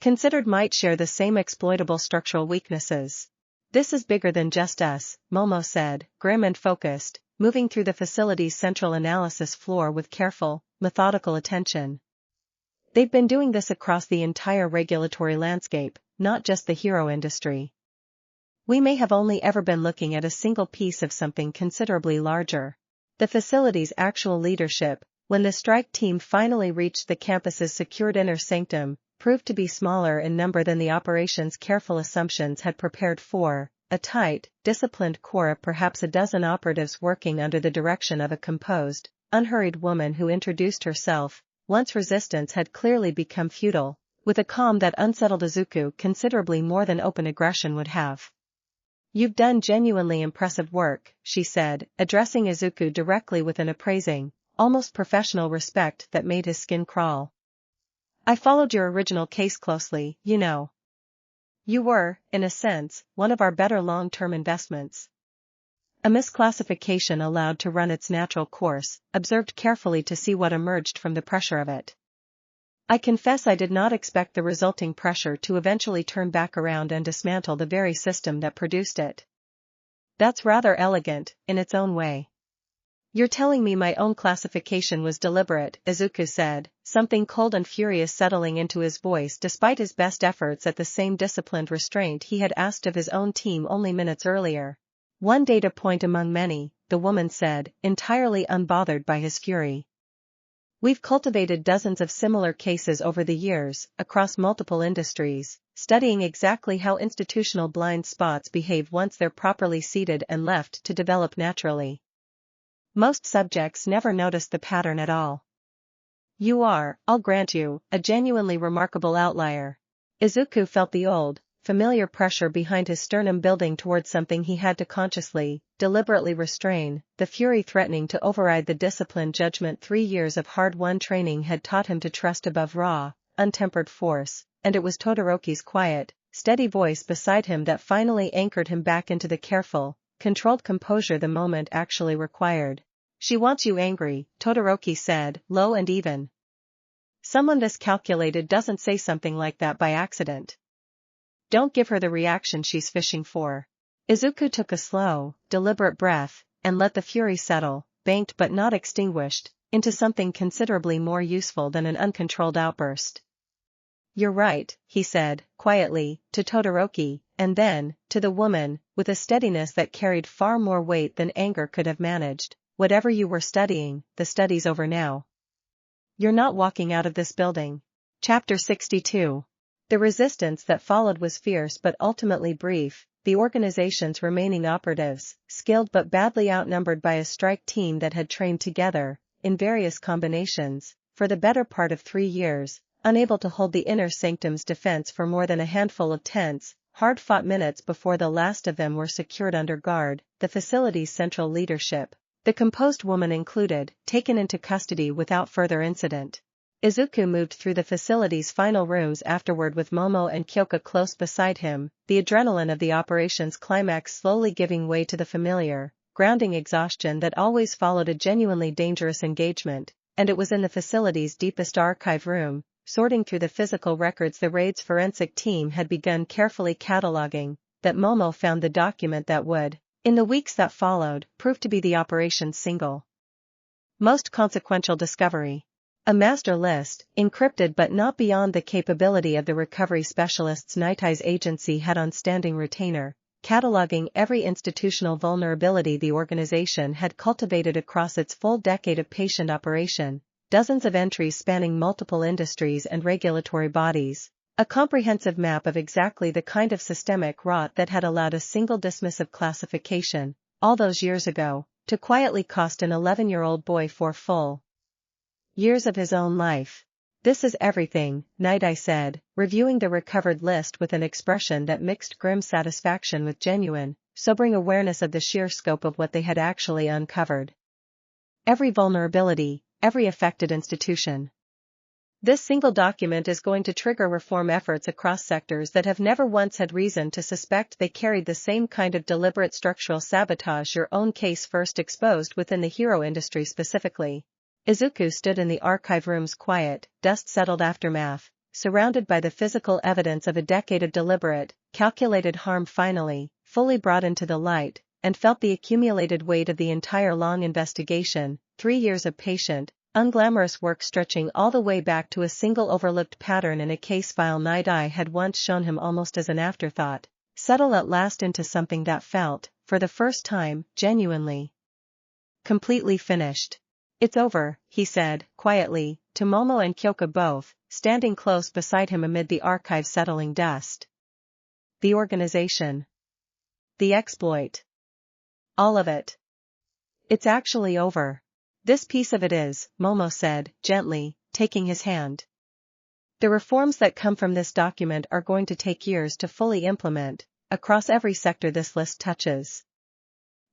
considered might share the same exploitable structural weaknesses. This is bigger than just us, Momo said, grim and focused, moving through the facility's central analysis floor with careful, methodical attention. They've been doing this across the entire regulatory landscape, not just the hero industry. We may have only ever been looking at a single piece of something considerably larger. The facility's actual leadership, when the strike team finally reached the campus's secured inner sanctum, proved to be smaller in number than the operation's careful assumptions had prepared for, a tight, disciplined core of perhaps a dozen operatives working under the direction of a composed, unhurried woman who introduced herself, once resistance had clearly become futile, with a calm that unsettled Izuku considerably more than open aggression would have. "You've done genuinely impressive work," she said, addressing Izuku directly with an appraising, almost professional respect that made his skin crawl. "I followed your original case closely, you know. You were, in a sense, one of our better long-term investments." A misclassification allowed to run its natural course, observed carefully to see what emerged from the pressure of it. "I confess I did not expect the resulting pressure to eventually turn back around and dismantle the very system that produced it." "That's rather elegant, in its own way." "You're telling me my own classification was deliberate," Izuku said, something cold and furious settling into his voice despite his best efforts at the same disciplined restraint he had asked of his own team only minutes earlier. "One data point among many," the woman said, entirely unbothered by his fury. "We've cultivated dozens of similar cases over the years, across multiple industries, studying exactly how institutional blind spots behave once they're properly seated and left to develop naturally. Most subjects never notice the pattern at all. You are, I'll grant you, a genuinely remarkable outlier." Izuku felt the old, familiar pressure behind his sternum building towards something he had to consciously, deliberately restrain, the fury threatening to override the disciplined judgment 3 years of hard-won training had taught him to trust above raw, untempered force, and it was Todoroki's quiet, steady voice beside him that finally anchored him back into the careful, controlled composure the moment actually required. "She wants you angry," Todoroki said, low and even. "Someone this calculated doesn't say something like that by accident. Don't give her the reaction she's fishing for." Izuku took a slow, deliberate breath, and let the fury settle, banked but not extinguished, into something considerably more useful than an uncontrolled outburst. "You're right," he said, quietly, to Todoroki, and then, to the woman, with a steadiness that carried far more weight than anger could have managed. "Whatever you were studying, the study's over now. You're not walking out of this building." Chapter 62. The resistance that followed was fierce but ultimately brief, the organization's remaining operatives, skilled but badly outnumbered by a strike team that had trained together, in various combinations, for the better part of 3 years, unable to hold the inner sanctum's defense for more than a handful of tense, hard-fought minutes before the last of them were secured under guard, the facility's central leadership, the composed woman included, taken into custody without further incident. Izuku moved through the facility's final rooms afterward with Momo and Kyoka close beside him, the adrenaline of the operation's climax slowly giving way to the familiar, grounding exhaustion that always followed a genuinely dangerous engagement, and it was in the facility's deepest archive room, sorting through the physical records the raid's forensic team had begun carefully cataloging, that Momo found the document that would, in the weeks that followed, prove to be the operation's single most consequential discovery. A master list, encrypted but not beyond the capability of the recovery specialists Nightie's agency had on standing retainer, cataloging every institutional vulnerability the organization had cultivated across its full decade of patient operation, dozens of entries spanning multiple industries and regulatory bodies, a comprehensive map of exactly the kind of systemic rot that had allowed a single dismissive classification, all those years ago, to quietly cost an 11-year-old boy 4 full years of his own life. "This is everything," Nightie said, reviewing the recovered list with an expression that mixed grim satisfaction with genuine, sobering awareness of the sheer scope of what they had actually uncovered. "Every vulnerability, every affected institution. This single document is going to trigger reform efforts across sectors that have never once had reason to suspect they carried the same kind of deliberate structural sabotage your own case first exposed within the hero industry specifically." Izuku stood in the archive room's quiet, dust-settled aftermath, surrounded by the physical evidence of a decade of deliberate, calculated harm finally, fully brought into the light, and felt the accumulated weight of the entire long investigation, 3 years of patient, unglamorous work stretching all the way back to a single overlooked pattern in a case file Night-Eye had once shown him almost as an afterthought, settle at last into something that felt, for the first time, genuinely completely finished. "It's over," he said, quietly, to Momo and Kyoka both, standing close beside him amid the archive's settling dust. "The organization. The exploit. All of it. It's actually over. This piece of it is," Momo said, gently, taking his hand. "The reforms that come from this document are going to take years to fully implement, across every sector this list touches.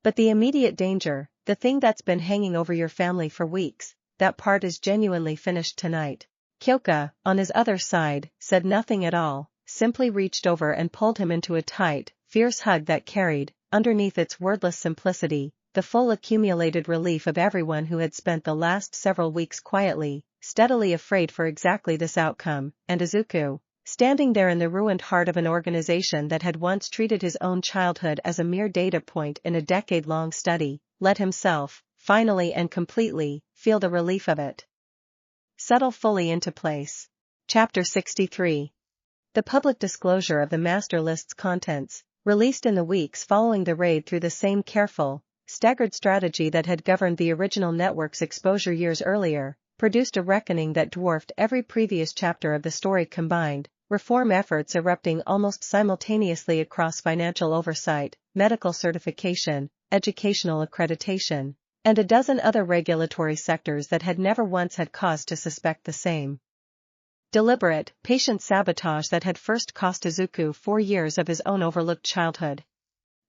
But the immediate danger, the thing that's been hanging over your family for weeks, that part is genuinely finished tonight." Kyoka, on his other side, said nothing at all, simply reached over and pulled him into a tight, fierce hug that carried, underneath its wordless simplicity, the full accumulated relief of everyone who had spent the last several weeks quietly, steadily afraid for exactly this outcome, and Izuku, standing there in the ruined heart of an organization that had once treated his own childhood as a mere data point in a decade-long study, let himself, finally and completely, feel the relief of it settle fully into place. Chapter 63. The public disclosure of the master list's contents, released in the weeks following the raid through the same careful, staggered strategy that had governed the original network's exposure years earlier, produced a reckoning that dwarfed every previous chapter of the story combined, reform efforts erupting almost simultaneously across financial oversight, medical certification, educational accreditation, and a dozen other regulatory sectors that had never once had cause to suspect the same deliberate, patient sabotage that had first cost Izuku 4 years of his own overlooked childhood.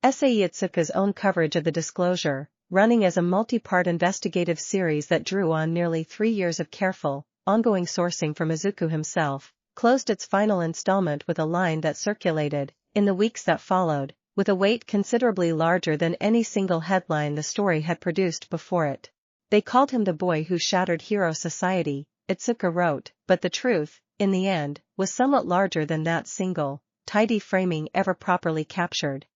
Sei Itsuka's own coverage of the disclosure, running as a multi-part investigative series that drew on nearly 3 years of careful, ongoing sourcing from Izuku himself, closed its final installment with a line that circulated, in the weeks that followed, with a weight considerably larger than any single headline the story had produced before it. "They called him the boy who shattered hero society," Itsuka wrote, but the truth, in the end, was somewhat larger than that single, tidy framing ever properly captured.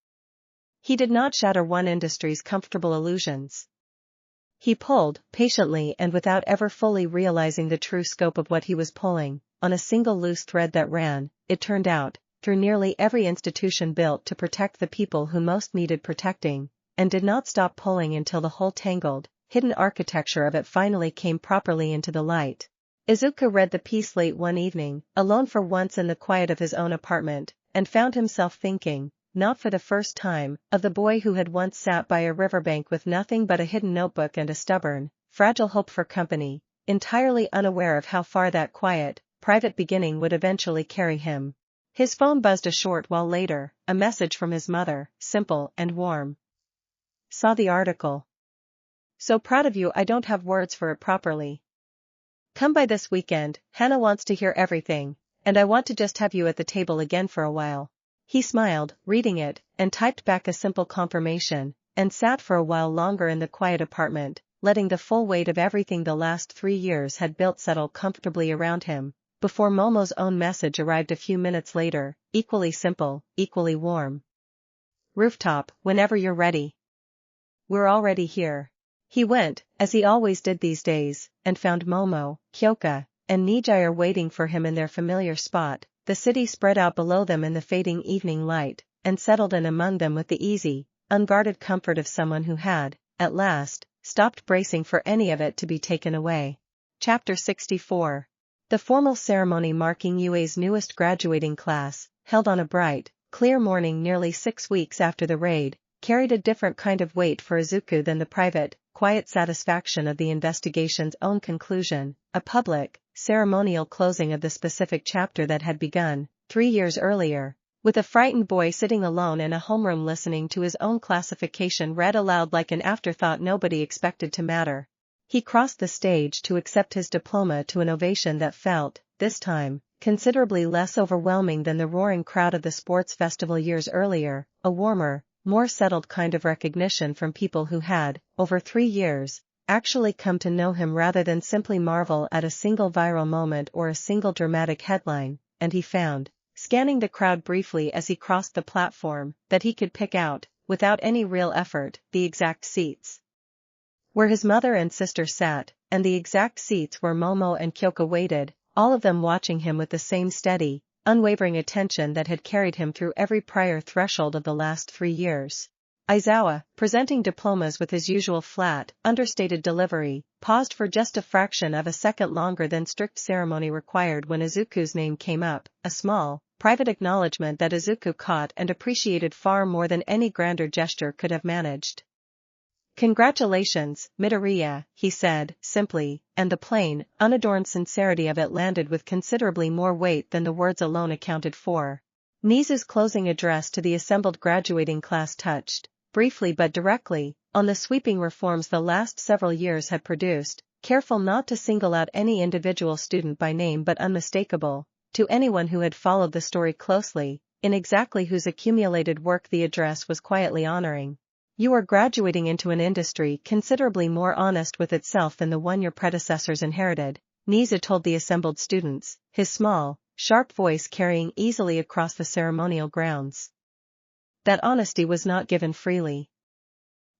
He did not shatter one industry's comfortable illusions. He pulled, patiently and without ever fully realizing the true scope of what he was pulling, on a single loose thread that ran, it turned out, through nearly every institution built to protect the people who most needed protecting, and did not stop pulling until the whole tangled, hidden architecture of it finally came properly into the light. Izuku read the piece late one evening, alone for once in the quiet of his own apartment, and found himself thinking, not for the first time, of the boy who had once sat by a riverbank with nothing but a hidden notebook and a stubborn, fragile hope for company, entirely unaware of how far that quiet, private beginning would eventually carry him. His phone buzzed a short while later, a message from his mother, simple and warm. "Saw the article. So proud of you I don't have words for it properly. Come by this weekend, Hannah wants to hear everything, and I want to just have you at the table again for a while." He smiled, reading it, and typed back a simple confirmation, and sat for a while longer in the quiet apartment, letting the full weight of everything the last 3 years had built settle comfortably around him, before Momo's own message arrived a few minutes later, equally simple, equally warm. "Rooftop, whenever you're ready. We're already here." He went, as he always did these days, and found Momo, Kyoka, and Nejire waiting for him in their familiar spot, the city spread out below them in the fading evening light, and settled in among them with the easy, unguarded comfort of someone who had, at last, stopped bracing for any of it to be taken away. Chapter 64. The formal ceremony marking UA's newest graduating class, held on a bright, clear morning nearly 6 weeks after the raid, carried a different kind of weight for Izuku than the private, quiet satisfaction of the investigation's own conclusion, a public, ceremonial closing of the specific chapter that had begun, 3 years earlier, with a frightened boy sitting alone in a homeroom listening to his own classification read aloud like an afterthought nobody expected to matter. He crossed the stage to accept his diploma to an ovation that felt, this time, considerably less overwhelming than the roaring crowd of the sports festival years earlier, a warmer, more settled kind of recognition from people who had, over 3 years, actually come to know him rather than simply marvel at a single viral moment or a single dramatic headline, and he found, scanning the crowd briefly as he crossed the platform, that he could pick out, without any real effort, the exact seats where his mother and sister sat, and the exact seats where Momo and Kyoka waited, all of them watching him with the same steady, unwavering attention that had carried him through every prior threshold of the last 3 years. Aizawa, presenting diplomas with his usual flat, understated delivery, paused for just a fraction of a second longer than strict ceremony required when Izuku's name came up, a small, private acknowledgement that Izuku caught and appreciated far more than any grander gesture could have managed. "Congratulations, Midoriya," he said, simply, and the plain, unadorned sincerity of it landed with considerably more weight than the words alone accounted for. Nizu's closing address to the assembled graduating class touched, briefly but directly, on the sweeping reforms the last several years had produced, careful not to single out any individual student by name but unmistakable, to anyone who had followed the story closely, in exactly whose accumulated work the address was quietly honoring. "You are graduating into an industry considerably more honest with itself than the one your predecessors inherited," Nizu told the assembled students, his small, sharp voice carrying easily across the ceremonial grounds. That honesty was not given freely.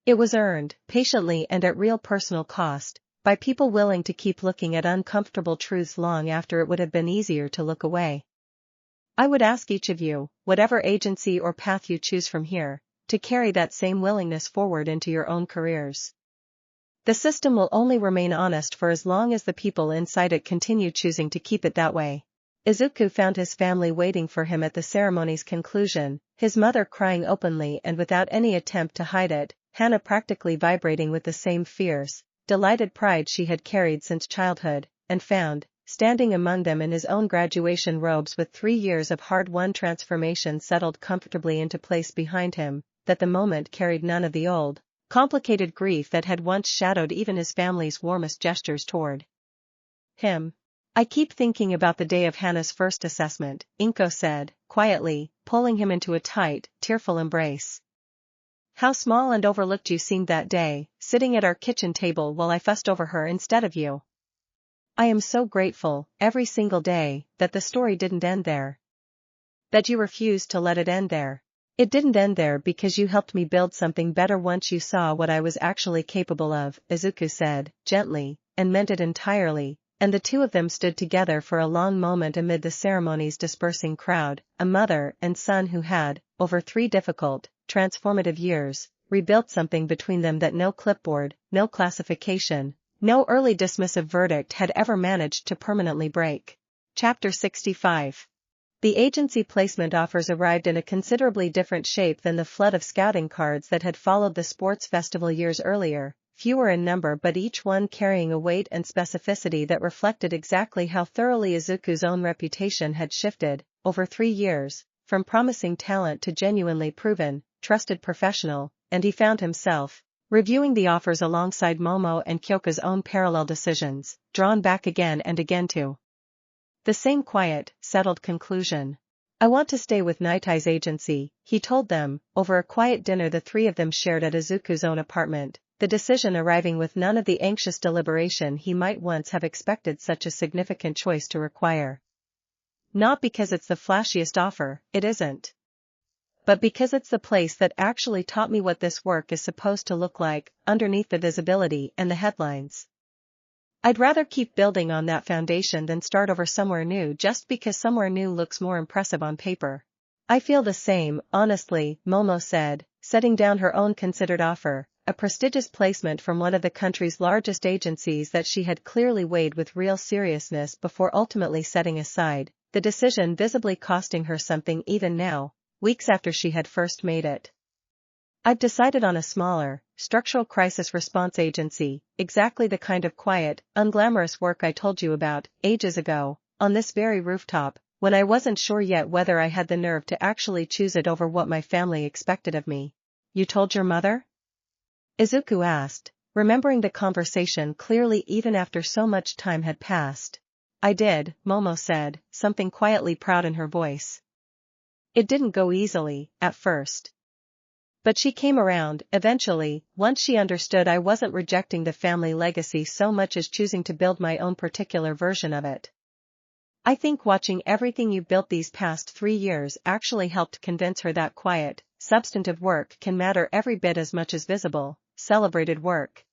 It was earned, patiently and at real personal cost, by people willing to keep looking at uncomfortable truths long after it would have been easier to look away. I would ask each of you, whatever agency or path you choose from here, to carry that same willingness forward into your own careers. The system will only remain honest for as long as the people inside it continue choosing to keep it that way. Izuku found his family waiting for him at the ceremony's conclusion, his mother crying openly and without any attempt to hide it, Hana practically vibrating with the same fierce, delighted pride she had carried since childhood, and found, standing among them in his own graduation robes with 3 years of hard-won transformation settled comfortably into place behind him, that the moment carried none of the old, complicated grief that had once shadowed even his family's warmest gestures toward him. "I keep thinking about the day of Hana's first assessment," Inko said, quietly, pulling him into a tight, tearful embrace. "How small and overlooked you seemed that day, sitting at our kitchen table while I fussed over her instead of you. I am so grateful, every single day, that the story didn't end there. That you refused to let it end there. It didn't end there because you helped me build something better once you saw what I was actually capable of," Izuku said, gently, and meant it entirely, and the two of them stood together for a long moment amid the ceremony's dispersing crowd, a mother and son who had, over 3 difficult, transformative years, rebuilt something between them that no clipboard, no classification, no early dismissive verdict had ever managed to permanently break. Chapter 65. The agency placement offers arrived in a considerably different shape than the flood of scouting cards that had followed the sports festival years earlier, fewer in number but each one carrying a weight and specificity that reflected exactly how thoroughly Izuku's own reputation had shifted, over 3 years, from promising talent to genuinely proven, trusted professional, and he found himself, reviewing the offers alongside Momo and Kyoka's own parallel decisions, drawn back again and again to the same quiet, settled conclusion. "I want to stay with Night Eye's agency," he told them, over a quiet dinner the 3 of them shared at Izuku's own apartment, the decision arriving with none of the anxious deliberation he might once have expected such a significant choice to require. "Not because it's the flashiest offer, it isn't. But because it's the place that actually taught me what this work is supposed to look like, underneath the visibility and the headlines. I'd rather keep building on that foundation than start over somewhere new just because somewhere new looks more impressive on paper." "I feel the same, honestly," Momo said, setting down her own considered offer, a prestigious placement from one of the country's largest agencies that she had clearly weighed with real seriousness before ultimately setting aside, the decision visibly costing her something even now, weeks after she had first made it. "I've decided on a smaller, structural crisis response agency, exactly the kind of quiet, unglamorous work I told you about, ages ago, on this very rooftop, when I wasn't sure yet whether I had the nerve to actually choose it over what my family expected of me." "You told your mother?" Izuku asked, remembering the conversation clearly even after so much time had passed. "I did," Momo said, something quietly proud in her voice. "It didn't go easily, at first. But she came around, eventually, once she understood I wasn't rejecting the family legacy so much as choosing to build my own particular version of it. I think watching everything you built these past 3 years actually helped convince her that quiet, substantive work can matter every bit as much as visible, celebrated work."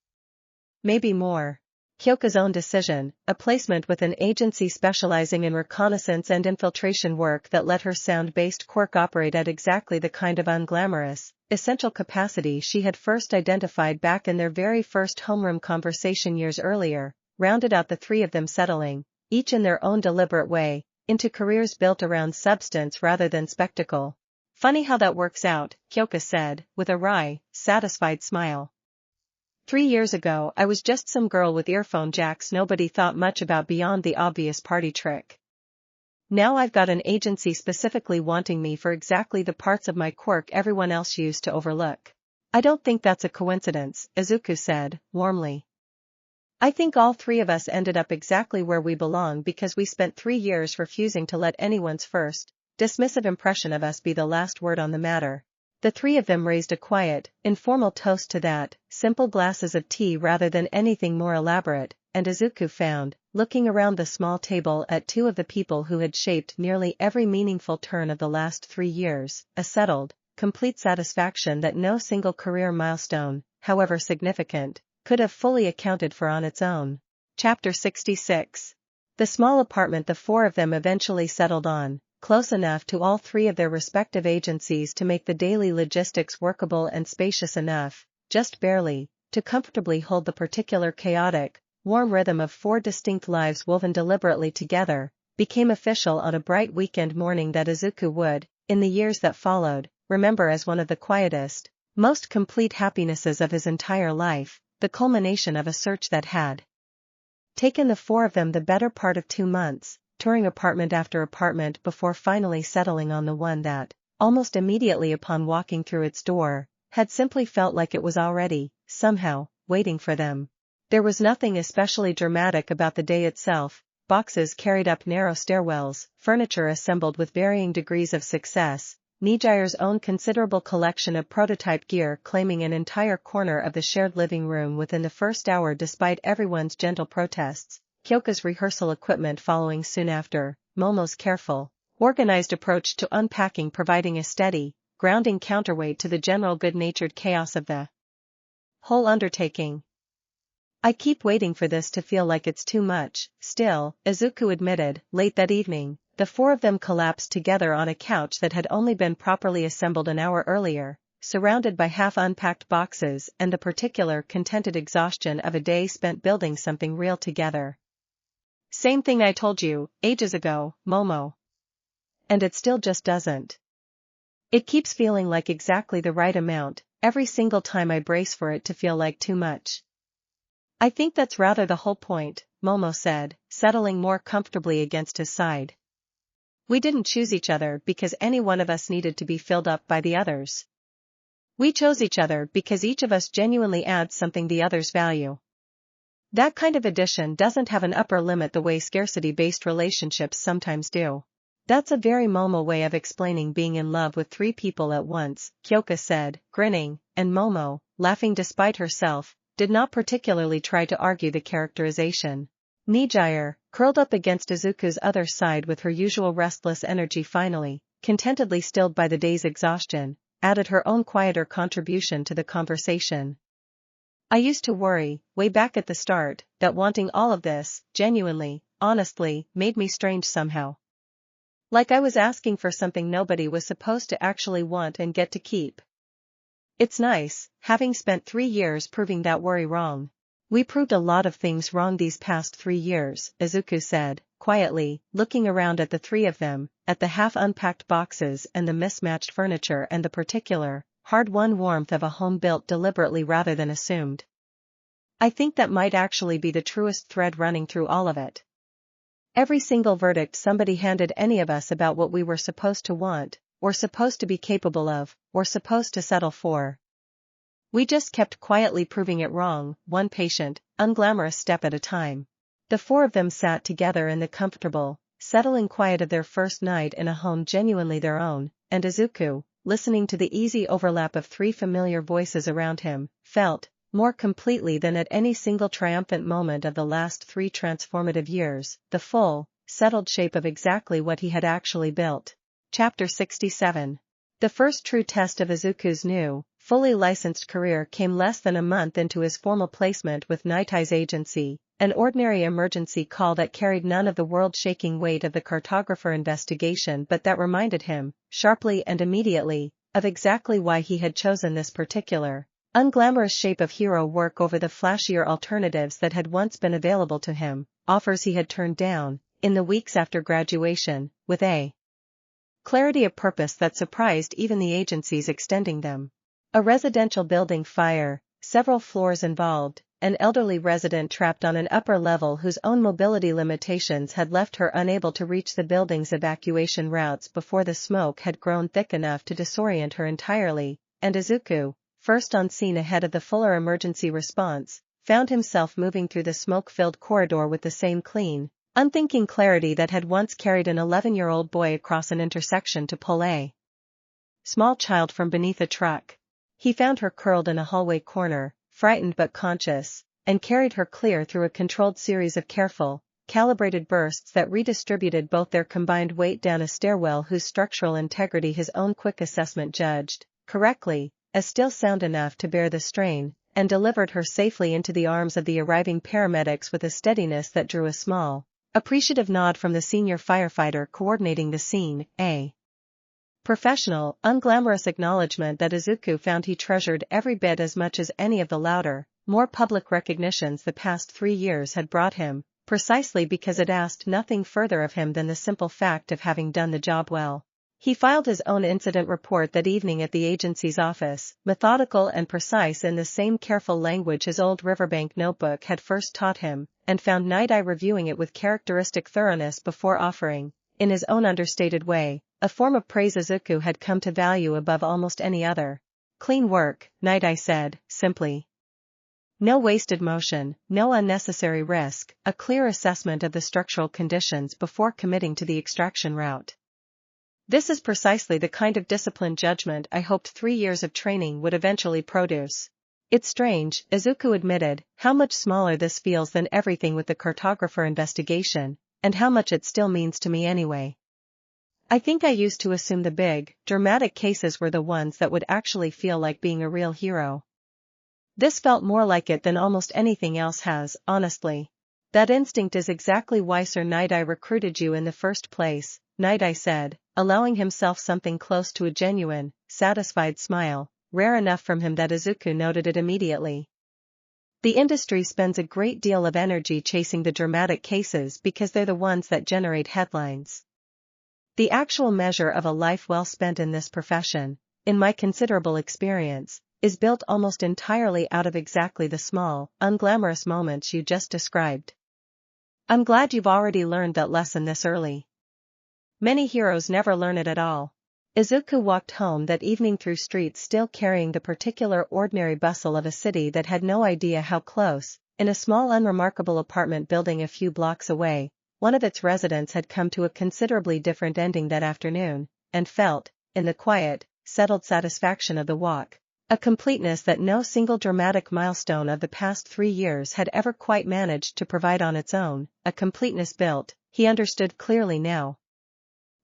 maybe more. Kyoka's own decision, a placement with an agency specializing in reconnaissance and infiltration work that let her sound-based quirk operate at exactly the kind of unglamorous, essential capacity she had first identified back in their very first homeroom conversation years earlier, rounded out the three of them settling, each in their own deliberate way, into careers built around substance rather than spectacle. Funny how that works out, Kyoka said, with a wry, satisfied smile. 3 years ago I was just some girl with earphone jacks nobody thought much about beyond the obvious party trick. Now I've got an agency specifically wanting me for exactly the parts of my quirk everyone else used to overlook. I don't think that's a coincidence, Izuku said, warmly. I think all three of us ended up exactly where we belong because we spent 3 years refusing to let anyone's first, dismissive impression of us be the last word on the matter. The three of them raised a quiet, informal toast to that, simple glasses of tea rather than anything more elaborate, and Izuku found, looking around the small table at two of the people who had shaped nearly every meaningful turn of the last 3 years, a settled, complete satisfaction that no single career milestone, however significant, could have fully accounted for on its own. Chapter 66. The small apartment the four of them eventually settled on, close enough to all three of their respective agencies to make the daily logistics workable and spacious enough, just barely, to comfortably hold the particular chaotic, warm rhythm of 4 distinct lives woven deliberately together, became official on a bright weekend morning that Izuku would, in the years that followed, remember as one of the quietest, most complete happinesses of his entire life, the culmination of a search that had taken the four of them the better part of 2 months, touring apartment after apartment before finally settling on the one that, almost immediately upon walking through its door, had simply felt like it was already, somehow, waiting for them. There was nothing especially dramatic about the day itself, boxes carried up narrow stairwells, furniture assembled with varying degrees of success, Nejire's own considerable collection of prototype gear claiming an entire corner of the shared living room within the first hour despite everyone's gentle protests, Kyoka's rehearsal equipment following soon after, Momo's careful, organized approach to unpacking providing a steady, grounding counterweight to the general good-natured chaos of the whole undertaking. I keep waiting for this to feel like it's too much, still, Izuku admitted, late that evening, the four of them collapsed together on a couch that had only been properly assembled an hour earlier, surrounded by half-unpacked boxes and the particular contented exhaustion of a day spent building something real together. Same thing I told you, ages ago, Momo. And it still just doesn't. It keeps feeling like exactly the right amount, every single time I brace for it to feel like too much. I think that's rather the whole point, Momo said, settling more comfortably against his side. We didn't choose each other because any one of us needed to be filled up by the others. We chose each other because each of us genuinely adds something the others value. That kind of addition doesn't have an upper limit the way scarcity-based relationships sometimes do. That's a very Momo way of explaining being in love with 3 people at once, Kyoka said, grinning, and Momo, laughing despite herself, did not particularly try to argue the characterization. Nejire, curled up against Izuku's other side with her usual restless energy finally, contentedly stilled by the day's exhaustion, added her own quieter contribution to the conversation. I used to worry, way back at the start, that wanting all of this, genuinely, honestly, made me strange somehow. Like I was asking for something nobody was supposed to actually want and get to keep. It's nice, having spent 3 years proving that worry wrong. We proved a lot of things wrong these past 3 years, Izuku said, quietly, looking around at the three of them, at the half-unpacked boxes and the mismatched furniture and the particular, hard-won warmth of a home built deliberately rather than assumed. I think that might actually be the truest thread running through all of it. Every single verdict somebody handed any of us about what we were supposed to want, or supposed to be capable of, or supposed to settle for. We just kept quietly proving it wrong, one patient, unglamorous step at a time. The four of them sat together in the comfortable, settling quiet of their first night in a home genuinely their own, and Izuku, listening to the easy overlap of 3 familiar voices around him, felt, more completely than at any single triumphant moment of the last 3 transformative years, the full, settled shape of exactly what he had actually built. Chapter 67. The first true test of Izuku's new, fully licensed career came less than a month into his formal placement with Nightie's agency, an ordinary emergency call that carried none of the world-shaking weight of the cartographer investigation but that reminded him, sharply and immediately, of exactly why he had chosen this particular, unglamorous shape of hero work over the flashier alternatives that had once been available to him, offers he had turned down, in the weeks after graduation, with a clarity of purpose that surprised even the agencies extending them. A residential building fire, several floors involved, an elderly resident trapped on an upper level whose own mobility limitations had left her unable to reach the building's evacuation routes before the smoke had grown thick enough to disorient her entirely, and Izuku, first on scene ahead of the fuller emergency response, found himself moving through the smoke-filled corridor with the same clean, unthinking clarity that had once carried an 11-year-old boy across an intersection to pull a small child from beneath a truck. He found her curled in a hallway corner, frightened but conscious, and carried her clear through a controlled series of careful, calibrated bursts that redistributed both their combined weight down a stairwell whose structural integrity his own quick assessment judged, correctly, as still sound enough to bear the strain, and delivered her safely into the arms of the arriving paramedics with a steadiness that drew a small, appreciative nod from the senior firefighter coordinating the scene, a professional, unglamorous acknowledgement that Izuku found he treasured every bit as much as any of the louder, more public recognitions the past 3 years had brought him, precisely because it asked nothing further of him than the simple fact of having done the job well. He filed his own incident report that evening at the agency's office, methodical and precise in the same careful language his old Riverbank notebook had first taught him, and found Night-Eye reviewing it with characteristic thoroughness before offering, in his own understated way, a form of praise Izuku had come to value above almost any other. Clean work, Night-Eye said, simply. No wasted motion, no unnecessary risk, a clear assessment of the structural conditions before committing to the extraction route. This is precisely the kind of disciplined judgment I hoped 3 years of training would eventually produce. It's strange, Izuku admitted, how much smaller this feels than everything with the cartographer investigation, and how much it still means to me anyway. I think I used to assume the big, dramatic cases were the ones that would actually feel like being a real hero. This felt more like it than almost anything else has, honestly. That instinct is exactly why Sir Night-Eye recruited you in the first place, Night-Eye said, allowing himself something close to a genuine, satisfied smile, rare enough from him that Izuku noted it immediately. The industry spends a great deal of energy chasing the dramatic cases because they're the ones that generate headlines. The actual measure of a life well spent in this profession, in my considerable experience, is built almost entirely out of exactly the small, unglamorous moments you just described. I'm glad you've already learned that lesson this early. Many heroes never learn it at all. Izuku walked home that evening through streets still carrying the particular ordinary bustle of a city that had no idea how close, in a small unremarkable apartment building a few blocks away, one of its residents had come to a considerably different ending that afternoon, and felt, in the quiet, settled satisfaction of the walk, a completeness that no single dramatic milestone of the past 3 years had ever quite managed to provide on its own, a completeness built, he understood clearly now,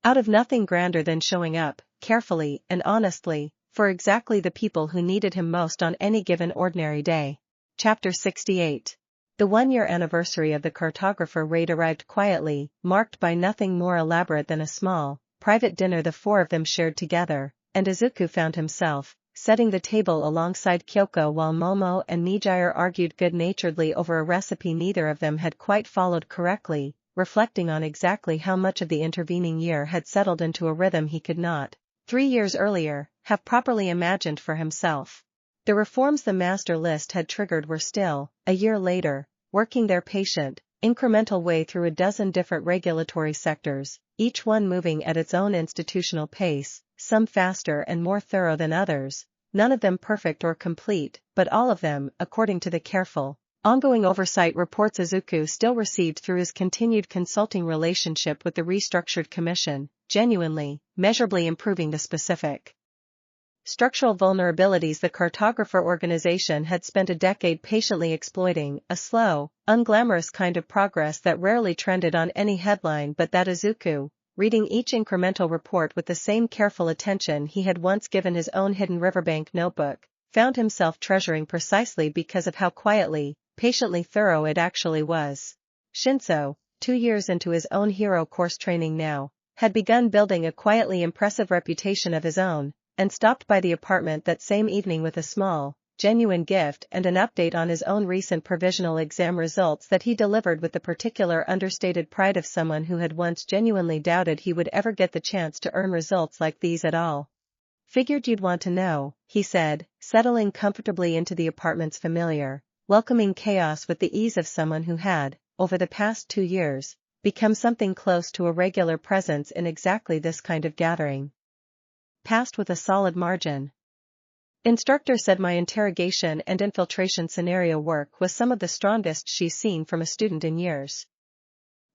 out of nothing grander than showing up, carefully and honestly, for exactly the people who needed him most on any given ordinary day. Chapter 68. The 1-year anniversary of the cartographer raid arrived quietly, marked by nothing more elaborate than a small, private dinner the 4 of them shared together, and Izuku found himself, setting the table alongside Kyoka while Momo and Nejire argued good-naturedly over a recipe neither of them had quite followed correctly, reflecting on exactly how much of the intervening year had settled into a rhythm he could not, 3 years earlier, have properly imagined for himself. The reforms the master list had triggered were still, a year later, working their patient, incremental way through a dozen different regulatory sectors, each one moving at its own institutional pace, some faster and more thorough than others, none of them perfect or complete, but all of them, according to the careful, ongoing oversight reports Izuku still received through his continued consulting relationship with the restructured commission, genuinely, measurably improving the specific structural vulnerabilities the cartographer organization had spent a decade patiently exploiting, a slow, unglamorous kind of progress that rarely trended on any headline but that Izuku, reading each incremental report with the same careful attention he had once given his own hidden riverbank notebook, found himself treasuring precisely because of how quietly, patiently thorough it actually was. Shinso, 2 years into his own hero course training now, had begun building a quietly impressive reputation of his own, and stopped by the apartment that same evening with a small, genuine gift and an update on his own recent provisional exam results that he delivered with the particular understated pride of someone who had once genuinely doubted he would ever get the chance to earn results like these at all. "Figured you'd want to know," he said, settling comfortably into the apartment's familiar, welcoming chaos with the ease of someone who had, over the past 2 years, become something close to a regular presence in exactly this kind of gathering. Passed with a solid margin. Instructor said my interrogation and infiltration scenario work was some of the strongest she's seen from a student in years.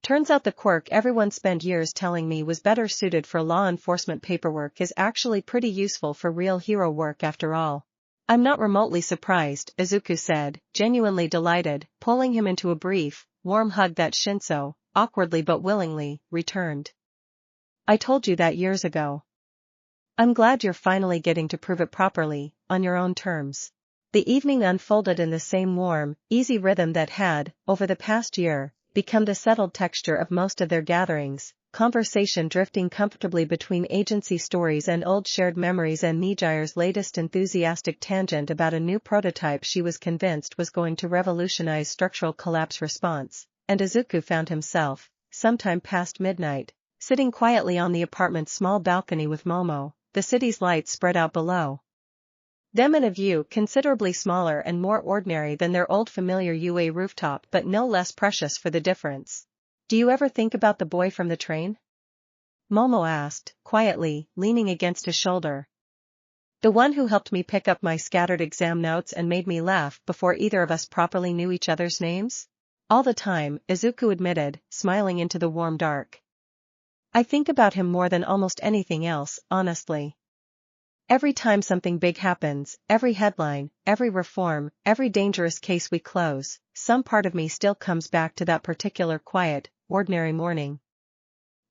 Turns out the quirk everyone spent years telling me was better suited for law enforcement paperwork is actually pretty useful for real hero work after all. I'm not remotely surprised, Izuku said, genuinely delighted, pulling him into a brief, warm hug that Shinso, awkwardly but willingly, returned. I told you that years ago. I'm glad you're finally getting to prove it properly, on your own terms. The evening unfolded in the same warm, easy rhythm that had, over the past year, become the settled texture of most of their gatherings, conversation drifting comfortably between agency stories and old shared memories and Nejire's latest enthusiastic tangent about a new prototype she was convinced was going to revolutionize structural collapse response, and Izuku found himself, sometime past midnight, sitting quietly on the apartment's small balcony with Momo, the city's lights spread out below them in a view considerably smaller and more ordinary than their old familiar UA rooftop but no less precious for the difference. Do you ever think about the boy from the train? Momo asked, quietly, leaning against his shoulder. The one who helped me pick up my scattered exam notes and made me laugh before either of us properly knew each other's names? All the time, Izuku admitted, smiling into the warm dark. I think about him more than almost anything else, honestly. Every time something big happens, every headline, every reform, every dangerous case we close, some part of me still comes back to that particular quiet, ordinary morning.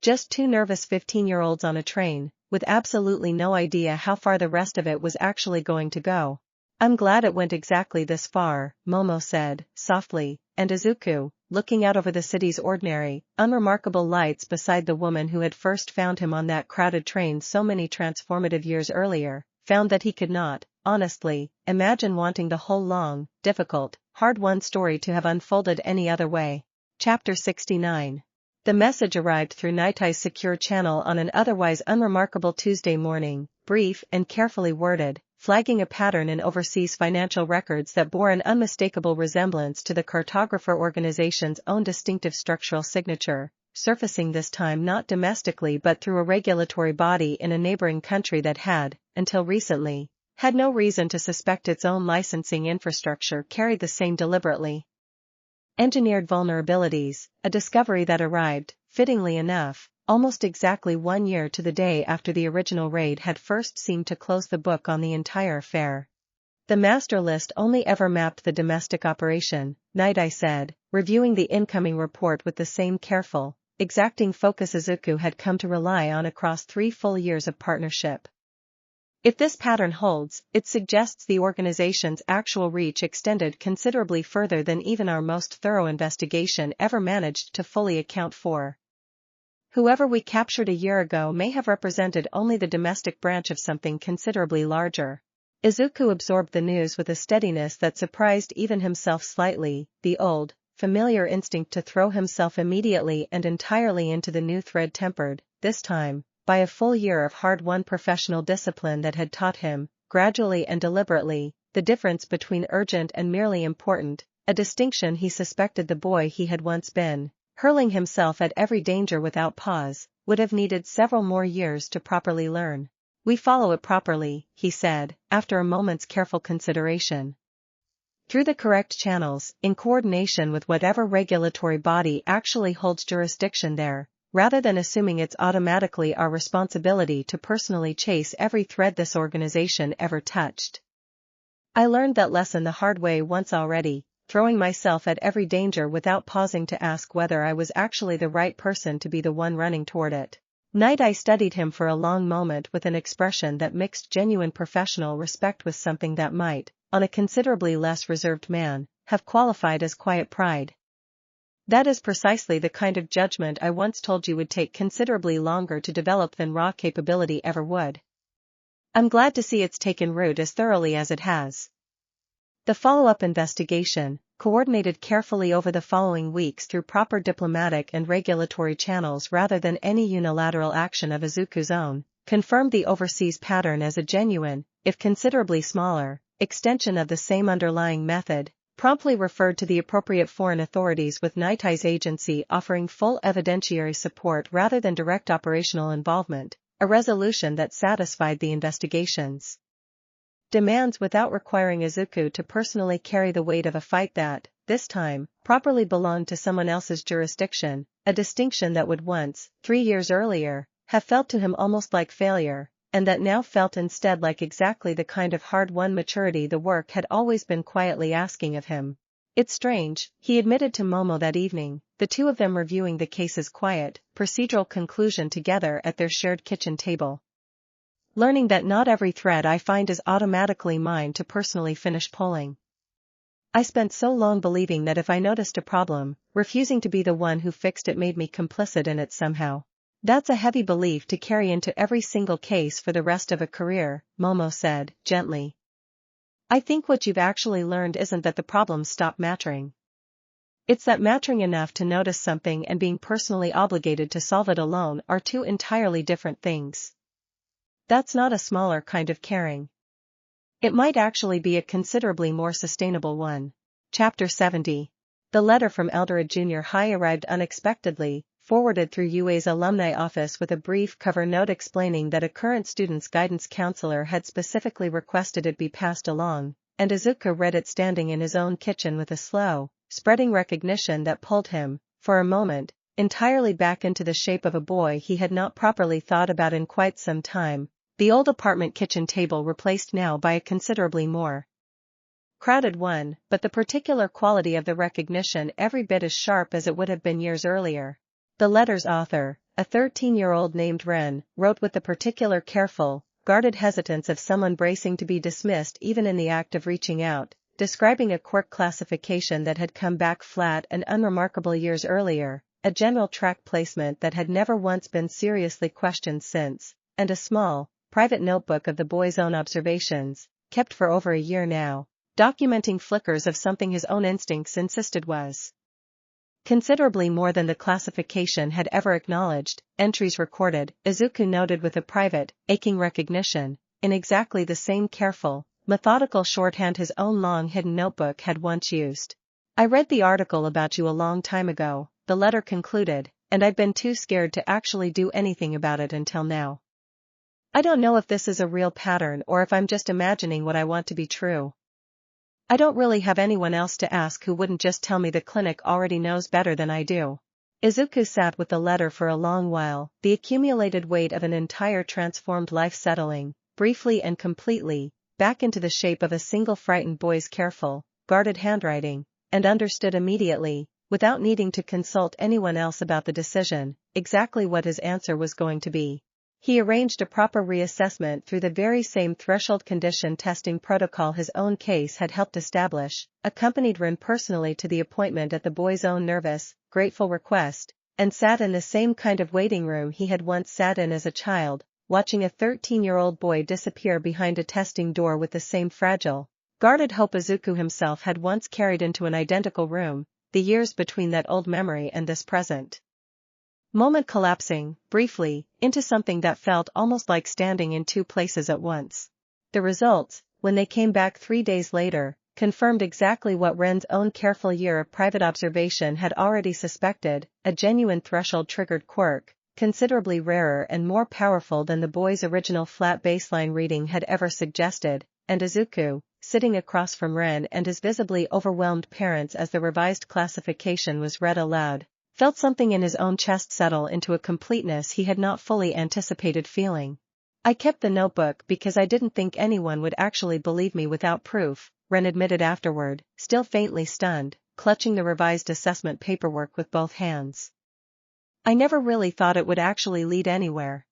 Just 2 nervous 15-year-olds on a train, with absolutely no idea how far the rest of it was actually going to go. I'm glad it went exactly this far, Momo said, softly, and Izuku, looking out over the city's ordinary, unremarkable lights beside the woman who had first found him on that crowded train so many transformative years earlier, found that he could not, honestly, imagine wanting the whole long, difficult, hard-won story to have unfolded any other way. Chapter 69. The message arrived through Nightie's secure channel on an otherwise unremarkable Tuesday morning, brief and carefully worded, flagging a pattern in overseas financial records that bore an unmistakable resemblance to the cartographer organization's own distinctive structural signature, surfacing this time not domestically but through a regulatory body in a neighboring country that had, until recently, had no reason to suspect its own licensing infrastructure carried the same deliberately engineered vulnerabilities, a discovery that arrived, fittingly enough, almost exactly 1 year to the day after the original raid had first seemed to close the book on the entire affair. The master list only ever mapped the domestic operation, Nightie said, reviewing the incoming report with the same careful, exacting focus Izuku had come to rely on across 3 full years of partnership. If this pattern holds, it suggests the organization's actual reach extended considerably further than even our most thorough investigation ever managed to fully account for. Whoever we captured a year ago may have represented only the domestic branch of something considerably larger. Izuku absorbed the news with a steadiness that surprised even himself slightly, the old, familiar instinct to throw himself immediately and entirely into the new thread tempered, this time, by a full year of hard-won professional discipline that had taught him, gradually and deliberately, the difference between urgent and merely important, a distinction he suspected the boy he had once been, hurling himself at every danger without pause, would have needed several more years to properly learn. We follow it properly, he said, after a moment's careful consideration. Through the correct channels, in coordination with whatever regulatory body actually holds jurisdiction there, rather than assuming it's automatically our responsibility to personally chase every thread this organization ever touched. I learned that lesson the hard way once already, throwing myself at every danger without pausing to ask whether I was actually the right person to be the one running toward it. Night Eye studied him for a long moment with an expression that mixed genuine professional respect with something that might, on a considerably less reserved man, have qualified as quiet pride. That is precisely the kind of judgment I once told you would take considerably longer to develop than raw capability ever would. I'm glad to see it's taken root as thoroughly as it has. The follow-up investigation, coordinated carefully over the following weeks through proper diplomatic and regulatory channels rather than any unilateral action of Izuku's own, confirmed the overseas pattern as a genuine, if considerably smaller, extension of the same underlying method, promptly referred to the appropriate foreign authorities with Night Eye's agency offering full evidentiary support rather than direct operational involvement, a resolution that satisfied the investigations demands without requiring Izuku to personally carry the weight of a fight that, this time, properly belonged to someone else's jurisdiction, a distinction that would once, 3 years earlier, have felt to him almost like failure, and that now felt instead like exactly the kind of hard-won maturity the work had always been quietly asking of him. It's strange, he admitted to Momo that evening, the two of them reviewing the case's quiet, procedural conclusion together at their shared kitchen table. Learning that not every thread I find is automatically mine to personally finish pulling. I spent so long believing that if I noticed a problem, refusing to be the one who fixed it made me complicit in it somehow. That's a heavy belief to carry into every single case for the rest of a career, Momo said, gently. I think what you've actually learned isn't that the problems stop mattering. It's that mattering enough to notice something and being personally obligated to solve it alone are two entirely different things. That's not a smaller kind of caring. It might actually be a considerably more sustainable one. Chapter 70. The letter from Eldred Junior High arrived unexpectedly, forwarded through UA's alumni office with a brief cover note explaining that a current student's guidance counselor had specifically requested it be passed along, and Izuku read it standing in his own kitchen with a slow, spreading recognition that pulled him, for a moment, entirely back into the shape of a boy he had not properly thought about in quite some time. The old apartment kitchen table replaced now by a considerably more crowded one, but the particular quality of the recognition every bit as sharp as it would have been years earlier. The letter's author, a 13-year-old named Ren, wrote with the particular careful, guarded hesitance of someone bracing to be dismissed even in the act of reaching out, describing a quirk classification that had come back flat and unremarkable years earlier, a general track placement that had never once been seriously questioned since, and a small, private notebook of the boy's own observations, kept for over a year now, documenting flickers of something his own instincts insisted was considerably more than the classification had ever acknowledged. Entries recorded, Izuku noted with a private, aching recognition, in exactly the same careful, methodical shorthand his own long-hidden notebook had once used. I read the article about you a long time ago, the letter concluded, and I've been too scared to actually do anything about it until now. I don't know if this is a real pattern or if I'm just imagining what I want to be true. I don't really have anyone else to ask who wouldn't just tell me the clinic already knows better than I do. Izuku sat with the letter for a long while, the accumulated weight of an entire transformed life settling, briefly and completely, back into the shape of a single frightened boy's careful, guarded handwriting, and understood immediately, without needing to consult anyone else about the decision, exactly what his answer was going to be. He arranged a proper reassessment through the very same threshold condition testing protocol his own case had helped establish, accompanied Rin personally to the appointment at the boy's own nervous, grateful request, and sat in the same kind of waiting room he had once sat in as a child, watching a 13-year-old boy disappear behind a testing door with the same fragile, guarded hope Izuku himself had once carried into an identical room, the years between that old memory and this present moment collapsing, briefly, into something that felt almost like standing in two places at once. The results, when they came back 3 days later, confirmed exactly what Ren's own careful year of private observation had already suspected, a genuine threshold-triggered quirk, considerably rarer and more powerful than the boy's original flat baseline reading had ever suggested, and Izuku, sitting across from Ren and his visibly overwhelmed parents as the revised classification was read aloud, felt something in his own chest settle into a completeness he had not fully anticipated feeling. I kept the notebook because I didn't think anyone would actually believe me without proof, Ren admitted afterward, still faintly stunned, clutching the revised assessment paperwork with both hands. I never really thought it would actually lead anywhere.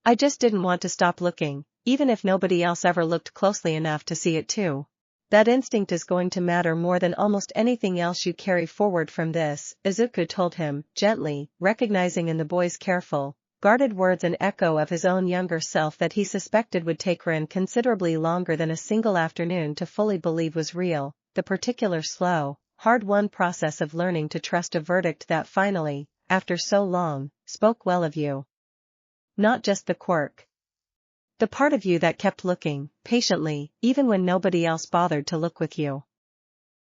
I just didn't want to stop looking, even if nobody else ever looked closely enough to see it too. That instinct is going to matter more than almost anything else you carry forward from this, Izuku told him, gently, recognizing in the boy's careful, guarded words an echo of his own younger self that he suspected would take Ren considerably longer than a single afternoon to fully believe was real, the particular slow, hard-won process of learning to trust a verdict that finally, after so long, spoke well of you. Not just the quirk. The part of you that kept looking, patiently, even when nobody else bothered to look with you.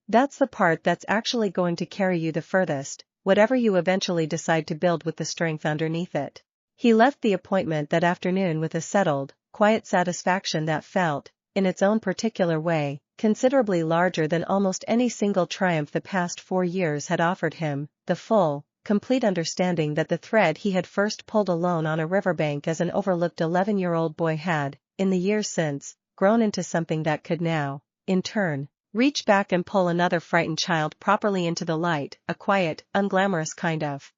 That's the part that's actually going to carry you the furthest, whatever you eventually decide to build with the strength underneath it. He left the appointment that afternoon with a settled, quiet satisfaction that felt, in its own particular way, considerably larger than almost any single triumph the past 4 years had offered him, the full, complete understanding that the thread he had first pulled alone on a riverbank as an overlooked 11-year-old boy had, in the years since, grown into something that could now, in turn, reach back and pull another frightened child properly into the light, a quiet, unglamorous kind of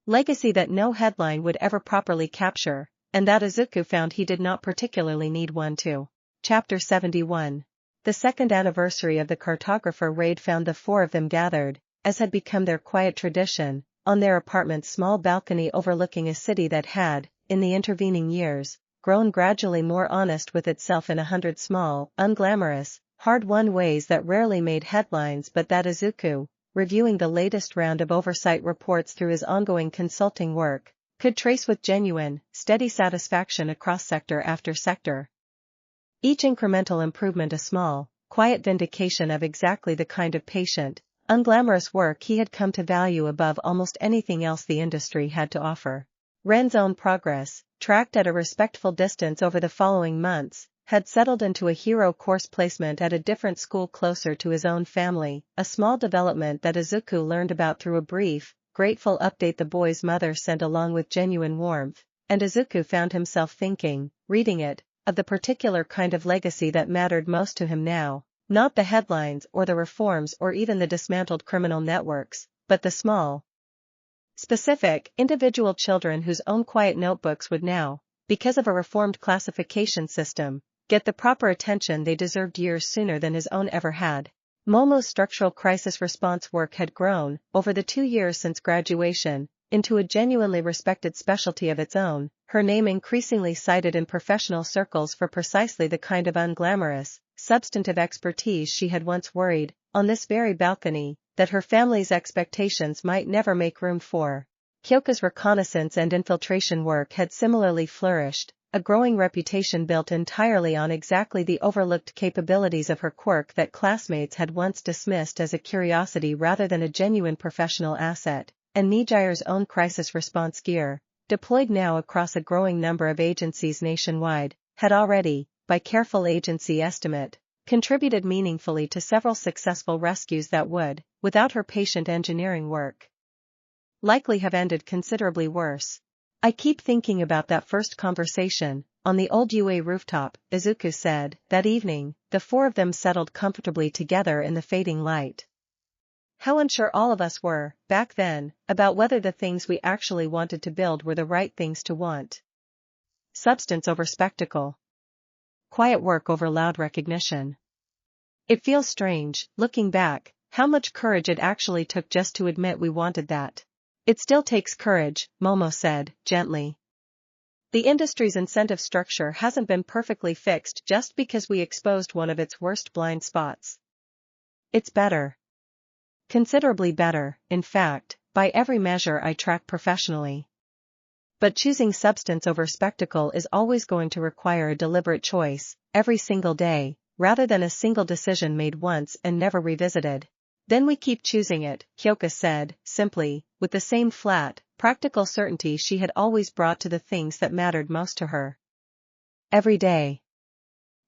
legacy that no headline would ever properly capture, and that Izuku found he did not particularly need one to. Chapter 71. The second anniversary of the cartographer raid found the 4 of them gathered, as had become their quiet tradition, on their apartment's small balcony overlooking a city that had, in the intervening years, grown gradually more honest with itself in 100 small, unglamorous, hard-won ways that rarely made headlines but that Izuku, reviewing the latest round of oversight reports through his ongoing consulting work, could trace with genuine, steady satisfaction across sector after sector. Each incremental improvement a small, quiet vindication of exactly the kind of patient, unglamorous work he had come to value above almost anything else the industry had to offer. Ren's own progress, tracked at a respectful distance over the following months, had settled into a hero course placement at a different school closer to his own family, a small development that Izuku learned about through a brief, grateful update the boy's mother sent along with genuine warmth, and Izuku found himself thinking, reading it, of the particular kind of legacy that mattered most to him now, not the headlines or the reforms or even the dismantled criminal networks, but the small, specific, individual children whose own quiet notebooks would now, because of a reformed classification system, get the proper attention they deserved years sooner than his own ever had. Momo's structural crisis response work had grown, over the 2 years since graduation, into a genuinely respected specialty of its own, her name increasingly cited in professional circles for precisely the kind of unglamorous, substantive expertise she had once worried, on this very balcony, that her family's expectations might never make room for. Kyoka's reconnaissance and infiltration work had similarly flourished, a growing reputation built entirely on exactly the overlooked capabilities of her quirk that classmates had once dismissed as a curiosity rather than a genuine professional asset, and Nejire's own crisis response gear, deployed now across a growing number of agencies nationwide, had already, by careful agency estimate, contributed meaningfully to several successful rescues that would, without her patient engineering work, likely have ended considerably worse. I keep thinking about that first conversation, on the old UA rooftop, Izuku said. That evening, the 4 of them settled comfortably together in the fading light. How unsure all of us were, back then, about whether the things we actually wanted to build were the right things to want. Substance over spectacle. Quiet work over loud recognition. It feels strange, looking back, how much courage it actually took just to admit we wanted that. It still takes courage, Momo said, gently. The industry's incentive structure hasn't been perfectly fixed just because we exposed one of its worst blind spots. It's better. Considerably better, in fact, by every measure I track professionally. But choosing substance over spectacle is always going to require a deliberate choice, every single day, rather than a single decision made once and never revisited. Then we keep choosing it, Kyoka said, simply, with the same flat, practical certainty she had always brought to the things that mattered most to her. Every day.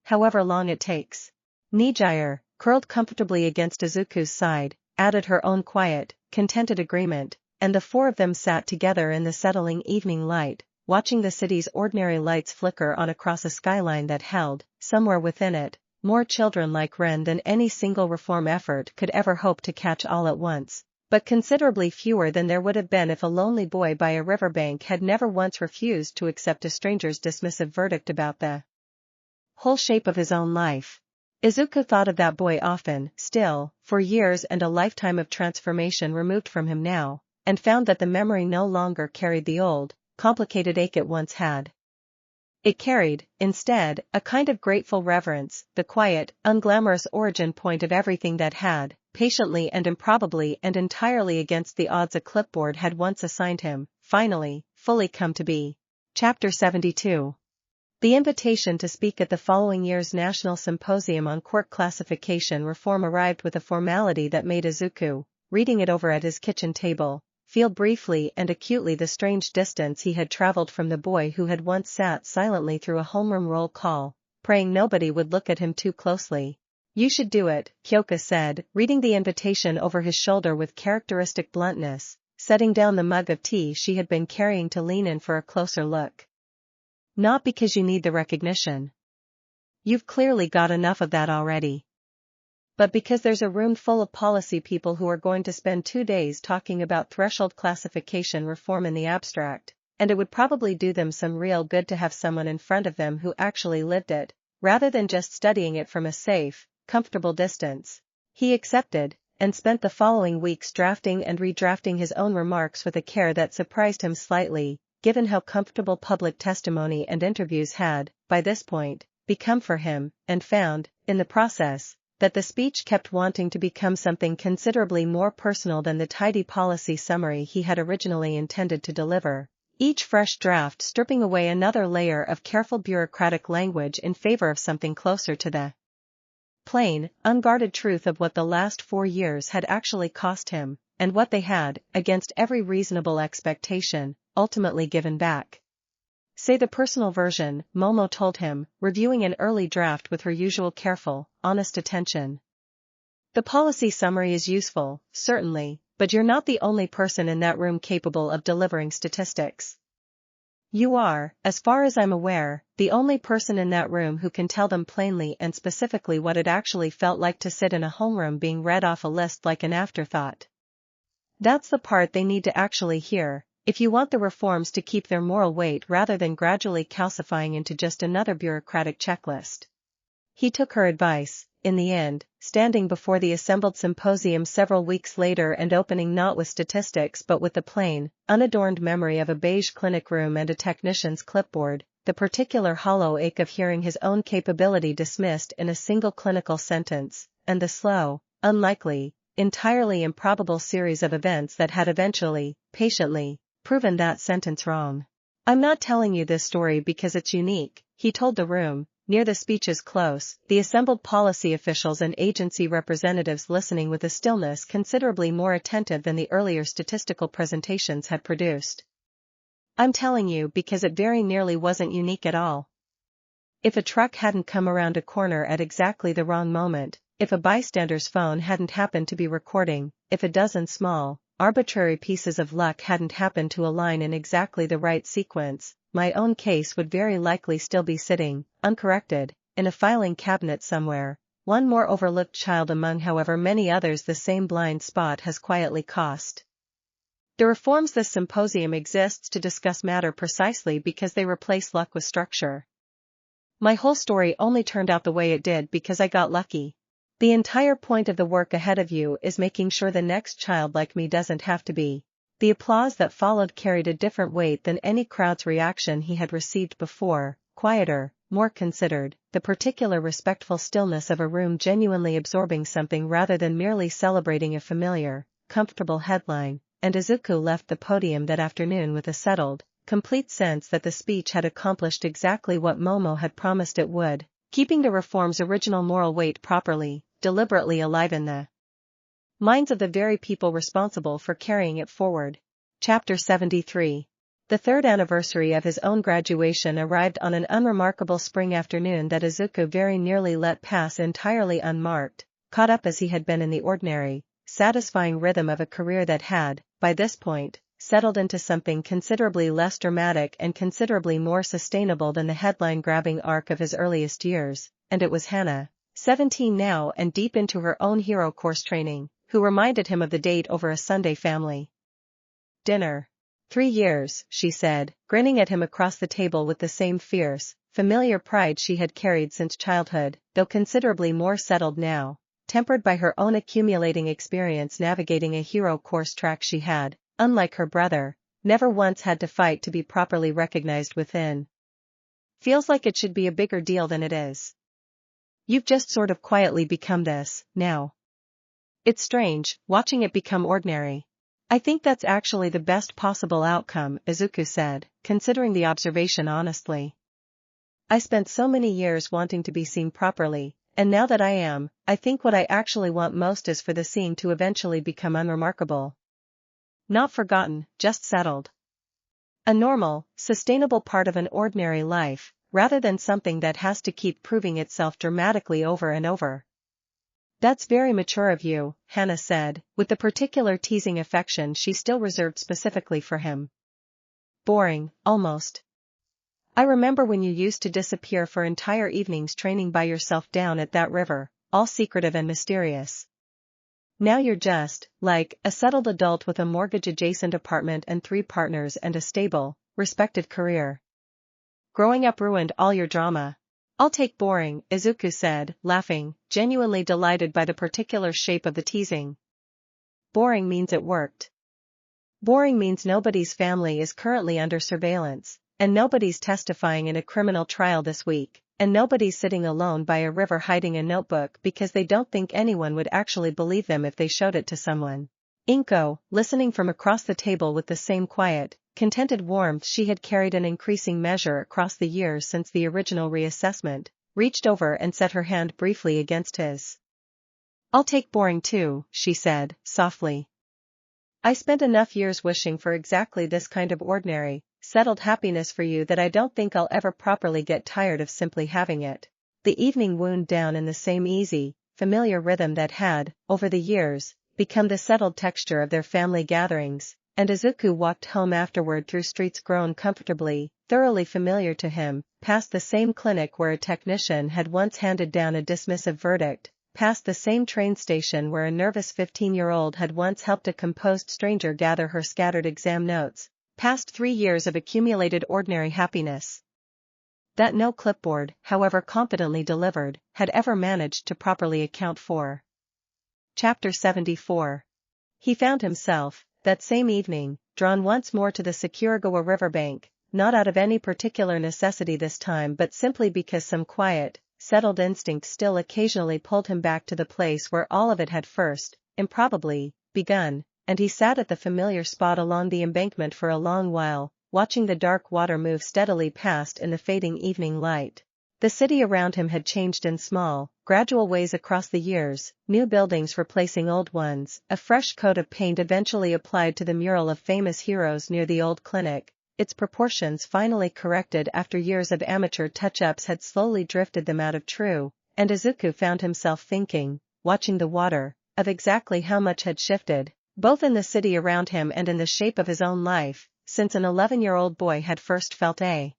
However long it takes. Nejire, curled comfortably against Izuku's side, added her own quiet, contented agreement, and the 4 of them sat together in the settling evening light, watching the city's ordinary lights flicker on across a skyline that held, somewhere within it, more children like Ren than any single reform effort could ever hope to catch all at once. but considerably fewer than there would have been if a lonely boy by a riverbank had never once refused to accept a stranger's dismissive verdict about the whole shape of his own life. Izuku thought of that boy often, still, for years and a lifetime of transformation removed from him now, and found that the memory no longer carried the old, complicated ache it once had. It carried, instead, a kind of grateful reverence, the quiet, unglamorous origin point of everything that had, patiently and improbably and entirely against the odds a clipboard had once assigned him, finally, fully come to be. Chapter 72. The invitation to speak at the following year's National Symposium on Quirk Classification Reform arrived with a formality that made Izuku, reading it over at his kitchen table, feel briefly and acutely the strange distance he had traveled from the boy who had once sat silently through a homeroom roll call, praying nobody would look at him too closely. "You should do it," Kyoka said, reading the invitation over his shoulder with characteristic bluntness, setting down the mug of tea she had been carrying to lean in for a closer look. "Not because you need the recognition. You've clearly got enough of that already. But because there's a room full of policy people who are going to spend 2 days talking about threshold classification reform in the abstract, and it would probably do them some real good to have someone in front of them who actually lived it, rather than just studying it from a safe, comfortable distance." He accepted, and spent the following weeks drafting and redrafting his own remarks with a care that surprised him slightly, given how comfortable public testimony and interviews had, by this point, become for him, and found, in the process, that the speech kept wanting to become something considerably more personal than the tidy policy summary he had originally intended to deliver, each fresh draft stripping away another layer of careful bureaucratic language in favor of something closer to the plain, unguarded truth of what the last 4 years had actually cost him, and what they had, against every reasonable expectation, ultimately given back. "Say the personal version," Momo told him, reviewing an early draft with her usual careful, honest attention. "The policy summary is useful, certainly, but you're not the only person in that room capable of delivering statistics. You are, as far as I'm aware, the only person in that room who can tell them plainly and specifically what it actually felt like to sit in a homeroom being read off a list like an afterthought. That's the part they need to actually hear, if you want the reforms to keep their moral weight rather than gradually calcifying into just another bureaucratic checklist." He took her advice, in the end, standing before the assembled symposium several weeks later and opening not with statistics but with the plain, unadorned memory of a beige clinic room and a technician's clipboard, the particular hollow ache of hearing his own capability dismissed in a single clinical sentence, and the slow, unlikely, entirely improbable series of events that had eventually, patiently, proven that sentence wrong. "I'm not telling you this story because it's unique," he told the room, near the speech's close, the assembled policy officials and agency representatives listening with a stillness considerably more attentive than the earlier statistical presentations had produced. "I'm telling you because it very nearly wasn't unique at all. If a truck hadn't come around a corner at exactly the wrong moment, if a bystander's phone hadn't happened to be recording, if a dozen small, arbitrary pieces of luck hadn't happened to align in exactly the right sequence, my own case would very likely still be sitting, uncorrected, in a filing cabinet somewhere, one more overlooked child among however many others the same blind spot has quietly cost." The reforms this symposium exists to discuss matter precisely because they replace luck with structure. My whole story only turned out the way it did because I got lucky. The entire point of the work ahead of you is making sure the next child like me doesn't have to be. The applause that followed carried a different weight than any crowd's reaction he had received before, quieter, more considered, the particular respectful stillness of a room genuinely absorbing something rather than merely celebrating a familiar, comfortable headline, and Izuku left the podium that afternoon with a settled, complete sense that the speech had accomplished exactly what Momo had promised it would, keeping the reform's original moral weight properly, deliberately alive in the minds of the very people responsible for carrying it forward. Chapter 73. The third anniversary of his own graduation arrived on an unremarkable spring afternoon that Izuku very nearly let pass entirely unmarked, caught up as he had been in the ordinary, satisfying rhythm of a career that had, by this point, settled into something considerably less dramatic and considerably more sustainable than the headline-grabbing arc of his earliest years, and it was Hana, 17 now and deep into her own hero course training, who reminded him of the date over a Sunday family dinner. 3 years, she said, grinning at him across the table with the same fierce, familiar pride she had carried since childhood, though considerably more settled now, tempered by her own accumulating experience navigating a hero course track she had, unlike her brother, never once had to fight to be properly recognized within. Feels like it should be a bigger deal than it is. You've just sort of quietly become this, now. It's strange, watching it become ordinary. I think that's actually the best possible outcome, Izuku said, considering the observation honestly. I spent so many years wanting to be seen properly, and now that I am, I think what I actually want most is for the scene to eventually become unremarkable. Not forgotten, just settled. A normal, sustainable part of an ordinary life, rather than something that has to keep proving itself dramatically over and over. That's very mature of you, Hannah said, with the particular teasing affection she still reserved specifically for him. Boring, almost. I remember when you used to disappear for entire evenings training by yourself down at that river, all secretive and mysterious. Now you're just, like, a settled adult with a mortgage-adjacent apartment and 3 partners and a stable, respected career. Growing up ruined all your drama. I'll take boring, Izuku said, laughing, genuinely delighted by the particular shape of the teasing. Boring means it worked. Boring means nobody's family is currently under surveillance, and nobody's testifying in a criminal trial this week, and nobody's sitting alone by a river hiding a notebook because they don't think anyone would actually believe them if they showed it to someone. Inko, listening from across the table with the same quiet, contented warmth she had carried in increasing measure across the years since the original reassessment, reached over and set her hand briefly against his. I'll take boring too, she said, softly. I spent enough years wishing for exactly this kind of ordinary, settled happiness for you that I don't think I'll ever properly get tired of simply having it. The evening wound down in the same easy, familiar rhythm that had, over the years, become the settled texture of their family gatherings, and Izuku walked home afterward through streets grown comfortably, thoroughly familiar to him, past the same clinic where a technician had once handed down a dismissive verdict, past the same train station where a nervous 15-year-old had once helped a composed stranger gather her scattered exam notes, past 3 years of accumulated ordinary happiness that no clipboard, however competently delivered, had ever managed to properly account for. Chapter 74. He found himself, that same evening, drawn once more to the Sakuragawa riverbank, not out of any particular necessity this time but simply because some quiet, settled instinct still occasionally pulled him back to the place where all of it had first, improbably, begun, and he sat at the familiar spot along the embankment for a long while, watching the dark water move steadily past in the fading evening light. The city around him had changed in small, gradual ways across the years, new buildings replacing old ones, a fresh coat of paint eventually applied to the mural of famous heroes near the old clinic, its proportions finally corrected after years of amateur touch-ups had slowly drifted them out of true, and Izuku found himself thinking, watching the water, of exactly how much had shifted, both in the city around him and in the shape of his own life, since an 11-year-old boy had first felt a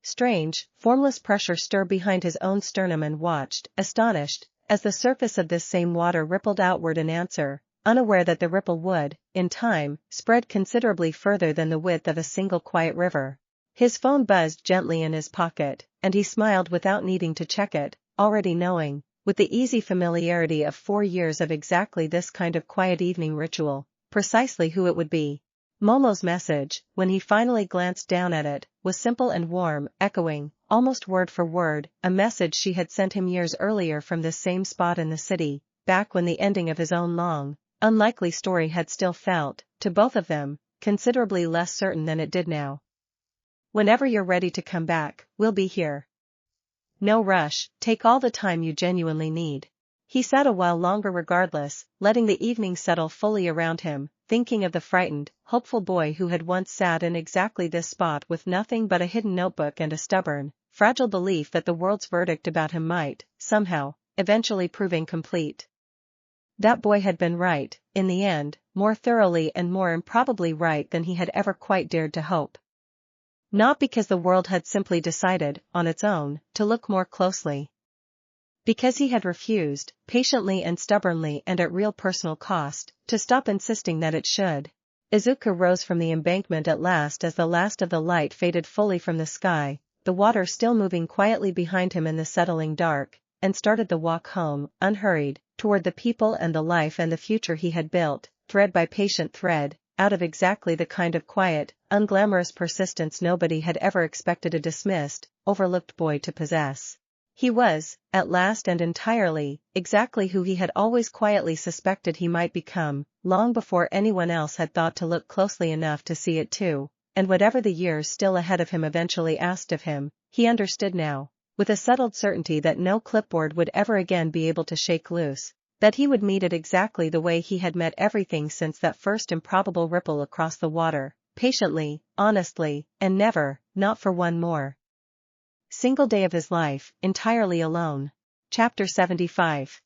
strange, formless pressure stir behind his own sternum and watched, astonished, as the surface of this same water rippled outward in answer, unaware that the ripple would, in time, spread considerably further than the width of a single quiet river. His phone buzzed gently in his pocket, and he smiled without needing to check it, already knowing, with the easy familiarity of 4 years of exactly this kind of quiet evening ritual, precisely who it would be. Momo's message, when he finally glanced down at it, was simple and warm, echoing, almost word for word, a message she had sent him years earlier from this same spot in the city, back when the ending of his own long, unlikely story had still felt, to both of them, considerably less certain than it did now. Whenever you're ready to come back, we'll be here. No rush, take all the time you genuinely need. He sat a while longer regardless, letting the evening settle fully around him, thinking of the frightened, hopeful boy who had once sat in exactly this spot with nothing but a hidden notebook and a stubborn, fragile belief that the world's verdict about him might, somehow, eventually prove incomplete. That boy had been right, in the end, more thoroughly and more improbably right than he had ever quite dared to hope. Not because the world had simply decided, on its own, to look more closely. Because he had refused, patiently and stubbornly and at real personal cost, to stop insisting that it should. Izuku rose from the embankment at last as the last of the light faded fully from the sky, the water still moving quietly behind him in the settling dark, and started the walk home, unhurried, toward the people and the life and the future he had built, thread by patient thread, out of exactly the kind of quiet, unglamorous persistence nobody had ever expected a dismissed, overlooked boy to possess. He was, at last and entirely, exactly who he had always quietly suspected he might become, long before anyone else had thought to look closely enough to see it too, and whatever the years still ahead of him eventually asked of him, he understood now, with a settled certainty that no clipboard would ever again be able to shake loose, that he would meet it exactly the way he had met everything since that first improbable ripple across the water, patiently, honestly, and never, not for one more single day of his life, entirely alone. Chapter 75.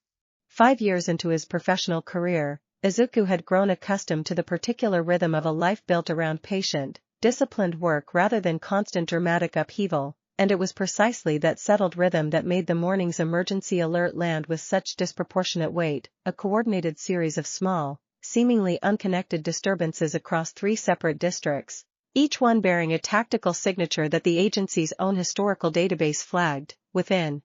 5 years into his professional career, Izuku had grown accustomed to the particular rhythm of a life built around patient, disciplined work rather than constant dramatic upheaval, and it was precisely that settled rhythm that made the morning's emergency alert land with such disproportionate weight, a coordinated series of small, seemingly unconnected disturbances across 3 separate districts, each one bearing a tactical signature that the agency's own historical database flagged, within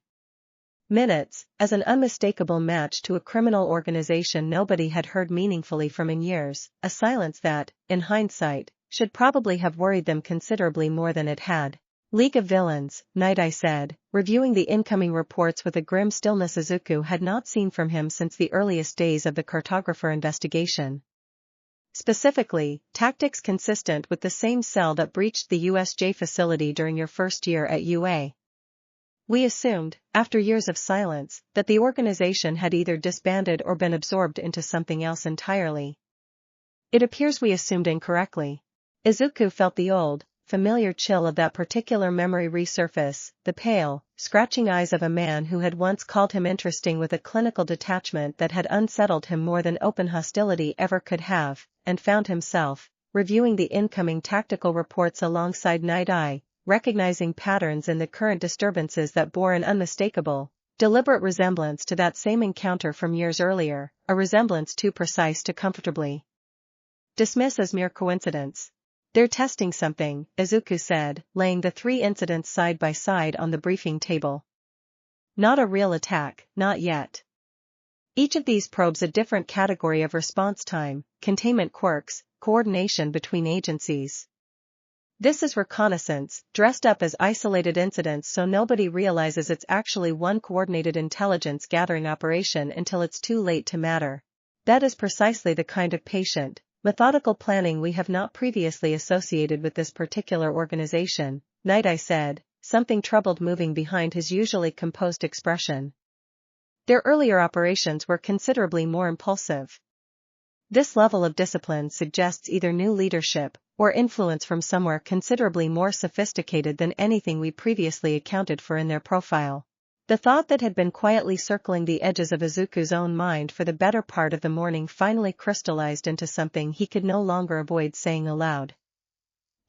minutes, as an unmistakable match to a criminal organization nobody had heard meaningfully from in years, a silence that, in hindsight, should probably have worried them considerably more than it had. League of Villains, Night Eye said, reviewing the incoming reports with a grim stillness Izuku had not seen from him since the earliest days of the cartographer investigation. Specifically, tactics consistent with the same cell that breached the USJ facility during your first year at UA. We assumed, after years of silence, that the organization had either disbanded or been absorbed into something else entirely. It appears we assumed incorrectly. Izuku felt the old, familiar chill of that particular memory resurface, the pale, scratching eyes of a man who had once called him interesting with a clinical detachment that had unsettled him more than open hostility ever could have, and found himself, reviewing the incoming tactical reports alongside Night Eye, recognizing patterns in the current disturbances that bore an unmistakable, deliberate resemblance to that same encounter from years earlier, a resemblance too precise to comfortably dismiss as mere coincidence. They're testing something, Izuku said, laying the 3 incidents side by side on the briefing table. Not a real attack, not yet. Each of these probes a different category of response time, containment quirks, coordination between agencies. This is reconnaissance, dressed up as isolated incidents so nobody realizes it's actually one coordinated intelligence gathering operation until it's too late to matter. That is precisely the kind of patient, methodical planning we have not previously associated with this particular organization, Night Eye said, something troubled moving behind his usually composed expression. Their earlier operations were considerably more impulsive. This level of discipline suggests either new leadership, or influence from somewhere considerably more sophisticated than anything we previously accounted for in their profile. The thought that had been quietly circling the edges of Izuku's own mind for the better part of the morning finally crystallized into something he could no longer avoid saying aloud.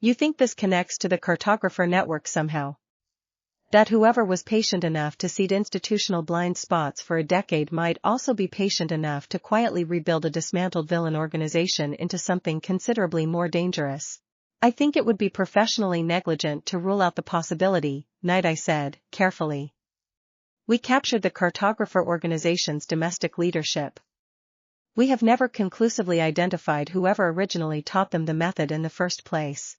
You think this connects to the cartographer network somehow? That whoever was patient enough to seed institutional blind spots for a decade might also be patient enough to quietly rebuild a dismantled villain organization into something considerably more dangerous. I think it would be professionally negligent to rule out the possibility, Night Eye said, carefully. We captured the cartographer organization's domestic leadership. We have never conclusively identified whoever originally taught them the method in the first place.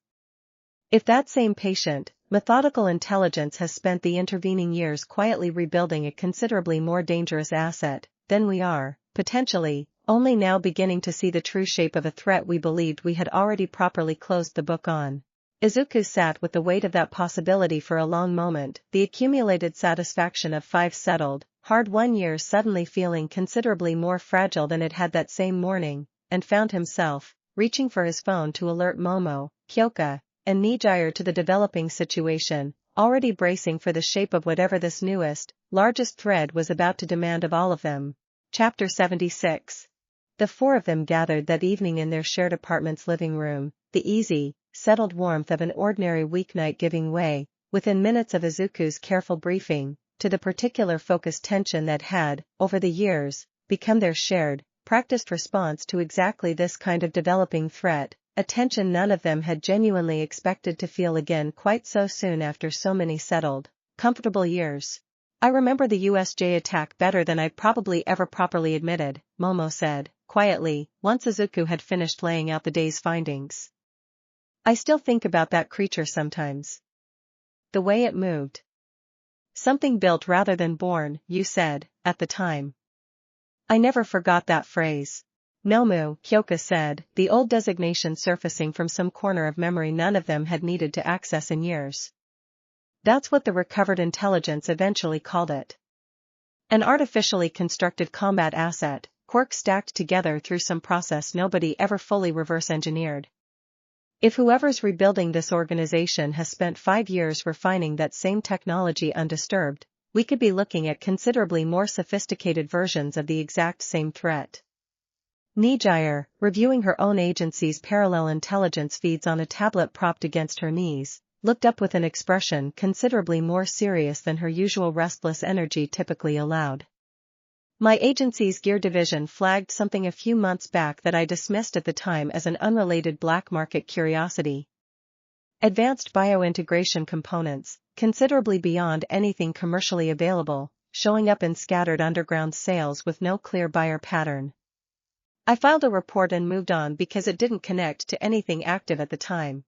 If that same patient, methodical intelligence has spent the intervening years quietly rebuilding a considerably more dangerous asset, then we are, potentially, only now beginning to see the true shape of a threat we believed we had already properly closed the book on. Izuku sat with the weight of that possibility for a long moment, the accumulated satisfaction of 5 settled, hard-won years suddenly feeling considerably more fragile than it had that same morning, and found himself, reaching for his phone to alert Momo, Kyoka, and Nejire to the developing situation, already bracing for the shape of whatever this newest, largest thread was about to demand of all of them. Chapter 76. The 4 of them gathered that evening in their shared apartment's living room, the easy, settled warmth of an ordinary weeknight giving way, within minutes of Izuku's careful briefing, to the particular focused tension that had, over the years, become their shared, practiced response to exactly this kind of developing threat, a tension none of them had genuinely expected to feel again quite so soon after so many settled, comfortable years. I remember the USJ attack better than I've probably ever properly admitted, Momo said, quietly, once Izuku had finished laying out the day's findings. I still think about that creature sometimes. The way it moved. Something built rather than born, you said, at the time. I never forgot that phrase. Nomu, Kyoka said, the old designation surfacing from some corner of memory none of them had needed to access in years. That's what the recovered intelligence eventually called it. An artificially constructed combat asset, quirks stacked together through some process nobody ever fully reverse-engineered. If whoever's rebuilding this organization has spent 5 years refining that same technology undisturbed, we could be looking at considerably more sophisticated versions of the exact same threat. Nejire, reviewing her own agency's parallel intelligence feeds on a tablet propped against her knees, looked up with an expression considerably more serious than her usual restless energy typically allowed. My agency's gear division flagged something a few months back that I dismissed at the time as an unrelated black market curiosity. Advanced biointegration components, considerably beyond anything commercially available, showing up in scattered underground sales with no clear buyer pattern. I filed a report and moved on because it didn't connect to anything active at the time.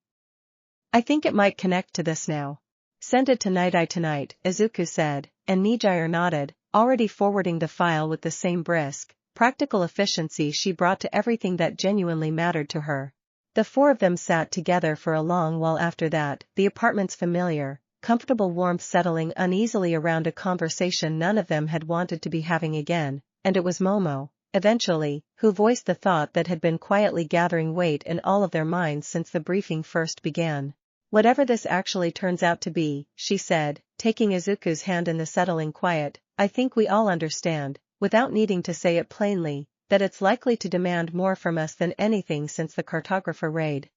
I think it might connect to this now. Send it to tonight, Izuku said, and Nejire nodded, already forwarding the file with the same brisk, practical efficiency she brought to everything that genuinely mattered to her. The four of them sat together for a long while after that, the apartment's familiar, comfortable warmth settling uneasily around a conversation none of them had wanted to be having again, and it was Momo, eventually, who voiced the thought that had been quietly gathering weight in all of their minds since the briefing first began. Whatever this actually turns out to be, she said, taking Izuku's hand in the settling quiet, I think we all understand, without needing to say it plainly, that it's likely to demand more from us than anything since the cartographer raid.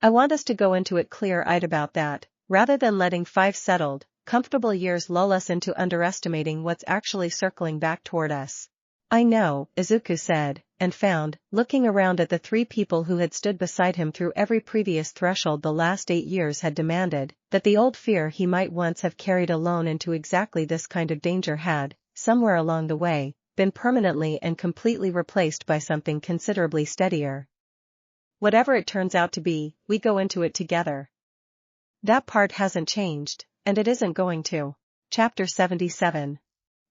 I want us to go into it clear-eyed about that, rather than letting 5 settled, comfortable years lull us into underestimating what's actually circling back toward us. I know, Izuku said, and found, looking around at the 3 people who had stood beside him through every previous threshold the last 8 years had demanded, that the old fear he might once have carried alone into exactly this kind of danger had, somewhere along the way, been permanently and completely replaced by something considerably steadier. Whatever it turns out to be, we go into it together. That part hasn't changed, and it isn't going to. Chapter 77.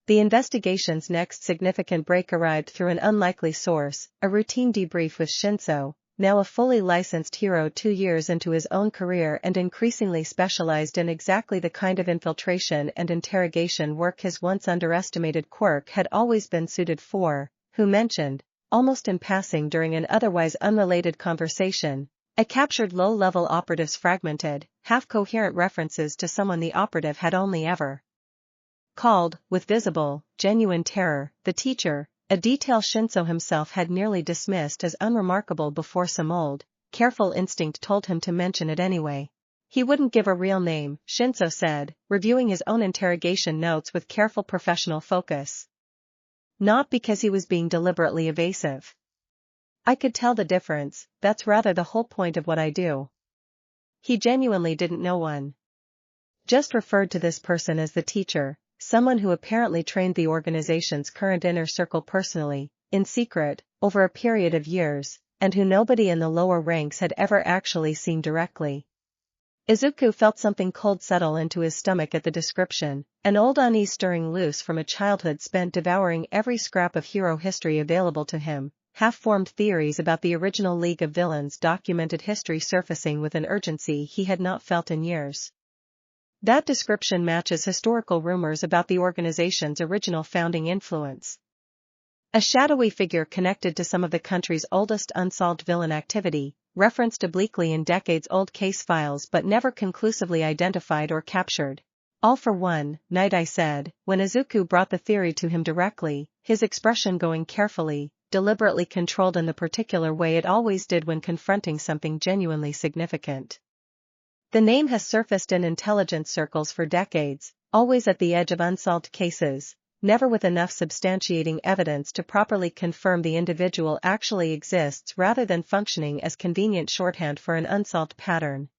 The investigation's next significant break arrived through an unlikely source, a routine debrief with Shinso, now a fully licensed hero 2 years into his own career and increasingly specialized in exactly the kind of infiltration and interrogation work his once underestimated quirk had always been suited for, who mentioned, almost in passing during an otherwise unrelated conversation, a captured low-level operative's fragmented, half-coherent references to someone the operative had only ever called, with visible, genuine terror, the teacher, a detail Shinso himself had nearly dismissed as unremarkable before some old, careful instinct told him to mention it anyway. He wouldn't give a real name, Shinso said, reviewing his own interrogation notes with careful professional focus. Not because he was being deliberately evasive. I could tell the difference, that's rather the whole point of what I do. He genuinely didn't know one. Just referred to this person as the teacher. Someone who apparently trained the organization's current inner circle personally, in secret, over a period of years, and who nobody in the lower ranks had ever actually seen directly. Izuku felt something cold settle into his stomach at the description, an old unease stirring loose from a childhood spent devouring every scrap of hero history available to him, half-formed theories about the original League of Villains, documented history surfacing with an urgency he had not felt in years. That description matches historical rumors about the organization's original founding influence. A shadowy figure connected to some of the country's oldest unsolved villain activity, referenced obliquely in decades-old case files but never conclusively identified or captured. All for one, I said, when Izuku brought the theory to him directly, his expression going carefully, deliberately controlled in the particular way it always did when confronting something genuinely significant. The name has surfaced in intelligence circles for decades, always at the edge of unsolved cases, never with enough substantiating evidence to properly confirm the individual actually exists rather than functioning as convenient shorthand for an unsolved pattern.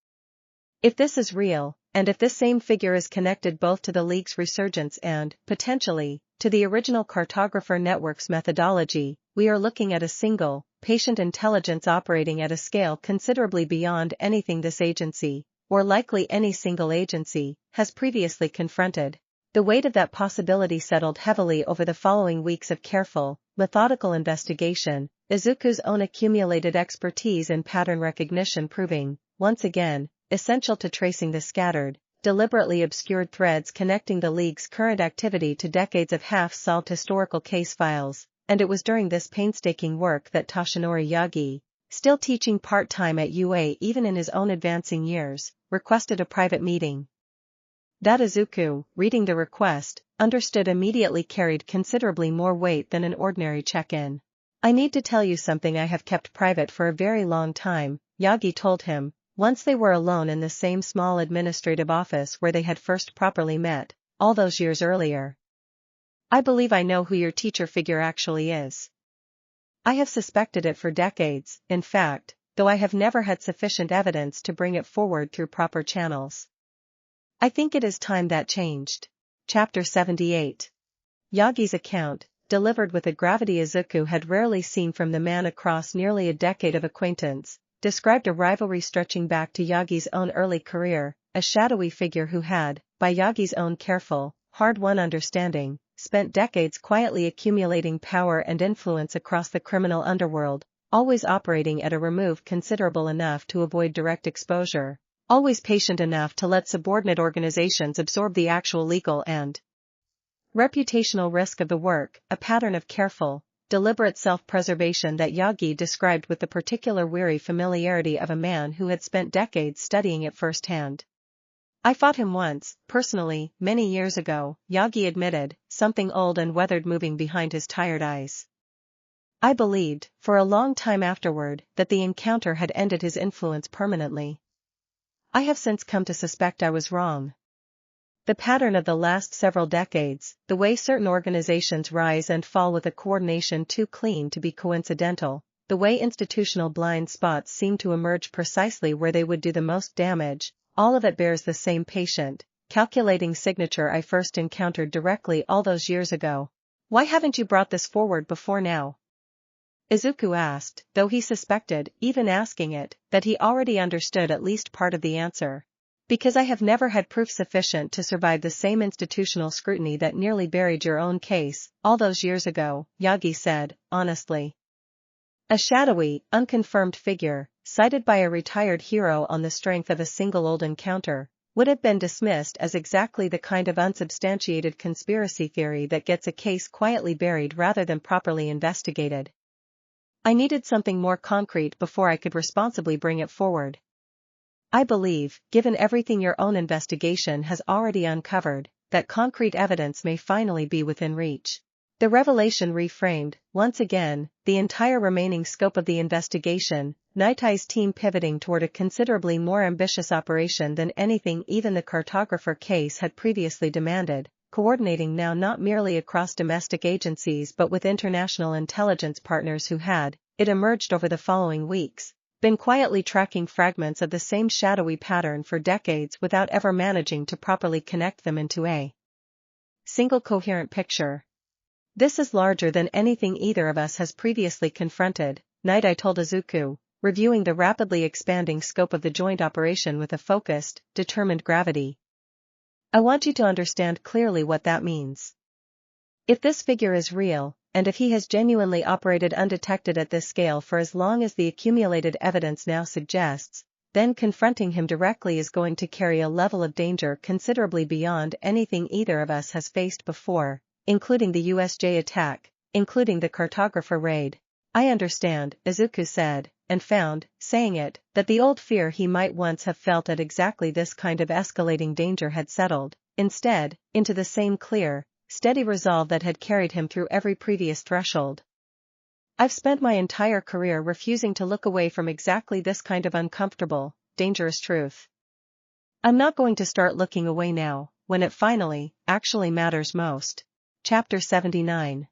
If this is real, and if this same figure is connected both to the League's resurgence and, potentially, to the original cartographer network's methodology, we are looking at a single, patient intelligence operating at a scale considerably beyond anything this agency, or likely any single agency, has previously confronted. The weight of that possibility settled heavily over the following weeks of careful, methodical investigation, Izuku's own accumulated expertise in pattern recognition proving, once again, essential to tracing the scattered, deliberately obscured threads connecting the League's current activity to decades of half-solved historical case files, and it was during this painstaking work that Toshinori Yagi, still teaching part-time at UA even in his own advancing years, requested a private meeting. That Izuku, reading the request, understood immediately carried considerably more weight than an ordinary check-in. "I need to tell you something I have kept private for a very long time," Yagi told him, once they were alone in the same small administrative office where they had first properly met, all those years earlier. "I believe I know who your teacher figure actually is. I have suspected it for decades, in fact, though I have never had sufficient evidence to bring it forward through proper channels. I think it is time that changed." Chapter 78. Yagi's account, delivered with a gravity Izuku had rarely seen from the man across nearly a decade of acquaintance, described a rivalry stretching back to Yagi's own early career, a shadowy figure who had, by Yagi's own careful, hard-won understanding, spent decades quietly accumulating power and influence across the criminal underworld, always operating at a remove considerable enough to avoid direct exposure, always patient enough to let subordinate organizations absorb the actual legal and reputational risk of the work, a pattern of careful, deliberate self-preservation that Yagi described with the particular weary familiarity of a man who had spent decades studying it firsthand. "I fought him once, personally, many years ago," Yagi admitted, something old and weathered moving behind his tired eyes. "I believed, for a long time afterward, that the encounter had ended his influence permanently. I have since come to suspect I was wrong. The pattern of the last several decades, the way certain organizations rise and fall with a coordination too clean to be coincidental, the way institutional blind spots seem to emerge precisely where they would do the most damage, all of it bears the same patient, calculating signature I first encountered directly all those years ago. Why haven't you brought this forward before now?" Izuku asked, though he suspected, even asking it, that he already understood at least part of the answer. "Because I have never had proof sufficient to survive the same institutional scrutiny that nearly buried your own case, all those years ago," Yagi said, honestly. A shadowy, unconfirmed figure, cited by a retired hero on the strength of a single old encounter, would have been dismissed as exactly the kind of unsubstantiated conspiracy theory that gets a case quietly buried rather than properly investigated. "I needed something more concrete before I could responsibly bring it forward. I believe, given everything your own investigation has already uncovered, that concrete evidence may finally be within reach." The revelation reframed, once again, the entire remaining scope of the investigation, Nightie's team pivoting toward a considerably more ambitious operation than anything even the cartographer case had previously demanded, coordinating now not merely across domestic agencies but with international intelligence partners who had, it emerged over the following weeks, been quietly tracking fragments of the same shadowy pattern for decades without ever managing to properly connect them into a single coherent picture. "This is larger than anything either of us has previously confronted," Nightie told Izuku, reviewing the rapidly expanding scope of the joint operation with a focused, determined gravity. "I want you to understand clearly what that means. If this figure is real, and if he has genuinely operated undetected at this scale for as long as the accumulated evidence now suggests, then confronting him directly is going to carry a level of danger considerably beyond anything either of us has faced before, including the USJ attack, including the cartographer raid." "I understand," Izuku said, and found, saying it, that the old fear he might once have felt at exactly this kind of escalating danger had settled, instead, into the same clear, steady resolve that had carried him through every previous threshold. "I've spent my entire career refusing to look away from exactly this kind of uncomfortable, dangerous truth. I'm not going to start looking away now," when it finally, actually matters most. Chapter 79.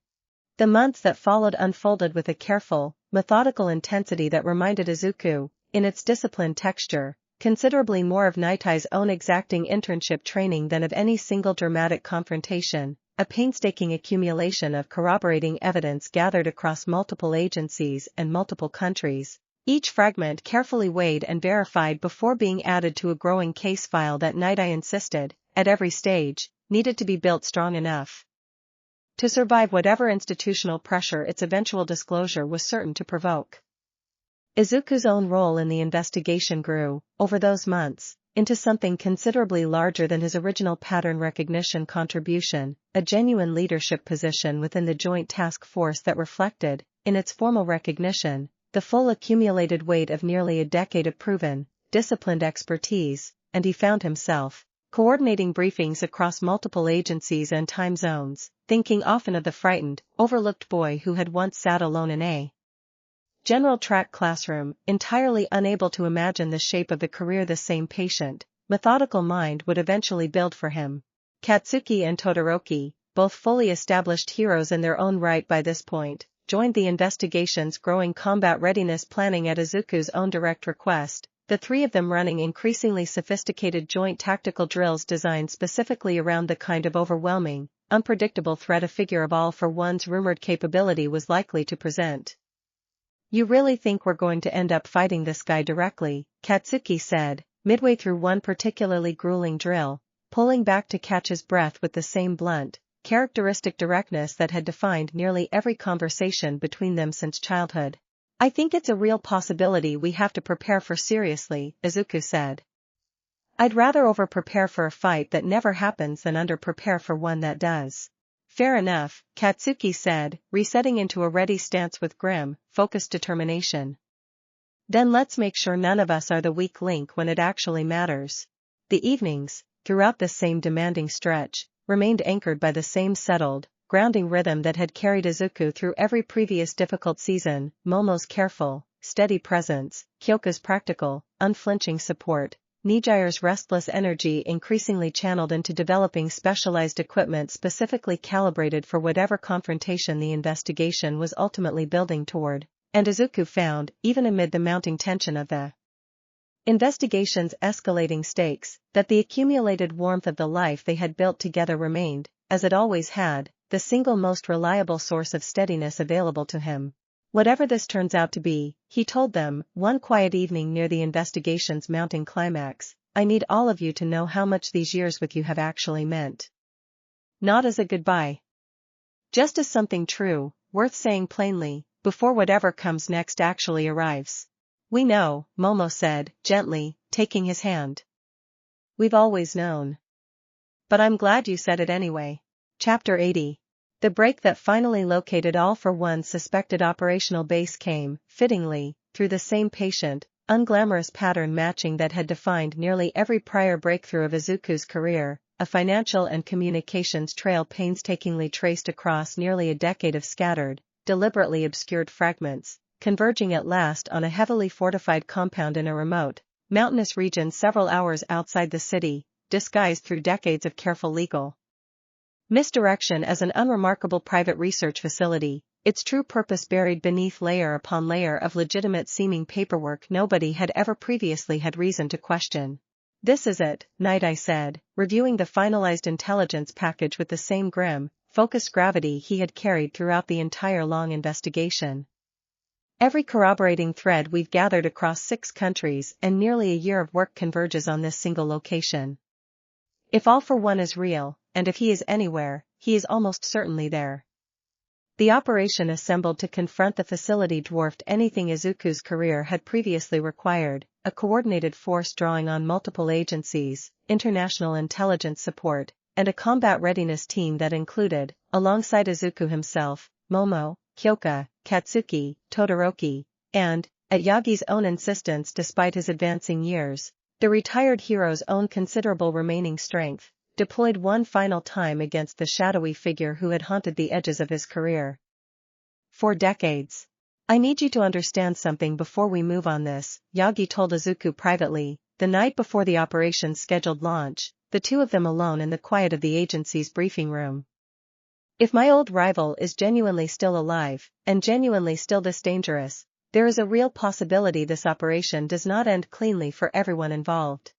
The months that followed unfolded with a careful, methodical intensity that reminded Izuku, in its disciplined texture, considerably more of Nightai's own exacting internship training than of any single dramatic confrontation, a painstaking accumulation of corroborating evidence gathered across multiple agencies and multiple countries, each fragment carefully weighed and verified before being added to a growing case file that Nightai insisted, at every stage, needed to be built strong enough to survive whatever institutional pressure its eventual disclosure was certain to provoke. Izuku's own role in the investigation grew, over those months, into something considerably larger than his original pattern recognition contribution, a genuine leadership position within the joint task force that reflected, in its formal recognition, the full accumulated weight of nearly a decade of proven, disciplined expertise, and he found himself coordinating briefings across multiple agencies and time zones, thinking often of the frightened, overlooked boy who had once sat alone in a general track classroom, entirely unable to imagine the shape of the career the same patient, methodical mind would eventually build for him. Katsuki and Todoroki, both fully established heroes in their own right by this point, joined the investigation's growing combat readiness planning at Izuku's own direct request, the three of them running increasingly sophisticated joint tactical drills designed specifically around the kind of overwhelming, unpredictable threat a figure of All for One's rumored capability was likely to present. "You really think we're going to end up fighting this guy directly?" Katsuki said, midway through one particularly grueling drill, pulling back to catch his breath with the same blunt, characteristic directness that had defined nearly every conversation between them since childhood. "I think it's a real possibility we have to prepare for seriously," Izuku said. "I'd rather over-prepare for a fight that never happens than under-prepare for one that does." "Fair enough," Katsuki said, resetting into a ready stance with grim, focused determination. "Then let's make sure none of us are the weak link when it actually matters." The evenings, throughout this same demanding stretch, remained anchored by the same settled, grounding rhythm that had carried Izuku through every previous difficult season: Momo's careful, steady presence, Kyoka's practical, unflinching support, Nejire's restless energy increasingly channeled into developing specialized equipment specifically calibrated for whatever confrontation the investigation was ultimately building toward, and Izuku found, even amid the mounting tension of the investigation's escalating stakes, that the accumulated warmth of the life they had built together remained, as it always had, the single most reliable source of steadiness available to him. "Whatever this turns out to be," he told them, one quiet evening near the investigation's mounting climax, "I need all of you to know how much these years with you have actually meant. Not as a goodbye. Just as something true, worth saying plainly, before whatever comes next actually arrives." "We know," Momo said, gently, taking his hand. "We've always known. But I'm glad you said it anyway." Chapter 80. The break that finally located All for One's suspected operational base came, fittingly, through the same patient, unglamorous pattern matching that had defined nearly every prior breakthrough of Izuku's career, a financial and communications trail painstakingly traced across nearly a decade of scattered, deliberately obscured fragments, converging at last on a heavily fortified compound in a remote, mountainous region several hours outside the city, disguised through decades of careful legal misdirection as an unremarkable private research facility, its true purpose buried beneath layer upon layer of legitimate-seeming paperwork nobody had ever previously had reason to question. "This is it," Nightai said, reviewing the finalized intelligence package with the same grim, focused gravity he had carried throughout the entire long investigation. "Every corroborating thread we've gathered across 6 countries and nearly a year of work converges on this single location. If All for One is real, and if he is anywhere, he is almost certainly there." The operation assembled to confront the facility dwarfed anything Izuku's career had previously required, a coordinated force drawing on multiple agencies, international intelligence support, and a combat readiness team that included, alongside Izuku himself, Momo, Kyoka, Katsuki, Todoroki, and, at Yagi's own insistence despite his advancing years, the retired hero's own considerable remaining strength, deployed one final time against the shadowy figure who had haunted the edges of his career for decades. "I need you to understand something before we move on this," Yagi told Izuku privately, the night before the operation's scheduled launch, the two of them alone in the quiet of the agency's briefing room. If my old rival is genuinely still alive, and genuinely still this dangerous, there is a real possibility this operation does not end cleanly for everyone involved.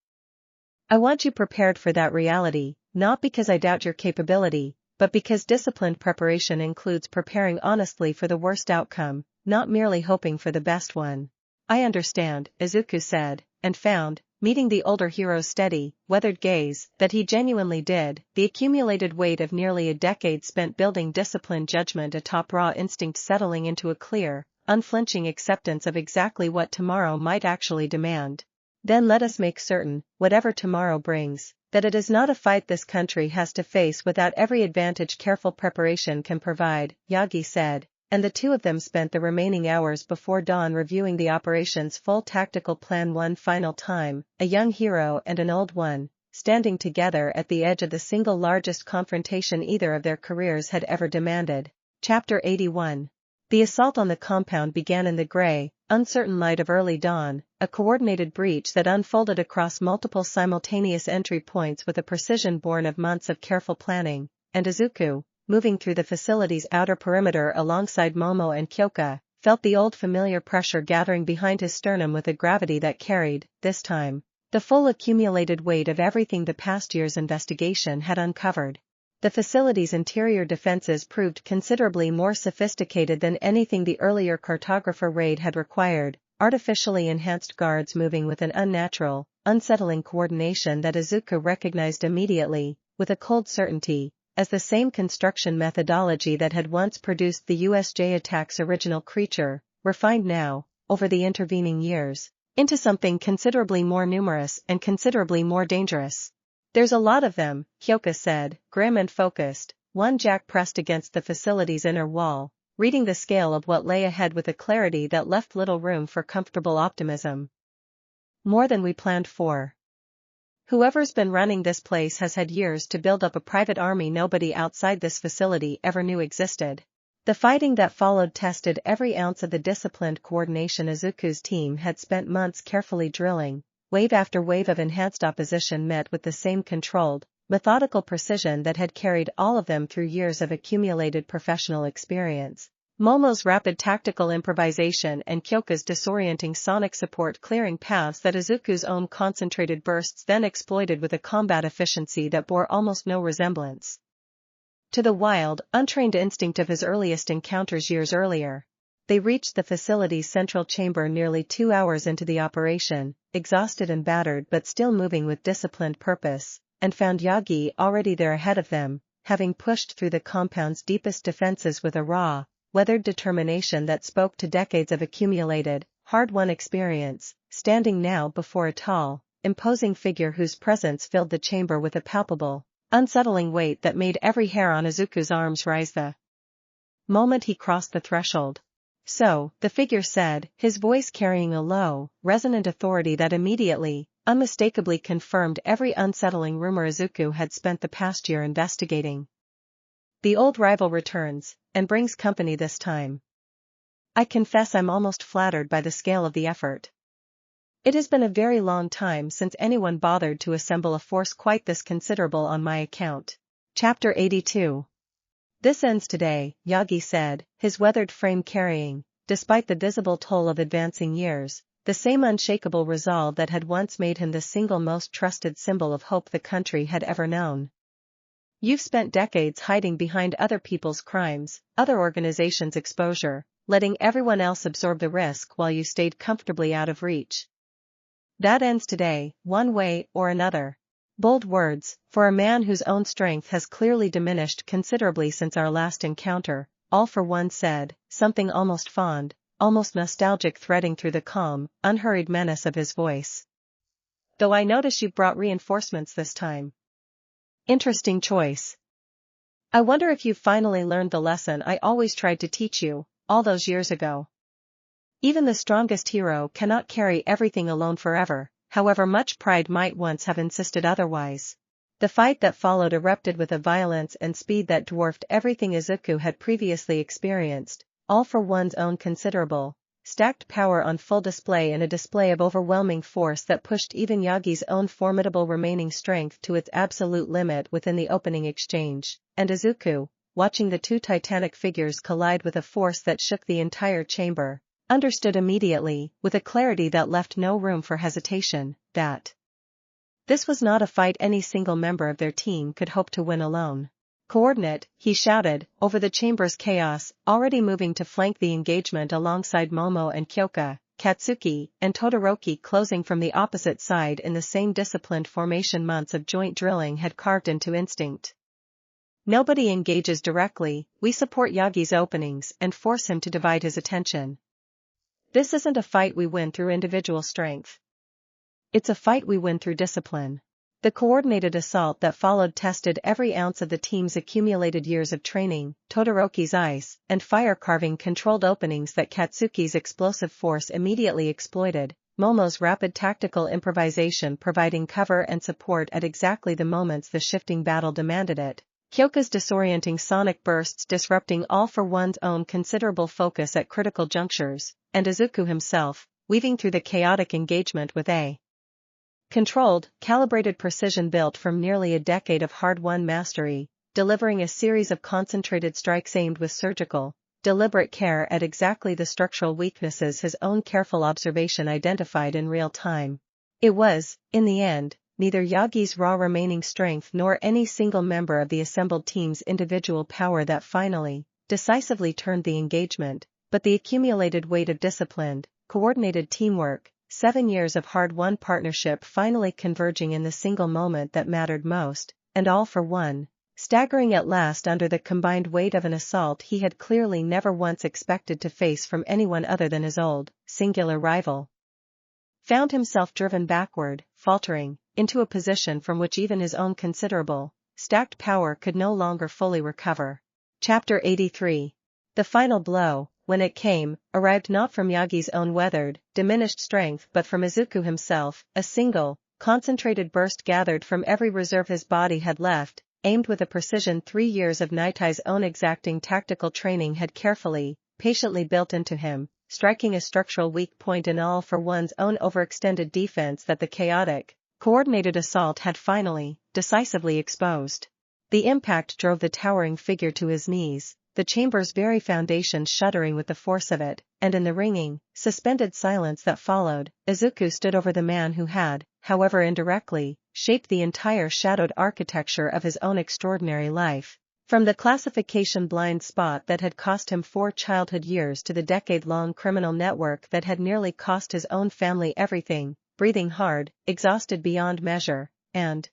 I want you prepared for that reality, not because I doubt your capability, but because disciplined preparation includes preparing honestly for the worst outcome, not merely hoping for the best one. I understand, Izuku said, and found, meeting the older hero's steady, weathered gaze, that he genuinely did. The accumulated weight of nearly a decade spent building disciplined judgment atop raw instinct settling into a clear, unflinching acceptance of exactly what tomorrow might actually demand. Then let us make certain, whatever tomorrow brings, that it is not a fight this country has to face without every advantage careful preparation can provide, Yagi said, and the two of them spent the remaining hours before dawn reviewing the operation's full tactical plan one final time, a young hero and an old one, standing together at the edge of the single largest confrontation either of their careers had ever demanded. Chapter 81. The assault on the compound began in the gray, uncertain light of early dawn, a coordinated breach that unfolded across multiple simultaneous entry points with a precision born of months of careful planning, and Izuku, moving through the facility's outer perimeter alongside Momo and Kyoka, felt the old familiar pressure gathering behind his sternum with a gravity that carried, this time, the full accumulated weight of everything the past year's investigation had uncovered. The facility's interior defenses proved considerably more sophisticated than anything the earlier cartographer raid had required, artificially enhanced guards moving with an unnatural, unsettling coordination that Izuku recognized immediately, with a cold certainty, as the same construction methodology that had once produced the USJ attack's original creature, refined now, over the intervening years, into something considerably more numerous and considerably more dangerous. There's a lot of them, Kyoka said, grim and focused, one jack pressed against the facility's inner wall, reading the scale of what lay ahead with a clarity that left little room for comfortable optimism. More than we planned for. Whoever's been running this place has had years to build up a private army nobody outside this facility ever knew existed. The fighting that followed tested every ounce of the disciplined coordination Izuku's team had spent months carefully drilling. Wave after wave of enhanced opposition met with the same controlled, methodical precision that had carried all of them through years of accumulated professional experience. Momo's rapid tactical improvisation and Kyoka's disorienting sonic support clearing paths that Izuku's own concentrated bursts then exploited with a combat efficiency that bore almost no resemblance to the wild, untrained instinct of his earliest encounters years earlier. They reached the facility's central chamber nearly 2 hours into the operation, exhausted and battered but still moving with disciplined purpose, and found Yagi already there ahead of them, having pushed through the compound's deepest defenses with a raw, weathered determination that spoke to decades of accumulated, hard-won experience, standing now before a tall, imposing figure whose presence filled the chamber with a palpable, unsettling weight that made every hair on Izuku's arms rise the moment he crossed the threshold. So, the figure said, his voice carrying a low, resonant authority that immediately, unmistakably confirmed every unsettling rumor Izuku had spent the past year investigating. The old rival returns, and brings company this time. I confess I'm almost flattered by the scale of the effort. It has been a very long time since anyone bothered to assemble a force quite this considerable on my account. Chapter 82. This ends today, Yagi said, his weathered frame carrying, despite the visible toll of advancing years, the same unshakable resolve that had once made him the single most trusted symbol of hope the country had ever known. You've spent decades hiding behind other people's crimes, other organizations' exposure, letting everyone else absorb the risk while you stayed comfortably out of reach. That ends today, one way or another. Bold words, for a man whose own strength has clearly diminished considerably since our last encounter, all for one said, something almost fond, almost nostalgic threading through the calm, unhurried menace of his voice. Though I notice you've brought reinforcements this time. Interesting choice. I wonder if you've finally learned the lesson I always tried to teach you, all those years ago. Even the strongest hero cannot carry everything alone forever, however much pride might once have insisted otherwise. The fight that followed erupted with a violence and speed that dwarfed everything Izuku had previously experienced, all for one's own considerable, stacked power on full display in a display of overwhelming force that pushed even Yagi's own formidable remaining strength to its absolute limit within the opening exchange, and Izuku, watching the two titanic figures collide with a force that shook the entire chamber, understood immediately, with a clarity that left no room for hesitation, that this was not a fight any single member of their team could hope to win alone. Coordinate, he shouted, over the chamber's chaos, already moving to flank the engagement alongside Momo and Kyoka, Katsuki, and Todoroki closing from the opposite side in the same disciplined formation months of joint drilling had carved into instinct. Nobody engages directly, we support Yagi's openings and force him to divide his attention. This isn't a fight we win through individual strength. It's a fight we win through discipline. The coordinated assault that followed tested every ounce of the team's accumulated years of training, Todoroki's ice and fire carving controlled openings that Katsuki's explosive force immediately exploited, Momo's rapid tactical improvisation providing cover and support at exactly the moments the shifting battle demanded it, Kyoka's disorienting sonic bursts disrupting all for one's own considerable focus at critical junctures, and Izuku himself, weaving through the chaotic engagement with a controlled, calibrated precision built from nearly a decade of hard-won mastery, delivering a series of concentrated strikes aimed with surgical, deliberate care at exactly the structural weaknesses his own careful observation identified in real time. It was, in the end, neither Yagi's raw remaining strength nor any single member of the assembled team's individual power that finally, decisively turned the engagement, but the accumulated weight of disciplined, coordinated teamwork, 7 years of hard-won partnership finally converging in the single moment that mattered most, and all for one, staggering at last under the combined weight of an assault he had clearly never once expected to face from anyone other than his old, singular rival. Found himself driven backward, faltering, into a position from which even his own considerable, stacked power could no longer fully recover. Chapter 83. The final blow, when it came, arrived not from Yagi's own weathered, diminished strength but from Izuku himself, a single, concentrated burst gathered from every reserve his body had left, aimed with a precision 3 years of Nitai's own exacting tactical training had carefully, patiently built into him, striking a structural weak point in all for one's own overextended defense that the chaotic, coordinated assault had finally, decisively exposed. The impact drove the towering figure to his knees, the chamber's very foundation shuddering with the force of it, and in the ringing, suspended silence that followed, Izuku stood over the man who had, however indirectly, shaped the entire shadowed architecture of his own extraordinary life. From the classification blind spot that had cost him 4 childhood years to the decade-long criminal network that had nearly cost his own family everything, breathing hard, exhausted beyond measure, and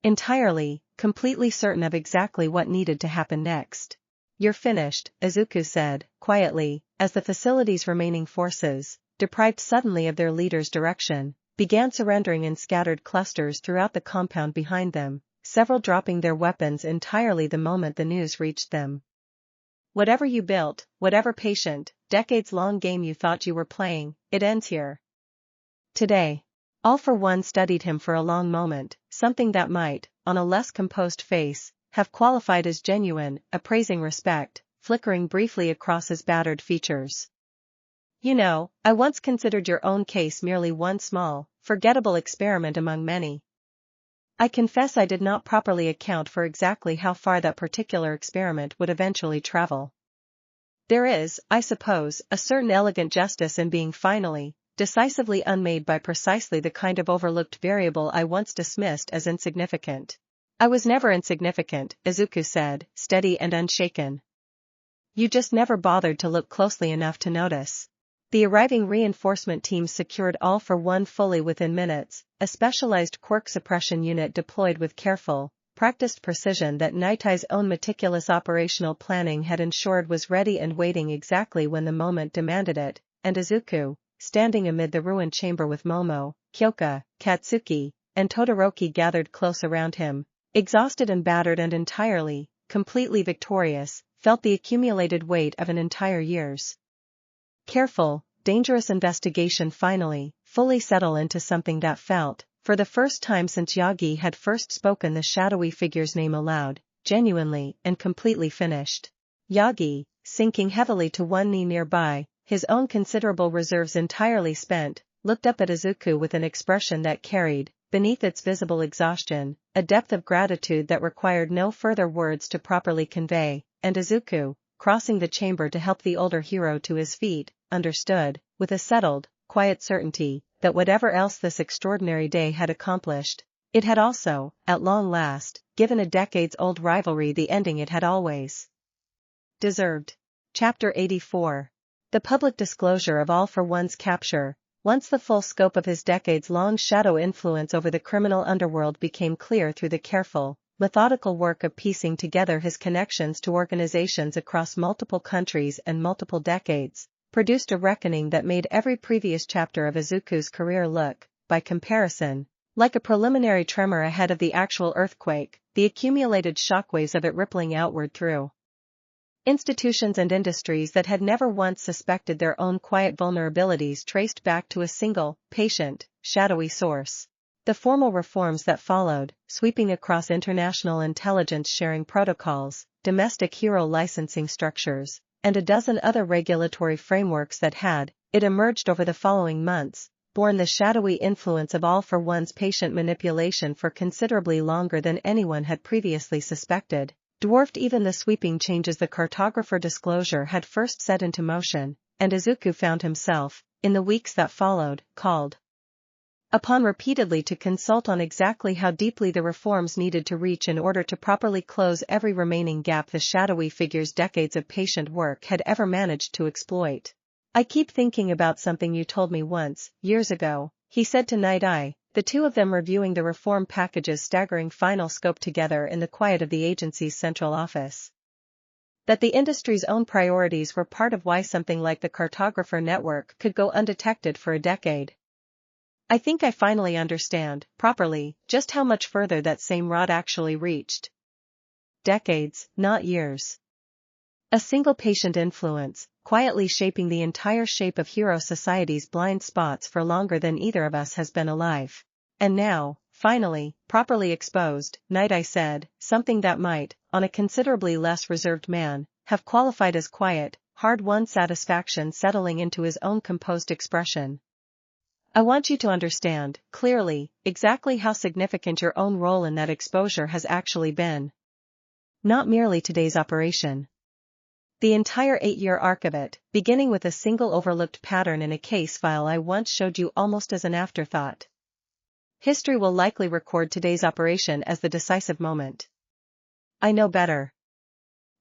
entirely, completely certain of exactly what needed to happen next. You're finished, Izuku said, quietly, as the facility's remaining forces, deprived suddenly of their leader's direction, began surrendering in scattered clusters throughout the compound behind them, several dropping their weapons entirely the moment the news reached them. Whatever you built, whatever patient, decades-long game you thought you were playing, it ends here. Today. All for one studied him for a long moment, something that might, on a less composed face, have qualified as genuine, appraising respect, flickering briefly across his battered features. You know, I once considered your own case merely one small, forgettable experiment among many. I confess I did not properly account for exactly how far that particular experiment would eventually travel. There is, I suppose, a certain elegant justice in being finally, decisively unmade by precisely the kind of overlooked variable I once dismissed as insignificant. I was never insignificant, Izuku said, steady and unshaken. You just never bothered to look closely enough to notice. The arriving reinforcement team secured all for one fully within minutes, a specialized quirk suppression unit deployed with careful, practiced precision that Nitai's own meticulous operational planning had ensured was ready and waiting exactly when the moment demanded it, and Izuku, standing amid the ruined chamber with Momo, Kyoka, Katsuki, and Todoroki gathered close around him, exhausted and battered and entirely, completely victorious, felt the accumulated weight of an entire year's careful, dangerous investigation finally, fully settle into something that felt, for the first time since Yagi had first spoken the shadowy figure's name aloud, genuinely and completely finished. Yagi, sinking heavily to one knee nearby, his own considerable reserves entirely spent, looked up at Izuku with an expression that carried, beneath its visible exhaustion, a depth of gratitude that required no further words to properly convey, and Izuku, crossing the chamber to help the older hero to his feet, understood, with a settled, quiet certainty, that whatever else this extraordinary day had accomplished, it had also, at long last, given a decades-old rivalry the ending it had always deserved. Chapter 84. The public disclosure of All for One's capture. Once the full scope of his decades-long shadow influence over the criminal underworld became clear through the careful, methodical work of piecing together his connections to organizations across multiple countries and multiple decades, produced a reckoning that made every previous chapter of Izuku's career look, by comparison, like a preliminary tremor ahead of the actual earthquake, the accumulated shockwaves of it rippling outward through institutions and industries that had never once suspected their own quiet vulnerabilities traced back to a single, patient, shadowy source. The formal reforms that followed, sweeping across international intelligence-sharing protocols, domestic hero licensing structures, and a dozen other regulatory frameworks that had, it emerged over the following months, borne the shadowy influence of All for One's patient manipulation for considerably longer than anyone had previously suspected, dwarfed even the sweeping changes the cartographer disclosure had first set into motion, and Izuku found himself, in the weeks that followed, called upon repeatedly to consult on exactly how deeply the reforms needed to reach in order to properly close every remaining gap the shadowy figure's decades of patient work had ever managed to exploit. "I keep thinking about something you told me once, years ago," he said to Night Eye, the two of them reviewing the reform package's staggering final scope together in the quiet of the agency's central office. That the industry's own priorities were part of why something like the cartographer network could go undetected for a decade. "I think I finally understand, properly, just how much further that same rod actually reached. Decades, not years. A single patient influence, quietly shaping the entire shape of hero society's blind spots for longer than either of us has been alive. And now, finally, properly exposed," Night Eye said, something that might, on a considerably less reserved man, have qualified as quiet, hard-won satisfaction settling into his own composed expression. "I want you to understand, clearly, exactly how significant your own role in that exposure has actually been. Not merely today's operation. The entire 8-year arc of it, beginning with a single overlooked pattern in a case file I once showed you almost as an afterthought. History will likely record today's operation as the decisive moment. I know better.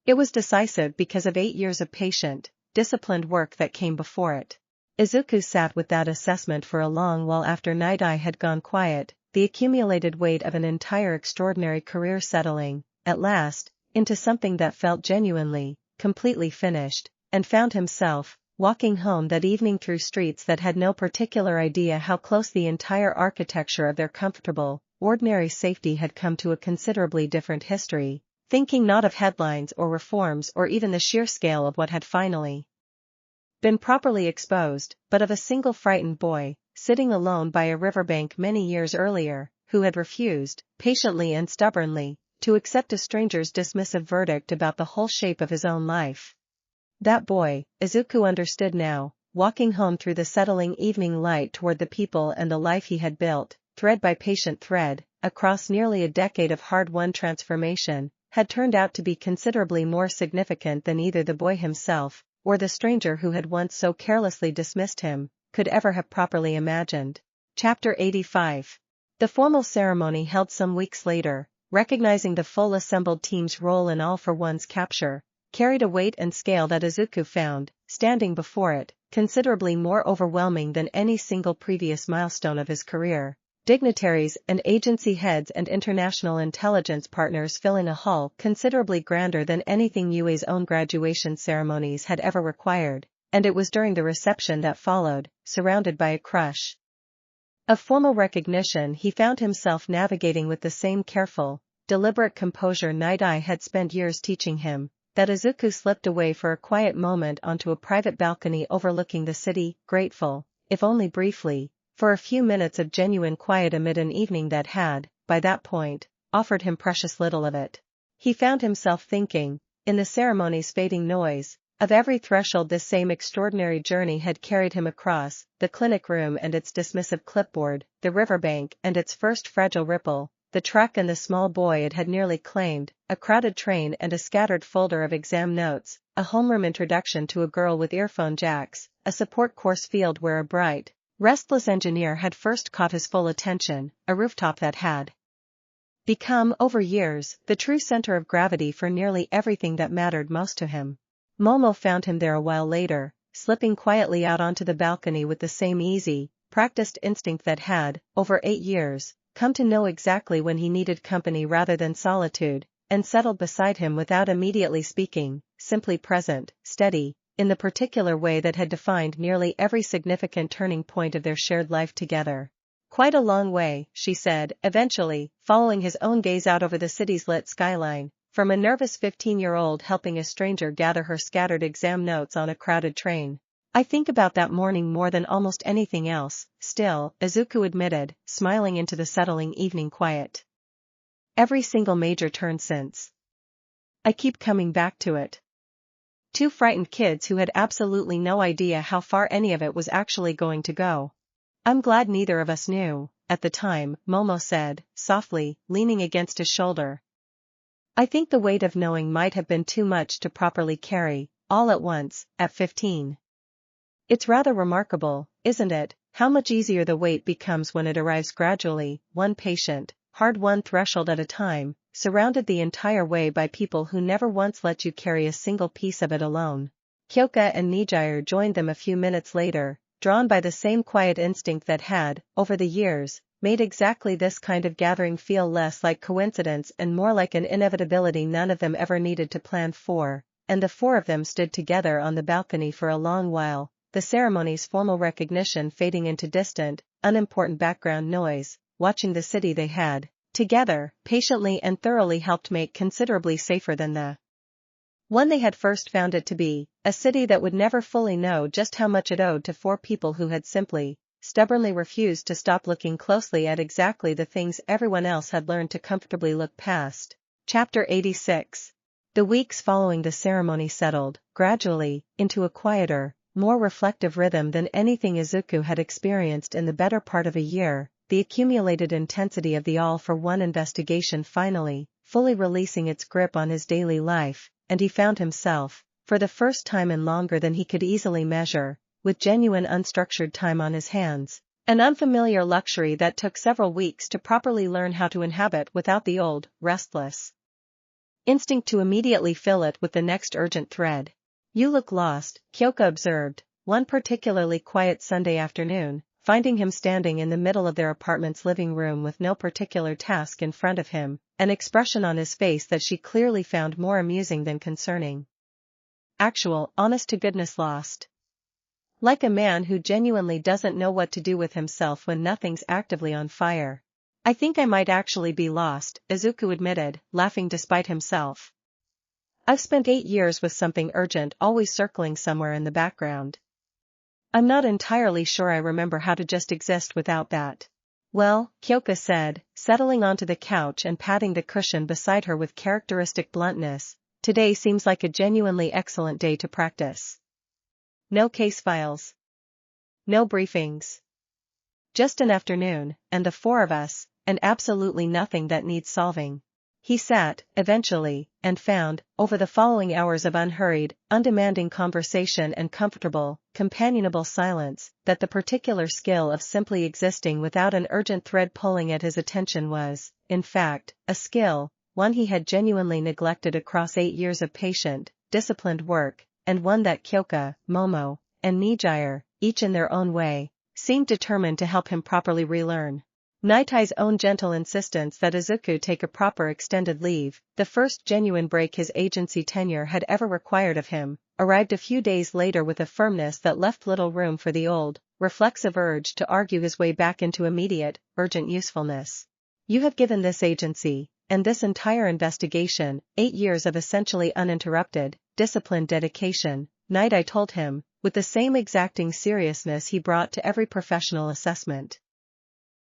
It was decisive because of 8 years of patient, disciplined work that came before it." Izuku sat with that assessment for a long while after Night Eye had gone quiet, the accumulated weight of an entire extraordinary career settling, at last, into something that felt genuinely, completely finished, and found himself, walking home that evening through streets that had no particular idea how close the entire architecture of their comfortable, ordinary safety had come to a considerably different history, thinking not of headlines or reforms or even the sheer scale of what had finally been properly exposed, but of a single frightened boy, sitting alone by a riverbank many years earlier, who had refused, patiently and stubbornly, to accept a stranger's dismissive verdict about the whole shape of his own life. That boy, Izuku understood now, walking home through the settling evening light toward the people and the life he had built, thread by patient thread, across nearly a decade of hard-won transformation, had turned out to be considerably more significant than either the boy himself, or the stranger who had once so carelessly dismissed him, could ever have properly imagined. Chapter 85. The formal ceremony held some weeks later, recognizing the full assembled team's role in All for One's capture, carried a weight and scale that Izuku found, standing before it, considerably more overwhelming than any single previous milestone of his career. Dignitaries and agency heads and international intelligence partners filling a hall considerably grander than anything UA's own graduation ceremonies had ever required, and it was during the reception that followed, surrounded by a crush of formal recognition, he found himself navigating with the same careful, deliberate composure Night Eye had spent years teaching him, that Izuku slipped away for a quiet moment onto a private balcony overlooking the city, grateful, if only briefly, for a few minutes of genuine quiet amid an evening that had, by that point, offered him precious little of it. He found himself thinking, in the ceremony's fading noise, Of every threshold this same extraordinary journey had carried him across, the clinic room and its dismissive clipboard, the riverbank and its first fragile ripple, the truck and the small boy it had nearly claimed, a crowded train and a scattered folder of exam notes, a homeroom introduction to a girl with earphone jacks, a support course field where a bright, restless engineer had first caught his full attention, a rooftop that had become, over years, the true center of gravity for nearly everything that mattered most to him. Momo found him there a while later, slipping quietly out onto the balcony with the same easy, practiced instinct that had, over 8 years, come to know exactly when he needed company rather than solitude, and settled beside him without immediately speaking, simply present, steady, in the particular way that had defined nearly every significant turning point of their shared life together. "Quite a long way," she said, eventually, following his own gaze out over the city's lit skyline, from a nervous 15-year-old helping a stranger gather her scattered exam notes on a crowded train. "I think about that morning more than almost anything else, still," Izuku admitted, smiling into the settling evening quiet. "Every single major turn since. I keep coming back to it." Two frightened kids who had absolutely no idea how far any of it was actually going to go. "I'm glad neither of us knew, at the time," Momo said, softly, leaning against his shoulder. "I think the weight of knowing might have been too much to properly carry, all at once, at 15. It's rather remarkable, isn't it, how much easier the weight becomes when it arrives gradually, one patient, hard-won threshold at a time, surrounded the entire way by people who never once let you carry a single piece of it alone." Kyoka and Nejire joined them a few minutes later, drawn by the same quiet instinct that had, over the years, made exactly this kind of gathering feel less like coincidence and more like an inevitability none of them ever needed to plan for, and the four of them stood together on the balcony for a long while, the ceremony's formal recognition fading into distant, unimportant background noise, watching the city they had, together, patiently and thoroughly helped make considerably safer than the one they had first found it to be, a city that would never fully know just how much it owed to four people who had simply, stubbornly refused to stop looking closely at exactly the things everyone else had learned to comfortably look past. Chapter 86. The weeks following the ceremony settled, gradually, into a quieter, more reflective rhythm than anything Izuku had experienced in the better part of a year, the accumulated intensity of the all-for-one investigation finally, fully releasing its grip on his daily life, and he found himself, for the first time in longer than he could easily measure, with genuine unstructured time on his hands, an unfamiliar luxury that took several weeks to properly learn how to inhabit without the old, restless instinct to immediately fill it with the next urgent thread. "You look lost," Kyoka observed, one particularly quiet Sunday afternoon, finding him standing in the middle of their apartment's living room with no particular task in front of him, an expression on his face that she clearly found more amusing than concerning. "Actual, honest-to-goodness lost. Like a man who genuinely doesn't know what to do with himself when nothing's actively on fire." "I think I might actually be lost," Izuku admitted, laughing despite himself. "I've spent 8 years with something urgent always circling somewhere in the background. I'm not entirely sure I remember how to just exist without that." "Well," Kyoka said, settling onto the couch and patting the cushion beside her with characteristic bluntness, "today seems like a genuinely excellent day to practice. No case files. No briefings. Just an afternoon, and the four of us, and absolutely nothing that needs solving." He sat, eventually, and found, over the following hours of unhurried, undemanding conversation and comfortable, companionable silence, that the particular skill of simply existing without an urgent thread pulling at his attention was, in fact, a skill, one he had genuinely neglected across 8 years of patient, disciplined work, and one that Kyoka, Momo, and Nejire, each in their own way, seemed determined to help him properly relearn. Nitai's own gentle insistence that Izuku take a proper extended leave, the first genuine break his agency tenure had ever required of him, arrived a few days later with a firmness that left little room for the old, reflexive urge to argue his way back into immediate, urgent usefulness. "You have given this agency, and this entire investigation, 8 years of essentially uninterrupted, disciplined dedication," Nitai told him, with the same exacting seriousness he brought to every professional assessment.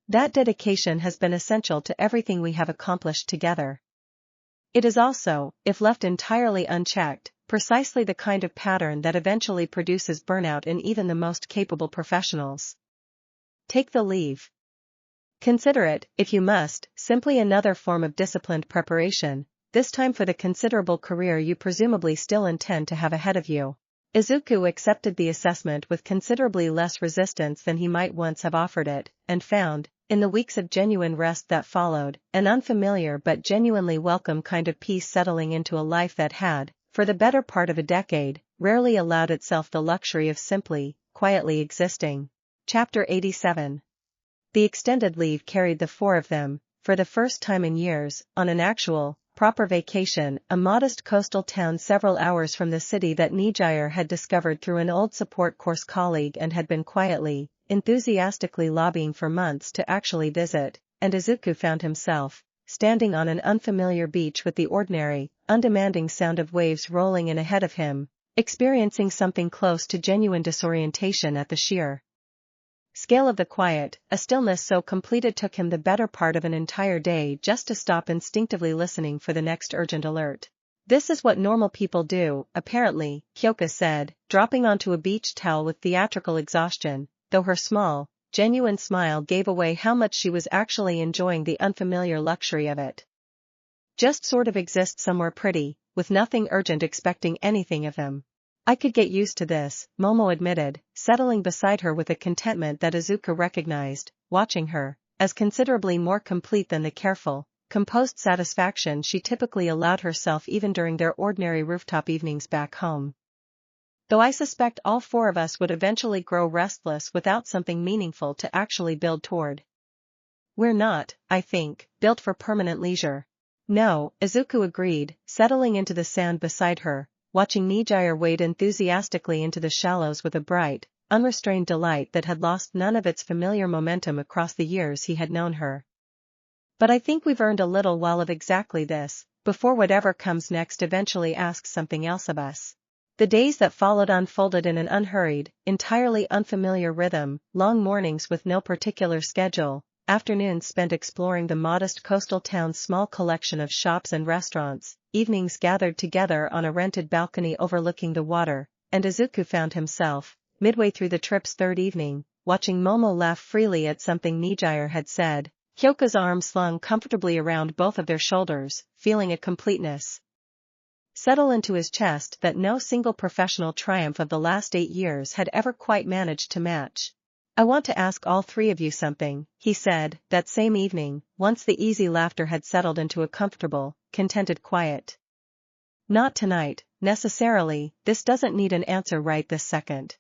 "That dedication has been essential to everything we have accomplished together. It is also, if left entirely unchecked, precisely the kind of pattern that eventually produces burnout in even the most capable professionals. Take the leave. Consider it, if you must, simply another form of disciplined preparation, this time for the considerable career you presumably still intend to have ahead of you. Izuku accepted the assessment with considerably less resistance than he might once have offered it, and found, in the weeks of genuine rest that followed, an unfamiliar but genuinely welcome kind of peace settling into a life that had, for the better part of a decade, rarely allowed itself the luxury of simply, quietly existing. Chapter 87. The extended leave carried the four of them, for the first time in years, on an actual, proper vacation, a modest coastal town several hours from the city that Nejire had discovered through an old support course colleague and had been quietly, enthusiastically lobbying for months to actually visit, and Izuku found himself, standing on an unfamiliar beach with the ordinary, undemanding sound of waves rolling in ahead of him, experiencing something close to genuine disorientation at the sheer scale of the quiet, a stillness so complete it took him the better part of an entire day just to stop instinctively listening for the next urgent alert. This is what normal people do, apparently, Kyoka said, dropping onto a beach towel with theatrical exhaustion, though her small, genuine smile gave away how much she was actually enjoying the unfamiliar luxury of it. Just sort of exist somewhere pretty, with nothing urgent expecting anything of them. I could get used to this, Momo admitted, settling beside her with a contentment that Izuku recognized, watching her, as considerably more complete than the careful, composed satisfaction she typically allowed herself even during their ordinary rooftop evenings back home. Though I suspect all four of us would eventually grow restless without something meaningful to actually build toward. We're not, I think, built for permanent leisure. No, Izuku agreed, settling into the sand beside her, watching Nejire wade enthusiastically into the shallows with a bright, unrestrained delight that had lost none of its familiar momentum across the years he had known her. But I think we've earned a little while of exactly this, before whatever comes next eventually asks something else of us. The days that followed unfolded in an unhurried, entirely unfamiliar rhythm, long mornings with no particular schedule, afternoons spent exploring the modest coastal town's small collection of shops and restaurants, evenings gathered together on a rented balcony overlooking the water, and Izuku found himself, midway through the trip's third evening, watching Momo laugh freely at something Nejire had said, Kyoka's arm slung comfortably around both of their shoulders, feeling a completeness settle into his chest that no single professional triumph of the last 8 years had ever quite managed to match. I want to ask all three of you something, he said, that same evening, once the easy laughter had settled into a comfortable, contented quiet. Not tonight, necessarily, this doesn't need an answer right this second.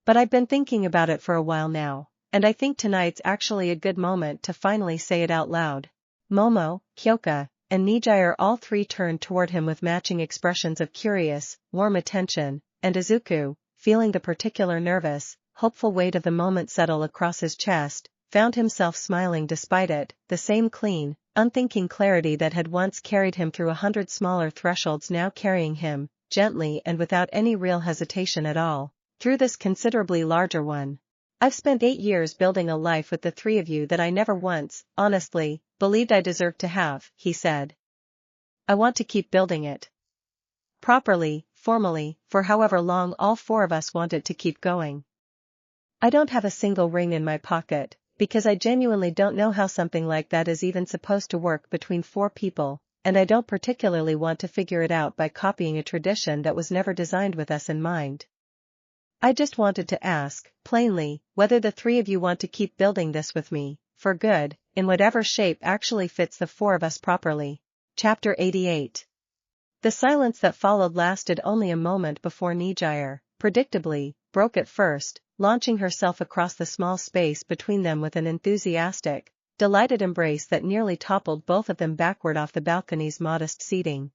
But I've been thinking about it for a while now, and I think tonight's actually a good moment to finally say it out loud. Momo, Kyoka, and Nejire all three turned toward him with matching expressions of curious, warm attention, and Izuku, feeling the particular nervous, hopeful weight of the moment settle across his chest, found himself smiling despite it, the same clean, unthinking clarity that had once carried him through 100 smaller thresholds now carrying him, gently and without any real hesitation at all, through this considerably larger one. I've spent 8 years building a life with the three of you that I never once, honestly, believed I deserved to have, he said. I want to keep building it. Properly, formally, for however long all four of us want it to keep going. I don't have a single ring in my pocket, because I genuinely don't know how something like that is even supposed to work between 4 people, and I don't particularly want to figure it out by copying a tradition that was never designed with us in mind. I just wanted to ask, plainly, whether the three of you want to keep building this with me, for good, in whatever shape actually fits the four of us properly. Chapter 88. The silence that followed lasted only a moment before Nejire, predictably, broke at first, launching herself across the small space between them with an enthusiastic, delighted embrace that nearly toppled both of them backward off the balcony's modest seating.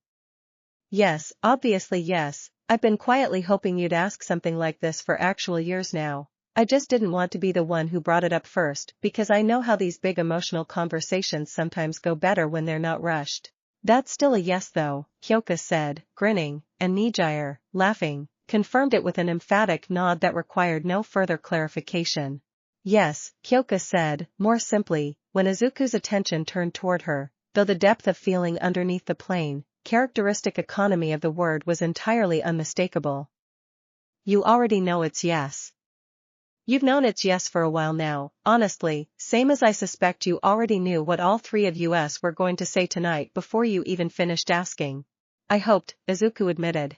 Yes, obviously yes, I've been quietly hoping you'd ask something like this for actual years now. I just didn't want to be the one who brought it up first because I know how these big emotional conversations sometimes go better when they're not rushed. That's still a yes though, Kyoka said, grinning, and Nejire, laughing, confirmed it with an emphatic nod that required no further clarification. Yes, Kyoka said, more simply, when Izuku's attention turned toward her, though the depth of feeling underneath the plain, characteristic economy of the word was entirely unmistakable. You already know it's yes. You've known it's yes for a while now, honestly, same as I suspect you already knew what all three of us were going to say tonight before you even finished asking. I hoped, Izuku admitted.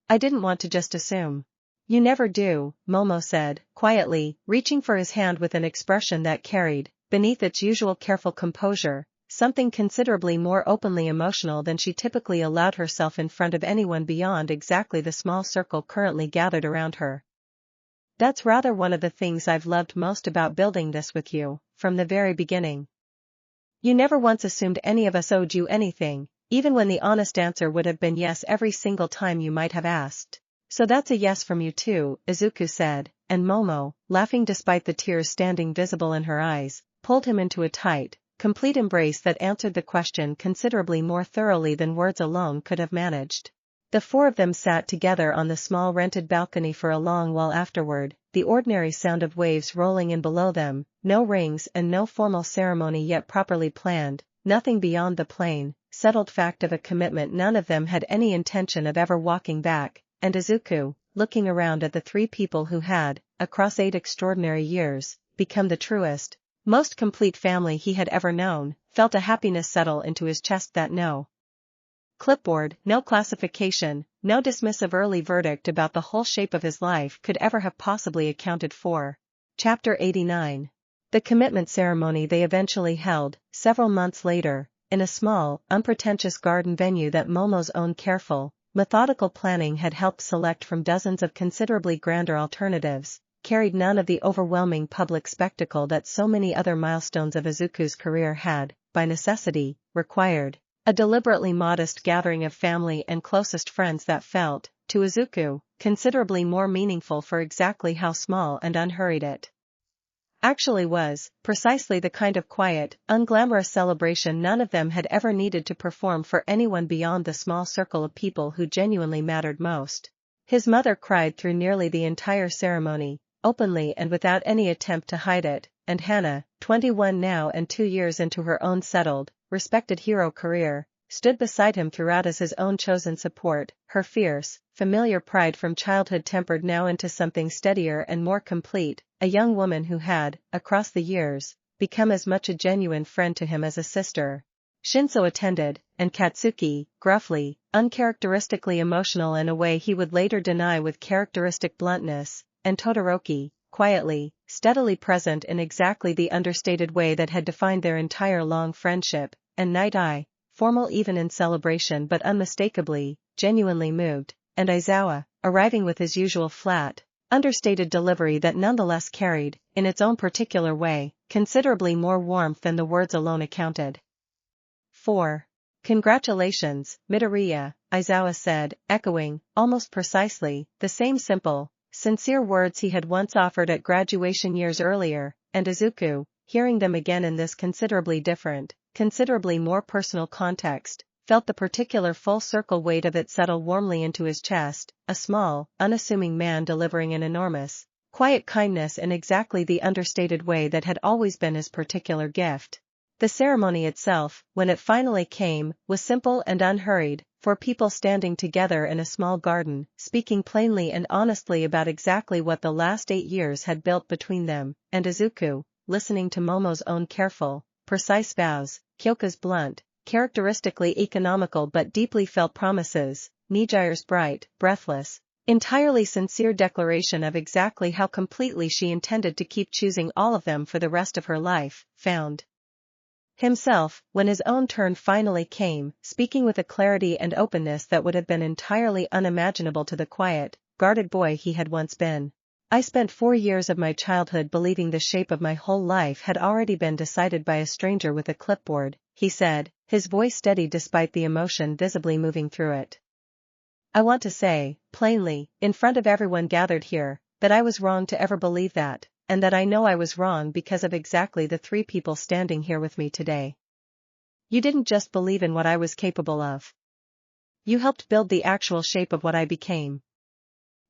I didn't want to just assume. You never do, Momo said, quietly, reaching for his hand with an expression that carried, beneath its usual careful composure, something considerably more openly emotional than she typically allowed herself in front of anyone beyond exactly the small circle currently gathered around her. That's rather one of the things I've loved most about building this with you, from the very beginning. You never once assumed any of us owed you anything, even when the honest answer would have been yes every single time you might have asked. So that's a yes from you too, Izuku said, and Momo, laughing despite the tears standing visible in her eyes, pulled him into a tight, complete embrace that answered the question considerably more thoroughly than words alone could have managed. The four of them sat together on the small rented balcony for a long while afterward, the ordinary sound of waves rolling in below them, no rings and no formal ceremony yet properly planned, nothing beyond the plain, settled fact of a commitment none of them had any intention of ever walking back, and Izuku, looking around at the three people who had, across 8 extraordinary years, become the truest, most complete family he had ever known, felt a happiness settle into his chest that no clipboard, no classification, no dismissive early verdict about the whole shape of his life could ever have possibly accounted for. Chapter 89. The commitment ceremony they eventually held, several months later, in a small, unpretentious garden venue that Momo's own careful, methodical planning had helped select from dozens of considerably grander alternatives, carried none of the overwhelming public spectacle that so many other milestones of Izuku's career had, by necessity, required. A deliberately modest gathering of family and closest friends that felt, to Izuku, considerably more meaningful for exactly how small and unhurried it actually was, precisely the kind of quiet, unglamorous celebration none of them had ever needed to perform for anyone beyond the small circle of people who genuinely mattered most. His mother cried through nearly the entire ceremony, openly and without any attempt to hide it, and Hana, 21 now and 2 years into her own settled, respected hero career, stood beside him throughout as his own chosen support, her fierce, familiar pride from childhood tempered now into something steadier and more complete, a young woman who had, across the years, become as much a genuine friend to him as a sister. Shinso attended, and Katsuki, gruffly, uncharacteristically emotional in a way he would later deny with characteristic bluntness, and Todoroki, quietly, steadily present in exactly the understated way that had defined their entire long friendship, and Night-Eye, formal even in celebration but unmistakably, genuinely moved, and Aizawa, arriving with his usual flat, understated delivery that nonetheless carried, in its own particular way, considerably more warmth than the words alone accounted for. Congratulations, Midoriya, Aizawa said, echoing, almost precisely, the same simple, sincere words he had once offered at graduation years earlier, and Izuku, hearing them again in this considerably different, considerably more personal context, felt the particular full-circle weight of it settle warmly into his chest, a small, unassuming man delivering an enormous, quiet kindness in exactly the understated way that had always been his particular gift. The ceremony itself, when it finally came, was simple and unhurried, for people standing together in a small garden, speaking plainly and honestly about exactly what the last 8 years had built between them, and Izuku, listening to Momo's own careful, precise vows, Kyoka's blunt, characteristically economical but deeply felt promises, Nejire's bright, breathless, entirely sincere declaration of exactly how completely she intended to keep choosing all of them for the rest of her life, found himself, when his own turn finally came, speaking with a clarity and openness that would have been entirely unimaginable to the quiet, guarded boy he had once been. I spent 4 years of my childhood believing the shape of my whole life had already been decided by a stranger with a clipboard, he said, his voice steady despite the emotion visibly moving through it. I want to say, plainly, in front of everyone gathered here, that I was wrong to ever believe that, and that I know I was wrong because of exactly the 3 people standing here with me today. You didn't just believe in what I was capable of. You helped build the actual shape of what I became.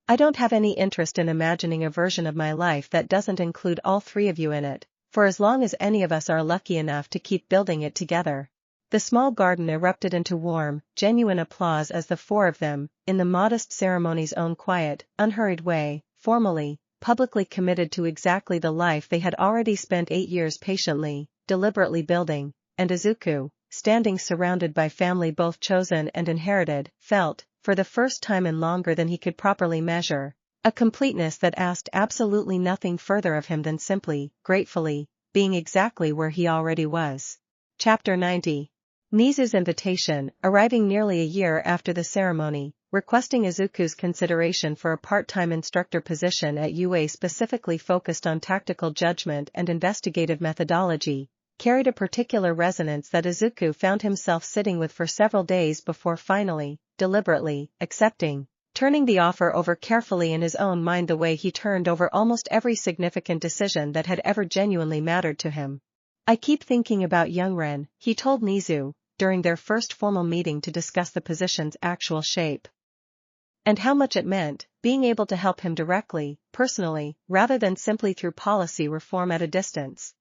I don't have any interest in imagining a version of my life that doesn't include all 3 of you in it, for as long as any of us are lucky enough to keep building it together. The small garden erupted into warm, genuine applause as the four of them, in the modest ceremony's own quiet, unhurried way, formally, publicly committed to exactly the life they had already spent 8 years patiently, deliberately building, and Izuku, standing surrounded by family both chosen and inherited, felt, for the first time in longer than he could properly measure, a completeness that asked absolutely nothing further of him than simply, gratefully, being exactly where he already was. Chapter 90. Nizu's invitation, arriving nearly a year after the ceremony, requesting Izuku's consideration for a part-time instructor position at UA specifically focused on tactical judgment and investigative methodology, carried a particular resonance that Izuku found himself sitting with for several days before finally, deliberately, accepting, turning the offer over carefully in his own mind the way he turned over almost every significant decision that had ever genuinely mattered to him. I keep thinking about young Ren, he told Nizu, during their first formal meeting to discuss the position's actual shape. And how much it meant, being able to help him directly, personally, rather than simply through policy reform at a distance.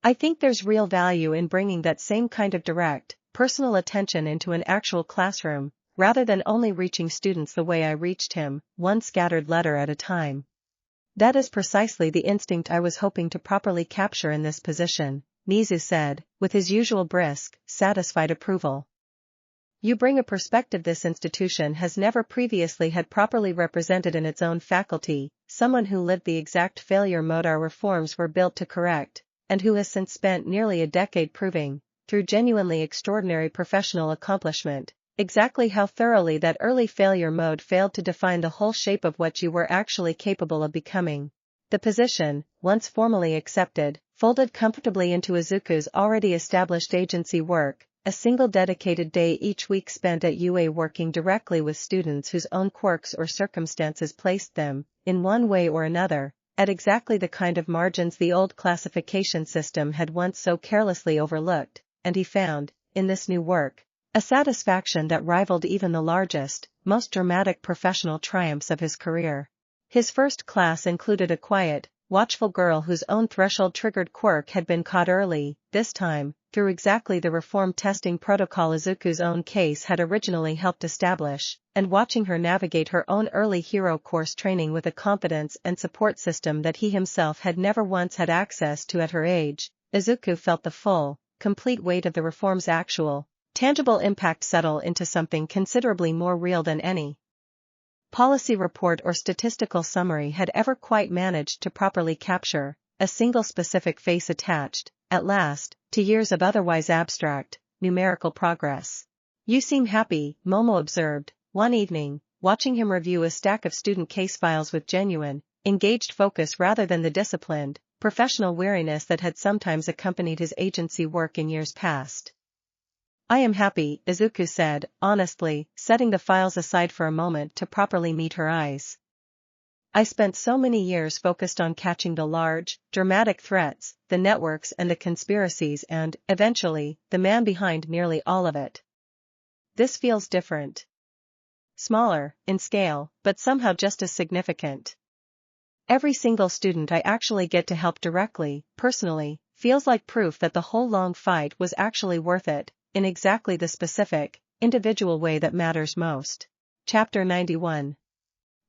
I think there's real value in bringing that same kind of direct, personal attention into an actual classroom, rather than only reaching students the way I reached him, one scattered letter at a time. That is precisely the instinct I was hoping to properly capture in this position, Nizu said, with his usual brisk, satisfied approval. You bring a perspective this institution has never previously had properly represented in its own faculty, someone who lived the exact failure mode our reforms were built to correct, and who has since spent nearly a decade proving, through genuinely extraordinary professional accomplishment, exactly how thoroughly that early failure mode failed to define the whole shape of what you were actually capable of becoming. The position, once formally accepted, folded comfortably into Izuku's already established agency work, a single dedicated day each week spent at UA working directly with students whose own quirks or circumstances placed them, in one way or another, at exactly the kind of margins the old classification system had once so carelessly overlooked, and he found, in this new work, a satisfaction that rivaled even the largest, most dramatic professional triumphs of his career. His first class included a quiet, watchful girl whose own threshold-triggered quirk had been caught early, this time, through exactly the reform testing protocol Izuku's own case had originally helped establish, and watching her navigate her own early hero course training with a confidence and support system that he himself had never once had access to at her age, Izuku felt the full, complete weight of the reform's actual, tangible impact settle into something considerably more real than any policy report or statistical summary had ever quite managed to properly capture, a single specific face attached, at last, to years of otherwise abstract, numerical progress. You seem happy, Momo observed, one evening, watching him review a stack of student case files with genuine, engaged focus rather than the disciplined, professional weariness that had sometimes accompanied his agency work in years past. I am happy, Izuku said, honestly, setting the files aside for a moment to properly meet her eyes. I spent so many years focused on catching the large, dramatic threats, the networks and the conspiracies and, eventually, the man behind nearly all of it. This feels different. Smaller, in scale, but somehow just as significant. Every single student I actually get to help directly, personally, feels like proof that the whole long fight was actually worth it, in exactly the specific, individual way that matters most. Chapter 91.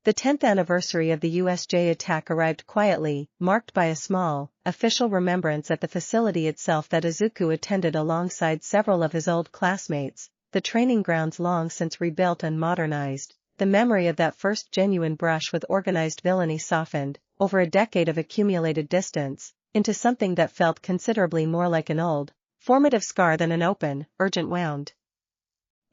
The 10th anniversary of the USJ attack arrived quietly, marked by a small, official remembrance at the facility itself that Izuku attended alongside several of his old classmates, the training grounds long since rebuilt and modernized, the memory of that first genuine brush with organized villainy softened, over a decade of accumulated distance, into something that felt considerably more like an old, formative scar than an open, urgent wound.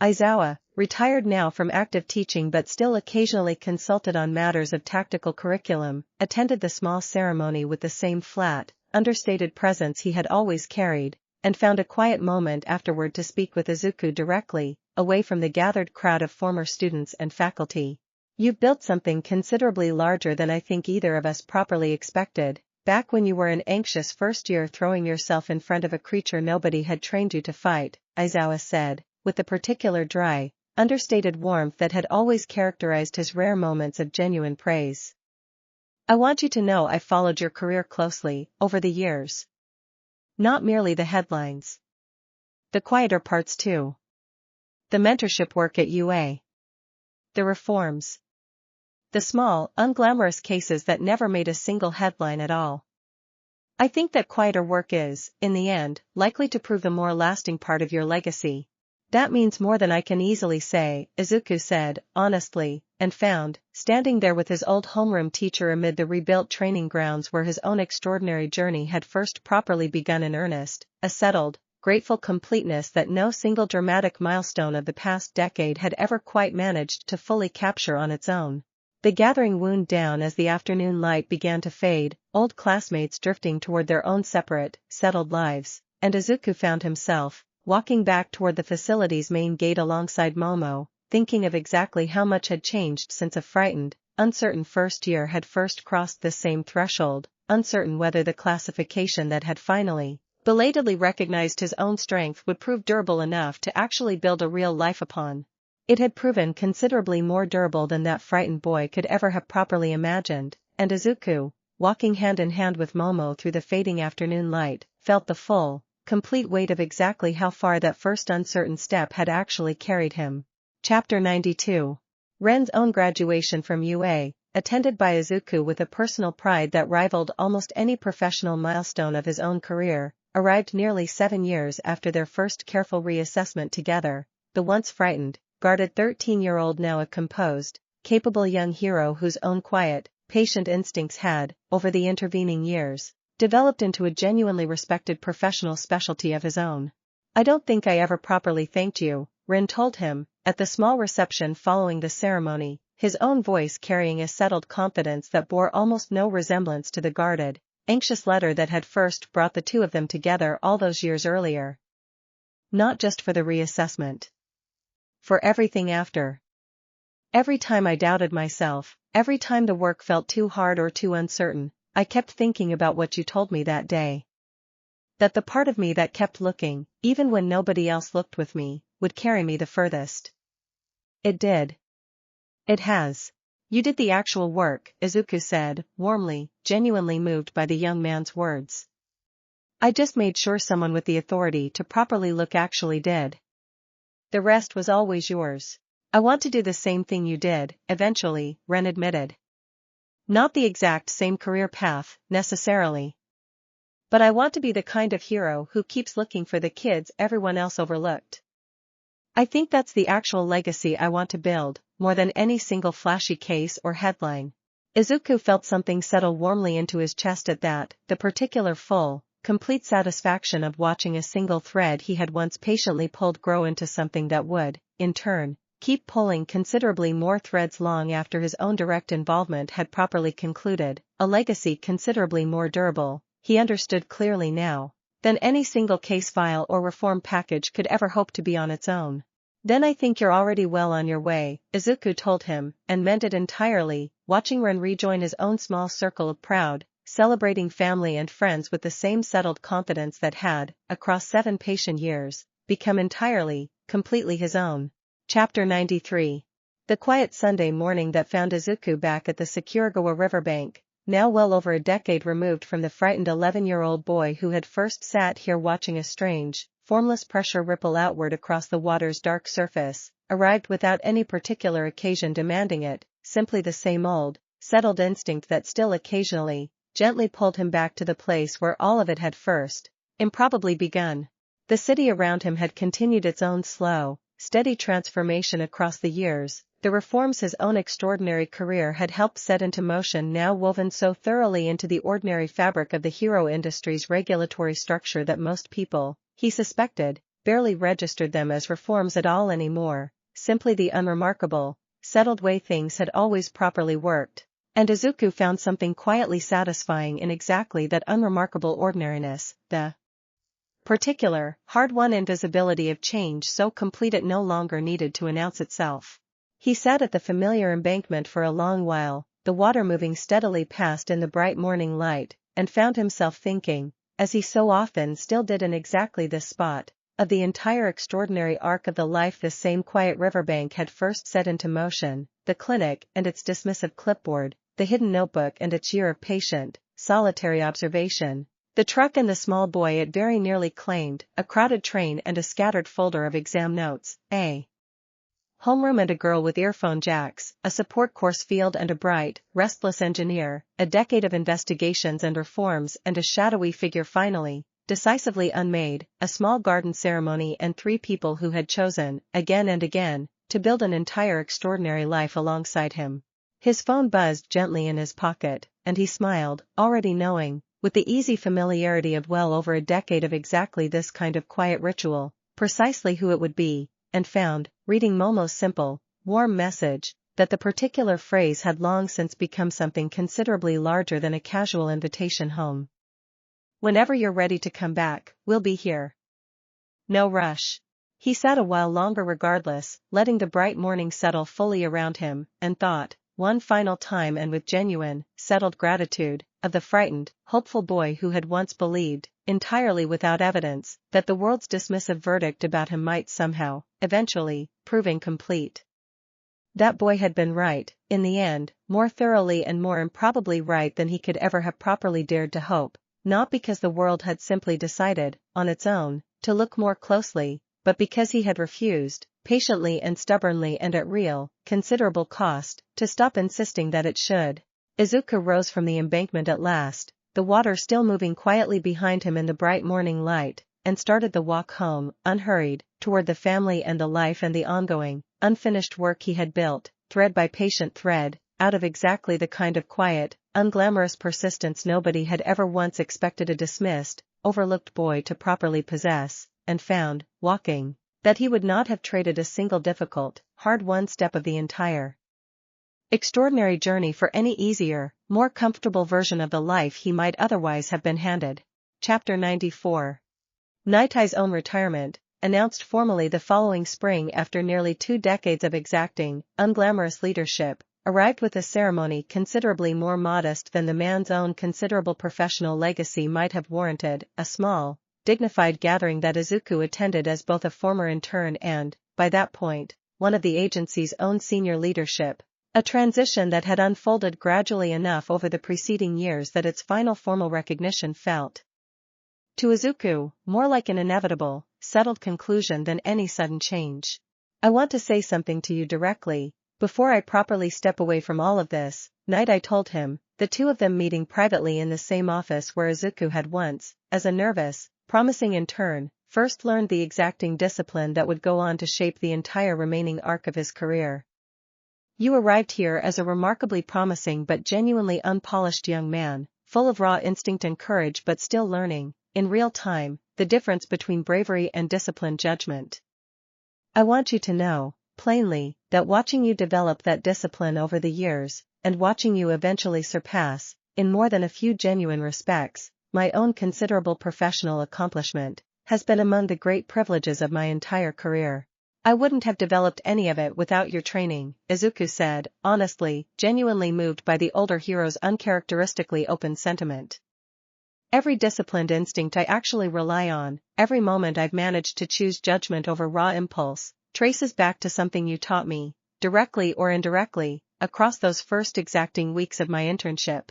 Aizawa, retired now from active teaching but still occasionally consulted on matters of tactical curriculum, attended the small ceremony with the same flat, understated presence he had always carried, and found a quiet moment afterward to speak with Izuku directly, away from the gathered crowd of former students and faculty. You've built something considerably larger than I think either of us properly expected. Back when you were an anxious first year throwing yourself in front of a creature nobody had trained you to fight, Aizawa said, with the particular dry, understated warmth that had always characterized his rare moments of genuine praise. I want you to know I followed your career closely, over the years. Not merely the headlines. The quieter parts too. The mentorship work at UA. The reforms. The small, unglamorous cases that never made a single headline at all. I think that quieter work is, in the end, likely to prove the more lasting part of your legacy. That means more than I can easily say, Izuku said, honestly, and found, standing there with his old homeroom teacher amid the rebuilt training grounds where his own extraordinary journey had first properly begun in earnest, a settled, grateful completeness that no single dramatic milestone of the past decade had ever quite managed to fully capture on its own. The gathering wound down as the afternoon light began to fade, old classmates drifting toward their own separate, settled lives, and Izuku found himself, walking back toward the facility's main gate alongside Momo, thinking of exactly how much had changed since a frightened, uncertain first year had first crossed this same threshold, uncertain whether the classification that had finally, belatedly recognized his own strength would prove durable enough to actually build a real life upon. It had proven considerably more durable than that frightened boy could ever have properly imagined, and Izuku, walking hand in hand with Momo through the fading afternoon light, felt the full, complete weight of exactly how far that first uncertain step had actually carried him. Chapter 92. Ren's own graduation from UA, attended by Izuku with a personal pride that rivaled almost any professional milestone of his own career, arrived nearly 7 years after their first careful reassessment together. The once frightened, guarded 13-year-old now a composed, capable young hero whose own quiet, patient instincts had, over the intervening years, developed into a genuinely respected professional specialty of his own. I don't think I ever properly thanked you, Ren told him, at the small reception following the ceremony, his own voice carrying a settled confidence that bore almost no resemblance to the guarded, anxious letter that had first brought the two of them together all those years earlier. Not just for the reassessment. For everything after. Every time I doubted myself, every time the work felt too hard or too uncertain, I kept thinking about what you told me that day. That the part of me that kept looking, even when nobody else looked with me, would carry me the furthest. It did. It has. You did the actual work, Izuku said, warmly, genuinely moved by the young man's words. I just made sure someone with the authority to properly look actually did. The rest was always yours. I want to do the same thing you did, eventually, Ren admitted. Not the exact same career path, necessarily. But I want to be the kind of hero who keeps looking for the kids everyone else overlooked. I think that's the actual legacy I want to build, more than any single flashy case or headline. Izuku felt something settle warmly into his chest at that, the particular full, complete satisfaction of watching a single thread he had once patiently pulled grow into something that would, in turn, keep pulling considerably more threads long after his own direct involvement had properly concluded, a legacy considerably more durable, he understood clearly now, than any single case file or reform package could ever hope to be on its own. Then I think you're already well on your way, Izuku told him, and meant it entirely, watching Ren rejoin his own small circle of proud, celebrating family and friends with the same settled confidence that had, across 7 patient years, become entirely, completely his own. Chapter 93. The quiet Sunday morning that found Izuku back at the Sakuragawa riverbank, now well over a decade removed from the frightened 11-year-old boy who had first sat here watching a strange, formless pressure ripple outward across the water's dark surface, arrived without any particular occasion demanding it, simply the same old, settled instinct that still occasionally, gently pulled him back to the place where all of it had first, improbably begun. The city around him had continued its own slow, steady transformation across the years, the reforms his own extraordinary career had helped set into motion now woven so thoroughly into the ordinary fabric of the hero industry's regulatory structure that most people, he suspected, barely registered them as reforms at all anymore, simply the unremarkable, settled way things had always properly worked, and Izuku found something quietly satisfying in exactly that unremarkable ordinariness, the particular, hard-won invisibility of change so complete it no longer needed to announce itself. He sat at the familiar embankment for a long while, the water moving steadily past in the bright morning light, and found himself thinking, as he so often still did in exactly this spot, of the entire extraordinary arc of the life this same quiet riverbank had first set into motion, the clinic and its dismissive clipboard, the hidden notebook and its year of patient, solitary observation, The truck and the small boy it very nearly claimed, a crowded train and a scattered folder of exam notes, a homeroom and a girl with earphone jacks, a support course field and a bright, restless engineer, a decade of investigations and reforms and a shadowy figure finally, decisively unmade, a small garden ceremony and 3 people who had chosen, again and again, to build an entire extraordinary life alongside him. His phone buzzed gently in his pocket, and he smiled, already knowing, with the easy familiarity of well over a decade of exactly this kind of quiet ritual, precisely who it would be, and found, reading Momo's simple, warm message, that the particular phrase had long since become something considerably larger than a casual invitation home. Whenever you're ready to come back, we'll be here. No rush. He sat a while longer regardless, letting the bright morning settle fully around him, and thought, one final time and with genuine, settled gratitude, of the frightened, hopeful boy who had once believed, entirely without evidence, that the world's dismissive verdict about him might somehow, eventually, prove incomplete. That boy had been right, in the end, more thoroughly and more improbably right than he could ever have properly dared to hope, not because the world had simply decided, on its own, to look more closely, but because he had refused, patiently and stubbornly and at real, considerable cost, to stop insisting that it should. Izuku rose from the embankment at last, the water still moving quietly behind him in the bright morning light, and started the walk home, unhurried, toward the family and the life and the ongoing, unfinished work he had built, thread by patient thread, out of exactly the kind of quiet, unglamorous persistence nobody had ever once expected a dismissed, overlooked boy to properly possess, and found, walking, that he would not have traded a single difficult, hard-won step of the entire extraordinary journey for any easier, more comfortable version of the life he might otherwise have been handed. Chapter 94. Nightai's own retirement, announced formally the following spring after nearly 2 decades of exacting, unglamorous leadership, arrived with a ceremony considerably more modest than the man's own considerable professional legacy might have warranted, a small, dignified gathering that Izuku attended as both a former intern and, by that point, one of the agency's own senior leadership, a transition that had unfolded gradually enough over the preceding years that its final formal recognition felt, to Izuku, more like an inevitable, settled conclusion than any sudden change. I want to say something to you directly, before I properly step away from all of this, Nighteye told him, the two of them meeting privately in the same office where Izuku had once, as a nervous, promising intern, first learned the exacting discipline that would go on to shape the entire remaining arc of his career. You arrived here as a remarkably promising but genuinely unpolished young man, full of raw instinct and courage but still learning, in real time, the difference between bravery and disciplined judgment. I want you to know, plainly, that watching you develop that discipline over the years, and watching you eventually surpass, in more than a few genuine respects, my own considerable professional accomplishment, has been among the great privileges of my entire career. I wouldn't have developed any of it without your training, Izuku said, honestly, genuinely moved by the older hero's uncharacteristically open sentiment. Every disciplined instinct I actually rely on, every moment I've managed to choose judgment over raw impulse, traces back to something you taught me, directly or indirectly, across those first exacting weeks of my internship.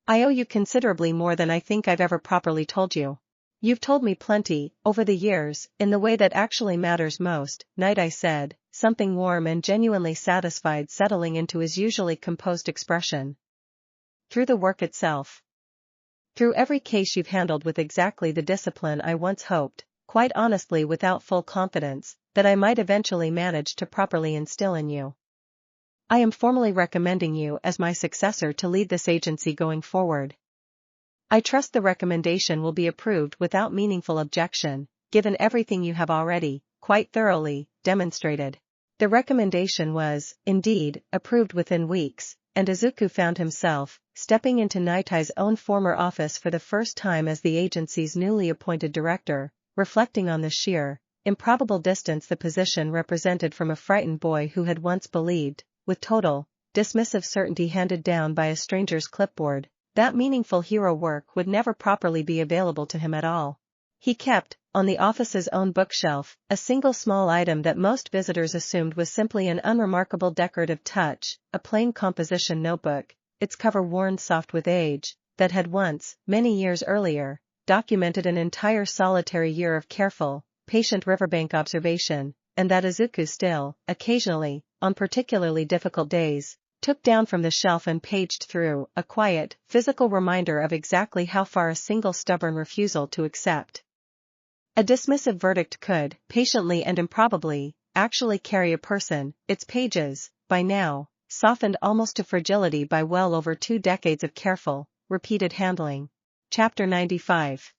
I owe you considerably more than I think I've ever properly told you. You've told me plenty, over the years, in the way that actually matters most, Nighteye said, something warm and genuinely satisfied settling into his usually composed expression. Through the work itself. Through every case you've handled with exactly the discipline I once hoped, quite honestly without full confidence, that I might eventually manage to properly instill in you. I am formally recommending you as my successor to lead this agency going forward. I trust the recommendation will be approved without meaningful objection, given everything you have already, quite thoroughly, demonstrated. The recommendation was, indeed, approved within weeks, and Izuku found himself, stepping into Nightai's own former office for the first time as the agency's newly appointed director, reflecting on the sheer, improbable distance the position represented from a frightened boy who had once believed, with total, dismissive certainty handed down by a stranger's clipboard, that meaningful hero work would never properly be available to him at all. He kept, on the office's own bookshelf, a single small item that most visitors assumed was simply an unremarkable decorative touch, a plain composition notebook, its cover worn soft with age, that had once, many years earlier, documented an entire solitary year of careful, patient riverbank observation, and that Izuku still, occasionally, on particularly difficult days, took down from the shelf and paged through, a quiet, physical reminder of exactly how far a single stubborn refusal to accept a dismissive verdict could, patiently and improbably, actually carry a person, its pages, by now, softened almost to fragility by well over 2 decades of careful, repeated handling. Chapter 95.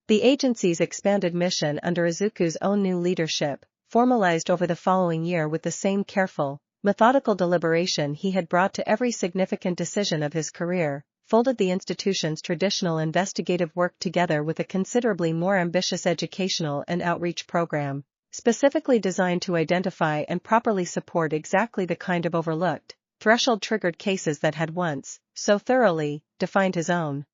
The agency's expanded mission under Izuku's own new leadership, formalized over the following year with the same careful, methodical deliberation he had brought to every significant decision of his career, folded the institution's traditional investigative work together with a considerably more ambitious educational and outreach program, specifically designed to identify and properly support exactly the kind of overlooked, threshold-triggered cases that had once, so thoroughly, defined his own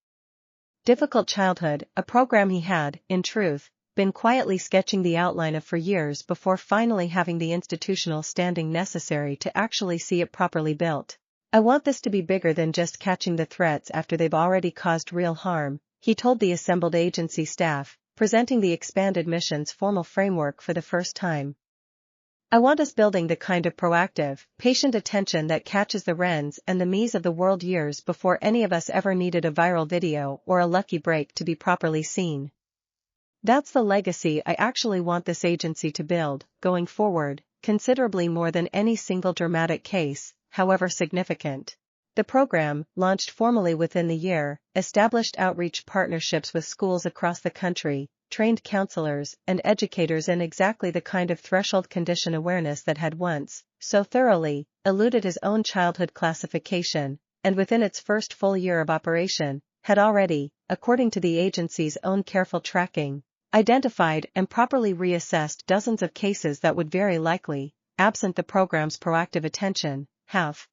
difficult childhood, a program he had, in truth, been quietly sketching the outline of for years before finally having the institutional standing necessary to actually see it properly built. "I want this to be bigger than just catching the threats after they've already caused real harm," he told the assembled agency staff, presenting the expanded mission's formal framework for the first time. "I want us building the kind of proactive, patient attention that catches the Rens and the Me's of the world years before any of us ever needed a viral video or a lucky break to be properly seen. That's the legacy I actually want this agency to build, going forward, considerably more than any single dramatic case, however significant." The program, launched formally within the year, established outreach partnerships with schools across the country, trained counselors and educators in exactly the kind of threshold condition awareness that had once, so thoroughly, eluded his own childhood classification, and within its first full year of operation, had already, according to the agency's own careful tracking, identified and properly reassessed dozens of cases that would very likely, absent the program's proactive attention, have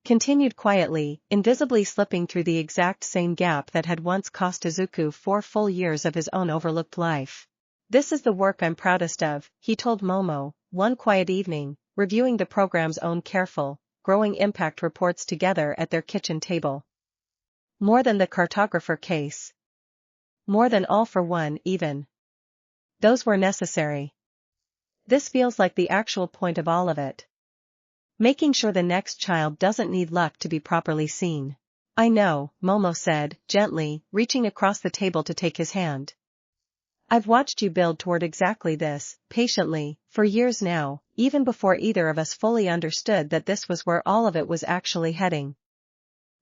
continued quietly, invisibly slipping through the exact same gap that had once cost Izuku 4 full years of his own overlooked life. "This is the work I'm proudest of," he told Momo, one quiet evening, reviewing the program's own careful, growing impact reports together at their kitchen table. "More than the cartographer case. More than All for One, even. Those were necessary. This feels like the actual point of all of it. Making sure the next child doesn't need luck to be properly seen." "I know," Momo said, gently, reaching across the table to take his hand. "I've watched you build toward exactly this, patiently, for years now, even before either of us fully understood that this was where all of it was actually heading.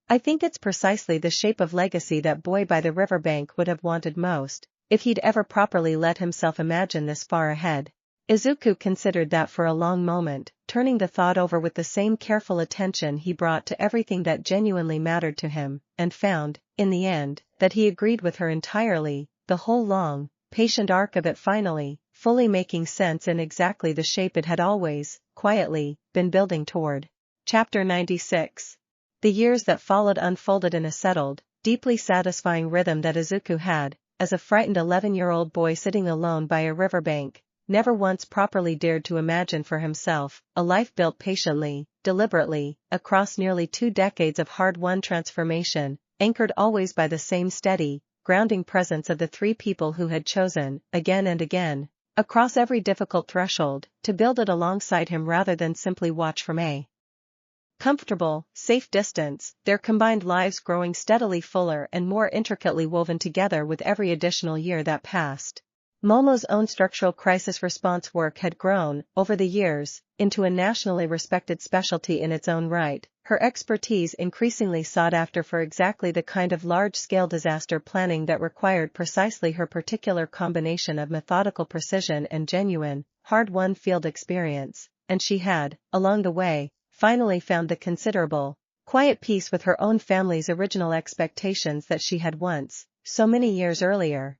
I think it's precisely the shape of legacy that boy by the riverbank would have wanted most, if he'd ever properly let himself imagine this far ahead." Izuku considered that for a long moment, turning the thought over with the same careful attention he brought to everything that genuinely mattered to him, and found, in the end, that he agreed with her entirely, the whole long, patient arc of it finally, fully making sense in exactly the shape it had always, quietly, been building toward. Chapter 96. The years that followed unfolded in a settled, deeply satisfying rhythm that Izuku had, as a frightened 11-year-old boy sitting alone by a riverbank, never once properly dared to imagine for himself, a life built patiently, deliberately, across nearly 2 decades of hard-won transformation, anchored always by the same steady, grounding presence of the 3 people who had chosen, again and again, across every difficult threshold, to build it alongside him rather than simply watch from a comfortable, safe distance, their combined lives growing steadily fuller and more intricately woven together with every additional year that passed. Momo's own structural crisis response work had grown, over the years, into a nationally respected specialty in its own right, her expertise increasingly sought after for exactly the kind of large-scale disaster planning that required precisely her particular combination of methodical precision and genuine, hard-won field experience, and she had, along the way, finally found the considerable, quiet peace with her own family's original expectations that she had once, so many years earlier,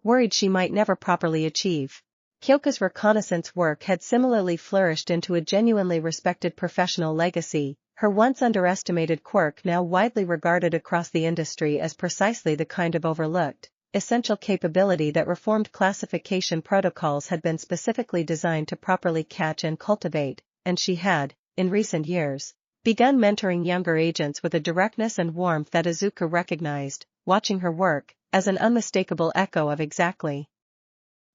worried she might never properly achieve. Kyoka's reconnaissance work had similarly flourished into a genuinely respected professional legacy, her once underestimated quirk now widely regarded across the industry as precisely the kind of overlooked, essential capability that reformed classification protocols had been specifically designed to properly catch and cultivate, and she had, in recent years, begun mentoring younger agents with a directness and warmth that Izuku recognized, watching her work, as an unmistakable echo of exactly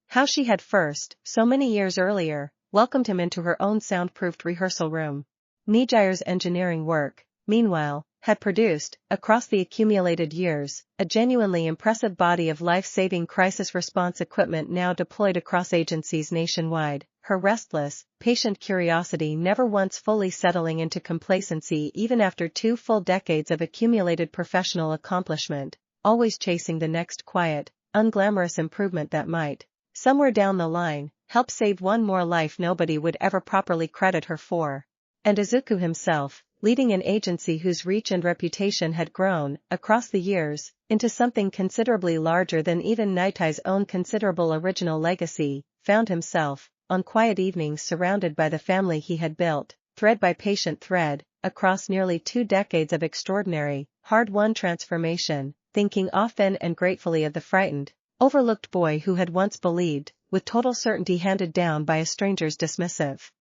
how she had first, so many years earlier, welcomed him into her own soundproofed rehearsal room. Nejire's engineering work, meanwhile, had produced, across the accumulated years, a genuinely impressive body of life-saving crisis response equipment now deployed across agencies nationwide, her restless, patient curiosity never once fully settling into complacency even after 2 full decades of accumulated professional accomplishment, always chasing the next quiet, unglamorous improvement that might, somewhere down the line, help save one more life nobody would ever properly credit her for. And Izuku himself, leading an agency whose reach and reputation had grown, across the years, into something considerably larger than even Nitai's own considerable original legacy, found himself, on quiet evenings surrounded by the family he had built, thread by patient thread, across nearly 2 decades of extraordinary, hard-won transformation, thinking often and gratefully of the frightened, overlooked boy who had once believed, with total certainty handed down by a stranger's dismissive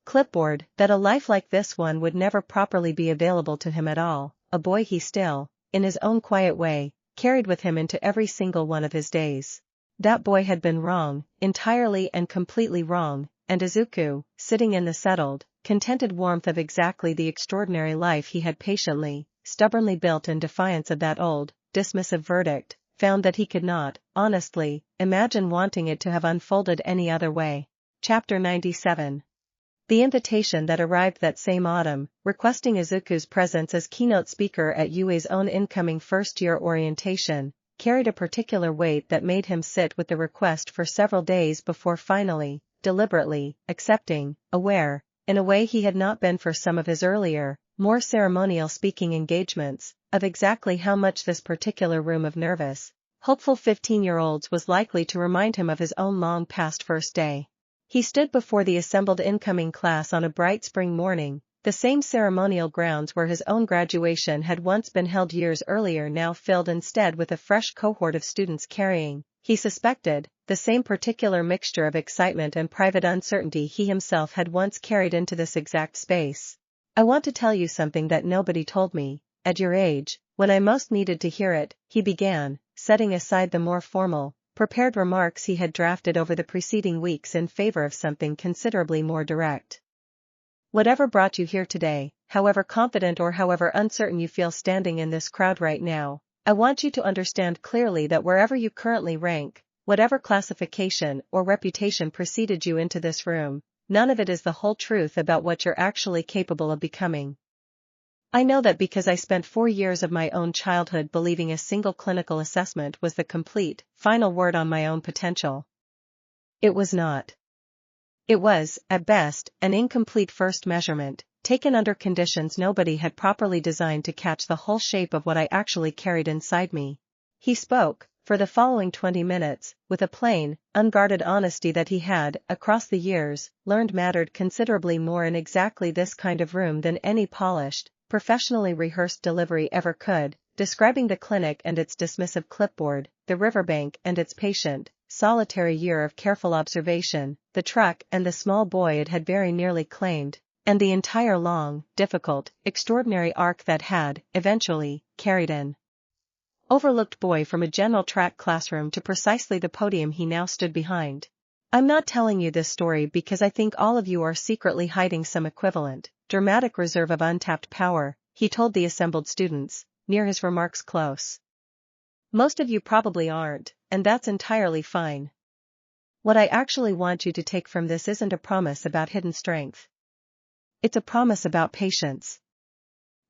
clipboard, that a life like this one would never properly be available to him at all, a boy he still, in his own quiet way, carried with him into every single one of his days. That boy had been wrong, entirely and completely wrong, and Izuku, sitting in the settled, contented warmth of exactly the extraordinary life he had patiently, stubbornly built in defiance of that old, dismissive verdict, found that he could not, honestly, imagine wanting it to have unfolded any other way. Chapter 97. The invitation that arrived that same autumn, requesting Izuku's presence as keynote speaker at UA's own incoming first-year orientation, carried a particular weight that made him sit with the request for several days before finally, deliberately, accepting, aware, in a way he had not been for some of his earlier, more ceremonial speaking engagements, of exactly how much this particular room of nervous, hopeful 15-year-olds was likely to remind him of his own long-past first day. He stood before the assembled incoming class on a bright spring morning, the same ceremonial grounds where his own graduation had once been held years earlier now filled instead with a fresh cohort of students carrying, he suspected, the same particular mixture of excitement and private uncertainty he himself had once carried into this exact space. "I want to tell you something that nobody told me, at your age, when I most needed to hear it," he began, setting aside the more formal, prepared remarks he had drafted over the preceding weeks in favor of something considerably more direct. "Whatever brought you here today, however confident or however uncertain you feel standing in this crowd right now, I want you to understand clearly that wherever you currently rank, whatever classification or reputation preceded you into this room, none of it is the whole truth about what you're actually capable of becoming. I know that because I spent 4 years of my own childhood believing a single clinical assessment was the complete, final word on my own potential. It was not. It was, at best, an incomplete first measurement, taken under conditions nobody had properly designed to catch the whole shape of what I actually carried inside me." He spoke, for the following 20 minutes, with a plain, unguarded honesty that he had, across the years, learned mattered considerably more in exactly this kind of room than any polished, professionally rehearsed delivery ever could, describing the clinic and its dismissive clipboard, the riverbank and its patient, solitary year of careful observation, the truck and the small boy it had very nearly claimed, and the entire long, difficult, extraordinary arc that had, eventually, carried an overlooked boy from a general track classroom to precisely the podium he now stood behind. "I'm not telling you this story because I think all of you are secretly hiding some equivalent, dramatic reserve of untapped power," he told the assembled students, near his remarks close. "Most of you probably aren't, and that's entirely fine. What I actually want you to take from this isn't a promise about hidden strength. It's a promise about patience.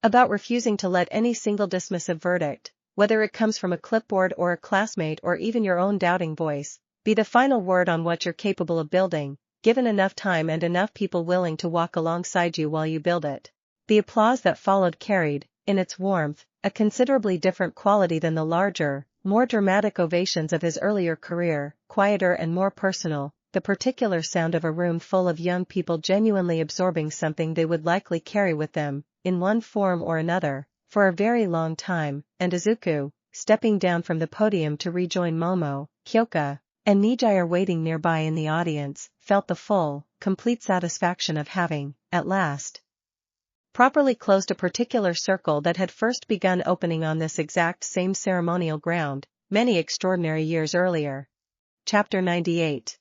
About refusing to let any single dismissive verdict, whether it comes from a clipboard or a classmate or even your own doubting voice, be the final word on what you're capable of building, given enough time and enough people willing to walk alongside you while you build it." The applause that followed carried, in its warmth, a considerably different quality than the larger, more dramatic ovations of his earlier career, quieter and more personal, the particular sound of a room full of young people genuinely absorbing something they would likely carry with them, in one form or another, for a very long time, and Izuku, stepping down from the podium to rejoin Momo, Kyoka, and Nejire waiting nearby in the audience, felt the full, complete satisfaction of having, at last, properly closed a particular circle that had first begun opening on this exact same ceremonial ground, many extraordinary years earlier. Chapter 98.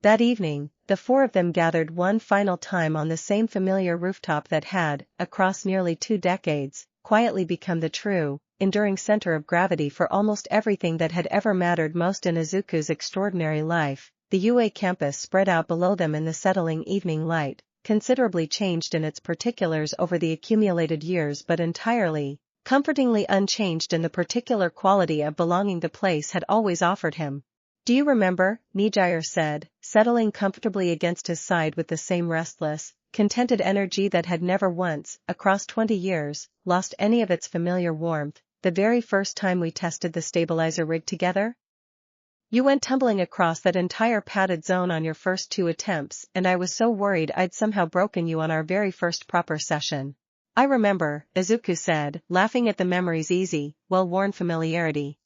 That evening, the four of them gathered one final time on the same familiar rooftop that had, across nearly 2 decades, quietly become the true, enduring center of gravity for almost everything that had ever mattered most in Izuku's extraordinary life. The UA campus spread out below them in the settling evening light, considerably changed in its particulars over the accumulated years but entirely, comfortingly unchanged in the particular quality of belonging the place had always offered him. "Do you remember?" Nejire said, settling comfortably against his side with the same restless, contented energy that had never once, across 20 years, lost any of its familiar warmth, "the very first time we tested the stabilizer rig together? You went tumbling across that entire padded zone on your first 2 attempts and I was so worried I'd somehow broken you on our very first proper session." "I remember," Izuku said, laughing at the memory's easy, well-worn familiarity.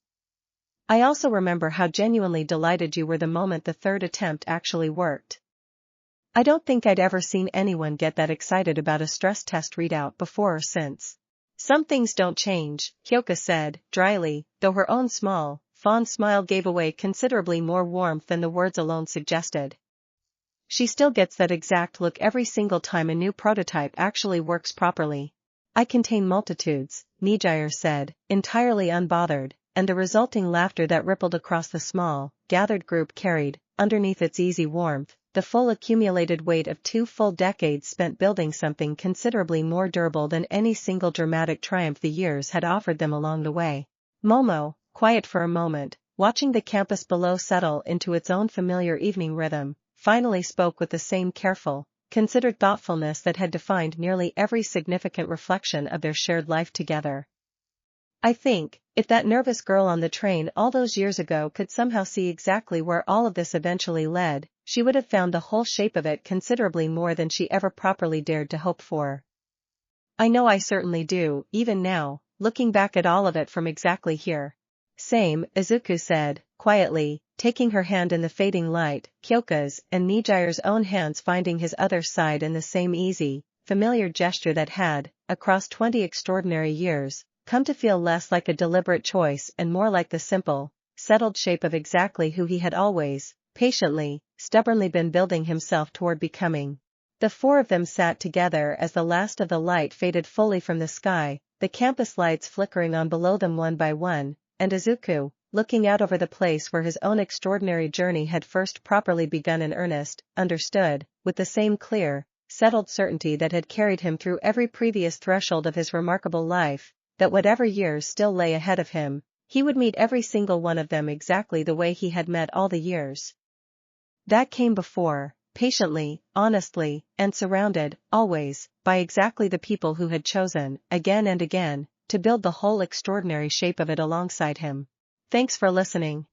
"I also remember how genuinely delighted you were the moment the 3rd attempt actually worked. I don't think I'd ever seen anyone get that excited about a stress test readout before or since." "Some things don't change," Kyoka said, dryly, though her own small, fond smile gave away considerably more warmth than the words alone suggested. "She still gets that exact look every single time a new prototype actually works properly." "I contain multitudes," Nejire said, entirely unbothered, and the resulting laughter that rippled across the small, gathered group carried, underneath its easy warmth, the full accumulated weight of 2 full decades spent building something considerably more durable than any single dramatic triumph the years had offered them along the way. Momo, quiet for a moment, watching the campus below settle into its own familiar evening rhythm, finally spoke with the same careful, considered thoughtfulness that had defined nearly every significant reflection of their shared life together. "I think, if that nervous girl on the train all those years ago could somehow see exactly where all of this eventually led, she would have found the whole shape of it considerably more than she ever properly dared to hope for. I know I certainly do, even now, looking back at all of it from exactly here." "Same," Izuku said, quietly, taking her hand in the fading light, Kyoka's and Nejire's own hands finding his other side in the same easy, familiar gesture that had, across 20 extraordinary years, come to feel less like a deliberate choice and more like the simple, settled shape of exactly who he had always, patiently, stubbornly been building himself toward becoming. The four of them sat together as the last of the light faded fully from the sky, the campus lights flickering on below them one by one, and Izuku, looking out over the place where his own extraordinary journey had first properly begun in earnest, understood, with the same clear, settled certainty that had carried him through every previous threshold of his remarkable life, that whatever years still lay ahead of him, he would meet every single one of them exactly the way he had met all the years that came before, patiently, honestly, and surrounded, always, by exactly the people who had chosen, again and again, to build the whole extraordinary shape of it alongside him. Thanks for listening.